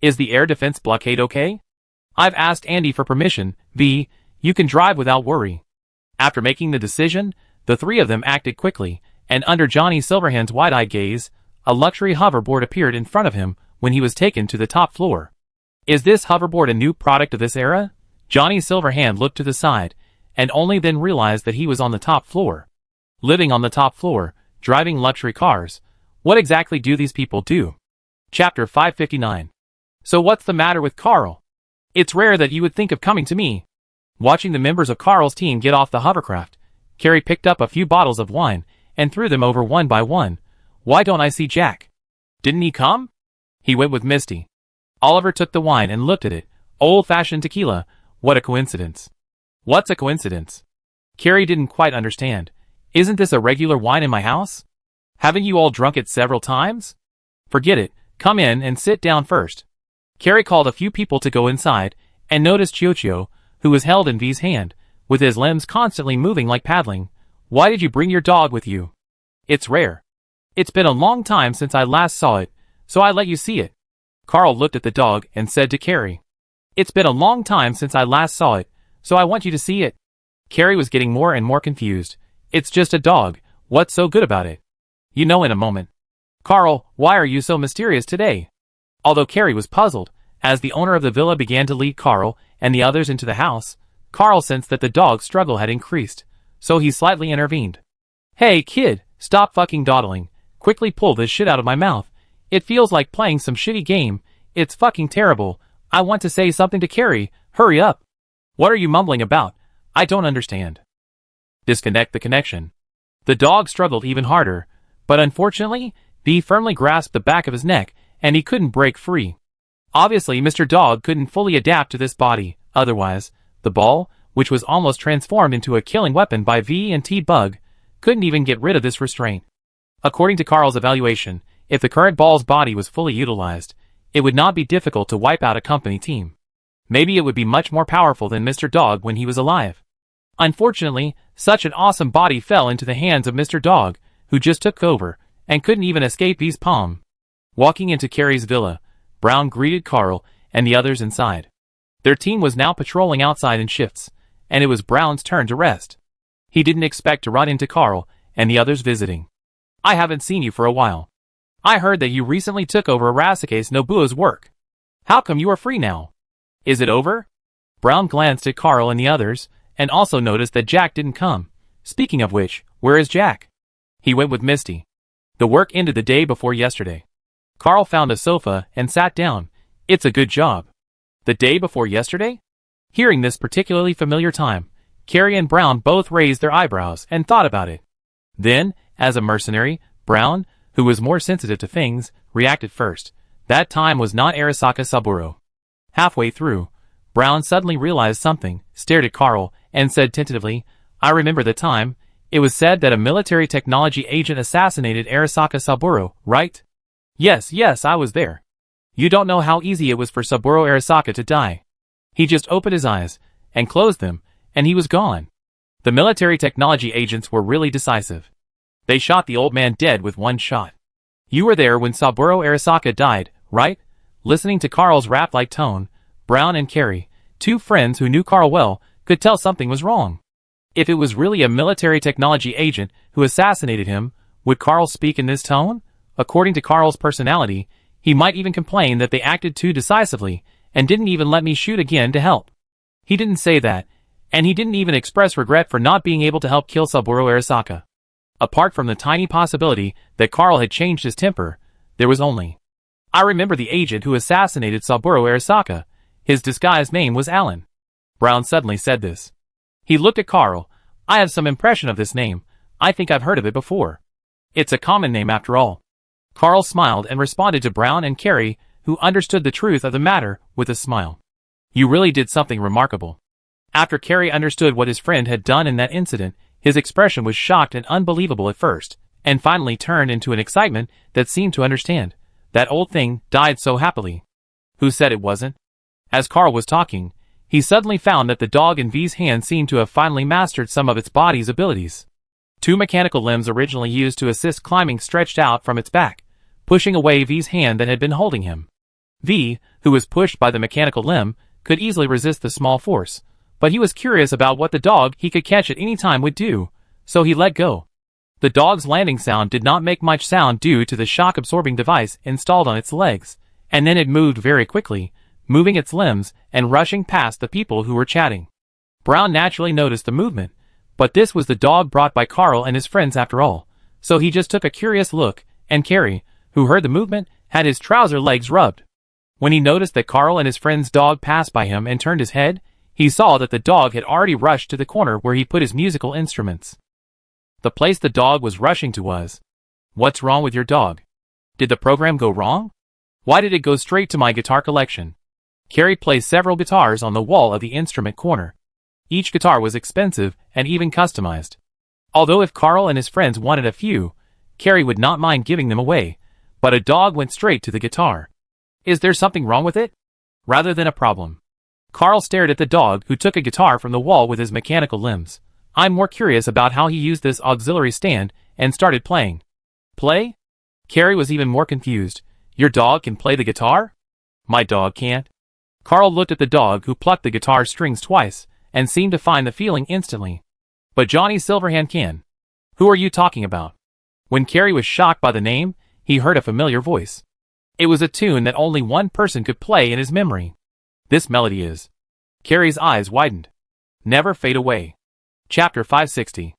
A: Is the air defense blockade okay? I've asked Andy for permission. V, you can drive without worry. After making the decision, the 3 of them acted quickly, and under Johnny Silverhand's wide-eyed gaze, a luxury hoverboard appeared in front of him when he was taken to the top floor. Is this hoverboard a new product of this era? Johnny Silverhand looked to the side, and only then realized that he was on the top floor. Living on the top floor, driving luxury cars. What exactly do these people do? Chapter 559. So what's the matter with Carl? It's rare that you would think of coming to me. Watching the members of Carl's team get off the hovercraft, Carrie picked up a few bottles of wine and threw them over one by one. Why don't I see Jack? Didn't he come? He went with Misty. Oliver took the wine and looked at it. Old-fashioned tequila. What a coincidence. What's a coincidence? Carrie didn't quite understand. Isn't this a regular wine in my house? Haven't you all drunk it several times? Forget it. Come in and sit down first. Carrie called a few people to go inside, and noticed Chiochio, who was held in V's hand, with his limbs constantly moving like paddling. Why did you bring your dog with you? It's rare. It's been a long time since I last saw it, so I let you see it. Carl looked at the dog and said to Carrie, It's been a long time since I last saw it, so I want you to see it. Carrie was getting more and more confused. It's just a dog. What's so good about it? You know in a moment. Carl, why are you so mysterious today? Although Carrie was puzzled, as the owner of the villa began to lead Carl and the others into the house, Carl sensed that the dog's struggle had increased, so he slightly intervened. Hey kid, stop fucking dawdling. Quickly pull this shit out of my mouth. It feels like playing some shitty game. It's fucking terrible. I want to say something to Carrie. Hurry up. What are you mumbling about? I don't understand. Disconnect the connection. The dog struggled even harder, but unfortunately, V firmly grasped the back of his neck, and he couldn't break free. Obviously, Mr. Dog couldn't fully adapt to this body, otherwise, the ball, which was almost transformed into a killing weapon by V and T-Bug, couldn't even get rid of this restraint. According to Carl's evaluation, if the current ball's body was fully utilized, it would not be difficult to wipe out a company team. Maybe it would be much more powerful than Mr. Dog when he was alive. Unfortunately, such an awesome body fell into the hands of Mr. Dog, who just took over, and couldn't even escape V's palm. Walking into Carrie's villa, Brown greeted Carl and the others inside. Their team was now patrolling outside in shifts, and it was Brown's turn to rest. He didn't expect to run into Carl and the others visiting. I haven't seen you for a while. I heard that you recently took over Arasaka's Nobuo's work. How come you are free now? Is it over? Brown glanced at Carl and the others, and also noticed that Jack didn't come. Speaking of which, where is Jack? He went with Misty. The work ended the day before yesterday. Carl found a sofa and sat down. It's a good job. The day before yesterday? Hearing this particularly familiar time, Carrie and Brown both raised their eyebrows and thought about it. Then, as a mercenary, Brown, who was more sensitive to things, reacted first. That time was not Arasaka Saburo. Halfway through, Brown suddenly realized something, stared at Carl, and said tentatively, I remember the time. It was said that a military technology agent assassinated Arasaka Saburo, right? Yes, I was there. You don't know how easy it was for Saburo Arasaka to die. He just opened his eyes, and closed them, and he was gone. The military technology agents were really decisive. They shot the old man dead with one shot. You were there when Saburo Arasaka died, right? Listening to Carl's rap-like tone, Brown and Carrie, two friends who knew Carl well, could tell something was wrong. If it was really a military technology agent who assassinated him, would Carl speak in this tone? According to Carl's personality, he might even complain that they acted too decisively, and didn't even let me shoot again to help. He didn't say that, and he didn't even express regret for not being able to help kill Saburo Arasaka. Apart from the tiny possibility that Carl had changed his temper, there was only, I remember the agent who assassinated Saburo Arasaka. His disguised name was Alan. Brown suddenly said this. He looked at Carl. I have some impression of this name. I think I've heard of it before. It's a common name after all. Carl smiled and responded to Brown and Carrie, who understood the truth of the matter, with a smile. You really did something remarkable. After Carrie understood what his friend had done in that incident, his expression was shocked and unbelievable at first, and finally turned into an excitement that seemed to understand. That old thing died so happily. Who said it wasn't? As Carl was talking, he suddenly found that the dog in V's hand seemed to have finally mastered some of its body's abilities. Two mechanical limbs originally used to assist climbing stretched out from its back, pushing away V's hand that had been holding him. V, who was pushed by the mechanical limb, could easily resist the small force, but he was curious about what the dog he could catch at any time would do, so he let go. The dog's landing sound did not make much sound due to the shock-absorbing device installed on its legs, and then it moved very quickly, moving its limbs and rushing past the people who were chatting. Brown naturally noticed the movement, but this was the dog brought by Carl and his friends after all, so he just took a curious look, and Carrie, who heard the movement, had his trouser legs rubbed. When he noticed that Carl and his friend's dog passed by him and turned his head, he saw that the dog had already rushed to the corner where he put his musical instruments. The place the dog was rushing to was, What's wrong with your dog? Did the program go wrong? Why did it go straight to my guitar collection? Carrie placed several guitars on the wall of the instrument corner. Each guitar was expensive and even customized. Although if Carl and his friends wanted a few, Carrie would not mind giving them away, but a dog went straight to the guitar. Is there something wrong with it? Rather than a problem. Carl stared at the dog who took a guitar from the wall with his mechanical limbs. I'm more curious about how he used this auxiliary stand and started playing. Play? Carrie was even more confused. Your dog can play the guitar? My dog can't. Carl looked at the dog who plucked the guitar strings twice and seemed to find the feeling instantly. But Johnny Silverhand can. Who are you talking about? When Carrie was shocked by the name, he heard a familiar voice. It was a tune that only one person could play in his memory. This melody is. Carrie's eyes widened. Never fade away. Chapter 560.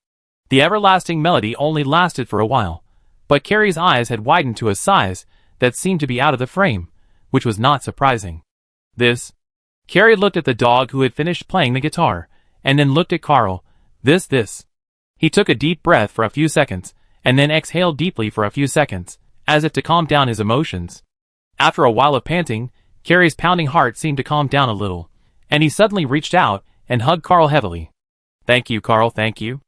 A: The everlasting melody only lasted for a while, but Carrie's eyes had widened to a size that seemed to be out of the frame, which was not surprising. This. Carrie looked at the dog who had finished playing the guitar, and then looked at Carl. This. He took a deep breath for a few seconds, and then exhaled deeply for a few seconds, as if to calm down his emotions. After a while of panting, Carrie's pounding heart seemed to calm down a little, and he suddenly reached out and hugged Carl heavily. Thank you, Carl, thank you.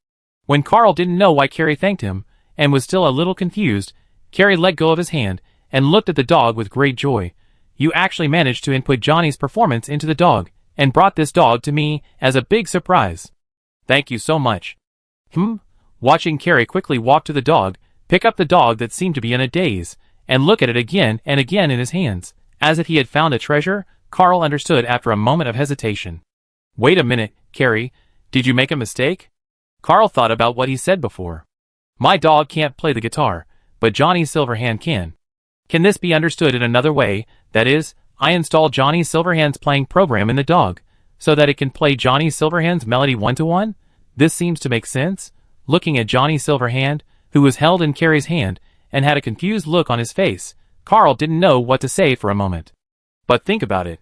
A: When Carl didn't know why Carrie thanked him, and was still a little confused, Carrie let go of his hand and looked at the dog with great joy. You actually managed to input Johnny's performance into the dog, and brought this dog to me as a big surprise. Thank you so much. Watching Carrie quickly walk to the dog, pick up the dog that seemed to be in a daze, and look at it again and again in his hands, as if he had found a treasure, Carl understood after a moment of hesitation. Wait a minute, Carrie, did you make a mistake? Carl thought about what he said before. My dog can't play the guitar, but Johnny Silverhand can. Can this be understood in another way, that is, I install Johnny Silverhand's playing program in the dog, so that it can play Johnny Silverhand's melody one-to-one? This seems to make sense. Looking at Johnny Silverhand, who was held in Carrie's hand, and had a confused look on his face, Carl didn't know what to say for a moment. But think about it.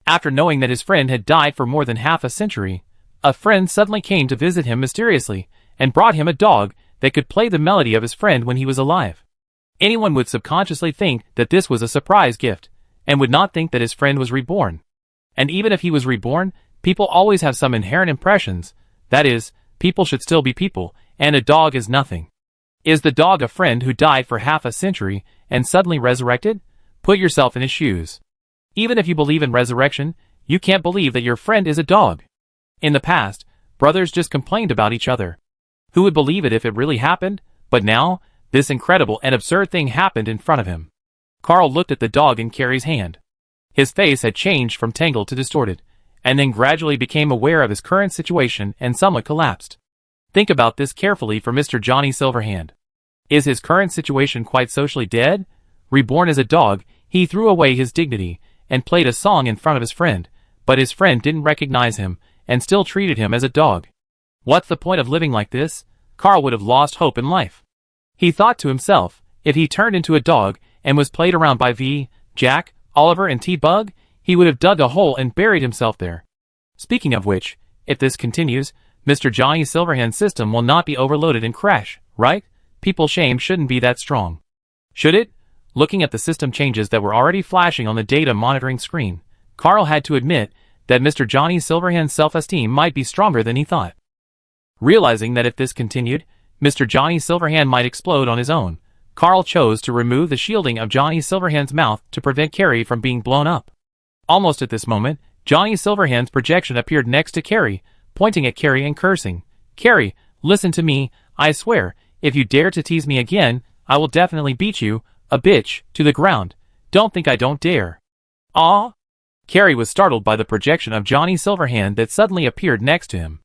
A: After knowing that his friend had died for more than half a century, a friend suddenly came to visit him mysteriously, and brought him a dog that could play the melody of his friend when he was alive. Anyone would subconsciously think that this was a surprise gift, and would not think that his friend was reborn. And even if he was reborn, people always have some inherent impressions. That is, people should still be people, and a dog is nothing. Is the dog a friend who died for half a century and suddenly resurrected? Put yourself in his shoes. Even if you believe in resurrection, you can't believe that your friend is a dog. In the past, brothers just complained about each other. Who would believe it if it really happened? But now, this incredible and absurd thing happened in front of him. Carl looked at the dog in Carrie's hand. His face had changed from tangled to distorted, and then gradually became aware of his current situation and somewhat collapsed. Think about this carefully for Mr. Johnny Silverhand. Is his current situation quite socially dead? Reborn as a dog, he threw away his dignity and played a song in front of his friend, but his friend didn't recognize him and still treated him as a dog. What's the point of living like this? Carl would have lost hope in life. He thought to himself, if he turned into a dog and was played around by V, Jack, Oliver and T-Bug, he would have dug a hole and buried himself there. Speaking of which, if this continues, Mr. Johnny Silverhand's system will not be overloaded and crash, right? People shame shouldn't be that strong. Should it? Looking at the system changes that were already flashing on the data monitoring screen, Carl had to admit that Mr. Johnny Silverhand's self-esteem might be stronger than he thought. Realizing that if this continued, Mr. Johnny Silverhand might explode on his own, Carl chose to remove the shielding of Johnny Silverhand's mouth to prevent Carrie from being blown up. Almost at this moment, Johnny Silverhand's projection appeared next to Carrie, pointing at Carrie and cursing. Carrie, listen to me, I swear, if you dare to tease me again, I will definitely beat you, a bitch, to the ground. Don't think I don't dare. Ah? Carrie was startled by the projection of Johnny Silverhand that suddenly appeared next to him.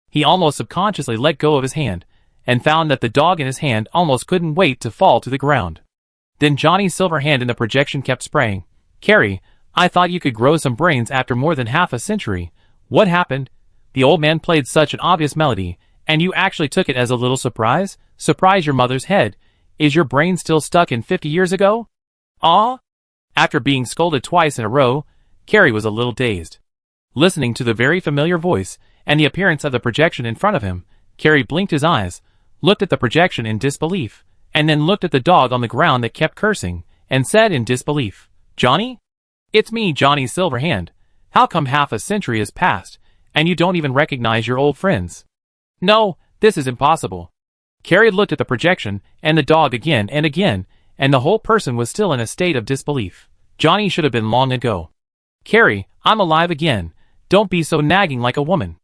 A: He almost subconsciously let go of his hand, and found that the dog in his hand almost couldn't wait to fall to the ground. Then Johnny Silverhand in the projection kept spraying. Carrie, I thought you could grow some brains after more than half a century. What happened? The old man played such an obvious melody, and you actually took it as a little surprise? Surprise your mother's head. Is your brain still stuck in 50 years ago? Ah? After being scolded twice in a row, Carrie was a little dazed. Listening to the very familiar voice, and the appearance of the projection in front of him, Carrie blinked his eyes, looked at the projection in disbelief, and then looked at the dog on the ground that kept cursing, and said in disbelief, Johnny? It's me, Johnny Silverhand. How come half a century has passed, and you don't even recognize your old friends? No, this is impossible. Carrie looked at the projection and the dog again, and the whole person was still in a state of disbelief. Johnny should have been long ago. Carrie, I'm alive again. Don't be so nagging like a woman.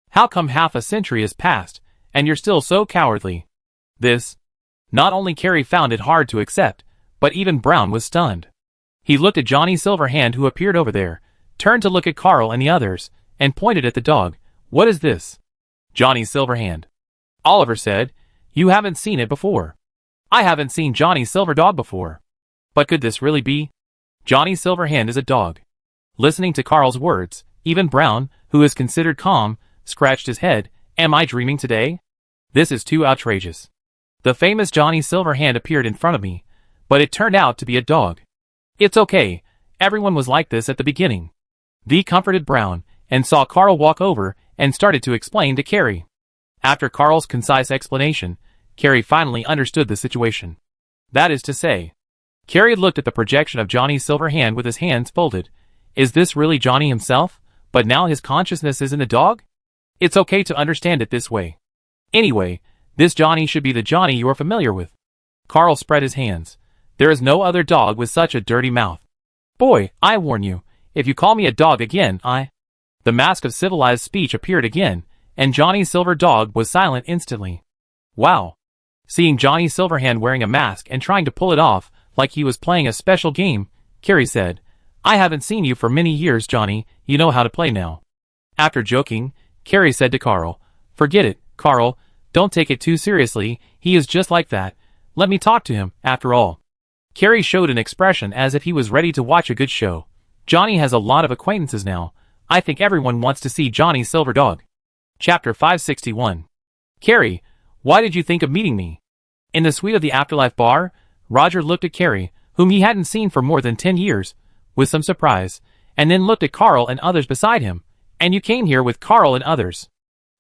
A: How come half a century has passed, and you're still so cowardly? This. Not only Carrie found it hard to accept, but even Brown was stunned. He looked at Johnny Silverhand, who appeared over there, turned to look at Carl and the others, and pointed at the dog. What is this? Johnny Silverhand. Oliver said, You haven't seen it before. I haven't seen Johnny Silverdog before. But could this really be? Johnny Silverhand is a dog. Listening to Carl's words, even Brown, who is considered calm, scratched his head. Am I dreaming today? This is too outrageous. The famous Johnny Silverhand appeared in front of me, but it turned out to be a dog. It's okay, everyone was like this at the beginning. Dee comforted Brown, and saw Carl walk over, and started to explain to Carrie. After Carl's concise explanation, Carrie finally understood the situation. That is to say, Carrie looked at the projection of Johnny Silverhand with his hands folded. Is this really Johnny himself, but now his consciousness is in the dog? It's okay to understand it this way. Anyway, this Johnny should be the Johnny you are familiar with. Carl spread his hands. There is no other dog with such a dirty mouth. Boy, I warn you, if you call me a dog again, The mask of civilized speech appeared again, and Johnny Silverdog was silent instantly. Wow. Seeing Johnny Silverhand wearing a mask and trying to pull it off, like he was playing a special game, Carrie said, I haven't seen you for many years, Johnny, you know how to play now. After joking, Carrie said to Carl, Forget it, Carl, don't take it too seriously, he is just like that. Let me talk to him, after all. Carrie showed an expression as if he was ready to watch a good show. Johnny has a lot of acquaintances now. I think everyone wants to see Johnny Silverdog. Chapter 561. Carrie, why did you think of meeting me? In the suite of the Afterlife bar, Roger looked at Carrie, whom he hadn't seen for more than 10 years, with some surprise, and then looked at Carl and others beside him. And you came here with Carl and others.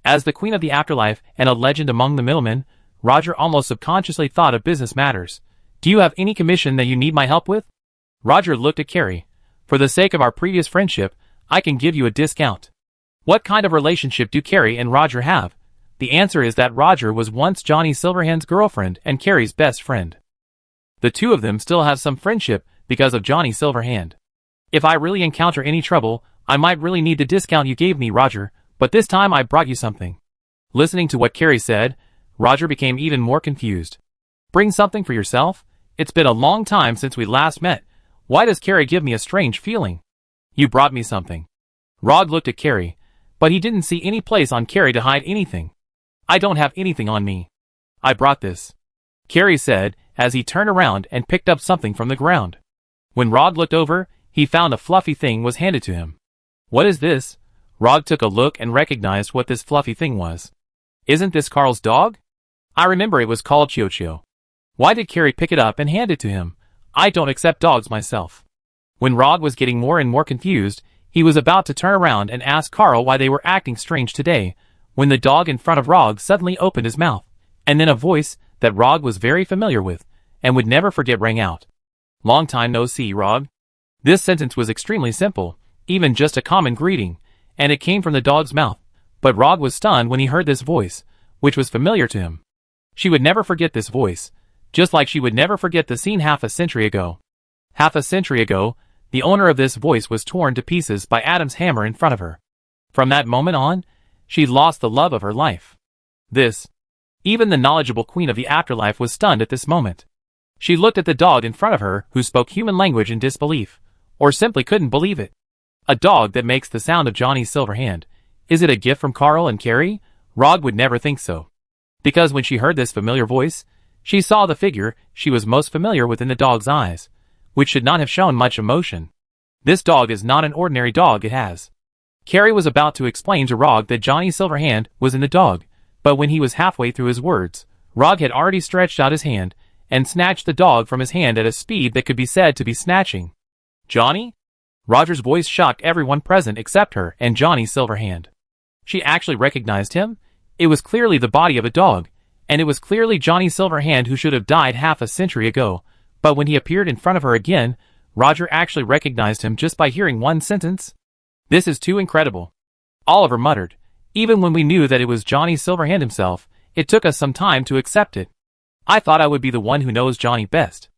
A: As the queen of the Afterlife and a legend among the middlemen, Roger almost subconsciously thought of business matters. Do you have any commission that you need my help with? Roger looked at Carrie. For the sake of our previous friendship, I can give you a discount. What kind of relationship do Carrie and Roger have? The answer is that Roger was once Johnny Silverhand's girlfriend and Carrie's best friend. The two of them still have some friendship because of Johnny Silverhand. If I really encounter any trouble, I might really need the discount you gave me, Roger, but this time I brought you something. Listening to what Carrie said, Roger became even more confused. Bring something for yourself? It's been a long time since we last met. Why does Carrie give me a strange feeling? You brought me something. Rod looked at Carrie, but he didn't see any place on Carrie to hide anything. I don't have anything on me. I brought this, Carrie said, as he turned around and picked up something from the ground. When Rod looked over, he found a fluffy thing was handed to him. What is this? Rod took a look and recognized what this fluffy thing was. Isn't this Carl's dog? I remember it was called Chio-Chio. Why did Carrie pick it up and hand it to him? I don't accept dogs myself. When Rod was getting more and more confused, he was about to turn around and ask Carl why they were acting strange today, when the dog in front of Rod suddenly opened his mouth, and then a voice that Rod was very familiar with, and would never forget rang out. Long time no see, Rod. This sentence was extremely simple, even just a common greeting, and it came from the dog's mouth, but Rod was stunned when he heard this voice, which was familiar to him. She would never forget this voice, just like she would never forget the scene half a century ago. Half a century ago, the owner of this voice was torn to pieces by Adam's hammer in front of her. From that moment on, she'd lost the love of her life. Even the knowledgeable queen of the Afterlife was stunned at this moment. She looked at the dog in front of her who spoke human language in disbelief, or simply couldn't believe it. A dog that makes the sound of Johnny Silverhand. Is it a gift from Carl and Carrie? Rod would never think so. Because when she heard this familiar voice, she saw the figure she was most familiar with in the dog's eyes, which should not have shown much emotion. This dog is not an ordinary dog, it has. Carrie was about to explain to Rod that Johnny Silverhand was in the dog, but when he was halfway through his words, Rod had already stretched out his hand and snatched the dog from his hand at a speed that could be said to be snatching. Johnny? Roger's voice shocked everyone present except her and Johnny Silverhand. She actually recognized him. It was clearly the body of a dog, and it was clearly Johnny Silverhand who should have died half a century ago, but when he appeared in front of her again, Roger actually recognized him just by hearing one sentence? This is too incredible. Oliver muttered. Even when we knew that it was Johnny Silverhand himself, it took us some time to accept it. I thought I would be the one who knows Johnny best.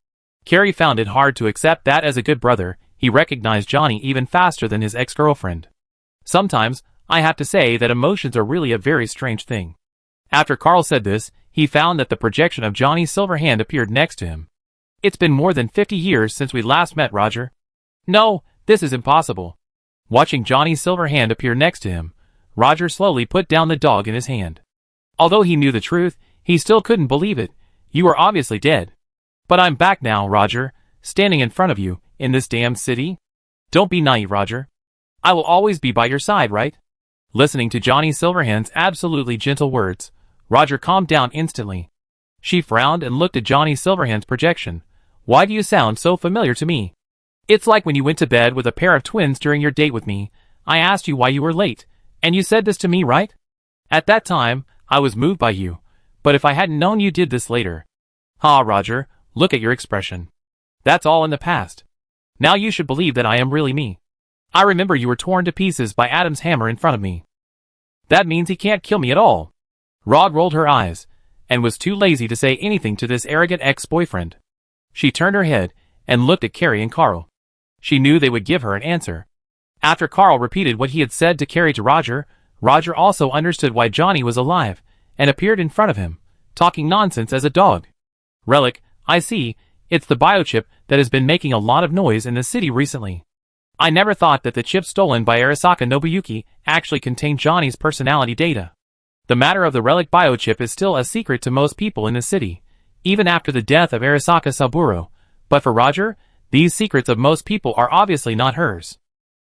A: Carrie found it hard to accept that as a good brother, he recognized Johnny even faster than his ex-girlfriend. Sometimes, I have to say that emotions are really a very strange thing. After Carl said this, he found that the projection of Johnny Silverhand appeared next to him. It's been more than 50 years since we last met, Roger. No, this is impossible. Watching Johnny Silverhand appear next to him, Roger slowly put down the dog in his hand. Although he knew the truth, he still couldn't believe it. You are obviously dead. But I'm back now, Roger, standing in front of you, in this damn city. Don't be naive, Roger. I will always be by your side, right? Listening to Johnny Silverhand's absolutely gentle words, Roger calmed down instantly. She frowned and looked at Johnny Silverhand's projection. Why do you sound so familiar to me? It's like when you went to bed with a pair of twins during your date with me. I asked you why you were late, and you said this to me, right? At that time, I was moved by you, but if I hadn't known you did this later. Ha, Roger, look at your expression. That's all in the past. Now you should believe that I am really me. I remember you were torn to pieces by Adam's hammer in front of me. That means he can't kill me at all. Rod rolled her eyes, and was too lazy to say anything to this arrogant ex-boyfriend. She turned her head, and looked at Carrie and Carl. She knew they would give her an answer. After Carl repeated what he had said to Carrie to Roger, Roger also understood why Johnny was alive, and appeared in front of him, talking nonsense as a dog. Relic, I see, it's the biochip that has been making a lot of noise in the city recently. I never thought that the chip stolen by Arasaka Nobuyuki actually contained Johnny's personality data. The matter of the relic biochip is still a secret to most people in the city, even after the death of Arasaka Saburo, but for Roger, these secrets of most people are obviously not hers.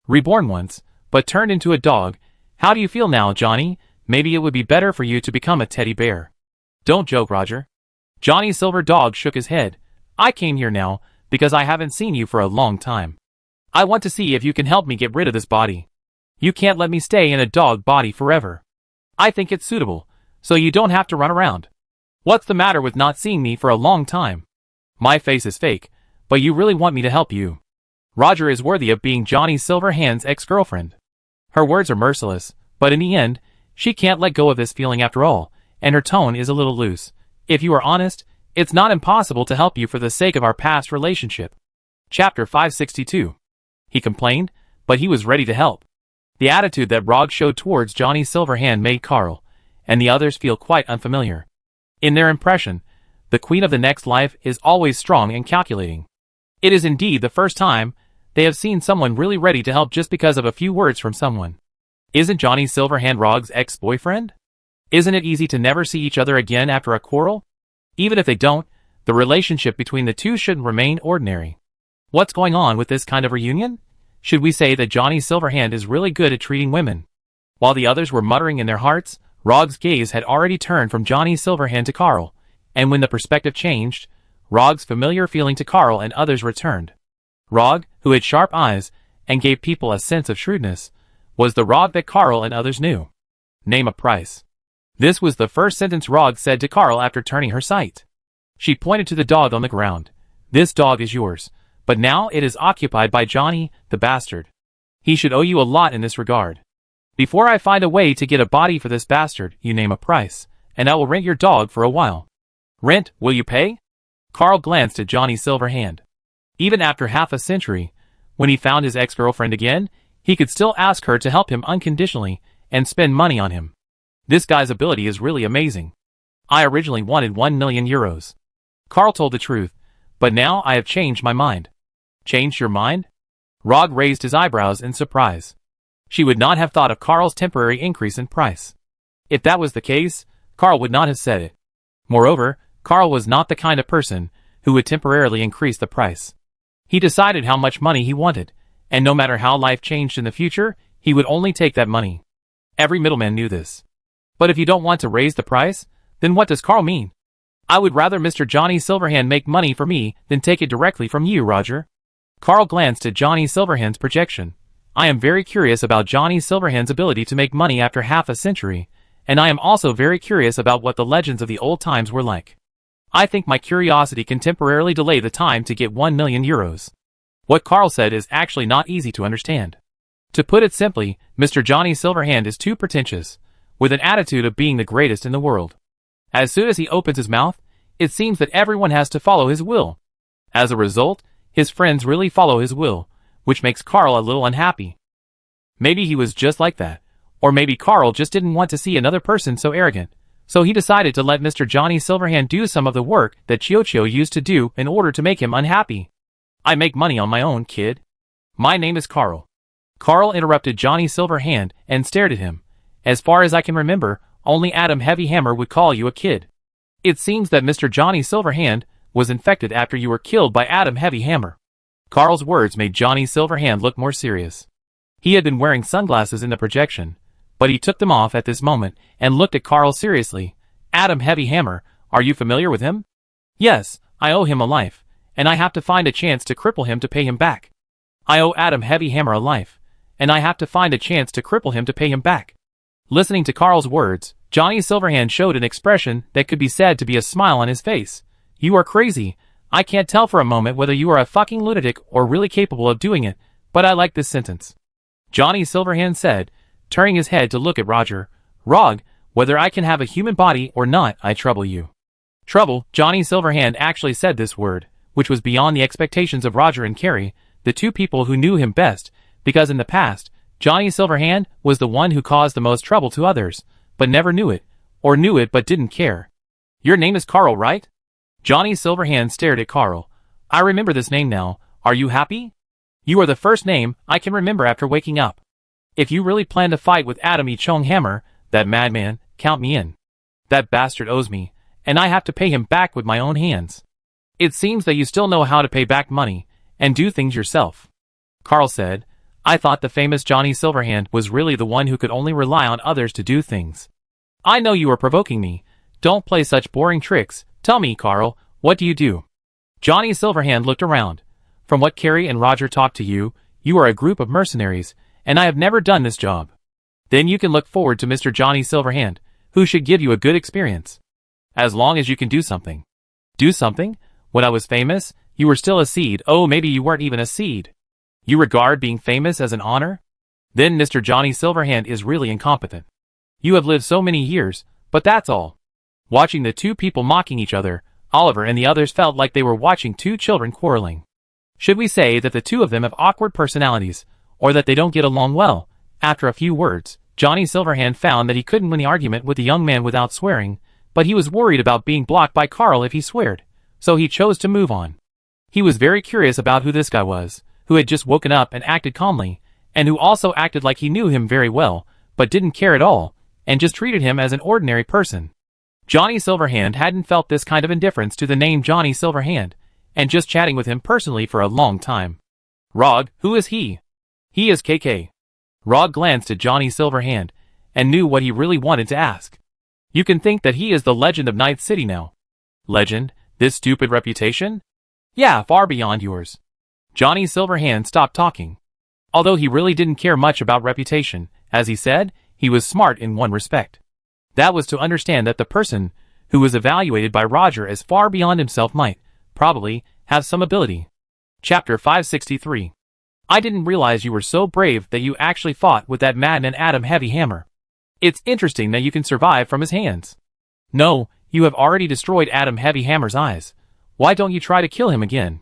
A: Reborn once, but turned into a dog. How do you feel now, Johnny? Maybe it would be better for you to become a teddy bear. Don't joke, Roger. Johnny Silver Dog shook his head. I came here now, because I haven't seen you for a long time. I want to see if you can help me get rid of this body. You can't let me stay in a dog body forever. I think it's suitable, so you don't have to run around. What's the matter with not seeing me for a long time? My face is fake, but you really want me to help you. Roger is worthy of being Johnny Silverhand's ex-girlfriend. Her words are merciless, but in the end, she can't let go of this feeling after all, and her tone is a little loose. If you are honest, it's not impossible to help you for the sake of our past relationship. Chapter 562. He complained, but he was ready to help. The attitude that Rog showed towards Johnny Silverhand made Carl, and the others feel quite unfamiliar. In their impression, the Queen of the Next Life is always strong and calculating. It is indeed the first time they have seen someone really ready to help just because of a few words from someone. Isn't Johnny Silverhand Rog's ex-boyfriend? Isn't it easy to never see each other again after a quarrel? Even if they don't, the relationship between the two shouldn't remain ordinary. What's going on with this kind of reunion? Should we say that Johnny Silverhand is really good at treating women? While the others were muttering in their hearts, Rog's gaze had already turned from Johnny Silverhand to Carl, and when the perspective changed, Rog's familiar feeling to Carl and others returned. Rog, who had sharp eyes and gave people a sense of shrewdness, was the Rog that Carl and others knew. Name a price. This was the first sentence Rog said to Carl after turning her sight. She pointed to the dog on the ground. This dog is yours, but now it is occupied by Johnny, the bastard. He should owe you a lot in this regard. Before I find a way to get a body for this bastard, you name a price, and I will rent your dog for a while. Rent, will you pay? Carl glanced at Johnny Silverhand. Even after half a century, when he found his ex-girlfriend again, he could still ask her to help him unconditionally and spend money on him. This guy's ability is really amazing. I originally wanted 1 million euros. Carl told the truth, but now I have changed my mind. Changed your mind? Rog raised his eyebrows in surprise. She would not have thought of Carl's temporary increase in price. If that was the case, Carl would not have said it. Moreover, Carl was not the kind of person who would temporarily increase the price. He decided how much money he wanted, and no matter how life changed in the future, he would only take that money. Every middleman knew this. But if you don't want to raise the price, then what does Carl mean? I would rather Mr. Johnny Silverhand make money for me than take it directly from you, Roger. Carl glanced at Johnny Silverhand's projection. I am very curious about Johnny Silverhand's ability to make money after half a century, and I am also very curious about what the legends of the old times were like. I think my curiosity can temporarily delay the time to get 1 million euros. What Carl said is actually not easy to understand. To put it simply, Mr. Johnny Silverhand is too pretentious, with an attitude of being the greatest in the world. As soon as he opens his mouth, it seems that everyone has to follow his will. As a result, his friends really follow his will, which makes Carl a little unhappy. Maybe he was just like that, or maybe Carl just didn't want to see another person so arrogant, so he decided to let Mr. Johnny Silverhand do some of the work that Chiyo used to do in order to make him unhappy. I make money on my own, kid. My name is Carl. Carl interrupted Johnny Silverhand and stared at him. As far as I can remember, only Adam Heavy Hammer would call you a kid. It seems that Mr. Johnny Silverhand was infected after you were killed by Adam Heavy Hammer. Carl's words made Johnny Silverhand look more serious. He had been wearing sunglasses in the projection, but he took them off at this moment and looked at Carl seriously. Adam Heavy Hammer, are you familiar with him? Yes, I owe him a life, and I have to find a chance to cripple him to pay him back. I owe Adam Heavy Hammer a life, and I have to find a chance to cripple him to pay him back. Listening to Carl's words, Johnny Silverhand showed an expression that could be said to be a smile on his face. You are crazy. I can't tell for a moment whether you are a fucking lunatic or really capable of doing it, but I like this sentence. Johnny Silverhand said, turning his head to look at Roger. Rog, whether I can have a human body or not, I trouble you. Trouble, Johnny Silverhand actually said this word, which was beyond the expectations of Roger and Carrie, the two people who knew him best, because in the past, Johnny Silverhand was the one who caused the most trouble to others, but never knew it, or knew it but didn't care. Your name is Carl, right? Johnny Silverhand stared at Carl. I remember this name now. Are you happy? You are the first name I can remember after waking up. If you really plan to fight with Adam Chong Hammer, that madman, count me in. That bastard owes me, and I have to pay him back with my own hands. It seems that you still know how to pay back money, and do things yourself. Carl said, I thought the famous Johnny Silverhand was really the one who could only rely on others to do things. I know you are provoking me. Don't play such boring tricks. Tell me, Carl, what do you do? Johnny Silverhand looked around. From what Carrie and Roger talked to you, you are a group of mercenaries, and I have never done this job. Then you can look forward to Mr. Johnny Silverhand, who should give you a good experience. As long as you can do something. Do something? When I was famous, you were still a seed. Oh, maybe you weren't even a seed. You regard being famous as an honor? Then Mr. Johnny Silverhand is really incompetent. You have lived so many years, but that's all. Watching the two people mocking each other, Oliver and the others felt like they were watching two children quarreling. Should we say that the two of them have awkward personalities, or that they don't get along well? After a few words, Johnny Silverhand found that he couldn't win the argument with the young man without swearing, but he was worried about being blocked by Carl if he sweared, so he chose to move on. He was very curious about who this guy was, who had just woken up and acted calmly, and who also acted like he knew him very well, but didn't care at all, and just treated him as an ordinary person. Johnny Silverhand hadn't felt this kind of indifference to the name Johnny Silverhand, and just chatting with him personally for a long time. Rog, who is he? He is KK. Rog glanced at Johnny Silverhand, and knew what he really wanted to ask. You can think that he is the legend of Night City now. Legend? This stupid reputation? Yeah, far beyond yours. Johnny Silverhand stopped talking. Although he really didn't care much about reputation, as he said, he was smart in one respect. That was to understand that the person who was evaluated by Roger as far beyond himself might, probably, have some ability. Chapter 563. I didn't realize you were so brave that you actually fought with that madman Adam Heavy Hammer. It's interesting that you can survive from his hands. No, you have already destroyed Adam Heavy Hammer's eyes. Why don't you try to kill him again?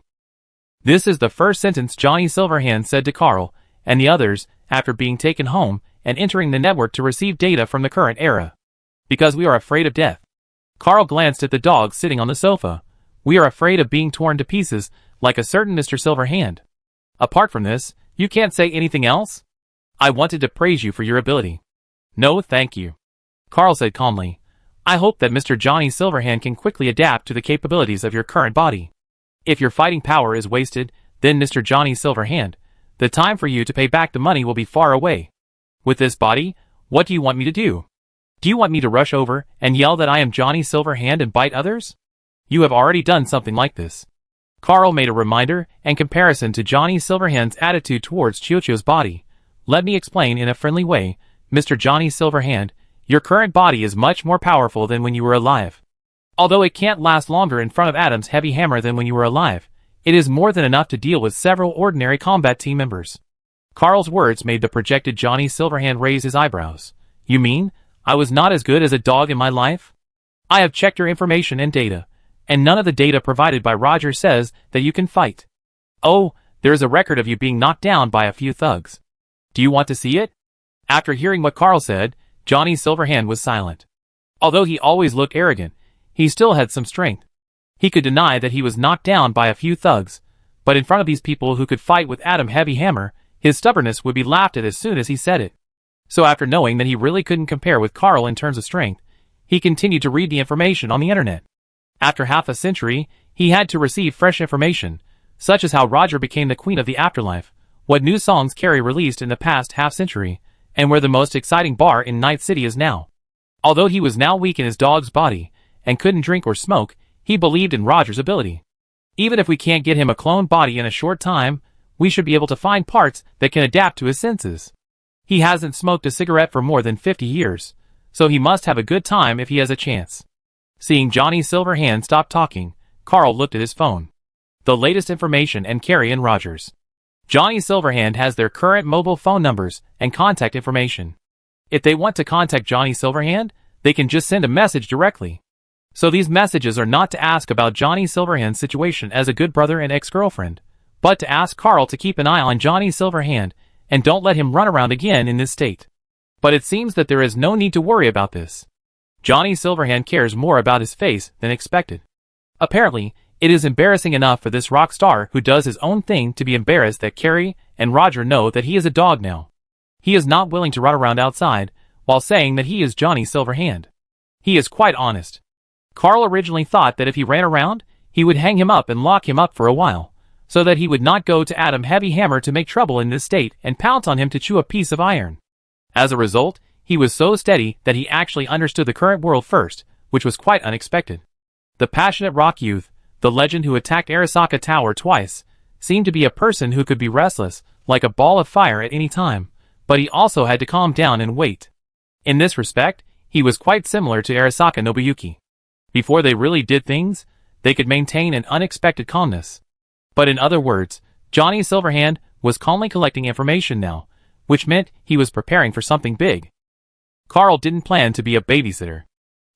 A: This is the first sentence Johnny Silverhand said to Carl and the others after being taken home and entering the network to receive data from the current era. Because we are afraid of death. Carl glanced at the dog sitting on the sofa. We are afraid of being torn to pieces, like a certain Mr. Silverhand. Apart from this, you can't say anything else? I wanted to praise you for your ability. No, thank you. Carl said calmly. I hope that Mr. Johnny Silverhand can quickly adapt to the capabilities of your current body. If your fighting power is wasted, then Mr. Johnny Silverhand, the time for you to pay back the money will be far away. With this body, what do you want me to do? Do you want me to rush over and yell that I am Johnny Silverhand and bite others? You have already done something like this. Carl made a reminder and comparison to Johnny Silverhand's attitude towards Chiyo's body. Let me explain in a friendly way, Mr. Johnny Silverhand, your current body is much more powerful than when you were alive. Although it can't last longer in front of Adam's heavy hammer than when you were alive, It is more than enough to deal with several ordinary combat team members. Carl's words made the projected Johnny Silverhand raise his eyebrows. You mean, I was not as good as a dog in my life? I have checked your information and data, and none of the data provided by Roger says that you can fight. Oh, there is a record of you being knocked down by a few thugs. Do you want to see it? After hearing what Carl said, Johnny Silverhand was silent. Although he always looked arrogant, he still had some strength. He could deny that he was knocked down by a few thugs, but in front of these people who could fight with Adam Heavy Hammer, his stubbornness would be laughed at as soon as he said it. So after knowing that he really couldn't compare with Carl in terms of strength, he continued to read the information on the internet. After half a century, he had to receive fresh information, such as how Roger became the queen of the afterlife, what new songs Carrie released in the past half-century, and where the most exciting bar in Night City is now. Although he was now weak in his dog's body, and couldn't drink or smoke, he believed in Roger's ability. Even if we can't get him a clone body in a short time, we should be able to find parts that can adapt to his senses. He hasn't smoked a cigarette for more than 50 years, so he must have a good time if he has a chance. Seeing Johnny Silverhand stop talking, Carl looked at his phone. The latest information and Carrie and Rogers. Johnny Silverhand has their current mobile phone numbers and contact information. If they want to contact Johnny Silverhand, they can just send a message directly. So these messages are not to ask about Johnny Silverhand's situation as a good brother and ex-girlfriend, but to ask Carl to keep an eye on Johnny Silverhand and don't let him run around again in this state. But it seems that there is no need to worry about this. Johnny Silverhand cares more about his face than expected. Apparently, it is embarrassing enough for this rock star who does his own thing to be embarrassed that Carrie and Roger know that he is a dog now. He is not willing to run around outside while saying that he is Johnny Silverhand. He is quite honest. Carl originally thought that if he ran around, he would hang him up and lock him up for a while, so that he would not go to Adam Heavy Hammer to make trouble in this state and pounce on him to chew a piece of iron. As a result, he was so steady that he actually understood the current world first, which was quite unexpected. The passionate rock youth, the legend who attacked Arasaka Tower twice, seemed to be a person who could be restless, like a ball of fire at any time, but he also had to calm down and wait. In this respect, he was quite similar to Arasaka Nobuyuki. Before they really did things, they could maintain an unexpected calmness. But in other words, Johnny Silverhand was calmly collecting information now, which meant he was preparing for something big. Carl didn't plan to be a babysitter.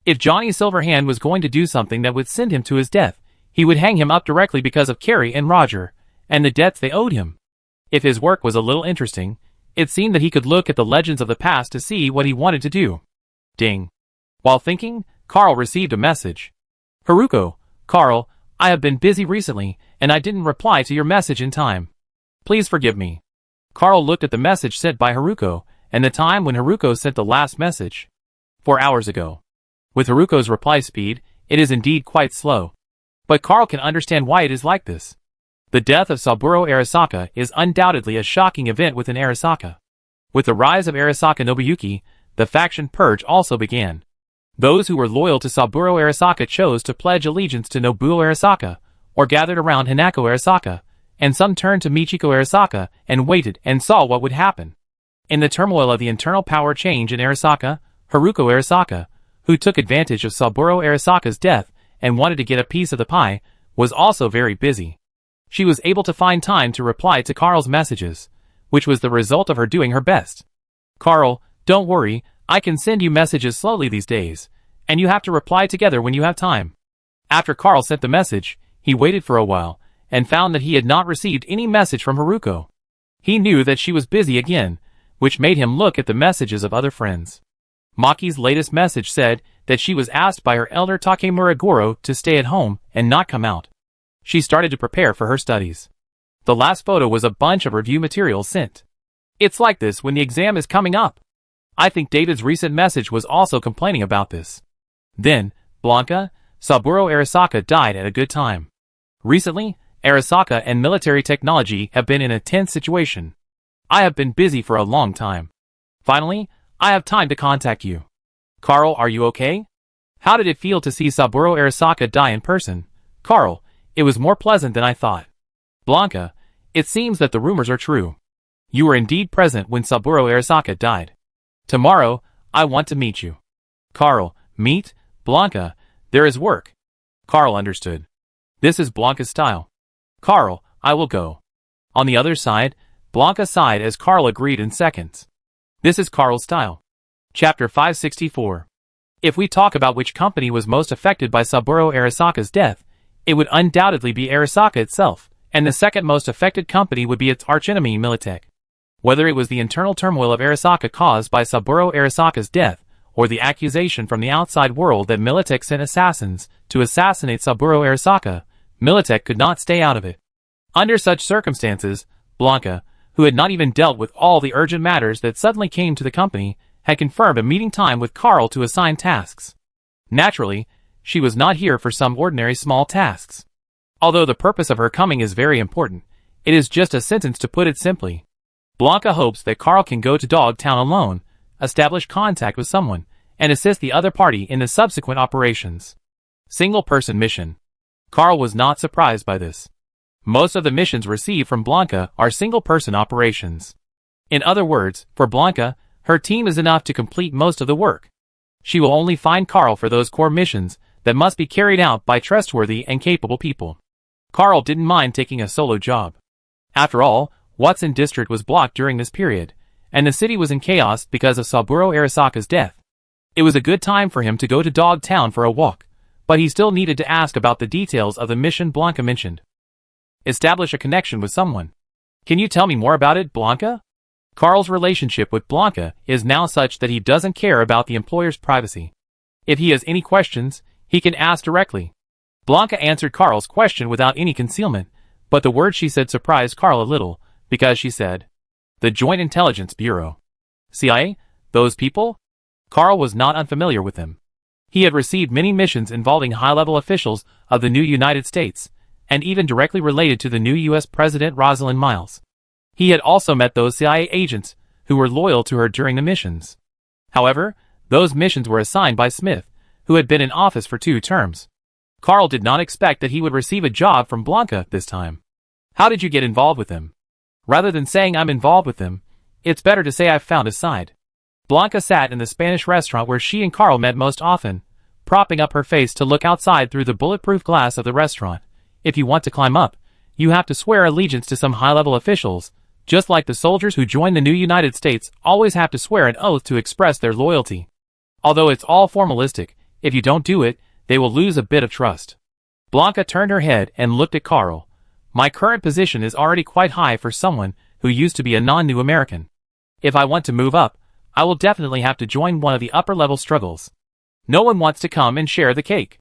A: If Johnny Silverhand was going to do something that would send him to his death, he would hang him up directly because of Carrie and Roger, and the debts they owed him. If his work was a little interesting, it seemed that he could look at the legends of the past to see what he wanted to do. Ding. While thinking, Carl received a message. Haruko, Carl, I have been busy recently, and I didn't reply to your message in time. Please forgive me. Carl looked at the message sent by Haruko, and the time when Haruko sent the last message. 4 hours ago. With Haruko's reply speed, it is indeed quite slow. But Carl can understand why it is like this. The death of Saburo Arasaka is undoubtedly a shocking event within Arasaka. With the rise of Arasaka Nobuyuki, the faction purge also began. Those who were loyal to Saburo Arasaka chose to pledge allegiance to Nobuo Arasaka, or gathered around Hanako Arasaka, and some turned to Michiko Arasaka and waited and saw what would happen. In the turmoil of the internal power change in Arasaka, Haruko Arasaka, who took advantage of Saburo Arasaka's death and wanted to get a piece of the pie, was also very busy. She was able to find time to reply to Carl's messages, which was the result of her doing her best. Carl, don't worry, I can send you messages slowly these days, and you have to reply together when you have time. After Carl sent the message, he waited for a while, and found that he had not received any message from Haruko. He knew that she was busy again, which made him look at the messages of other friends. Maki's latest message said that she was asked by her elder Takemura Goro to stay at home and not come out. She started to prepare for her studies. The last photo was a bunch of review materials sent. It's like this when the exam is coming up. I think David's recent message was also complaining about this. Then, Blanca, Saburo Arasaka died at a good time. Recently, Arasaka and military technology have been in a tense situation. I have been busy for a long time. Finally, I have time to contact you. Carl, are you okay? How did it feel to see Saburo Arasaka die in person? Carl, it was more pleasant than I thought. Blanca, it seems that the rumors are true. You were indeed present when Saburo Arasaka died. Tomorrow, I want to meet you. Carl, meet? Blanca, there is work. Carl understood. This is Blanca's style. Carl, I will go. On the other side, Blanca sighed as Carl agreed in seconds. This is Carl's style. Chapter 564. If we talk about which company was most affected by Saburo Arasaka's death, it would undoubtedly be Arasaka itself, and the second most affected company would be its archenemy Militech. Whether it was the internal turmoil of Arasaka caused by Saburo Arasaka's death, or the accusation from the outside world that Militech sent assassins to assassinate Saburo Arasaka, Militech could not stay out of it. Under such circumstances, Blanca, who had not even dealt with all the urgent matters that suddenly came to the company, had confirmed a meeting time with Carl to assign tasks. Naturally, she was not here for some ordinary small tasks. Although the purpose of her coming is very important, it is just a sentence to put it simply. Blanca hopes that Carl can go to Dogtown alone, establish contact with someone, and assist the other party in the subsequent operations. Single-person mission. Carl was not surprised by this. Most of the missions received from Blanca are single-person operations. In other words, for Blanca, her team is enough to complete most of the work. She will only find Carl for those core missions that must be carried out by trustworthy and capable people. Carl didn't mind taking a solo job. After all, Watson District was blocked during this period, and the city was in chaos because of Saburo Arasaka's death. It was a good time for him to go to Dogtown for a walk, but he still needed to ask about the details of the mission Blanca mentioned. Establish a connection with someone. Can you tell me more about it, Blanca? Carl's relationship with Blanca is now such that he doesn't care about the employer's privacy. If he has any questions, he can ask directly. Blanca answered Carl's question without any concealment, but the words she said surprised Carl a little, because she said, "The Joint Intelligence Bureau. CIA? Those people?" Carl was not unfamiliar with them. He had received many missions involving high-level officials of the new United States, and even directly related to the new U.S. President Rosalind Miles. He had also met those CIA agents who were loyal to her during the missions. However, those missions were assigned by Smith, who had been in office for 2 terms. Carl did not expect that he would receive a job from Blanca this time. How did you get involved with them? Rather than saying I'm involved with them, it's better to say I've found a side. Blanca sat in the Spanish restaurant where she and Carl met most often, propping up her face to look outside through the bulletproof glass of the restaurant. If you want to climb up, you have to swear allegiance to some high-level officials, just like the soldiers who join the new United States always have to swear an oath to express their loyalty. Although it's all formalistic, if you don't do it, they will lose a bit of trust. Blanca turned her head and looked at Carl. My current position is already quite high for someone who used to be a non-new American. If I want to move up, I will definitely have to join one of the upper-level struggles. No one wants to come and share the cake.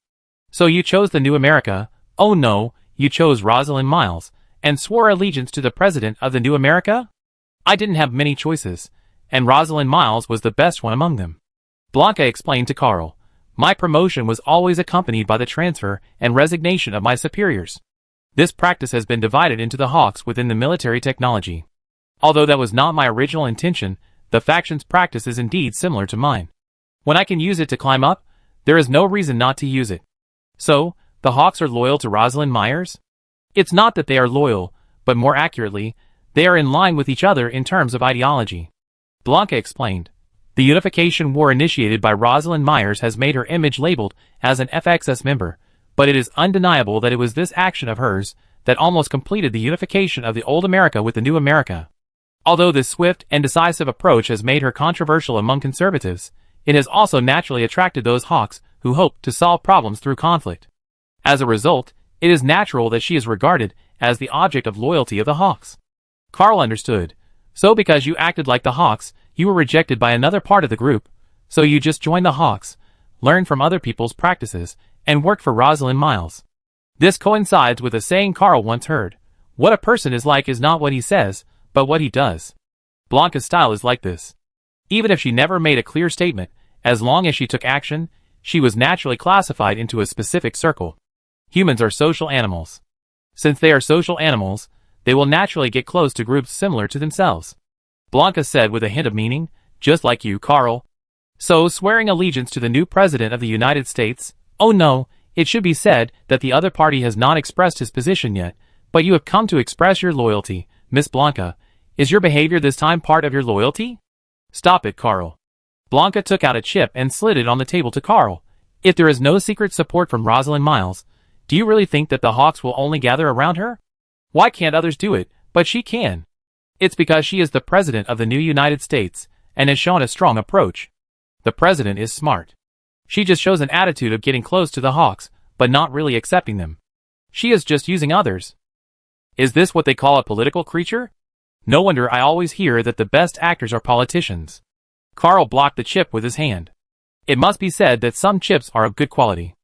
A: So you chose the new America. Oh no, you chose Rosalind Miles, and swore allegiance to the president of the new America? I didn't have many choices, and Rosalind Miles was the best one among them. Blanca explained to Carl, my promotion was always accompanied by the transfer and resignation of my superiors. This practice has been divided into the Hawks within the military technology. Although that was not my original intention, the faction's practice is indeed similar to mine. When I can use it to climb up, there is no reason not to use it. So, the Hawks are loyal to Rosalind Myers? It's not that they are loyal, but more accurately, they are in line with each other in terms of ideology. Blanca explained. The unification war initiated by Rosalind Myers has made her image labeled as an FXS member, but it is undeniable that it was this action of hers that almost completed the unification of the old America with the new America. Although this swift and decisive approach has made her controversial among conservatives, it has also naturally attracted those Hawks who hope to solve problems through conflict. As a result, it is natural that she is regarded as the object of loyalty of the Hawks. Carl understood. So because you acted like the Hawks, you were rejected by another part of the group, so you just joined the Hawks, learned from other people's practices, and worked for Rosalind Miles. This coincides with a saying Carl once heard. What a person is like is not what he says, but what he does. Blanca's style is like this. Even if she never made a clear statement, as long as she took action, she was naturally classified into a specific circle. Humans are social animals. Since they are social animals, they will naturally get close to groups similar to themselves. Blanca said with a hint of meaning, just like you, Carl. So, swearing allegiance to the new president of the United States, oh no, it should be said that the other party has not expressed his position yet, but you have come to express your loyalty, Miss Blanca. Is your behavior this time part of your loyalty? Stop it, Carl. Blanca took out a chip and slid it on the table to Carl. If there is no secret support from Rosalind Miles, do you really think that the Hawks will only gather around her? Why can't others do it, but she can? It's because she is the president of the new United States, and has shown a strong approach. The president is smart. She just shows an attitude of getting close to the hawks, but not really accepting them. She is just using others. Is this what they call a political creature? No wonder I always hear that the best actors are politicians. Carl blocked the chip with his hand. It must be said that some chips are of good quality.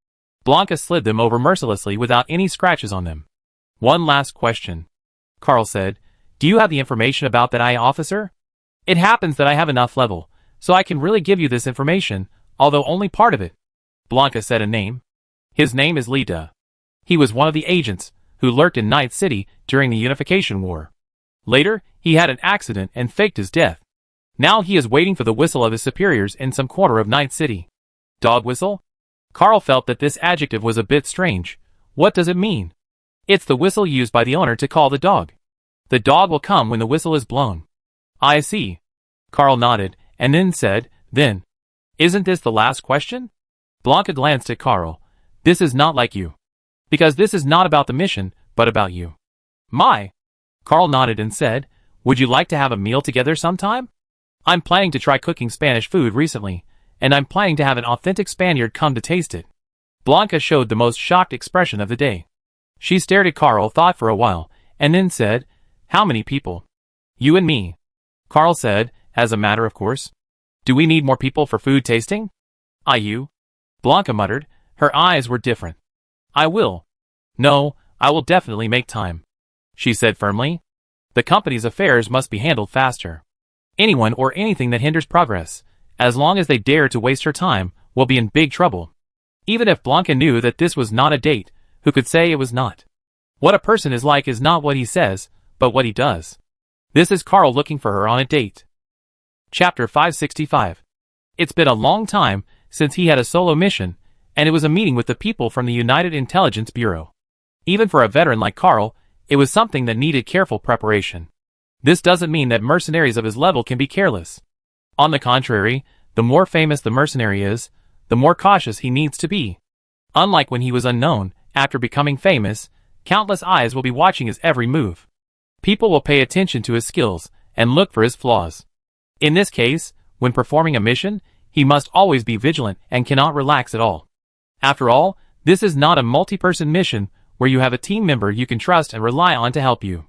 A: Blanca slid them over mercilessly without any scratches on them. One last question. Carl said, do you have the information about that officer? It happens that I have enough level, so I can really give you this information, although only part of it. Blanca said a name. His name is Lita. He was one of the agents who lurked in Night City during the Unification War. Later, he had an accident and faked his death. Now he is waiting for the whistle of his superiors in some quarter of Night City. Dog whistle? Carl felt that this adjective was a bit strange. What does it mean? It's the whistle used by the owner to call the dog. The dog will come when the whistle is blown. I see. Carl nodded, and then said, then. Isn't this the last question? Blanca glanced at Carl. This is not like you. Because this is not about the mission, but about you. My. Carl nodded and said, would you like to have a meal together sometime? I'm planning to try cooking Spanish food recently, and I'm planning to have an authentic Spaniard come to taste it. Blanca showed the most shocked expression of the day. She stared at Carl, thought for a while, and then said, how many people? You and me. Carl said, as a matter of course. Do we need more people for food tasting? You? Blanca muttered. Her eyes were different. I will. No, I will definitely make time. She said firmly. The company's affairs must be handled faster. Anyone or anything that hinders progress, as long as they dare to waste her time, will be in big trouble. Even if Blanca knew that this was not a date, who could say it was not? What a person is like is not what he says, but what he does. This is Carl looking for her on a date. Chapter 565. It's been a long time since he had a solo mission, and it was a meeting with the people from the United Intelligence Bureau. Even for a veteran like Carl, it was something that needed careful preparation. This doesn't mean that mercenaries of his level can be careless. On the contrary, the more famous the mercenary is, the more cautious he needs to be. Unlike when he was unknown, after becoming famous, countless eyes will be watching his every move. People will pay attention to his skills and look for his flaws. In this case, when performing a mission, he must always be vigilant and cannot relax at all. After all, this is not a multi-person mission where you have a team member you can trust and rely on to help you.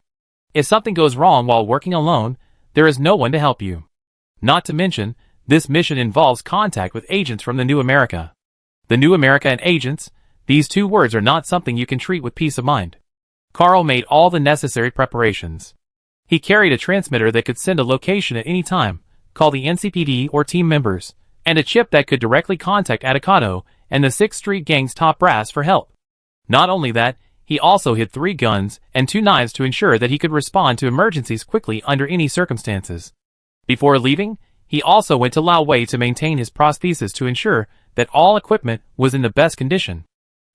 A: If something goes wrong while working alone, there is no one to help you. Not to mention, this mission involves contact with agents from the New America. The New America and agents, these two words are not something you can treat with peace of mind. Carl made all the necessary preparations. He carried a transmitter that could send a location at any time, call the NCPD or team members, and a chip that could directly contact Atacado and the 6th Street Gang's top brass for help. Not only that, he also hid 3 guns and 2 knives to ensure that he could respond to emergencies quickly under any circumstances. Before leaving, he also went to Laoway to maintain his prosthesis to ensure that all equipment was in the best condition.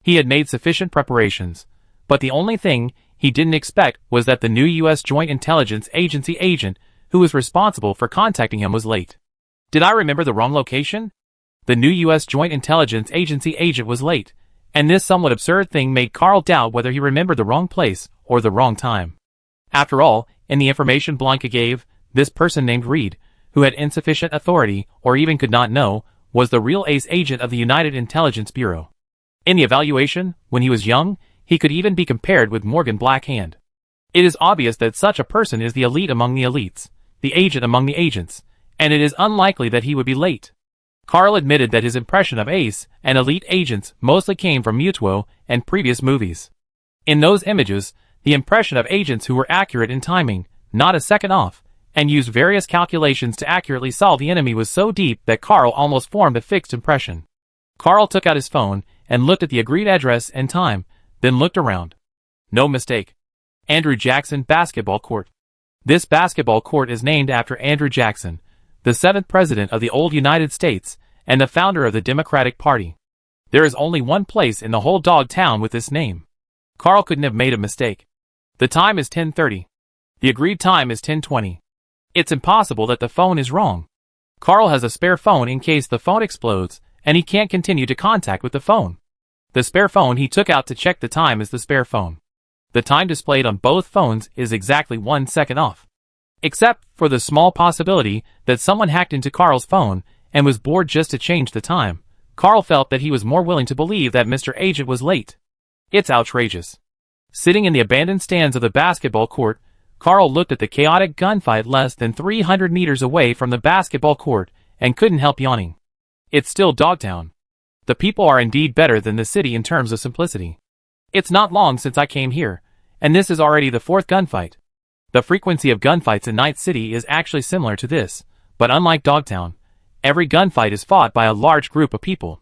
A: He had made sufficient preparations, but the only thing he didn't expect was that the new U.S. Joint Intelligence Agency agent who was responsible for contacting him was late. Did I remember the wrong location? The new U.S. Joint Intelligence Agency agent was late, and this somewhat absurd thing made Carl doubt whether he remembered the wrong place or the wrong time. After all, in the information Blanca gave, this person named Reed, who had insufficient authority or even could not know, was the real ace agent of the United Intelligence Bureau. In the evaluation, when he was young, he could even be compared with Morgan Blackhand. It is obvious that such a person is the elite among the elites, the agent among the agents, and it is unlikely that he would be late. Carl admitted that his impression of ace and elite agents mostly came from Mutuo and previous movies. In those images, the impression of agents who were accurate in timing, not a second off, and used various calculations to accurately solve the enemy was so deep that Carl almost formed a fixed impression. Carl took out his phone and looked at the agreed address and time, then looked around. No mistake. Andrew Jackson Basketball Court. This basketball court is named after Andrew Jackson, the 7th President of the old United States and the founder of the Democratic Party. There is only one place in the whole dog town with this name. Carl couldn't have made a mistake. The time is 10:30. The agreed time is 10:20. It's impossible that the phone is wrong. Carl has a spare phone in case the phone explodes and he can't continue to contact with the phone. The spare phone he took out to check the time is the spare phone. The time displayed on both phones is exactly 1 second off. Except for the small possibility that someone hacked into Carl's phone and was bored just to change the time, Carl felt that he was more willing to believe that Mr. Agent was late. It's outrageous. Sitting in the abandoned stands of the basketball court, Carl looked at the chaotic gunfight less than 300 meters away from the basketball court and couldn't help yawning. It's still Dogtown. The people are indeed better than the city in terms of simplicity. It's not long since I came here, and this is already the 4th gunfight. The frequency of gunfights in Night City is actually similar to this, but unlike Dogtown, every gunfight is fought by a large group of people.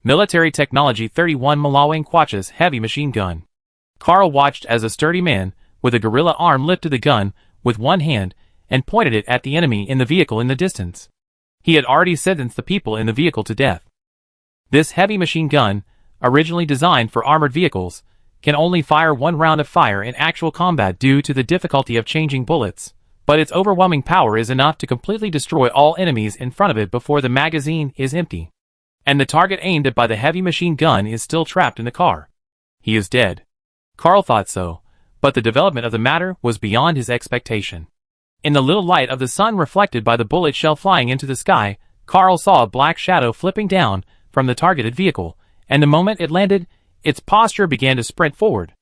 A: Military Technology 31 Malawang Quachas heavy machine gun. Carl watched as a sturdy man with a gorilla arm lifted the gun with one hand and pointed it at the enemy in the vehicle in the distance. He had already sentenced the people in the vehicle to death. This heavy machine gun, originally designed for armored vehicles, can only fire 1 round of fire in actual combat due to the difficulty of changing bullets, but its overwhelming power is enough to completely destroy all enemies in front of it before the magazine is empty. And the target aimed at by the heavy machine gun is still trapped in the car. He is dead. Carl thought so, but the development of the matter was beyond his expectation. In the little light of the sun reflected by the bullet shell flying into the sky, Carl saw a black shadow flipping down from the targeted vehicle, and the moment it landed, its posture began to sprint forward.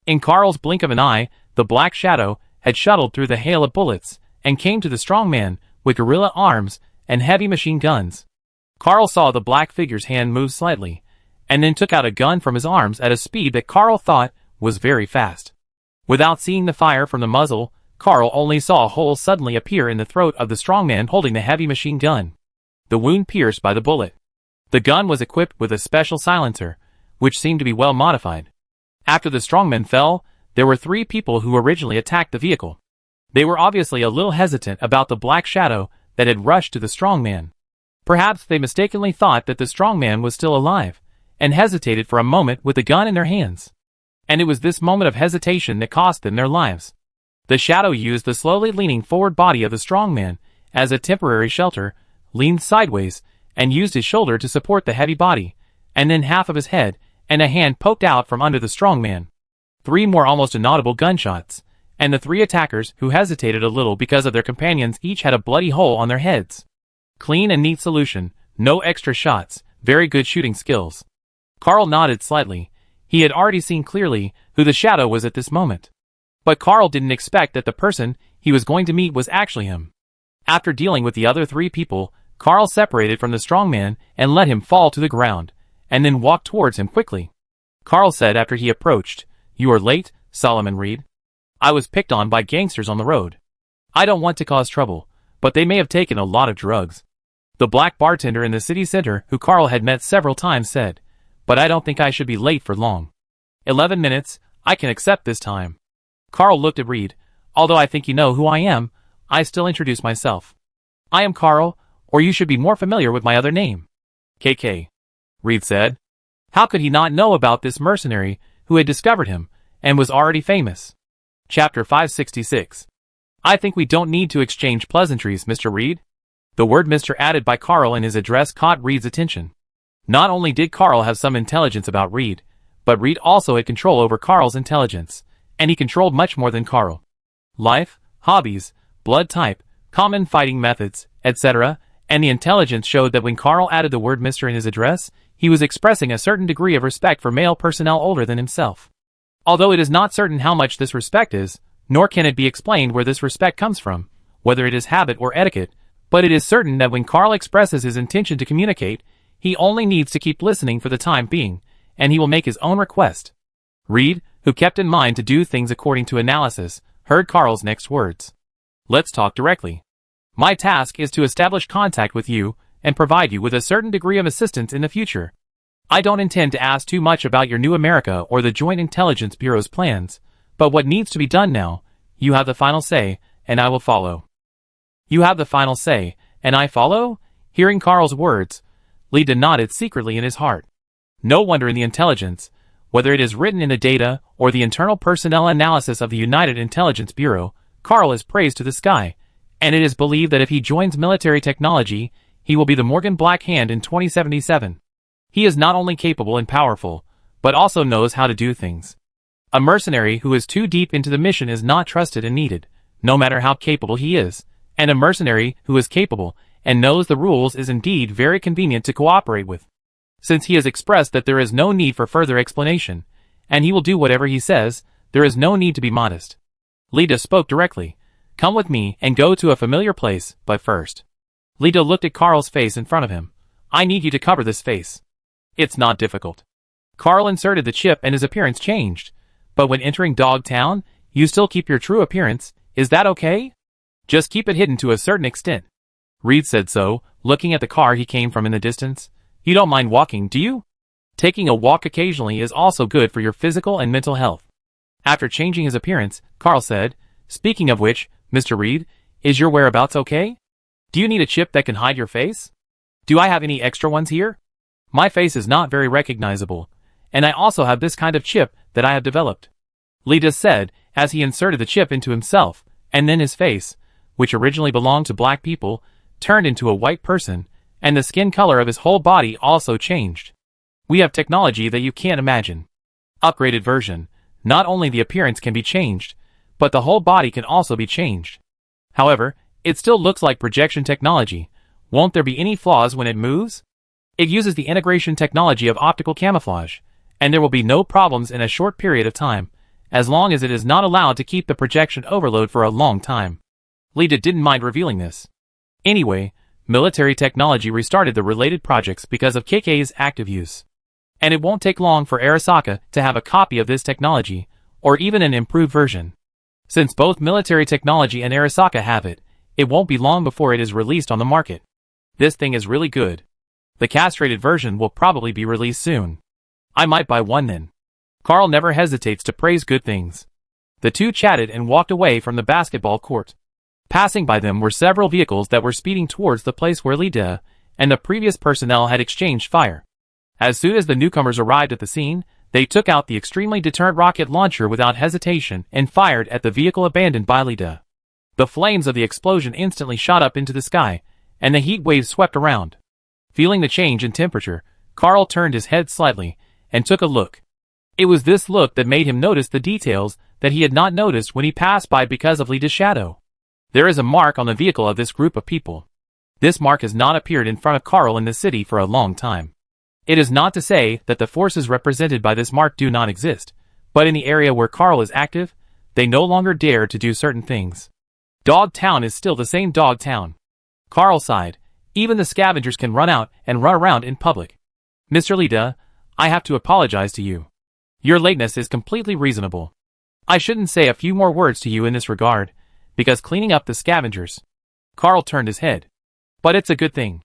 A: In Carl's blink of an eye, the black shadow had shuttled through the hail of bullets and came to the strong man with gorilla arms and heavy machine guns. Carl saw the black figure's hand move slightly, and then took out a gun from his arms at a speed that Carl thought was very fast. Without seeing the fire from the muzzle, Carl only saw a hole suddenly appear in the throat of the strongman holding the heavy machine gun. The wound pierced by the bullet. The gun was equipped with a special silencer, which seemed to be well modified. After the strongman fell, there were 3 people who originally attacked the vehicle. They were obviously a little hesitant about the black shadow that had rushed to the strongman. Perhaps they mistakenly thought that the strongman was still alive, and hesitated for a moment with the gun in their hands. And it was this moment of hesitation that cost them their lives. The shadow used the slowly leaning forward body of the strongman as a temporary shelter, leaned sideways, and used his shoulder to support the heavy body, and then half of his head and a hand poked out from under the strongman. 3 more almost inaudible gunshots, and the 3 attackers, who hesitated a little because of their companions, each had a bloody hole on their heads. Clean and neat solution, no extra shots, very good shooting skills. Carl nodded slightly. He had already seen clearly who the shadow was at this moment. But Carl didn't expect that the person he was going to meet was actually him. After dealing with the other 3 people, Carl separated from the strongman and let him fall to the ground, and then walked towards him quickly. Carl said after he approached, "You are late, Solomon Reed. I was picked on by gangsters on the road. I don't want to cause trouble, but they may have taken a lot of drugs." The black bartender in the city center, who Carl had met several times, said, "But I don't think I should be late for long. 11 minutes, I can accept this time." Carl looked at Reed. "Although I think you know who I am, I still introduce myself. I am Carl, or you should be more familiar with my other name." "KK," Reed said. How could he not know about this mercenary who had discovered him, and was already famous? Chapter 566. "I think we don't need to exchange pleasantries, Mr. Reed." The word Mr. added by Carl in his address caught Reed's attention. Not only did Carl have some intelligence about Reed, but Reed also had control over Carl's intelligence, and he controlled much more than Carl. Life, hobbies, blood type, common fighting methods, etc., and the intelligence showed that when Carl added the word Mr. in his address, he was expressing a certain degree of respect for male personnel older than himself. Although it is not certain how much this respect is, nor can it be explained where this respect comes from, whether it is habit or etiquette, but it is certain that when Carl expresses his intention to communicate, he only needs to keep listening for the time being, and he will make his own request. Reed, who kept in mind to do things according to analysis, heard Carl's next words. "Let's talk directly. My task is to establish contact with you and provide you with a certain degree of assistance in the future. I don't intend to ask too much about your new America or the Joint Intelligence Bureau's plans, but what needs to be done now, you have the final say, and I will follow." "You have the final say, and I follow?" Hearing Carl's words, Leda nodded secretly in his heart. No wonder in the intelligence, whether it is written in the data or the internal personnel analysis of the United Intelligence Bureau, Carl is praised to the sky, and it is believed that if he joins military technology, he will be the Morgan Black Hand in 2077. He is not only capable and powerful, but also knows how to do things. A mercenary who is too deep into the mission is not trusted and needed, no matter how capable he is, and a mercenary who is capable and knows the rules is indeed very convenient to cooperate with. Since he has expressed that there is no need for further explanation, and he will do whatever he says, there is no need to be modest. Lida spoke directly. Come with me and go to a familiar place, but first. Lida looked at Carl's face in front of him. I need you to cover this face. It's not difficult. Carl inserted the chip and his appearance changed. But when entering Dogtown, you still keep your true appearance, is that okay? Just keep it hidden to a certain extent. Reed said so, looking at the car he came from in the distance. You don't mind walking, do you? Taking a walk occasionally is also good for your physical and mental health. After changing his appearance, Carl said, Speaking of which, Mr. Reed, is your whereabouts okay? Do you need a chip that can hide your face? Do I have any extra ones here? My face is not very recognizable, and I also have this kind of chip that I have developed. Lida said, as he inserted the chip into himself, and then his face, which originally belonged to black people, turned into a white person, and the skin color of his whole body also changed. We have technology that you can't imagine. Upgraded version. Not only the appearance can be changed, but the whole body can also be changed. However, it still looks like projection technology. Won't there be any flaws when it moves? It uses the integration technology of optical camouflage, and there will be no problems in a short period of time, as long as it is not allowed to keep the projection overload for a long time. Lida didn't mind revealing this. Anyway, military technology restarted the related projects because of KK's active use. And it won't take long for Arasaka to have a copy of this technology, or even an improved version. Since both military technology and Arasaka have it, it won't be long before it is released on the market. This thing is really good. The castrated version will probably be released soon. I might buy one then. Carl never hesitates to praise good things. The two chatted and walked away from the basketball court. Passing by them were several vehicles that were speeding towards the place where Lida and the previous personnel had exchanged fire. As soon as the newcomers arrived at the scene, they took out the extremely deterrent rocket launcher without hesitation and fired at the vehicle abandoned by Lida. The flames of the explosion instantly shot up into the sky, and the heat waves swept around. Feeling the change in temperature, Carl turned his head slightly and took a look. It was this look that made him notice the details that he had not noticed when he passed by because of Lida's shadow. There is a mark on the vehicle of this group of people. This mark has not appeared in front of Carl in the city for a long time. It is not to say that the forces represented by this mark do not exist, but in the area where Carl is active, they no longer dare to do certain things. Dogtown is still the same Dogtown. Carl sighed. Even the scavengers can run out and run around in public. Mr. Lida, I have to apologize to you. Your lateness is completely reasonable. I shouldn't say a few more words to you in this regard, because cleaning up the scavengers. Carl turned his head. But it's a good thing.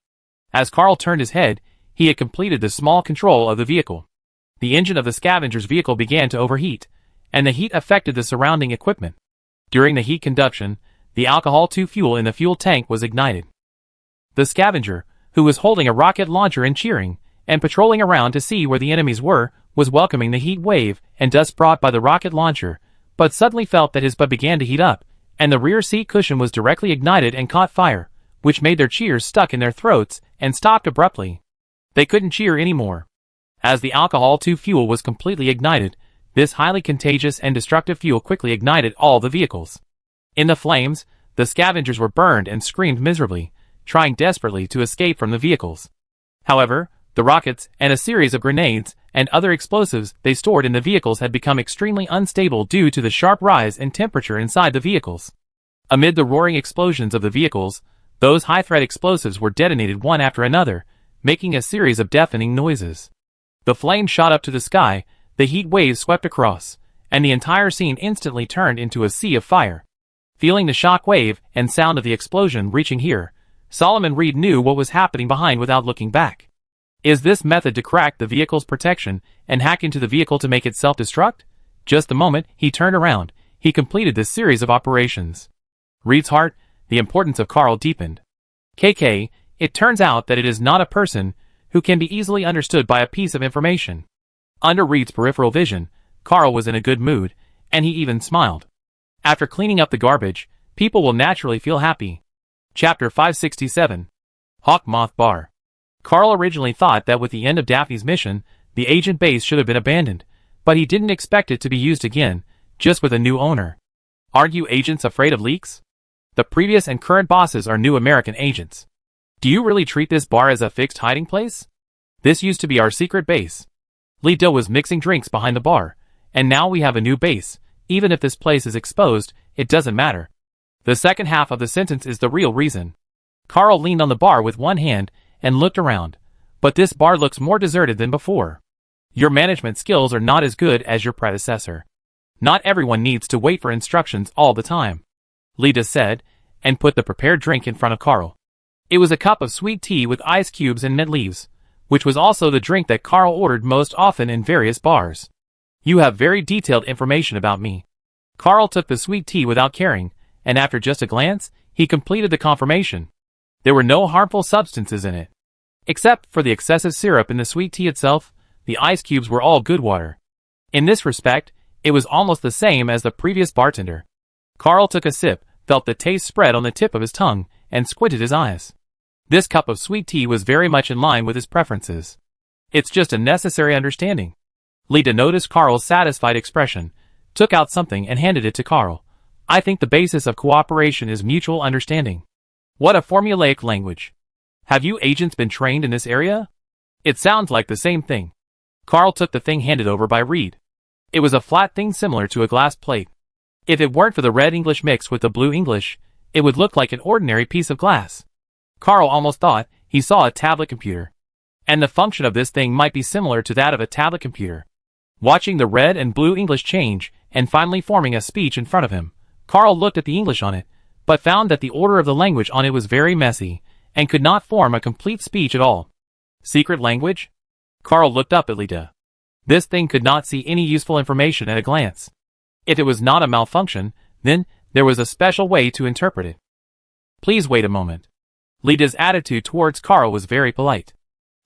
A: As Carl turned his head, he had completed the small control of the vehicle. The engine of the scavenger's vehicle began to overheat, and the heat affected the surrounding equipment. During the heat conduction, the alcohol-2 fuel in the fuel tank was ignited. The scavenger, who was holding a rocket launcher and cheering, and patrolling around to see where the enemies were, was welcoming the heat wave and dust brought by the rocket launcher, but suddenly felt that his butt began to heat up, and the rear seat cushion was directly ignited and caught fire, which made their cheers stuck in their throats and stopped abruptly. They couldn't cheer anymore. As the alcohol-2 fuel was completely ignited, this highly contagious and destructive fuel quickly ignited all the vehicles. In the flames, the scavengers were burned and screamed miserably, trying desperately to escape from the vehicles. However, the rockets and a series of grenades and other explosives they stored in the vehicles had become extremely unstable due to the sharp rise in temperature inside the vehicles. Amid the roaring explosions of the vehicles, those high-threat explosives were detonated one after another, making a series of deafening noises. The flames shot up to the sky, the heat waves swept across, and the entire scene instantly turned into a sea of fire. Feeling the shock wave and sound of the explosion reaching here, Solomon Reed knew what was happening behind without looking back. Is this method to crack the vehicle's protection and hack into the vehicle to make it self-destruct? Just the moment he turned around, he completed this series of operations. Reed's heart, the importance of Carl deepened. KK, it turns out that it is not a person who can be easily understood by a piece of information. Under Reed's peripheral vision, Carl was in a good mood, and he even smiled. After cleaning up the garbage, people will naturally feel happy. Chapter 567. Hawkmoth Bar. Carl originally thought that with the end of Daphne's mission, the agent base should have been abandoned, but he didn't expect it to be used again, just with a new owner. Aren't you agents afraid of leaks? The previous and current bosses are new American agents. Do you really treat this bar as a fixed hiding place? This used to be our secret base. Lee Do was mixing drinks behind the bar, and now we have a new base. Even if this place is exposed, it doesn't matter. The second half of the sentence is the real reason. Carl leaned on the bar with one hand and looked around, but this bar looks more deserted than before. Your management skills are not as good as your predecessor. Not everyone needs to wait for instructions all the time, Lita said, and put the prepared drink in front of Carl. It was a cup of sweet tea with ice cubes and mint leaves, which was also the drink that Carl ordered most often in various bars. You have very detailed information about me. Carl took the sweet tea without caring, and after just a glance, he completed the confirmation. There were no harmful substances in it. Except for the excessive syrup in the sweet tea itself, the ice cubes were all good water. In this respect, it was almost the same as the previous bartender. Carl took a sip, felt the taste spread on the tip of his tongue, and squinted his eyes. This cup of sweet tea was very much in line with his preferences. It's just a necessary understanding. Lita noticed Carl's satisfied expression, took out something and handed it to Carl. I think the basis of cooperation is mutual understanding. What a formulaic language. Have you agents been trained in this area? It sounds like the same thing. Carl took the thing handed over by Reed. It was a flat thing similar to a glass plate. If it weren't for the red English mixed with the blue English, it would look like an ordinary piece of glass. Carl almost thought he saw a tablet computer. And the function of this thing might be similar to that of a tablet computer. Watching the red and blue English change and finally forming a speech in front of him, Carl looked at the English on it, but found that the order of the language on it was very messy, and could not form a complete speech at all. Secret language? Carl looked up at Lita. This thing could not see any useful information at a glance. If it was not a malfunction, then there was a special way to interpret it. Please wait a moment. Lita's attitude towards Carl was very polite.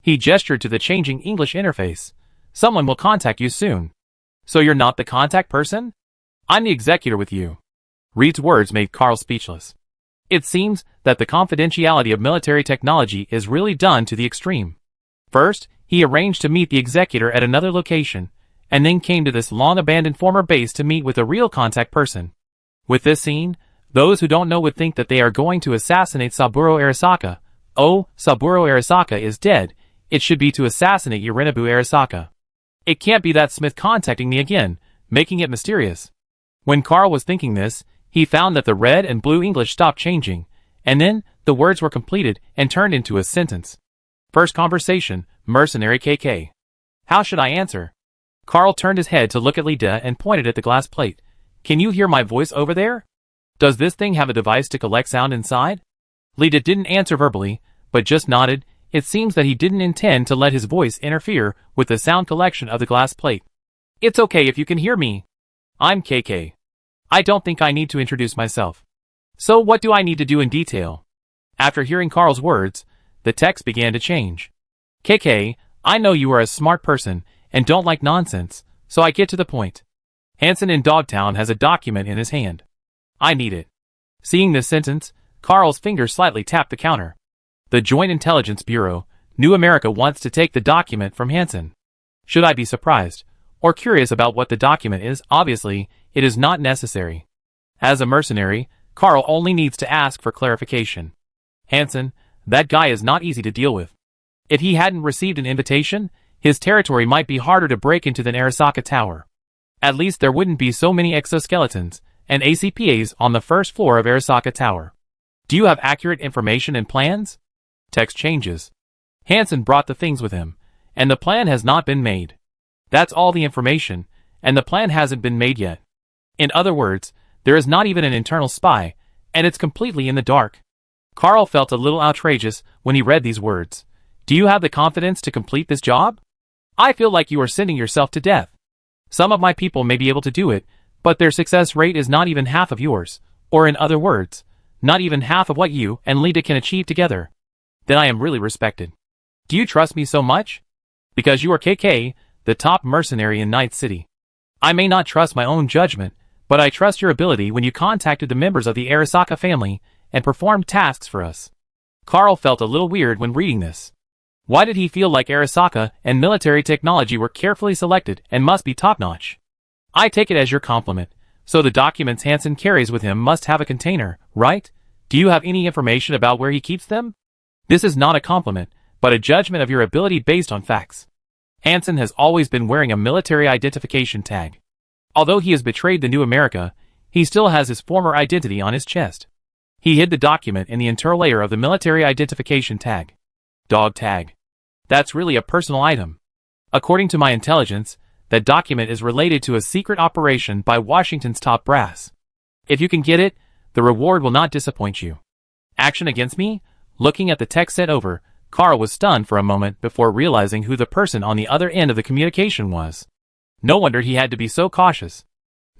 A: He gestured to the changing English interface. Someone will contact you soon. So you're not the contact person? I'm the executor with you. Reed's words made Carl speechless. It seems that the confidentiality of military technology is really done to the extreme. First, he arranged to meet the executor at another location, and then came to this long-abandoned former base to meet with a real contact person. With this scene, those who don't know would think that they are going to assassinate Saburo Arasaka. Oh, Saburo Arasaka is dead. It should be to assassinate Yorinobu Arasaka. It can't be that Smith contacting me again, making it mysterious. When Carl was thinking this, he found that the red and blue English stopped changing, and then the words were completed and turned into a sentence. First conversation, Mercenary KK. How should I answer? Carl turned his head to look at Lita and pointed at the glass plate. Can you hear my voice over there? Does this thing have a device to collect sound inside? Lita didn't answer verbally, but just nodded. It seems that he didn't intend to let his voice interfere with the sound collection of the glass plate. It's okay if you can hear me. I'm KK. I don't think I need to introduce myself. So what do I need to do in detail? After hearing Carl's words, the text began to change. KK, I know you are a smart person and don't like nonsense, so I get to the point. Hansen in Dogtown has a document in his hand. I need it. Seeing this sentence, Carl's finger slightly tapped the counter. The Joint Intelligence Bureau, New America wants to take the document from Hansen. Should I be surprised or curious about what the document is? Obviously, it is not necessary. As a mercenary, Carl only needs to ask for clarification. Hansen, that guy is not easy to deal with. If he hadn't received an invitation, his territory might be harder to break into than Arasaka Tower. At least there wouldn't be so many exoskeletons and ACPAs on the first floor of Arasaka Tower. Do you have accurate information and plans? Text changes. Hansen brought the things with him, and the plan has not been made. That's all the information, and the plan hasn't been made yet. In other words, there is not even an internal spy, and it's completely in the dark. Carl felt a little outrageous when he read these words. Do you have the confidence to complete this job? I feel like you are sending yourself to death. Some of my people may be able to do it, but their success rate is not even half of yours, or in other words, not even half of what you and Lita can achieve together. Then I am really respected. Do you trust me so much? Because you are KK, the top mercenary in Night City. I may not trust my own judgment, but I trust your ability when you contacted the members of the Arasaka family and performed tasks for us. Carl felt a little weird when reading this. Why did he feel like Arasaka and military technology were carefully selected and must be top-notch? I take it as your compliment, so the documents Hansen carries with him must have a container, right? Do you have any information about where he keeps them? This is not a compliment, but a judgment of your ability based on facts. Hansen has always been wearing a military identification tag. Although he has betrayed the new America, he still has his former identity on his chest. He hid the document in the interlayer of the military identification tag. Dog tag. That's really a personal item. According to my intelligence, that document is related to a secret operation by Washington's top brass. If you can get it, the reward will not disappoint you. Action against me? Looking at the text sent over, Carl was stunned for a moment before realizing who the person on the other end of the communication was. No wonder he had to be so cautious.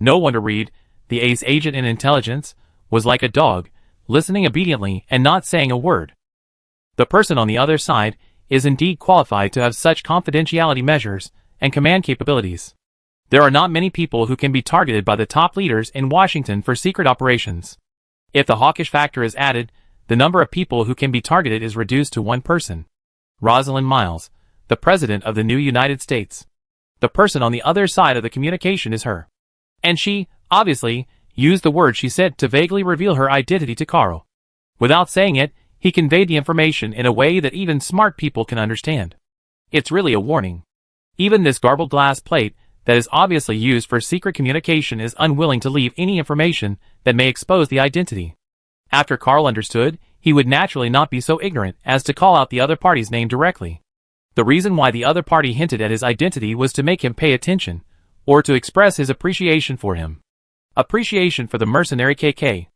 A: No wonder Reed, the ace agent in intelligence, was like a dog, listening obediently and not saying a word. The person on the other side is indeed qualified to have such confidentiality measures and command capabilities. There are not many people who can be targeted by the top leaders in Washington for secret operations. If the hawkish factor is added, the number of people who can be targeted is reduced to one person. Rosalind Miles, the President of the new United States. The person on the other side of the communication is her. And she, obviously, used the word she said to vaguely reveal her identity to Carl. Without saying it, he conveyed the information in a way that even smart people can understand. It's really a warning. Even this garbled glass plate that is obviously used for secret communication is unwilling to leave any information that may expose the identity. After Carl understood, he would naturally not be so ignorant as to call out the other party's name directly. The reason why the other party hinted at his identity was to make him pay attention, or to express his appreciation for him. Appreciation for the mercenary KK.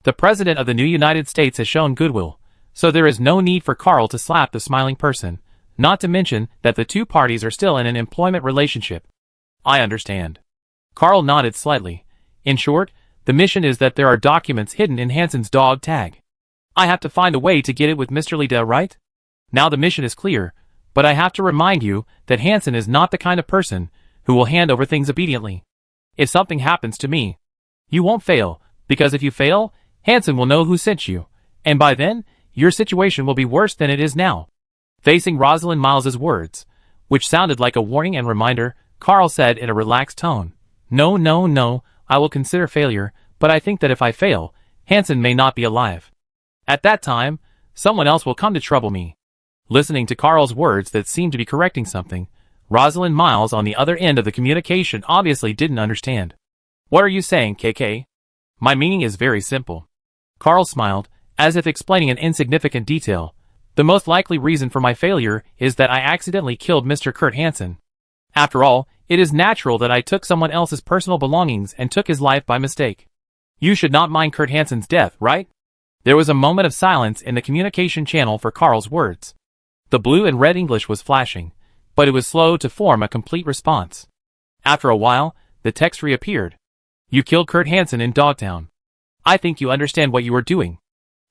A: The President of the new United States has shown goodwill, so there is no need for Carl to slap the smiling person, not to mention that the two parties are still in an employment relationship. I understand. Carl nodded slightly. In short, the mission is that there are documents hidden in Hansen's dog tag. I have to find a way to get it with Mr. Lida, right? Now the mission is clear, but I have to remind you that Hansen is not the kind of person who will hand over things obediently. If something happens to me, you won't fail, because if you fail, Hansen will know who sent you, and by then, your situation will be worse than it is now. Facing Rosalind Miles's words, which sounded like a warning and reminder, Carl said in a relaxed tone, No, I will consider failure, but I think that if I fail, Hansen may not be alive. At that time, someone else will come to trouble me. Listening to Carl's words that seemed to be correcting something, Rosalind Miles on the other end of the communication obviously didn't understand. What are you saying, KK? My meaning is very simple. Carl smiled, as if explaining an insignificant detail. The most likely reason for my failure is that I accidentally killed Mr. Kurt Hansen. After all, it is natural that I took someone else's personal belongings and took his life by mistake. You should not mind Kurt Hansen's death, right? There was a moment of silence in the communication channel for Carl's words. The blue and red English was flashing, but it was slow to form a complete response. After a while, the text reappeared. You killed Kurt Hansen in Dogtown. I think you understand what you were doing.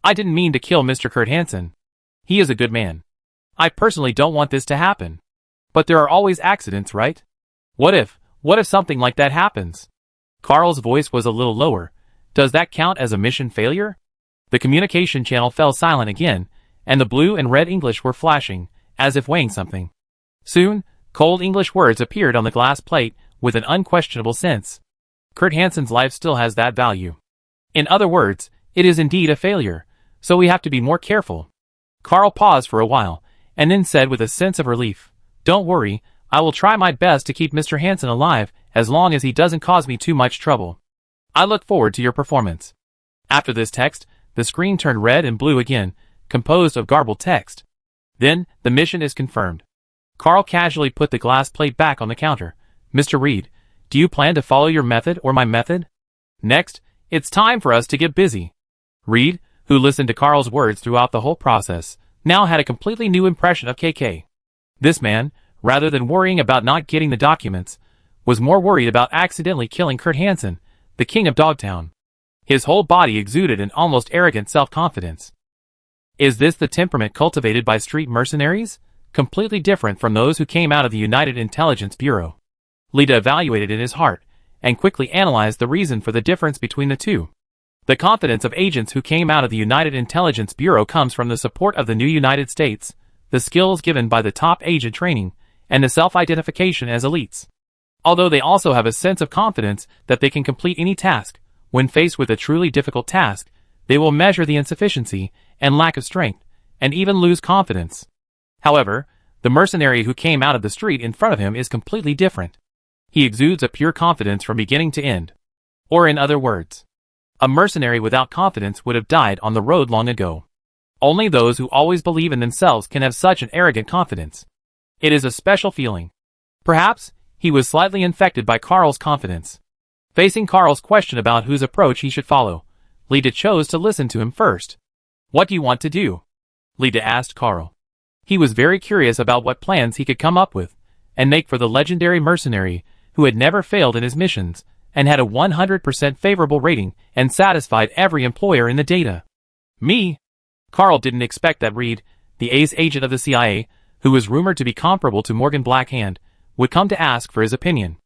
A: I didn't mean to kill Mr. Kurt Hansen. He is a good man. I personally don't want this to happen. But there are always accidents, right? What if something like that happens? Carl's voice was a little lower. Does that count as a mission failure? The communication channel fell silent again, and the blue and red English were flashing, as if weighing something. Soon, cold English words appeared on the glass plate with an unquestionable sense. Kurt Hansen's life still has that value. In other words, it is indeed a failure, so we have to be more careful. Carl paused for a while, and then said with a sense of relief, Don't worry, I will try my best to keep Mr. Hansen alive as long as he doesn't cause me too much trouble. I look forward to your performance. After this text, the screen turned red and blue again, composed of garbled text. Then, the mission is confirmed. Carl casually put the glass plate back on the counter. Mr. Reed, do you plan to follow your method or my method? Next, it's time for us to get busy. Reed, who listened to Carl's words throughout the whole process, now had a completely new impression of KK. This man, rather than worrying about not getting the documents, was more worried about accidentally killing Kurt Hansen, the king of Dogtown. His whole body exuded an almost arrogant self-confidence. Is this the temperament cultivated by street mercenaries? Completely different from those who came out of the United Intelligence Bureau. Lida evaluated in his heart, and quickly analyzed the reason for the difference between the two. The confidence of agents who came out of the United Intelligence Bureau comes from the support of the new United States, the skills given by the top agent training, and the self-identification as elites. Although they also have a sense of confidence that they can complete any task, when faced with a truly difficult task, they will measure the insufficiency and lack of strength, and even lose confidence. However, the mercenary who came out of the street in front of him is completely different. He exudes a pure confidence from beginning to end. Or in other words, a mercenary without confidence would have died on the road long ago. Only those who always believe in themselves can have such an arrogant confidence. It is a special feeling. Perhaps, he was slightly infected by Carl's confidence. Facing Carl's question about whose approach he should follow, Lita chose to listen to him first. "What do you want to do?" Lita asked Carl. He was very curious about what plans he could come up with, and make for the legendary mercenary, who had never failed in his missions, and had a 100% favorable rating and satisfied every employer in the data. Me? Carl didn't expect that Reed, the ace agent of the CIA, who was rumored to be comparable to Morgan Blackhand, would come to ask for his opinion.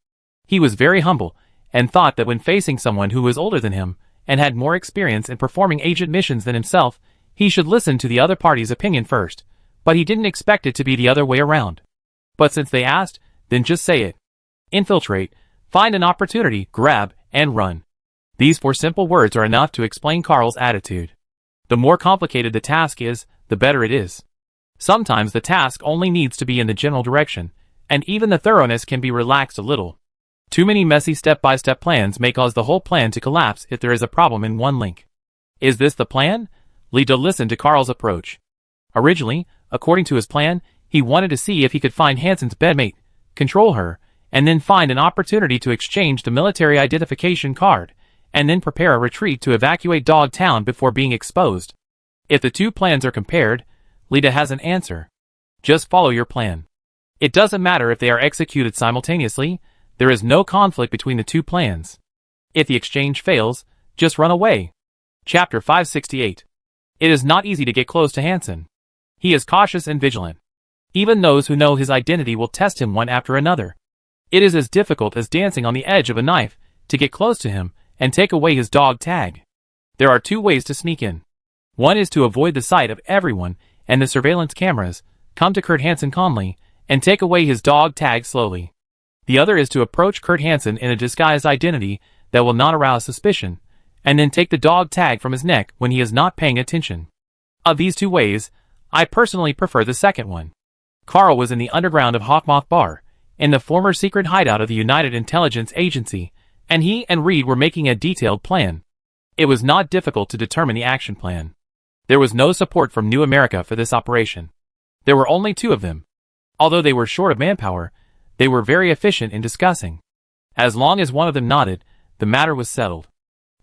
A: He was very humble, and thought that when facing someone who was older than him, and had more experience in performing agent missions than himself, he should listen to the other party's opinion first, but he didn't expect it to be the other way around. But since they asked, then just say it. Infiltrate, find an opportunity, grab, and run. These 4 simple words are enough to explain Carl's attitude. The more complicated the task is, the better it is. Sometimes the task only needs to be in the general direction, and even the thoroughness can be relaxed a little. Too many messy step-by-step plans may cause the whole plan to collapse if there is a problem in one link. Is this the plan? Lita listened to Carl's approach. Originally, according to his plan, he wanted to see if he could find Hansen's bedmate, control her, and then find an opportunity to exchange the military identification card, and then prepare a retreat to evacuate Dogtown before being exposed. If the two plans are compared, Lita has an answer. Just follow your plan. It doesn't matter if they are executed simultaneously, there is no conflict between the two plans. If the exchange fails, just run away. Chapter 568. It is not easy to get close to Hansen. He is cautious and vigilant. Even those who know his identity will test him one after another. It is as difficult as dancing on the edge of a knife to get close to him and take away his dog tag. There are 2 ways to sneak in. One is to avoid the sight of everyone and the surveillance cameras, come to Kurt Hansen calmly, and take away his dog tag slowly. The other is to approach Kurt Hansen in a disguised identity that will not arouse suspicion, and then take the dog tag from his neck when he is not paying attention. Of these 2 ways, I personally prefer the second one. Carl was in the underground of Hawkmoth Bar, in the former secret hideout of the United Intelligence Agency, and he and Reed were making a detailed plan. It was not difficult to determine the action plan. There was no support from New America for this operation. There were only 2 of them. Although they were short of manpower, they were very efficient in discussing. As long as one of them nodded, the matter was settled.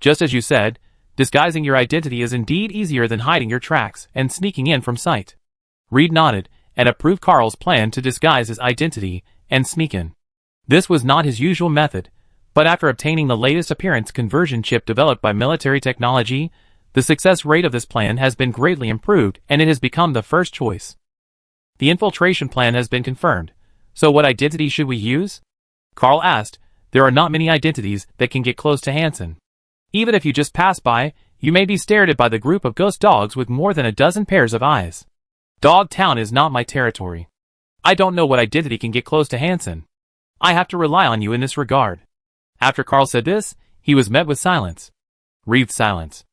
A: Just as you said, disguising your identity is indeed easier than hiding your tracks and sneaking in from sight. Reed nodded and approved Carl's plan to disguise his identity and sneak in. This was not his usual method, but after obtaining the latest appearance conversion chip developed by military technology, the success rate of this plan has been greatly improved and it has become the first choice. The infiltration plan has been confirmed, so what identity should we use? Carl asked. There are not many identities that can get close to Hansen. Even if you just pass by, you may be stared at by the group of ghost dogs with more than a dozen pairs of eyes. Dogtown is not my territory. I don't know what identity can get close to Hansen. I have to rely on you in this regard. After Carl said this, he was met with silence. Reed's silence.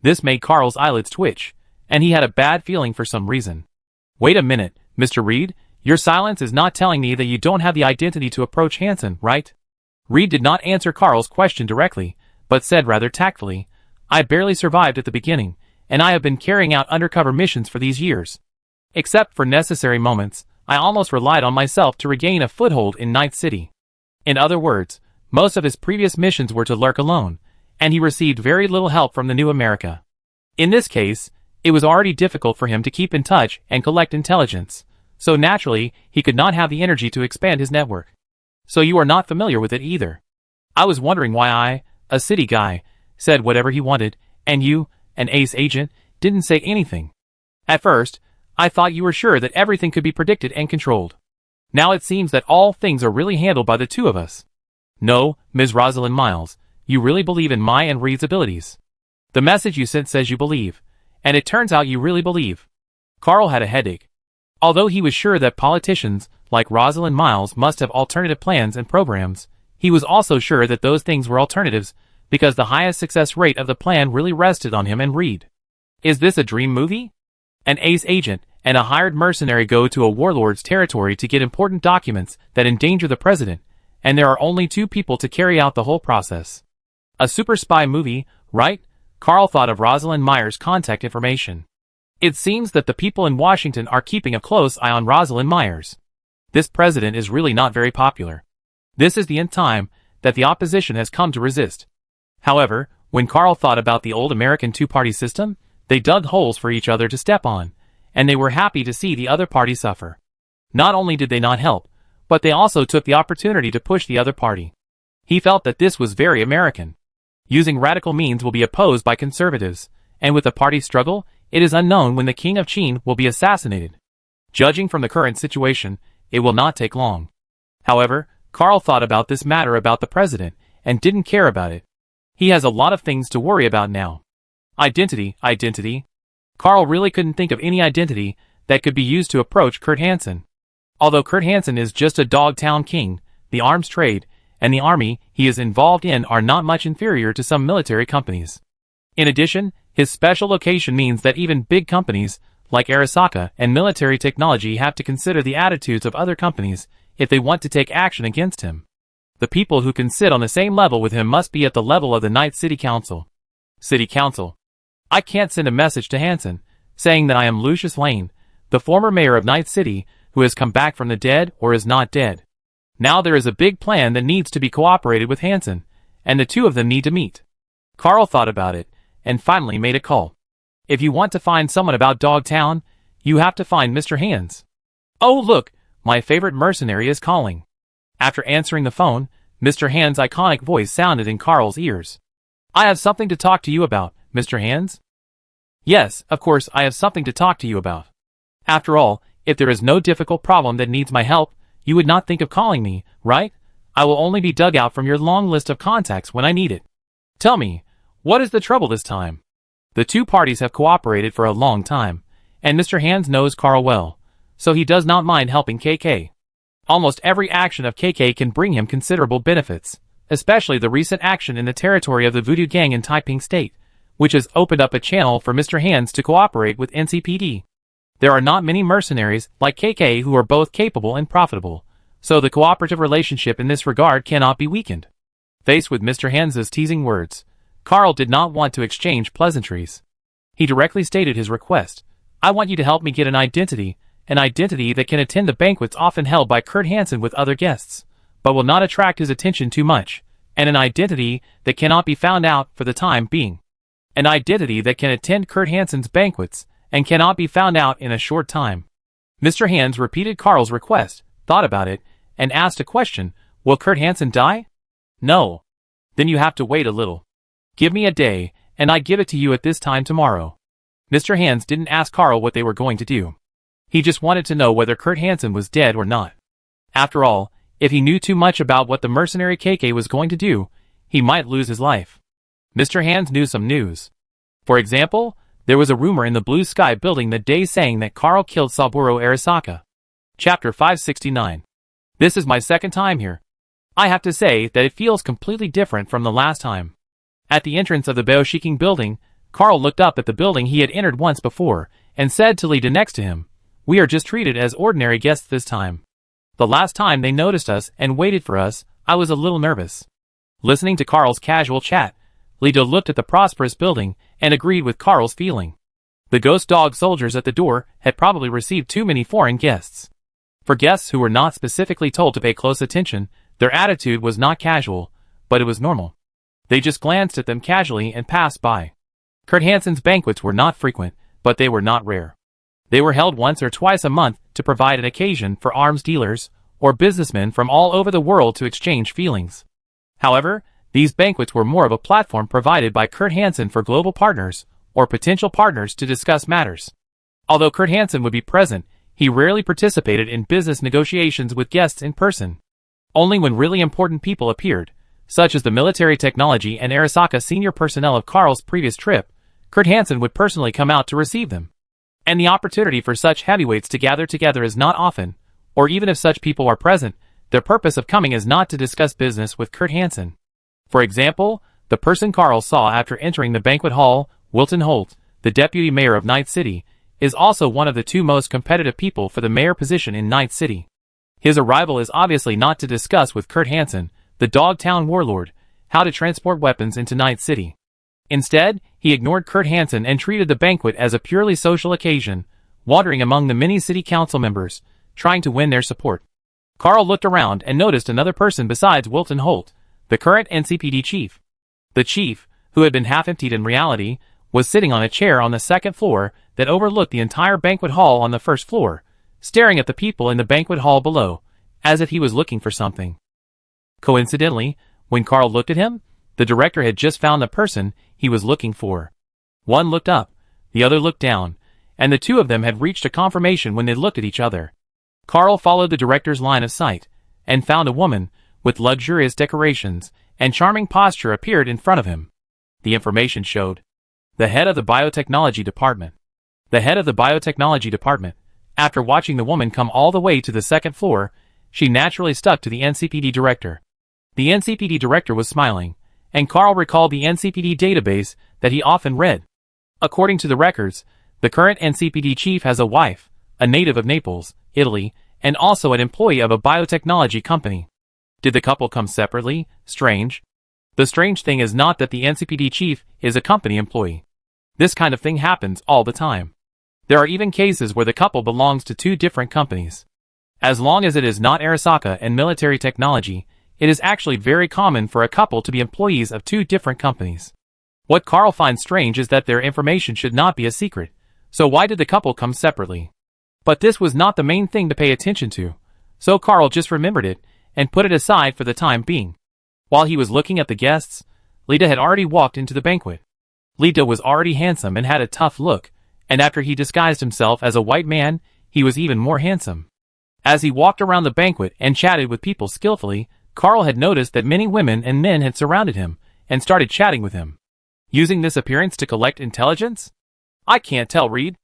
A: This made Carl's eyelids twitch, and he had a bad feeling for some reason. Wait a minute, Mr. Reed, your silence is not telling me that you don't have the identity to approach Hansen, right? Reed did not answer Carl's question directly, but said rather tactfully, I barely survived at the beginning, and I have been carrying out undercover missions for these years. Except for necessary moments, I almost relied on myself to regain a foothold in Night City. In other words, most of his previous missions were to lurk alone, and he received very little help from the New America. In this case, it was already difficult for him to keep in touch and collect intelligence, so naturally, he could not have the energy to expand his network. So you are not familiar with it either. I was wondering why I, a city guy, said whatever he wanted, and you, an ace agent, didn't say anything. At first, I thought you were sure that everything could be predicted and controlled. Now it seems that all things are really handled by the 2 of us. No, Ms. Rosalind Miles, you really believe in my and Reed's abilities. The message you sent says you believe, and it turns out you really believe. Carl had a headache. Although he was sure that politicians, like Rosalind Miles, must have alternative plans and programs, he was also sure that those things were alternatives, because the highest success rate of the plan really rested on him and Reed. Is this a dream movie? An ace agent and a hired mercenary go to a warlord's territory to get important documents that endanger the president, and there are only two people to carry out the whole process. A super spy movie, right? Carl thought of Rosalind Myers' contact information. It seems that the people in Washington are keeping a close eye on Rosalind Myers. This president is really not very popular. This is the end time that the opposition has come to resist. However, when Carl thought about the old American two-party system, they dug holes for each other to step on, and they were happy to see the other party suffer. Not only did they not help, but they also took the opportunity to push the other party. He felt that this was very American. Using radical means will be opposed by conservatives, and with the party struggle, it is unknown when the King of Qin will be assassinated. Judging from the current situation, it will not take long. However, Carl thought about this matter about the president, and didn't care about it. He has a lot of things to worry about now. Identity. Carl really couldn't think of any identity that could be used to approach Kurt Hansen. Although Kurt Hansen is just a dog-town king, the arms trade, and the army he is involved in are not much inferior to some military companies. In addition, his special location means that even big companies, like Arasaka and military technology, have to consider the attitudes of other companies if they want to take action against him. The people who can sit on the same level with him must be at the level of the Night City Council. City Council. I can't send a message to Hansen, saying that I am Lucius Lane, the former mayor of Night City, who has come back from the dead or is not dead. Now there is a big plan that needs to be cooperated with Hansen, and the two of them need to meet. Carl thought about it, and finally made a call. If you want to find someone about Dogtown, you have to find Mr. Hands. Oh look, my favorite mercenary is calling. After answering the phone, Mr. Hands' iconic voice sounded in Carl's ears. I have something to talk to you about, Mr. Hands? Yes, of course I have something to talk to you about. After all, if there is no difficult problem that needs my help, you would not think of calling me, right? I will only be dug out from your long list of contacts when I need it. Tell me, what is the trouble this time? The two parties have cooperated for a long time, and Mr. Hands knows Carl well, so he does not mind helping KK. Almost every action of KK can bring him considerable benefits, especially the recent action in the territory of the Voodoo Gang in Taiping State, which has opened up a channel for Mr. Hands to cooperate with NCPD. There are not many mercenaries like KK who are both capable and profitable, so the cooperative relationship in this regard cannot be weakened. Faced with Mr. Hands' teasing words, Carl did not want to exchange pleasantries. He directly stated his request. I want you to help me get an identity that can attend the banquets often held by Kurt Hansen with other guests, but will not attract his attention too much, and an identity that cannot be found out for the time being. An identity that can attend Kurt Hansen's banquets, and cannot be found out in a short time. Mr. Hands repeated Carl's request, thought about it, and asked a question. Will Kurt Hansen die? No. Then you have to wait a little. Give me a day, and I give it to you at this time tomorrow. Mr. Hands didn't ask Carl what they were going to do. He just wanted to know whether Kurt Hansen was dead or not. After all, if he knew too much about what the mercenary KK was going to do, he might lose his life. Mr. Hands knew some news. For example, there was a rumor in the Blue Sky building that day saying that Carl killed Saburo Arasaka. Chapter 569. This is my second time here. I have to say that it feels completely different from the last time. At the entrance of the Beoshiking building, Carl looked up at the building he had entered once before, and said to Lida next to him, "We are just treated as ordinary guests this time. The last time they noticed us and waited for us, I was a little nervous." Listening to Carl's casual chat, Lida looked at the prosperous building, and agreed with Carl's feeling. The ghost dog soldiers at the door had probably received too many foreign guests. For guests who were not specifically told to pay close attention, their attitude was not casual, but it was normal. They just glanced at them casually and passed by. Kurt Hansen's banquets were not frequent, but they were not rare. They were held once or twice a month to provide an occasion for arms dealers or businessmen from all over the world to exchange feelings. However, these banquets were more of a platform provided by Kurt Hansen for global partners or potential partners to discuss matters. Although Kurt Hansen would be present, he rarely participated in business negotiations with guests in person. Only when really important people appeared, such as the military technology and Arasaka senior personnel of Carl's previous trip, Kurt Hansen would personally come out to receive them. And the opportunity for such heavyweights to gather together is not often, or even if such people are present, their purpose of coming is not to discuss business with Kurt Hansen. For example, the person Carl saw after entering the banquet hall, Wilton Holt, the deputy mayor of Night City, is also one of the two most competitive people for the mayor position in Night City. His arrival is obviously not to discuss with Kurt Hansen, the Dogtown warlord, how to transport weapons into Night City. Instead, he ignored Kurt Hansen and treated the banquet as a purely social occasion, wandering among the many city council members, trying to win their support. Carl looked around and noticed another person besides Wilton Holt, the current NCPD chief. The chief, who had been half-emptied in reality, was sitting on a chair on the second floor that overlooked the entire banquet hall on the first floor, staring at the people in the banquet hall below, as if he was looking for something. Coincidentally, when Carl looked at him, the director had just found the person he was looking for. One looked up, the other looked down, and the two of them had reached a confirmation when they looked at each other. Carl followed the director's line of sight, and found a woman, with luxurious decorations and charming posture appeared in front of him. The information showed the head of the biotechnology department. The head of the biotechnology department. After watching the woman come all the way to the second floor, she naturally stuck to the NCPD director. The NCPD director was smiling, and Carl recalled the NCPD database that he often read. According to the records, the current NCPD chief has a wife, a native of Naples, Italy, and also an employee of a biotechnology company. Did the couple come separately? Strange. The strange thing is not that the NCPD chief is a company employee. This kind of thing happens all the time. There are even cases where the couple belongs to two different companies. As long as it is not Arasaka and military technology, it is actually very common for a couple to be employees of two different companies. What Carl finds strange is that their information should not be a secret, so why did the couple come separately? But this was not the main thing to pay attention to, so Carl just remembered it, and put it aside for the time being. While he was looking at the guests, Lita had already walked into the banquet. Lita was already handsome and had a tough look, and after he disguised himself as a white man, he was even more handsome. As he walked around the banquet and chatted with people skillfully, Carl had noticed that many women and men had surrounded him, and started chatting with him. Using this appearance to collect intelligence? I can't tell, Reed.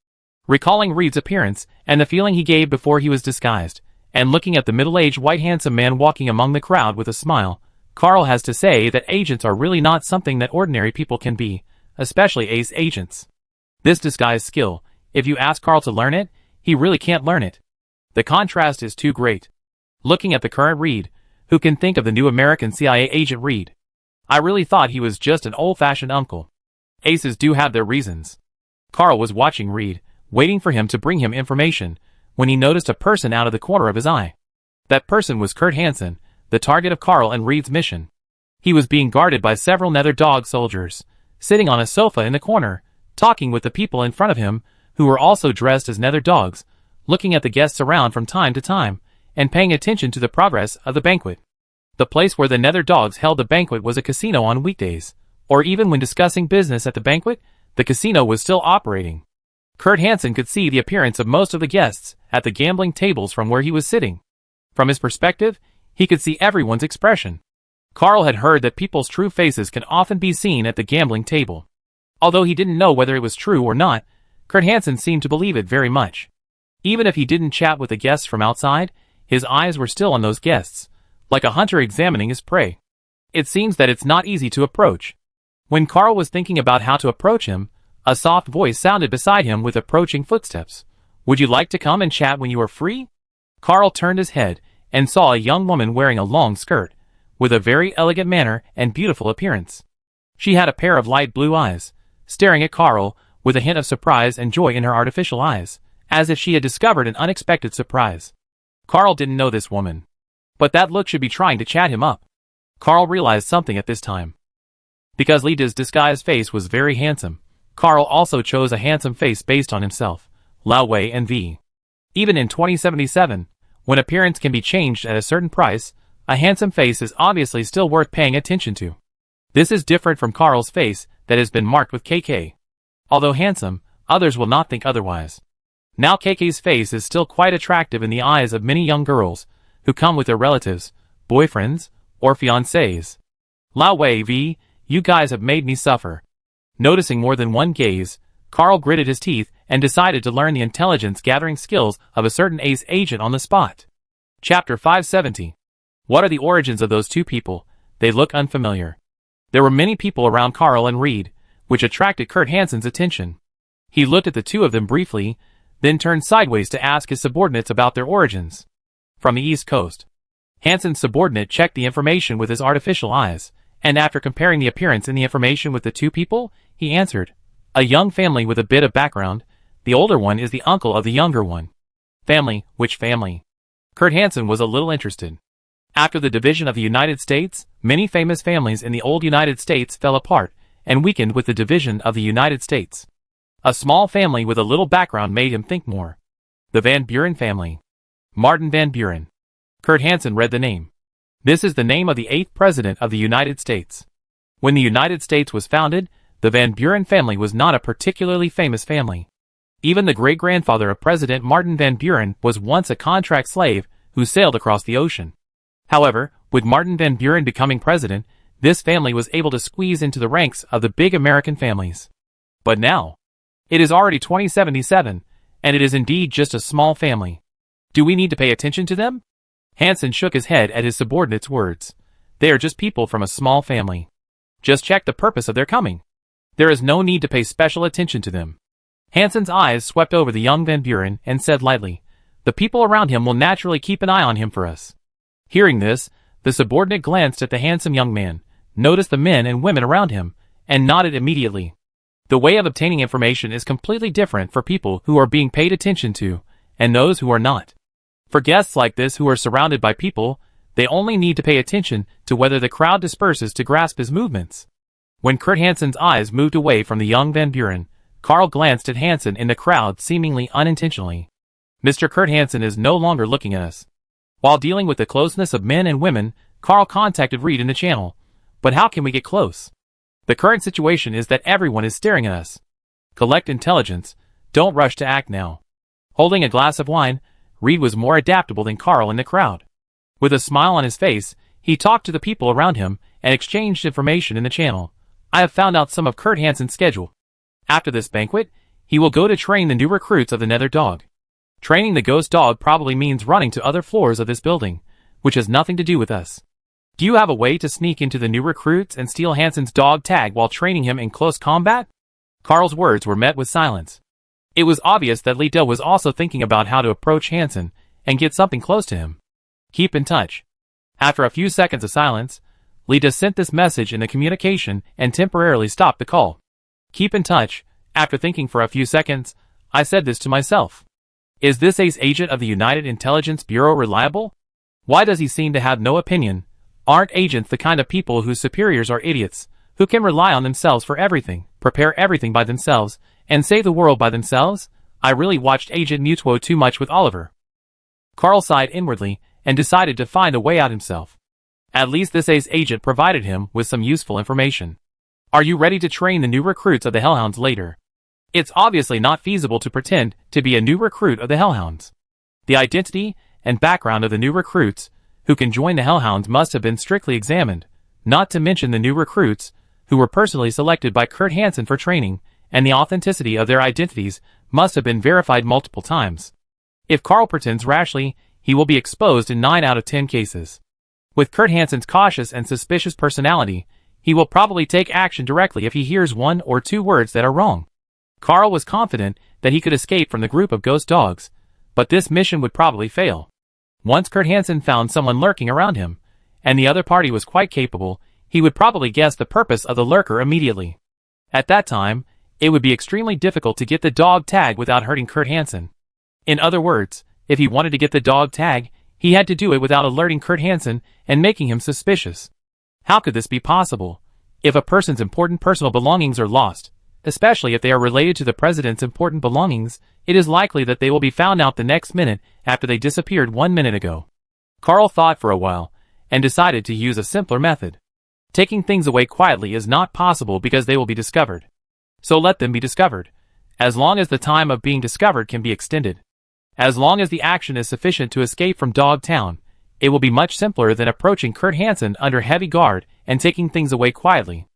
A: Recalling Reed's appearance, and the feeling he gave before he was disguised, and looking at the middle-aged white handsome man walking among the crowd with a smile, Carl has to say that agents are really not something that ordinary people can be, especially ace agents. This disguise skill, if you ask Carl to learn it, he really can't learn it. The contrast is too great. Looking at the current Reed, who can think of the new American CIA agent Reed? I really thought he was just an old-fashioned uncle. Aces do have their reasons. Carl was watching Reed, waiting for him to bring him information, when he noticed a person out of the corner of his eye. That person was Kurt Hansen, the target of Carl and Reed's mission. He was being guarded by several nether dog soldiers, sitting on a sofa in the corner, talking with the people in front of him, who were also dressed as nether dogs, looking at the guests around from time to time, and paying attention to the progress of the banquet. The place where the nether dogs held the banquet was a casino on weekdays, or even when discussing business at the banquet, the casino was still operating. Kurt Hansen could see the appearance of most of the guests at the gambling tables from where he was sitting. From his perspective, he could see everyone's expression. Carl had heard that people's true faces can often be seen at the gambling table. Although he didn't know whether it was true or not, Kurt Hansen seemed to believe it very much. Even if he didn't chat with the guests from outside, his eyes were still on those guests, like a hunter examining his prey. It seems that it's not easy to approach. When Carl was thinking about how to approach him, a soft voice sounded beside him with approaching footsteps. Would you like to come and chat when you are free? Carl turned his head and saw a young woman wearing a long skirt, with a very elegant manner and beautiful appearance. She had a pair of light blue eyes, staring at Carl with a hint of surprise and joy in her artificial eyes, as if she had discovered an unexpected surprise. Carl didn't know this woman, but that look should be trying to chat him up. Carl realized something at this time. Because Lita's disguised face was very handsome, Carl also chose a handsome face based on himself, Lao Wei and V. Even in 2077, when appearance can be changed at a certain price, a handsome face is obviously still worth paying attention to. This is different from Carl's face that has been marked with KK. Although handsome, others will not think otherwise. Now KK's face is still quite attractive in the eyes of many young girls, who come with their relatives, boyfriends, or fiancés. Lao Wei V, you guys have made me suffer. Noticing more than one gaze, Carl gritted his teeth and decided to learn the intelligence-gathering skills of a certain ace agent on the spot. Chapter 570. What are the origins of those two people? They look unfamiliar. There were many people around Carl and Reed, which attracted Kurt Hansen's attention. He looked at the two of them briefly, then turned sideways to ask his subordinates about their origins. From the East Coast. Hansen's subordinate checked the information with his artificial eyes, and after comparing the appearance in the information with the two people, he answered, "A young family with a bit of background. The older one is the uncle of the younger one." Family? Which family? Kurt Hansen was a little interested. After the division of the United States, many famous families in the old United States fell apart and weakened with the division of the United States. A small family with a little background made him think more. The Van Buren family. Martin Van Buren. Kurt Hansen read the name. This is the name of the 8th President of the United States. When the United States was founded, the Van Buren family was not a particularly famous family. Even the great-grandfather of President Martin Van Buren was once a contract slave who sailed across the ocean. However, with Martin Van Buren becoming president, this family was able to squeeze into the ranks of the big American families. But now, it is already 2077, and it is indeed just a small family. Do we need to pay attention to them? Hansen shook his head at his subordinate's words. They are just people from a small family. Just check the purpose of their coming. There is no need to pay special attention to them. Hansen's eyes swept over the young Van Buren and said lightly, "The people around him will naturally keep an eye on him for us." Hearing this, the subordinate glanced at the handsome young man, noticed the men and women around him, and nodded immediately. The way of obtaining information is completely different for people who are being paid attention to, and those who are not. For guests like this who are surrounded by people, they only need to pay attention to whether the crowd disperses to grasp his movements. When Kurt Hansen's eyes moved away from the young Van Buren, Carl glanced at Hansen in the crowd seemingly unintentionally. Mr. Kurt Hansen is no longer looking at us. While dealing with the closeness of men and women, Carl contacted Reed in the channel. But how can we get close? The current situation is that everyone is staring at us. Collect intelligence. Don't rush to act now. Holding a glass of wine, Reed was more adaptable than Carl in the crowd. With a smile on his face, he talked to the people around him and exchanged information in the channel. I have found out some of Kurt Hansen's schedule. After this banquet, he will go to train the new recruits of the Nether Dog. Training the ghost dog probably means running to other floors of this building, which has nothing to do with us. Do you have a way to sneak into the new recruits and steal Hansen's dog tag while training him in close combat? Carl's words were met with silence. It was obvious that Lita was also thinking about how to approach Hansen and get something close to him. Keep in touch. After a few seconds of silence, Lita sent this message in the communication and temporarily stopped the call. Keep in touch. After thinking for a few seconds, I said this to myself. Is this ace agent of the United Intelligence Bureau reliable? Why does he seem to have no opinion? Aren't agents the kind of people whose superiors are idiots, who can rely on themselves for everything, prepare everything by themselves, and save the world by themselves? I really watched Agent Mutuo too much with Oliver. Carl sighed inwardly and decided to find a way out himself. At least this ace agent provided him with some useful information. Are you ready to train the new recruits of the Hellhounds later? It's obviously not feasible to pretend to be a new recruit of the Hellhounds. The identity and background of the new recruits who can join the Hellhounds must have been strictly examined, not to mention the new recruits who were personally selected by Kurt Hansen for training, and the authenticity of their identities must have been verified multiple times. If Carl pretends rashly, he will be exposed in 9 out of 10 cases. With Kurt Hansen's cautious and suspicious personality, he will probably take action directly if he hears 1 or 2 words that are wrong. Carl was confident that he could escape from the group of ghost dogs, but this mission would probably fail. Once Kurt Hansen found someone lurking around him, and the other party was quite capable, he would probably guess the purpose of the lurker immediately. At that time, it would be extremely difficult to get the dog tag without hurting Kurt Hansen. In other words, if he wanted to get the dog tag, he had to do it without alerting Kurt Hansen and making him suspicious. How could this be possible? If a person's important personal belongings are lost, especially if they are related to the president's important belongings, it is likely that they will be found out the next minute after they disappeared 1 minute ago. Carl thought for a while, and decided to use a simpler method. Taking things away quietly is not possible because they will be discovered. So let them be discovered, as long as the time of being discovered can be extended. As long as the action is sufficient to escape from Dogtown, it will be much simpler than approaching Kurt Hansen under heavy guard and taking things away quietly.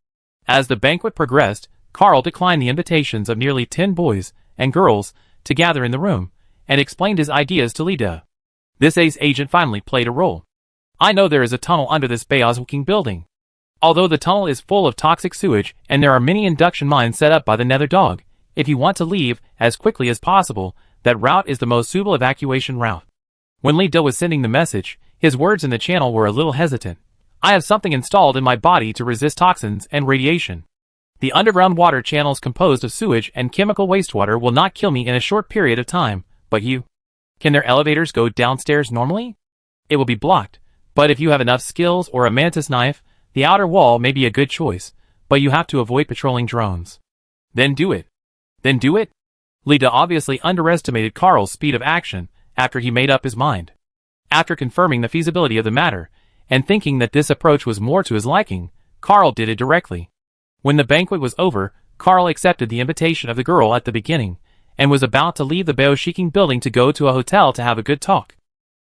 A: As the banquet progressed, Carl declined the invitations of nearly 10 boys and girls to gather in the room, and explained his ideas to Lida. This ace agent finally played a role. I know there is a tunnel under this Beowulking building. Although the tunnel is full of toxic sewage and there are many induction mines set up by the Nether Dog, if you want to leave as quickly as possible, that route is the most suitable evacuation route. When Lida was sending the message, his words in the channel were a little hesitant. I have something installed in my body to resist toxins and radiation. The underground water channels composed of sewage and chemical wastewater will not kill me in a short period of time, but you? Can their elevators go downstairs normally? It will be blocked, but if you have enough skills or a mantis knife, the outer wall may be a good choice, but you have to avoid patrolling drones. Then do it. Then do it? Lida obviously underestimated Carl's speed of action after he made up his mind. After confirming the feasibility of the matter, and thinking that this approach was more to his liking, Carl did it directly. When the banquet was over, Carl accepted the invitation of the girl at the beginning, and was about to leave the Beowulking building to go to a hotel to have a good talk.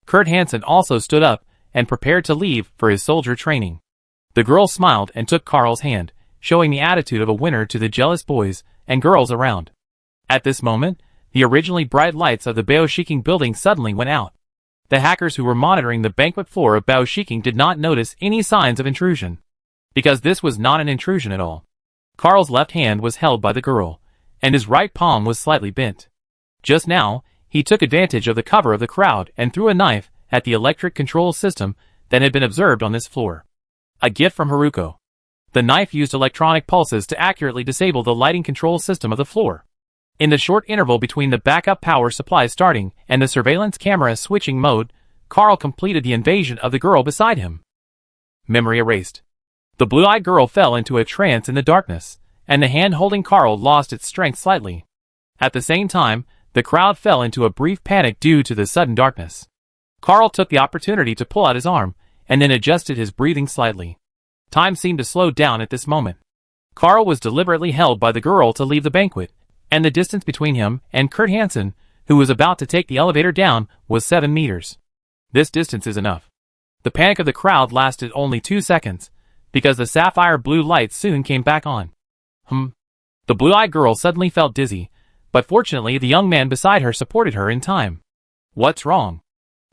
A: Kurt Hansen also stood up, and prepared to leave for his soldier training. The girl smiled and took Carl's hand, showing the attitude of a winner to the jealous boys and girls around. At this moment, the originally bright lights of the Beowulking building suddenly went out. The hackers who were monitoring the banquet floor of Beowulking did not notice any signs of intrusion. Because this was not an intrusion at all. Carl's left hand was held by the girl, and his right palm was slightly bent. Just now, he took advantage of the cover of the crowd and threw a knife at the electric control system that had been observed on this floor. A gift from Haruko. The knife used electronic pulses to accurately disable the lighting control system of the floor. In the short interval between the backup power supply starting and the surveillance camera switching mode, Carl completed the invasion of the girl beside him. Memory erased. The blue-eyed girl fell into a trance in the darkness, and the hand holding Carl lost its strength slightly. At the same time, the crowd fell into a brief panic due to the sudden darkness. Carl took the opportunity to pull out his arm, and then adjusted his breathing slightly. Time seemed to slow down at this moment. Carl was deliberately held by the girl to leave the banquet, and the distance between him and Kurt Hansen, who was about to take the elevator down, was 7 meters. This distance is enough. The panic of the crowd lasted only 2 seconds, because the sapphire blue light soon came back on. The blue-eyed girl suddenly felt dizzy, but fortunately the young man beside her supported her in time. What's wrong?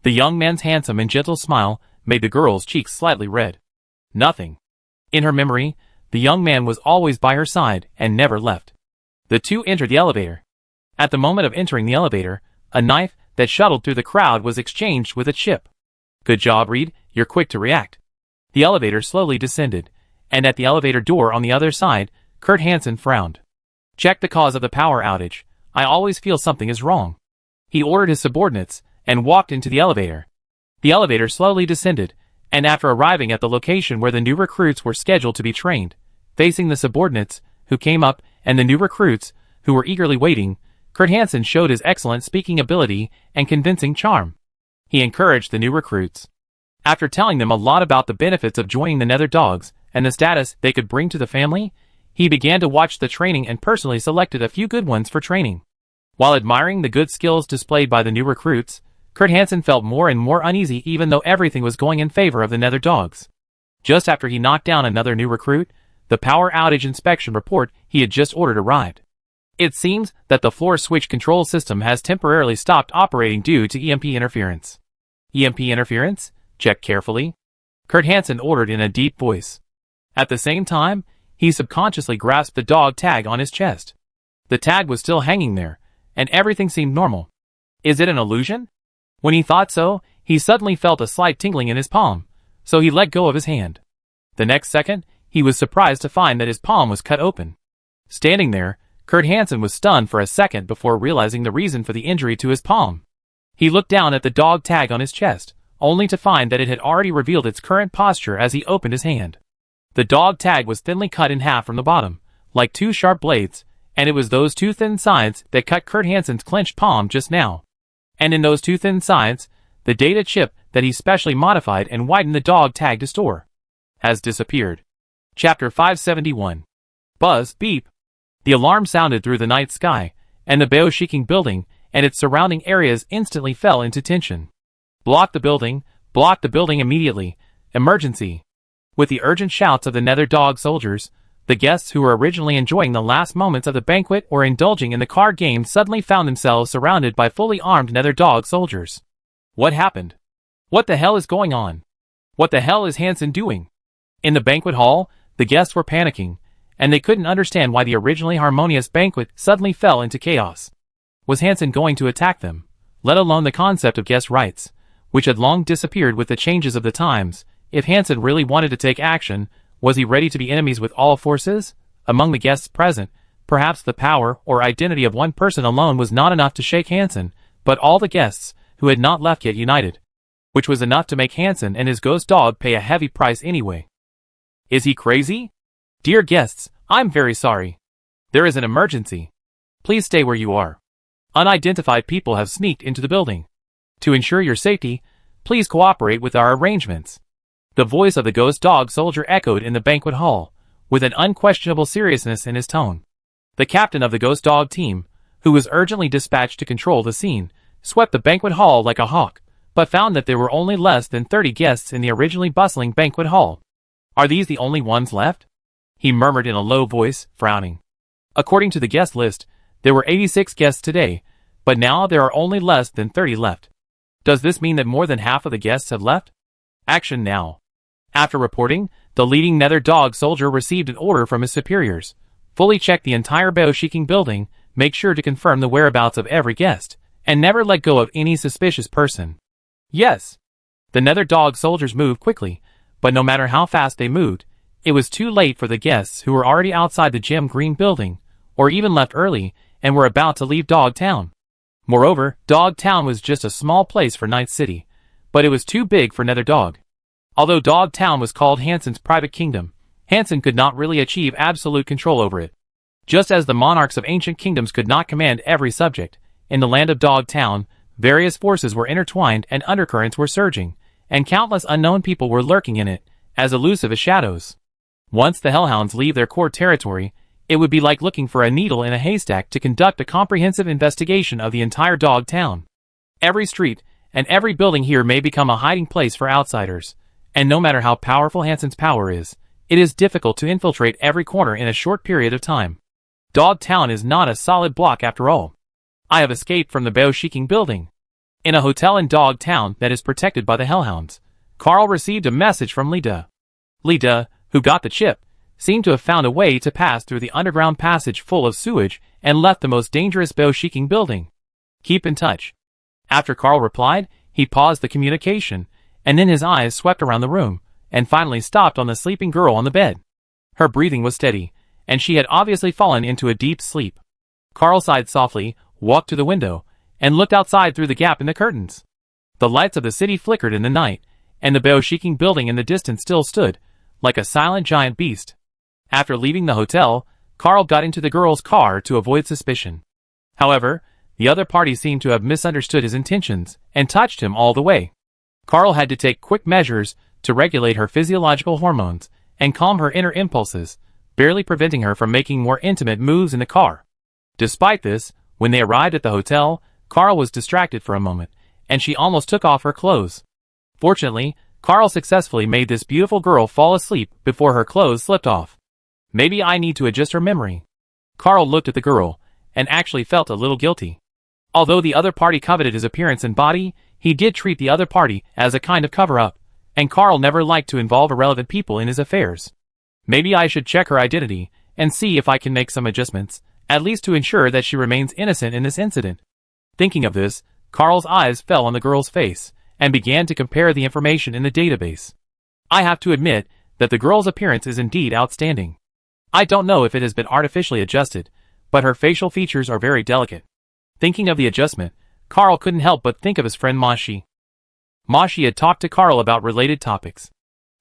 A: The young man's handsome and gentle smile made the girl's cheeks slightly red. Nothing. In her memory, the young man was always by her side and never left. The two entered the elevator. At the moment of entering the elevator, a knife that shuttled through the crowd was exchanged with a chip. Good job, Reed, you're quick to react. The elevator slowly descended, and at the elevator door on the other side, Kurt Hansen frowned. Check the cause of the power outage. I always feel something is wrong. He ordered his subordinates, and walked into the elevator. The elevator slowly descended, and after arriving at the location where the new recruits were scheduled to be trained, facing the subordinates, who came up, and the new recruits, who were eagerly waiting, Kurt Hansen showed his excellent speaking ability and convincing charm. He encouraged the new recruits. After telling them a lot about the benefits of joining the Nether Dogs and the status they could bring to the family, he began to watch the training and personally selected a few good ones for training. While admiring the good skills displayed by the new recruits, Kurt Hansen felt more and more uneasy even though everything was going in favor of the Nether Dogs. Just after he knocked down another new recruit, the power outage inspection report he had just ordered arrived. It seems that the floor switch control system has temporarily stopped operating due to EMP interference. EMP interference? Check carefully. Kurt Hansen ordered in a deep voice. At the same time, he subconsciously grasped the dog tag on his chest. The tag was still hanging there, and everything seemed normal. Is it an illusion? When he thought so, he suddenly felt a slight tingling in his palm, so he let go of his hand. The next second, he was surprised to find that his palm was cut open. Standing there, Kurt Hansen was stunned for a second before realizing the reason for the injury to his palm. He looked down at the dog tag on his chest, only to find that it had already revealed its current posture as he opened his hand. The dog tag was thinly cut in half from the bottom, like two sharp blades, and it was those two thin sides that cut Kurt Hansen's clenched palm just now. And in those two thin sides, the data chip that he specially modified and widened the dog tag to store has disappeared. Chapter 571. Buzz, beep. The alarm sounded through the night sky, and the Beowulking building and its surrounding areas instantly fell into tension. Block the building immediately, emergency. With the urgent shouts of the Nether Dog soldiers, The guests who were originally enjoying the last moments of the banquet or indulging in the card game suddenly found themselves surrounded by fully armed nether dog soldiers. What happened? What the hell is going on? What the hell is Hansen doing? In the banquet hall, the guests were panicking, and they couldn't understand why the originally harmonious banquet suddenly fell into chaos. Was Hansen going to attack them? Let alone the concept of guest rights, which had long disappeared with the changes of the times. If Hansen really wanted to take action, was he ready to be enemies with all forces? Among the guests present, perhaps the power or identity of one person alone was not enough to shake Hansen, but all the guests, who had not left yet, united. Which was enough to make Hansen and his ghost dog pay a heavy price anyway. Is he crazy? Dear guests, I'm very sorry. There is an emergency. Please stay where you are. Unidentified people have sneaked into the building. To ensure your safety, please cooperate with our arrangements. The voice of the ghost dog soldier echoed in the banquet hall, with an unquestionable seriousness in his tone. The captain of the ghost dog team, who was urgently dispatched to control the scene, swept the banquet hall like a hawk, but found that there were only less than 30 guests in the originally bustling banquet hall. Are these the only ones left? He murmured in a low voice, frowning. According to the guest list, there were 86 guests today, but now there are only less than 30 left. Does this mean that more than half of the guests have left? Action now. After reporting, the leading nether dog soldier received an order from his superiors. Fully check the entire Beoshiking building, make sure to confirm the whereabouts of every guest, and never let go of any suspicious person. Yes. The nether dog soldiers moved quickly, but no matter how fast they moved, it was too late for the guests who were already outside the gem green building, or even left early, and were about to leave Dog Town. Moreover, Dog Town was just a small place for Night City, but it was too big for Nether Dog. Although Dog Town was called Hansen's private kingdom, Hansen could not really achieve absolute control over it. Just as the monarchs of ancient kingdoms could not command every subject, in the land of Dog Town, various forces were intertwined and undercurrents were surging, and countless unknown people were lurking in it, as elusive as shadows. Once the Hellhounds leave their core territory, it would be like looking for a needle in a haystack to conduct a comprehensive investigation of the entire Dog Town. Every street and every building here may become a hiding place for outsiders, and no matter how powerful Hansen's power is, it is difficult to infiltrate every corner in a short period of time. Dog Town is not a solid block after all. I have escaped from the Beoshiking building. In a hotel in Dog Town that is protected by the Hellhounds, Carl received a message from Lida. Lida, who got the chip, seemed to have found a way to pass through the underground passage full of sewage and left the most dangerous Beoshiking building. Keep in touch. After Carl replied, he paused the communication, and then his eyes swept around the room, and finally stopped on the sleeping girl on the bed. Her breathing was steady, and she had obviously fallen into a deep sleep. Carl sighed softly, walked to the window, and looked outside through the gap in the curtains. The lights of the city flickered in the night, and the Beoshiking building in the distance still stood, like a silent giant beast. After leaving the hotel, Carl got into the girl's car to avoid suspicion. However, the other party seemed to have misunderstood his intentions and touched him all the way. Carl had to take quick measures to regulate her physiological hormones and calm her inner impulses, barely preventing her from making more intimate moves in the car. Despite this, when they arrived at the hotel, Carl was distracted for a moment, and she almost took off her clothes. Fortunately, Carl successfully made this beautiful girl fall asleep before her clothes slipped off. Maybe I need to adjust her memory. Carl looked at the girl, and actually felt a little guilty. Although the other party coveted his appearance and body, he did treat the other party as a kind of cover-up, and Carl never liked to involve irrelevant people in his affairs. Maybe I should check her identity, and see if I can make some adjustments, at least to ensure that she remains innocent in this incident. Thinking of this, Carl's eyes fell on the girl's face, and began to compare the information in the database. I have to admit that the girl's appearance is indeed outstanding. I don't know if it has been artificially adjusted, but her facial features are very delicate. Thinking of the adjustment, Carl couldn't help but think of his friend Mashi. Mashi had talked to Carl about related topics.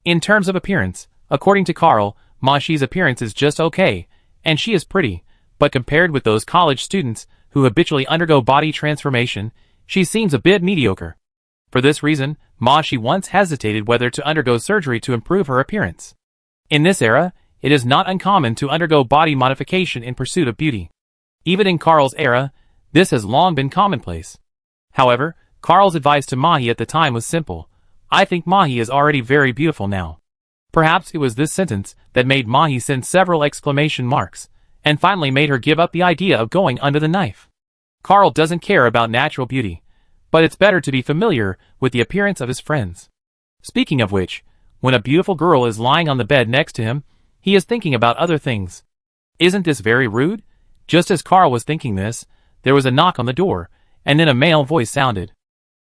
A: In terms of appearance, according to Carl, Mashi's appearance is just okay, and she is pretty, but compared with those college students who habitually undergo body transformation, she seems a bit mediocre. For this reason, Mashi once hesitated whether to undergo surgery to improve her appearance. In this era, it is not uncommon to undergo body modification in pursuit of beauty. Even in Carl's era, this has long been commonplace. However, Carl's advice to Mahi at the time was simple. I think Mahi is already very beautiful now. Perhaps it was this sentence that made Mahi send several exclamation marks, and finally made her give up the idea of going under the knife. Carl doesn't care about natural beauty, but it's better to be familiar with the appearance of his friends. Speaking of which, when a beautiful girl is lying on the bed next to him, he is thinking about other things. Isn't this very rude? Just as Carl was thinking this, there was a knock on the door, and then a male voice sounded.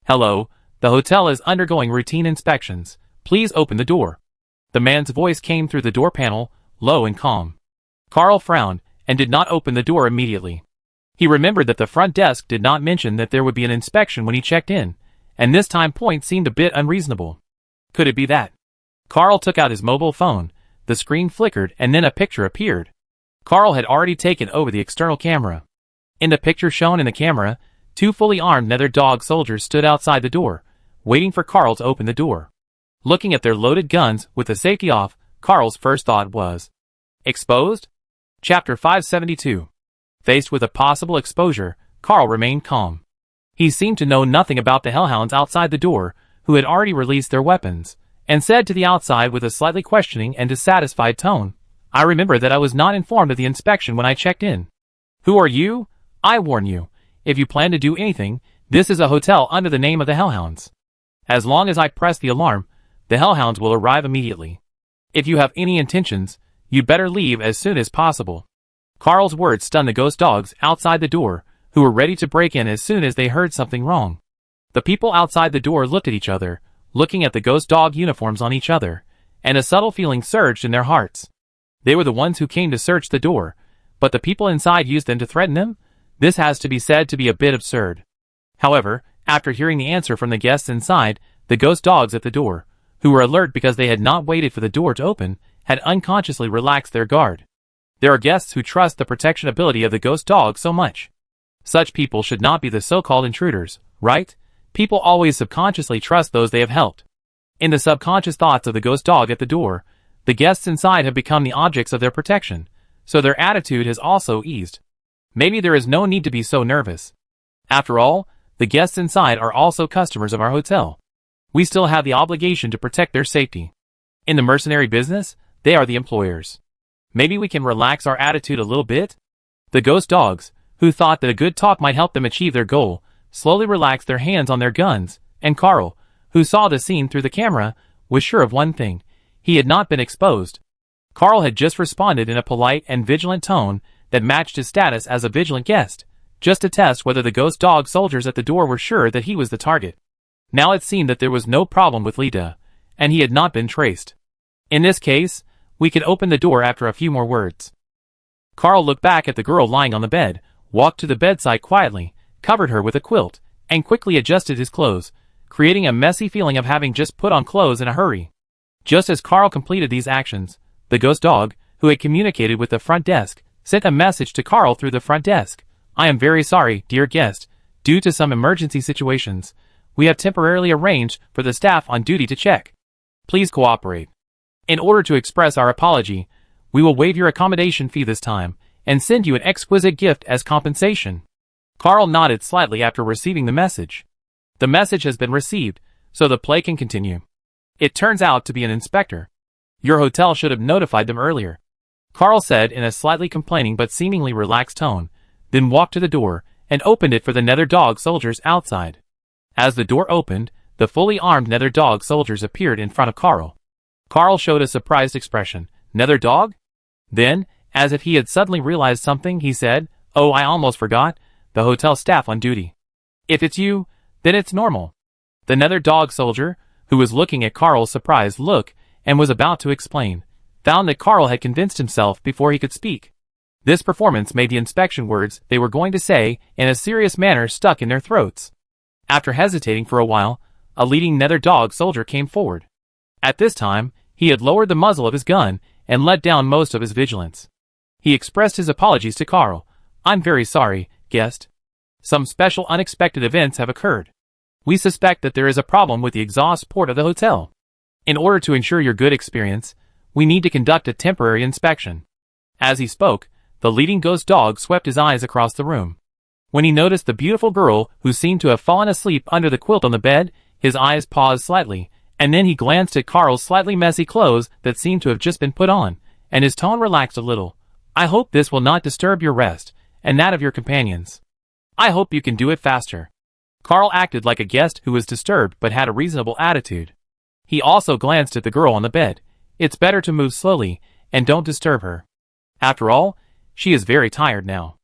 A: Hello, the hotel is undergoing routine inspections. Please open the door. The man's voice came through the door panel, low and calm. Carl frowned, and did not open the door immediately. He remembered that the front desk did not mention that there would be an inspection when he checked in, and this time point seemed a bit unreasonable. Could it be that? Carl took out his mobile phone, the screen flickered and then a picture appeared. Carl had already taken over the external camera. In the picture shown in the camera, two fully armed nether dog soldiers stood outside the door, waiting for Carl to open the door. Looking at their loaded guns with the safety off, Carl's first thought was, exposed? Chapter 572. Faced with a possible exposure, Carl remained calm. He seemed to know nothing about the hellhounds outside the door, who had already released their weapons, and said to the outside with a slightly questioning and dissatisfied tone, I remember that I was not informed of the inspection when I checked in. Who are you? I warn you, if you plan to do anything, this is a hotel under the name of the hellhounds. As long as I press the alarm, the hellhounds will arrive immediately. If you have any intentions, you'd better leave as soon as possible. Carl's words stunned the ghost dogs outside the door, who were ready to break in as soon as they heard something wrong. The people outside the door looked at each other, looking at the ghost dog uniforms on each other, and a subtle feeling surged in their hearts. They were the ones who came to search the door, but the people inside used them to threaten them? This has to be said to be a bit absurd. However, after hearing the answer from the guests inside, the ghost dogs at the door, who were alert because they had not waited for the door to open, had unconsciously relaxed their guard. There are guests who trust the protection ability of the ghost dog so much. Such people should not be the so-called intruders, right? People always subconsciously trust those they have helped. In the subconscious thoughts of the ghost dog at the door, the guests inside have become the objects of their protection, so their attitude has also eased. Maybe there is no need to be so nervous. After all, the guests inside are also customers of our hotel. We still have the obligation to protect their safety. In the mercenary business, they are the employers. Maybe we can relax our attitude a little bit? The ghost dogs, who thought that a good talk might help them achieve their goal, slowly relaxed their hands on their guns, and Carl, who saw the scene through the camera, was sure of one thing. He had not been exposed. Carl had just responded in a polite and vigilant tone that matched his status as a vigilant guest, just to test whether the ghost dog soldiers at the door were sure that he was the target. Now it seemed that there was no problem with Lita, and he had not been traced. In this case, we could open the door after a few more words. Carl looked back at the girl lying on the bed, walked to the bedside quietly, covered her with a quilt, and quickly adjusted his clothes, creating a messy feeling of having just put on clothes in a hurry. Just as Carl completed these actions, the ghost dog, who had communicated with the front desk, sent a message to Carl through the front desk. I am very sorry, dear guest. Due to some emergency situations, we have temporarily arranged for the staff on duty to check. Please cooperate. In order to express our apology, we will waive your accommodation fee this time, and send you an exquisite gift as compensation. Carl nodded slightly after receiving the message. The message has been received, so the play can continue. It turns out to be an inspector. Your hotel should have notified them earlier, Carl said in a slightly complaining but seemingly relaxed tone, then walked to the door and opened it for the nether dog soldiers outside. As the door opened, the fully armed nether dog soldiers appeared in front of Carl. Carl showed a surprised expression. Nether dog? Then, as if he had suddenly realized something, he said, Oh, I almost forgot, the hotel staff on duty. If it's you, then it's normal. The nether dog soldier, who was looking at Carl's surprised look and was about to explain, found that Carl had convinced himself before he could speak. This performance made the inspection words they were going to say in a serious manner stuck in their throats. After hesitating for a while, a leading nether dog soldier came forward. At this time, he had lowered the muzzle of his gun and let down most of his vigilance. He expressed his apologies to Carl. I'm very sorry, guest. Some special unexpected events have occurred. We suspect that there is a problem with the exhaust port of the hotel. In order to ensure your good experience, we need to conduct a temporary inspection. As he spoke, the leading ghost dog swept his eyes across the room. When he noticed the beautiful girl who seemed to have fallen asleep under the quilt on the bed, his eyes paused slightly, And then he glanced at Carl's slightly messy clothes that seemed to have just been put on, and his tone relaxed a little. I hope this will not disturb your rest, and that of your companions. I hope you can do it faster. Carl acted like a guest who was disturbed but had a reasonable attitude. He also glanced at the girl on the bed. It's better to move slowly, and don't disturb her. After all, she is very tired now.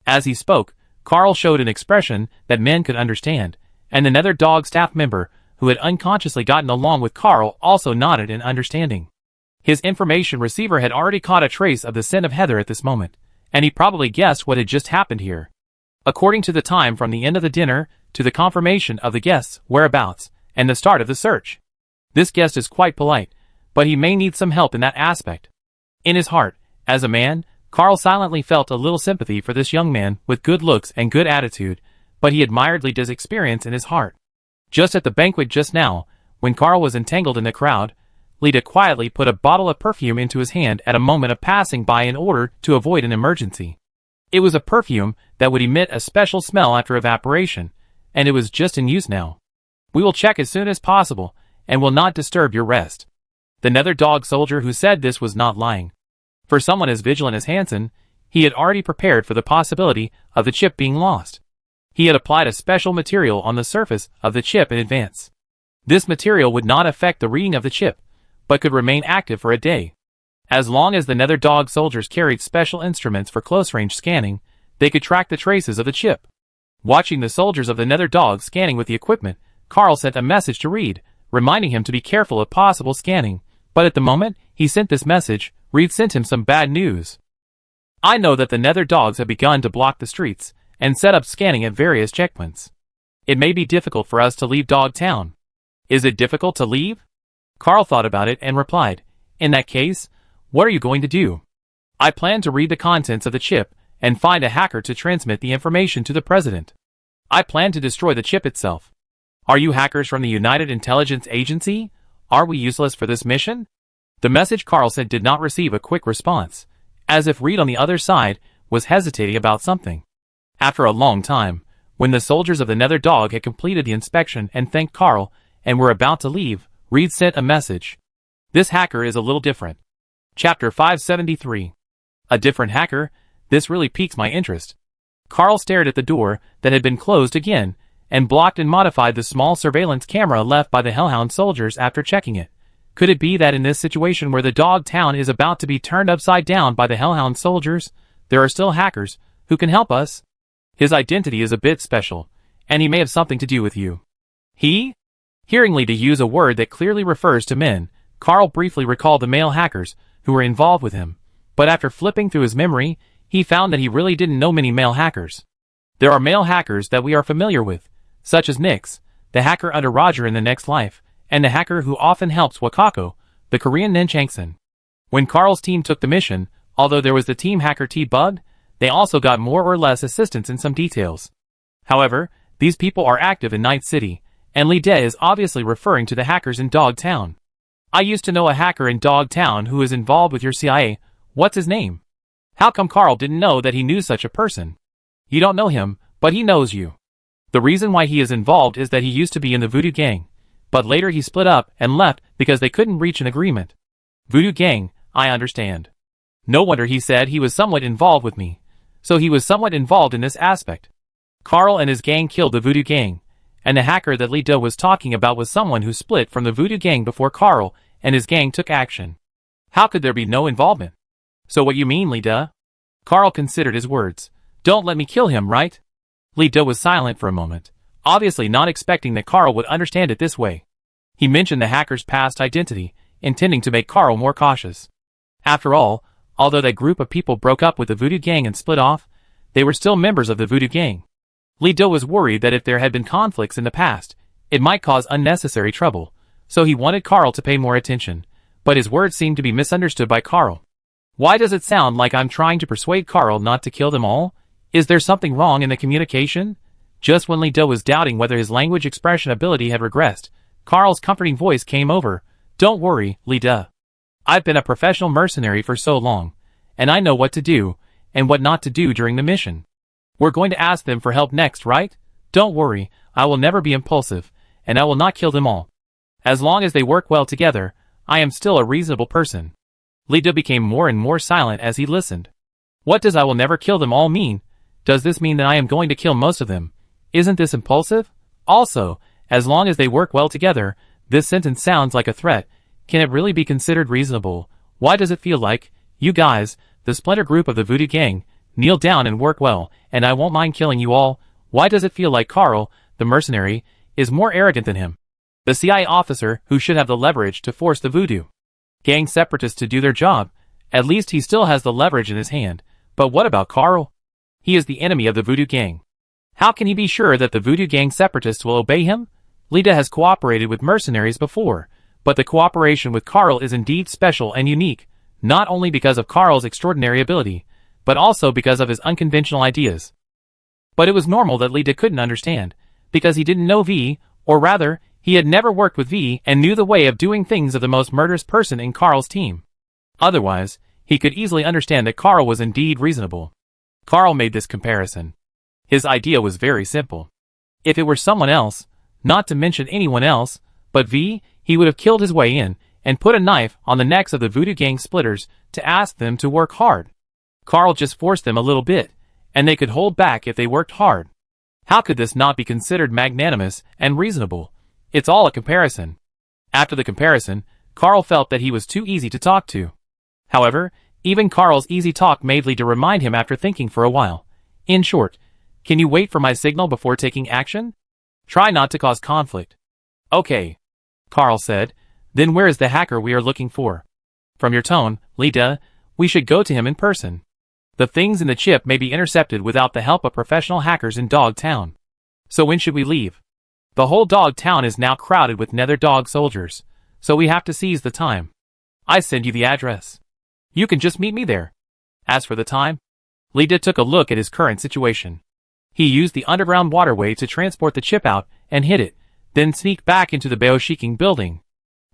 A: As he spoke, Carl showed an expression that men could understand, and another dog staff member, who had unconsciously gotten along with Carl, also nodded in understanding. His information receiver had already caught a trace of the scent of Heather at this moment, and he probably guessed what had just happened here. According to the time from the end of the dinner to the confirmation of the guest's whereabouts and the start of the search. This guest is quite polite, but he may need some help in that aspect. In his heart, as a man, Carl silently felt a little sympathy for this young man with good looks and good attitude, but he admired Lida's experience in his heart. Just at the banquet just now, when Carl was entangled in the crowd, Lida quietly put a bottle of perfume into his hand at a moment of passing by in order to avoid an emergency. It was a perfume that would emit a special smell after evaporation, and it was just in use now. We will check as soon as possible, and will not disturb your rest. The nether dog soldier who said this was not lying. For someone as vigilant as Hansen, he had already prepared for the possibility of the chip being lost. He had applied a special material on the surface of the chip in advance. This material would not affect the reading of the chip, but could remain active for a day. As long as the nether dog soldiers carried special instruments for close-range scanning, they could track the traces of the chip. Watching the soldiers of the nether dog scanning with the equipment, Carl sent a message to Reed, reminding him to be careful of possible scanning, but at the moment he sent this message, Reed sent him some bad news. I know that the nether dogs have begun to block the streets and set up scanning at various checkpoints. It may be difficult for us to leave Dogtown. Is it difficult to leave? Carl thought about it and replied, in that case, what are you going to do? I plan to read the contents of the chip and find a hacker to transmit the information to the president. I plan to destroy the chip itself. Are you hackers from the United Intelligence Agency? Are we useless for this mission? The message Carl sent did not receive a quick response, as if Reed on the other side was hesitating about something. After a long time, when the soldiers of the nether dog had completed the inspection and thanked Carl and were about to leave, Reed sent a message. This hacker is a little different. Chapter 573. A different hacker? This really piques my interest. Carl stared at the door that had been closed again, and blocked and modified the small surveillance camera left by the Hellhound soldiers after checking it. Could it be that in this situation where the dog town is about to be turned upside down by the Hellhound soldiers, there are still hackers who can help us? His identity is a bit special, and he may have something to do with you. He? Hearing Lida use a word that clearly refers to men, Carl briefly recalled the male hackers who were involved with him, but after flipping through his memory, he found that he really didn't know many male hackers. There are male hackers that we are familiar with, such as Nix, the hacker under Roger in the Next Life, and the hacker who often helps Wakako, the Korean Nenchangson. When Carl's team took the mission, although there was the team hacker T-Bug, they also got more or less assistance in some details. However, these people are active in Night City, and Lida is obviously referring to the hackers in Dogtown. I used to know a hacker in Dogtown who is involved with your CIA. What's his name? How come Carl didn't know that he knew such a person? You don't know him, but he knows you. The reason why he is involved is that he used to be in the Voodoo Gang, but later he split up and left because they couldn't reach an agreement. Voodoo Gang, I understand. No wonder he said he was somewhat involved with me. So he was somewhat involved in this aspect. Carl and his gang killed the Voodoo Gang, and the hacker that Lida was talking about was someone who split from the Voodoo Gang before Carl and his gang took action. How could there be no involvement? So what you mean, Lida? Carl considered his words. Don't let me kill him, right? Lida was silent for a moment, obviously not expecting that Carl would understand it this way. He mentioned the hacker's past identity, intending to make Carl more cautious. After all, although that group of people broke up with the Voodoo Gang and split off, they were still members of the Voodoo Gang. Lida was worried that if there had been conflicts in the past, it might cause unnecessary trouble, so he wanted Carl to pay more attention, but his words seemed to be misunderstood by Carl. Why does it sound like I'm trying to persuade Carl not to kill them all? Is there something wrong in the communication? Just when Lida was doubting whether his language expression ability had regressed, Carl's comforting voice came over. Don't worry, Lida. I've been a professional mercenary for so long, and I know what to do, and what not to do during the mission. We're going to ask them for help next, right? Don't worry, I will never be impulsive, and I will not kill them all. As long as they work well together, I am still a reasonable person. Lida became more and more silent as he listened. What does "I will never kill them all" mean? Does this mean that I am going to kill most of them? Isn't this impulsive? Also, as long as they work well together, this sentence sounds like a threat. Can it really be considered reasonable? Why does it feel like, you guys, the splinter group of the Voodoo Gang, kneel down and work well, and I won't mind killing you all? Why does it feel like Carl, the mercenary, is more arrogant than him? The CIA officer who should have the leverage to force the Voodoo Gang separatists to do their job. At least he still has the leverage in his hand. But what about Carl? He is the enemy of the Voodoo Gang. How can he be sure that the Voodoo Gang separatists will obey him? Lida has cooperated with mercenaries before, but the cooperation with Carl is indeed special and unique, not only because of Carl's extraordinary ability, but also because of his unconventional ideas. But it was normal that Lida couldn't understand, because he didn't know V, or rather, he had never worked with V and knew the way of doing things of the most murderous person in Carl's team. Otherwise, he could easily understand that Carl was indeed reasonable. Carl made this comparison. His idea was very simple. If it were someone else, not to mention anyone else, but V, he would have killed his way in and put a knife on the necks of the Voodoo Gang splitters to ask them to work hard. Carl just forced them a little bit, and they could hold back if they worked hard. How could this not be considered magnanimous and reasonable? It's all a comparison. After the comparison, Carl felt that he was too easy to talk to. However, even Carl's easy talk made Lida remind him after thinking for a while. In short, can you wait for my signal before taking action? Try not to cause conflict. Okay, Carl said. Then where is the hacker we are looking for? From your tone, Lida, we should go to him in person. The things in the chip may be intercepted without the help of professional hackers in Dog Town. So when should we leave? The whole Dog Town is now crowded with Nether Dog soldiers, so we have to seize the time. I send you the address. You can just meet me there. As for the time, Lida took a look at his current situation. He used the underground waterway to transport the chip out and hid it, then sneaked back into the Beoshiking building.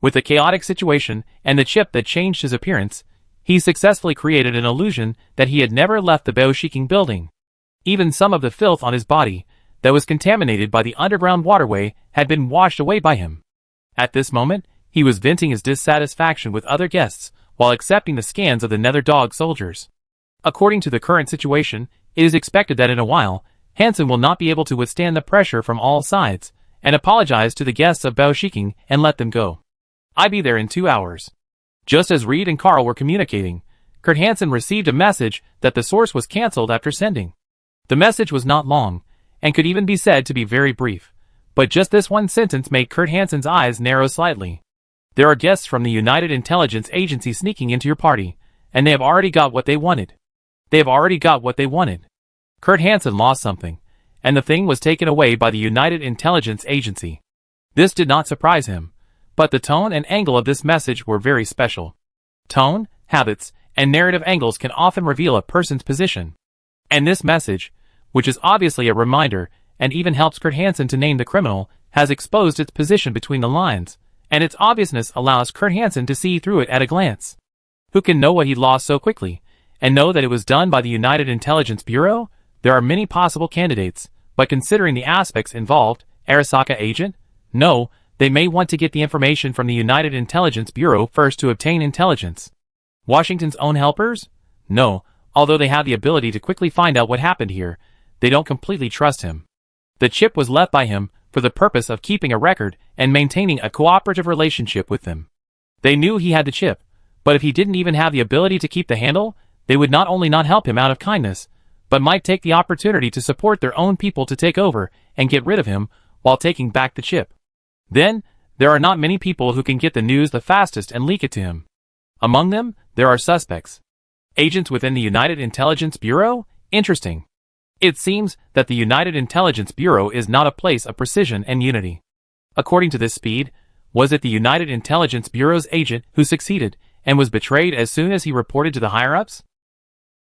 A: With the chaotic situation and the chip that changed his appearance, he successfully created an illusion that he had never left the Beoshiking building. Even some of the filth on his body, that was contaminated by the underground waterway, had been washed away by him. At this moment, he was venting his dissatisfaction with other guests, while accepting the scans of the Nether Dog soldiers. According to the current situation, it is expected that in a while, Hansen will not be able to withstand the pressure from all sides, and apologize to the guests of Beoshiking and let them go. I'll be there in 2 hours. Just as Reed and Carl were communicating, Kurt Hansen received a message that the source was cancelled after sending. The message was not long, and could even be said to be very brief, but just this one sentence made Kurt Hansen's eyes narrow slightly. There are guests from the United Intelligence Agency sneaking into your party, and they have already got what they wanted. Kurt Hansen lost something, and the thing was taken away by the United Intelligence Agency. This did not surprise him, but the tone and angle of this message were very special. Tone, habits, and narrative angles can often reveal a person's position. And this message, which is obviously a reminder, and even helps Kurt Hansen to name the criminal, has exposed its position between the lines, and its obviousness allows Kurt Hansen to see through it at a glance. Who can know what he lost so quickly, and know that it was done by the United Intelligence Bureau? There are many possible candidates, but considering the aspects involved, Arasaka agent? No, they may want to get the information from the United Intelligence Bureau first to obtain intelligence. Washington's own helpers? No, although they have the ability to quickly find out what happened here, they don't completely trust him. The chip was left by him for the purpose of keeping a record and maintaining a cooperative relationship with them. They knew he had the chip, but if he didn't even have the ability to keep the handle, they would not only not help him out of kindness, but might take the opportunity to support their own people to take over and get rid of him while taking back the chip. Then, there are not many people who can get the news the fastest and leak it to him. Among them, there are suspects. Agents within the United Intelligence Bureau? Interesting. It seems that the United Intelligence Bureau is not a place of precision and unity. According to this speed, was it the United Intelligence Bureau's agent who succeeded and was betrayed as soon as he reported to the higher-ups?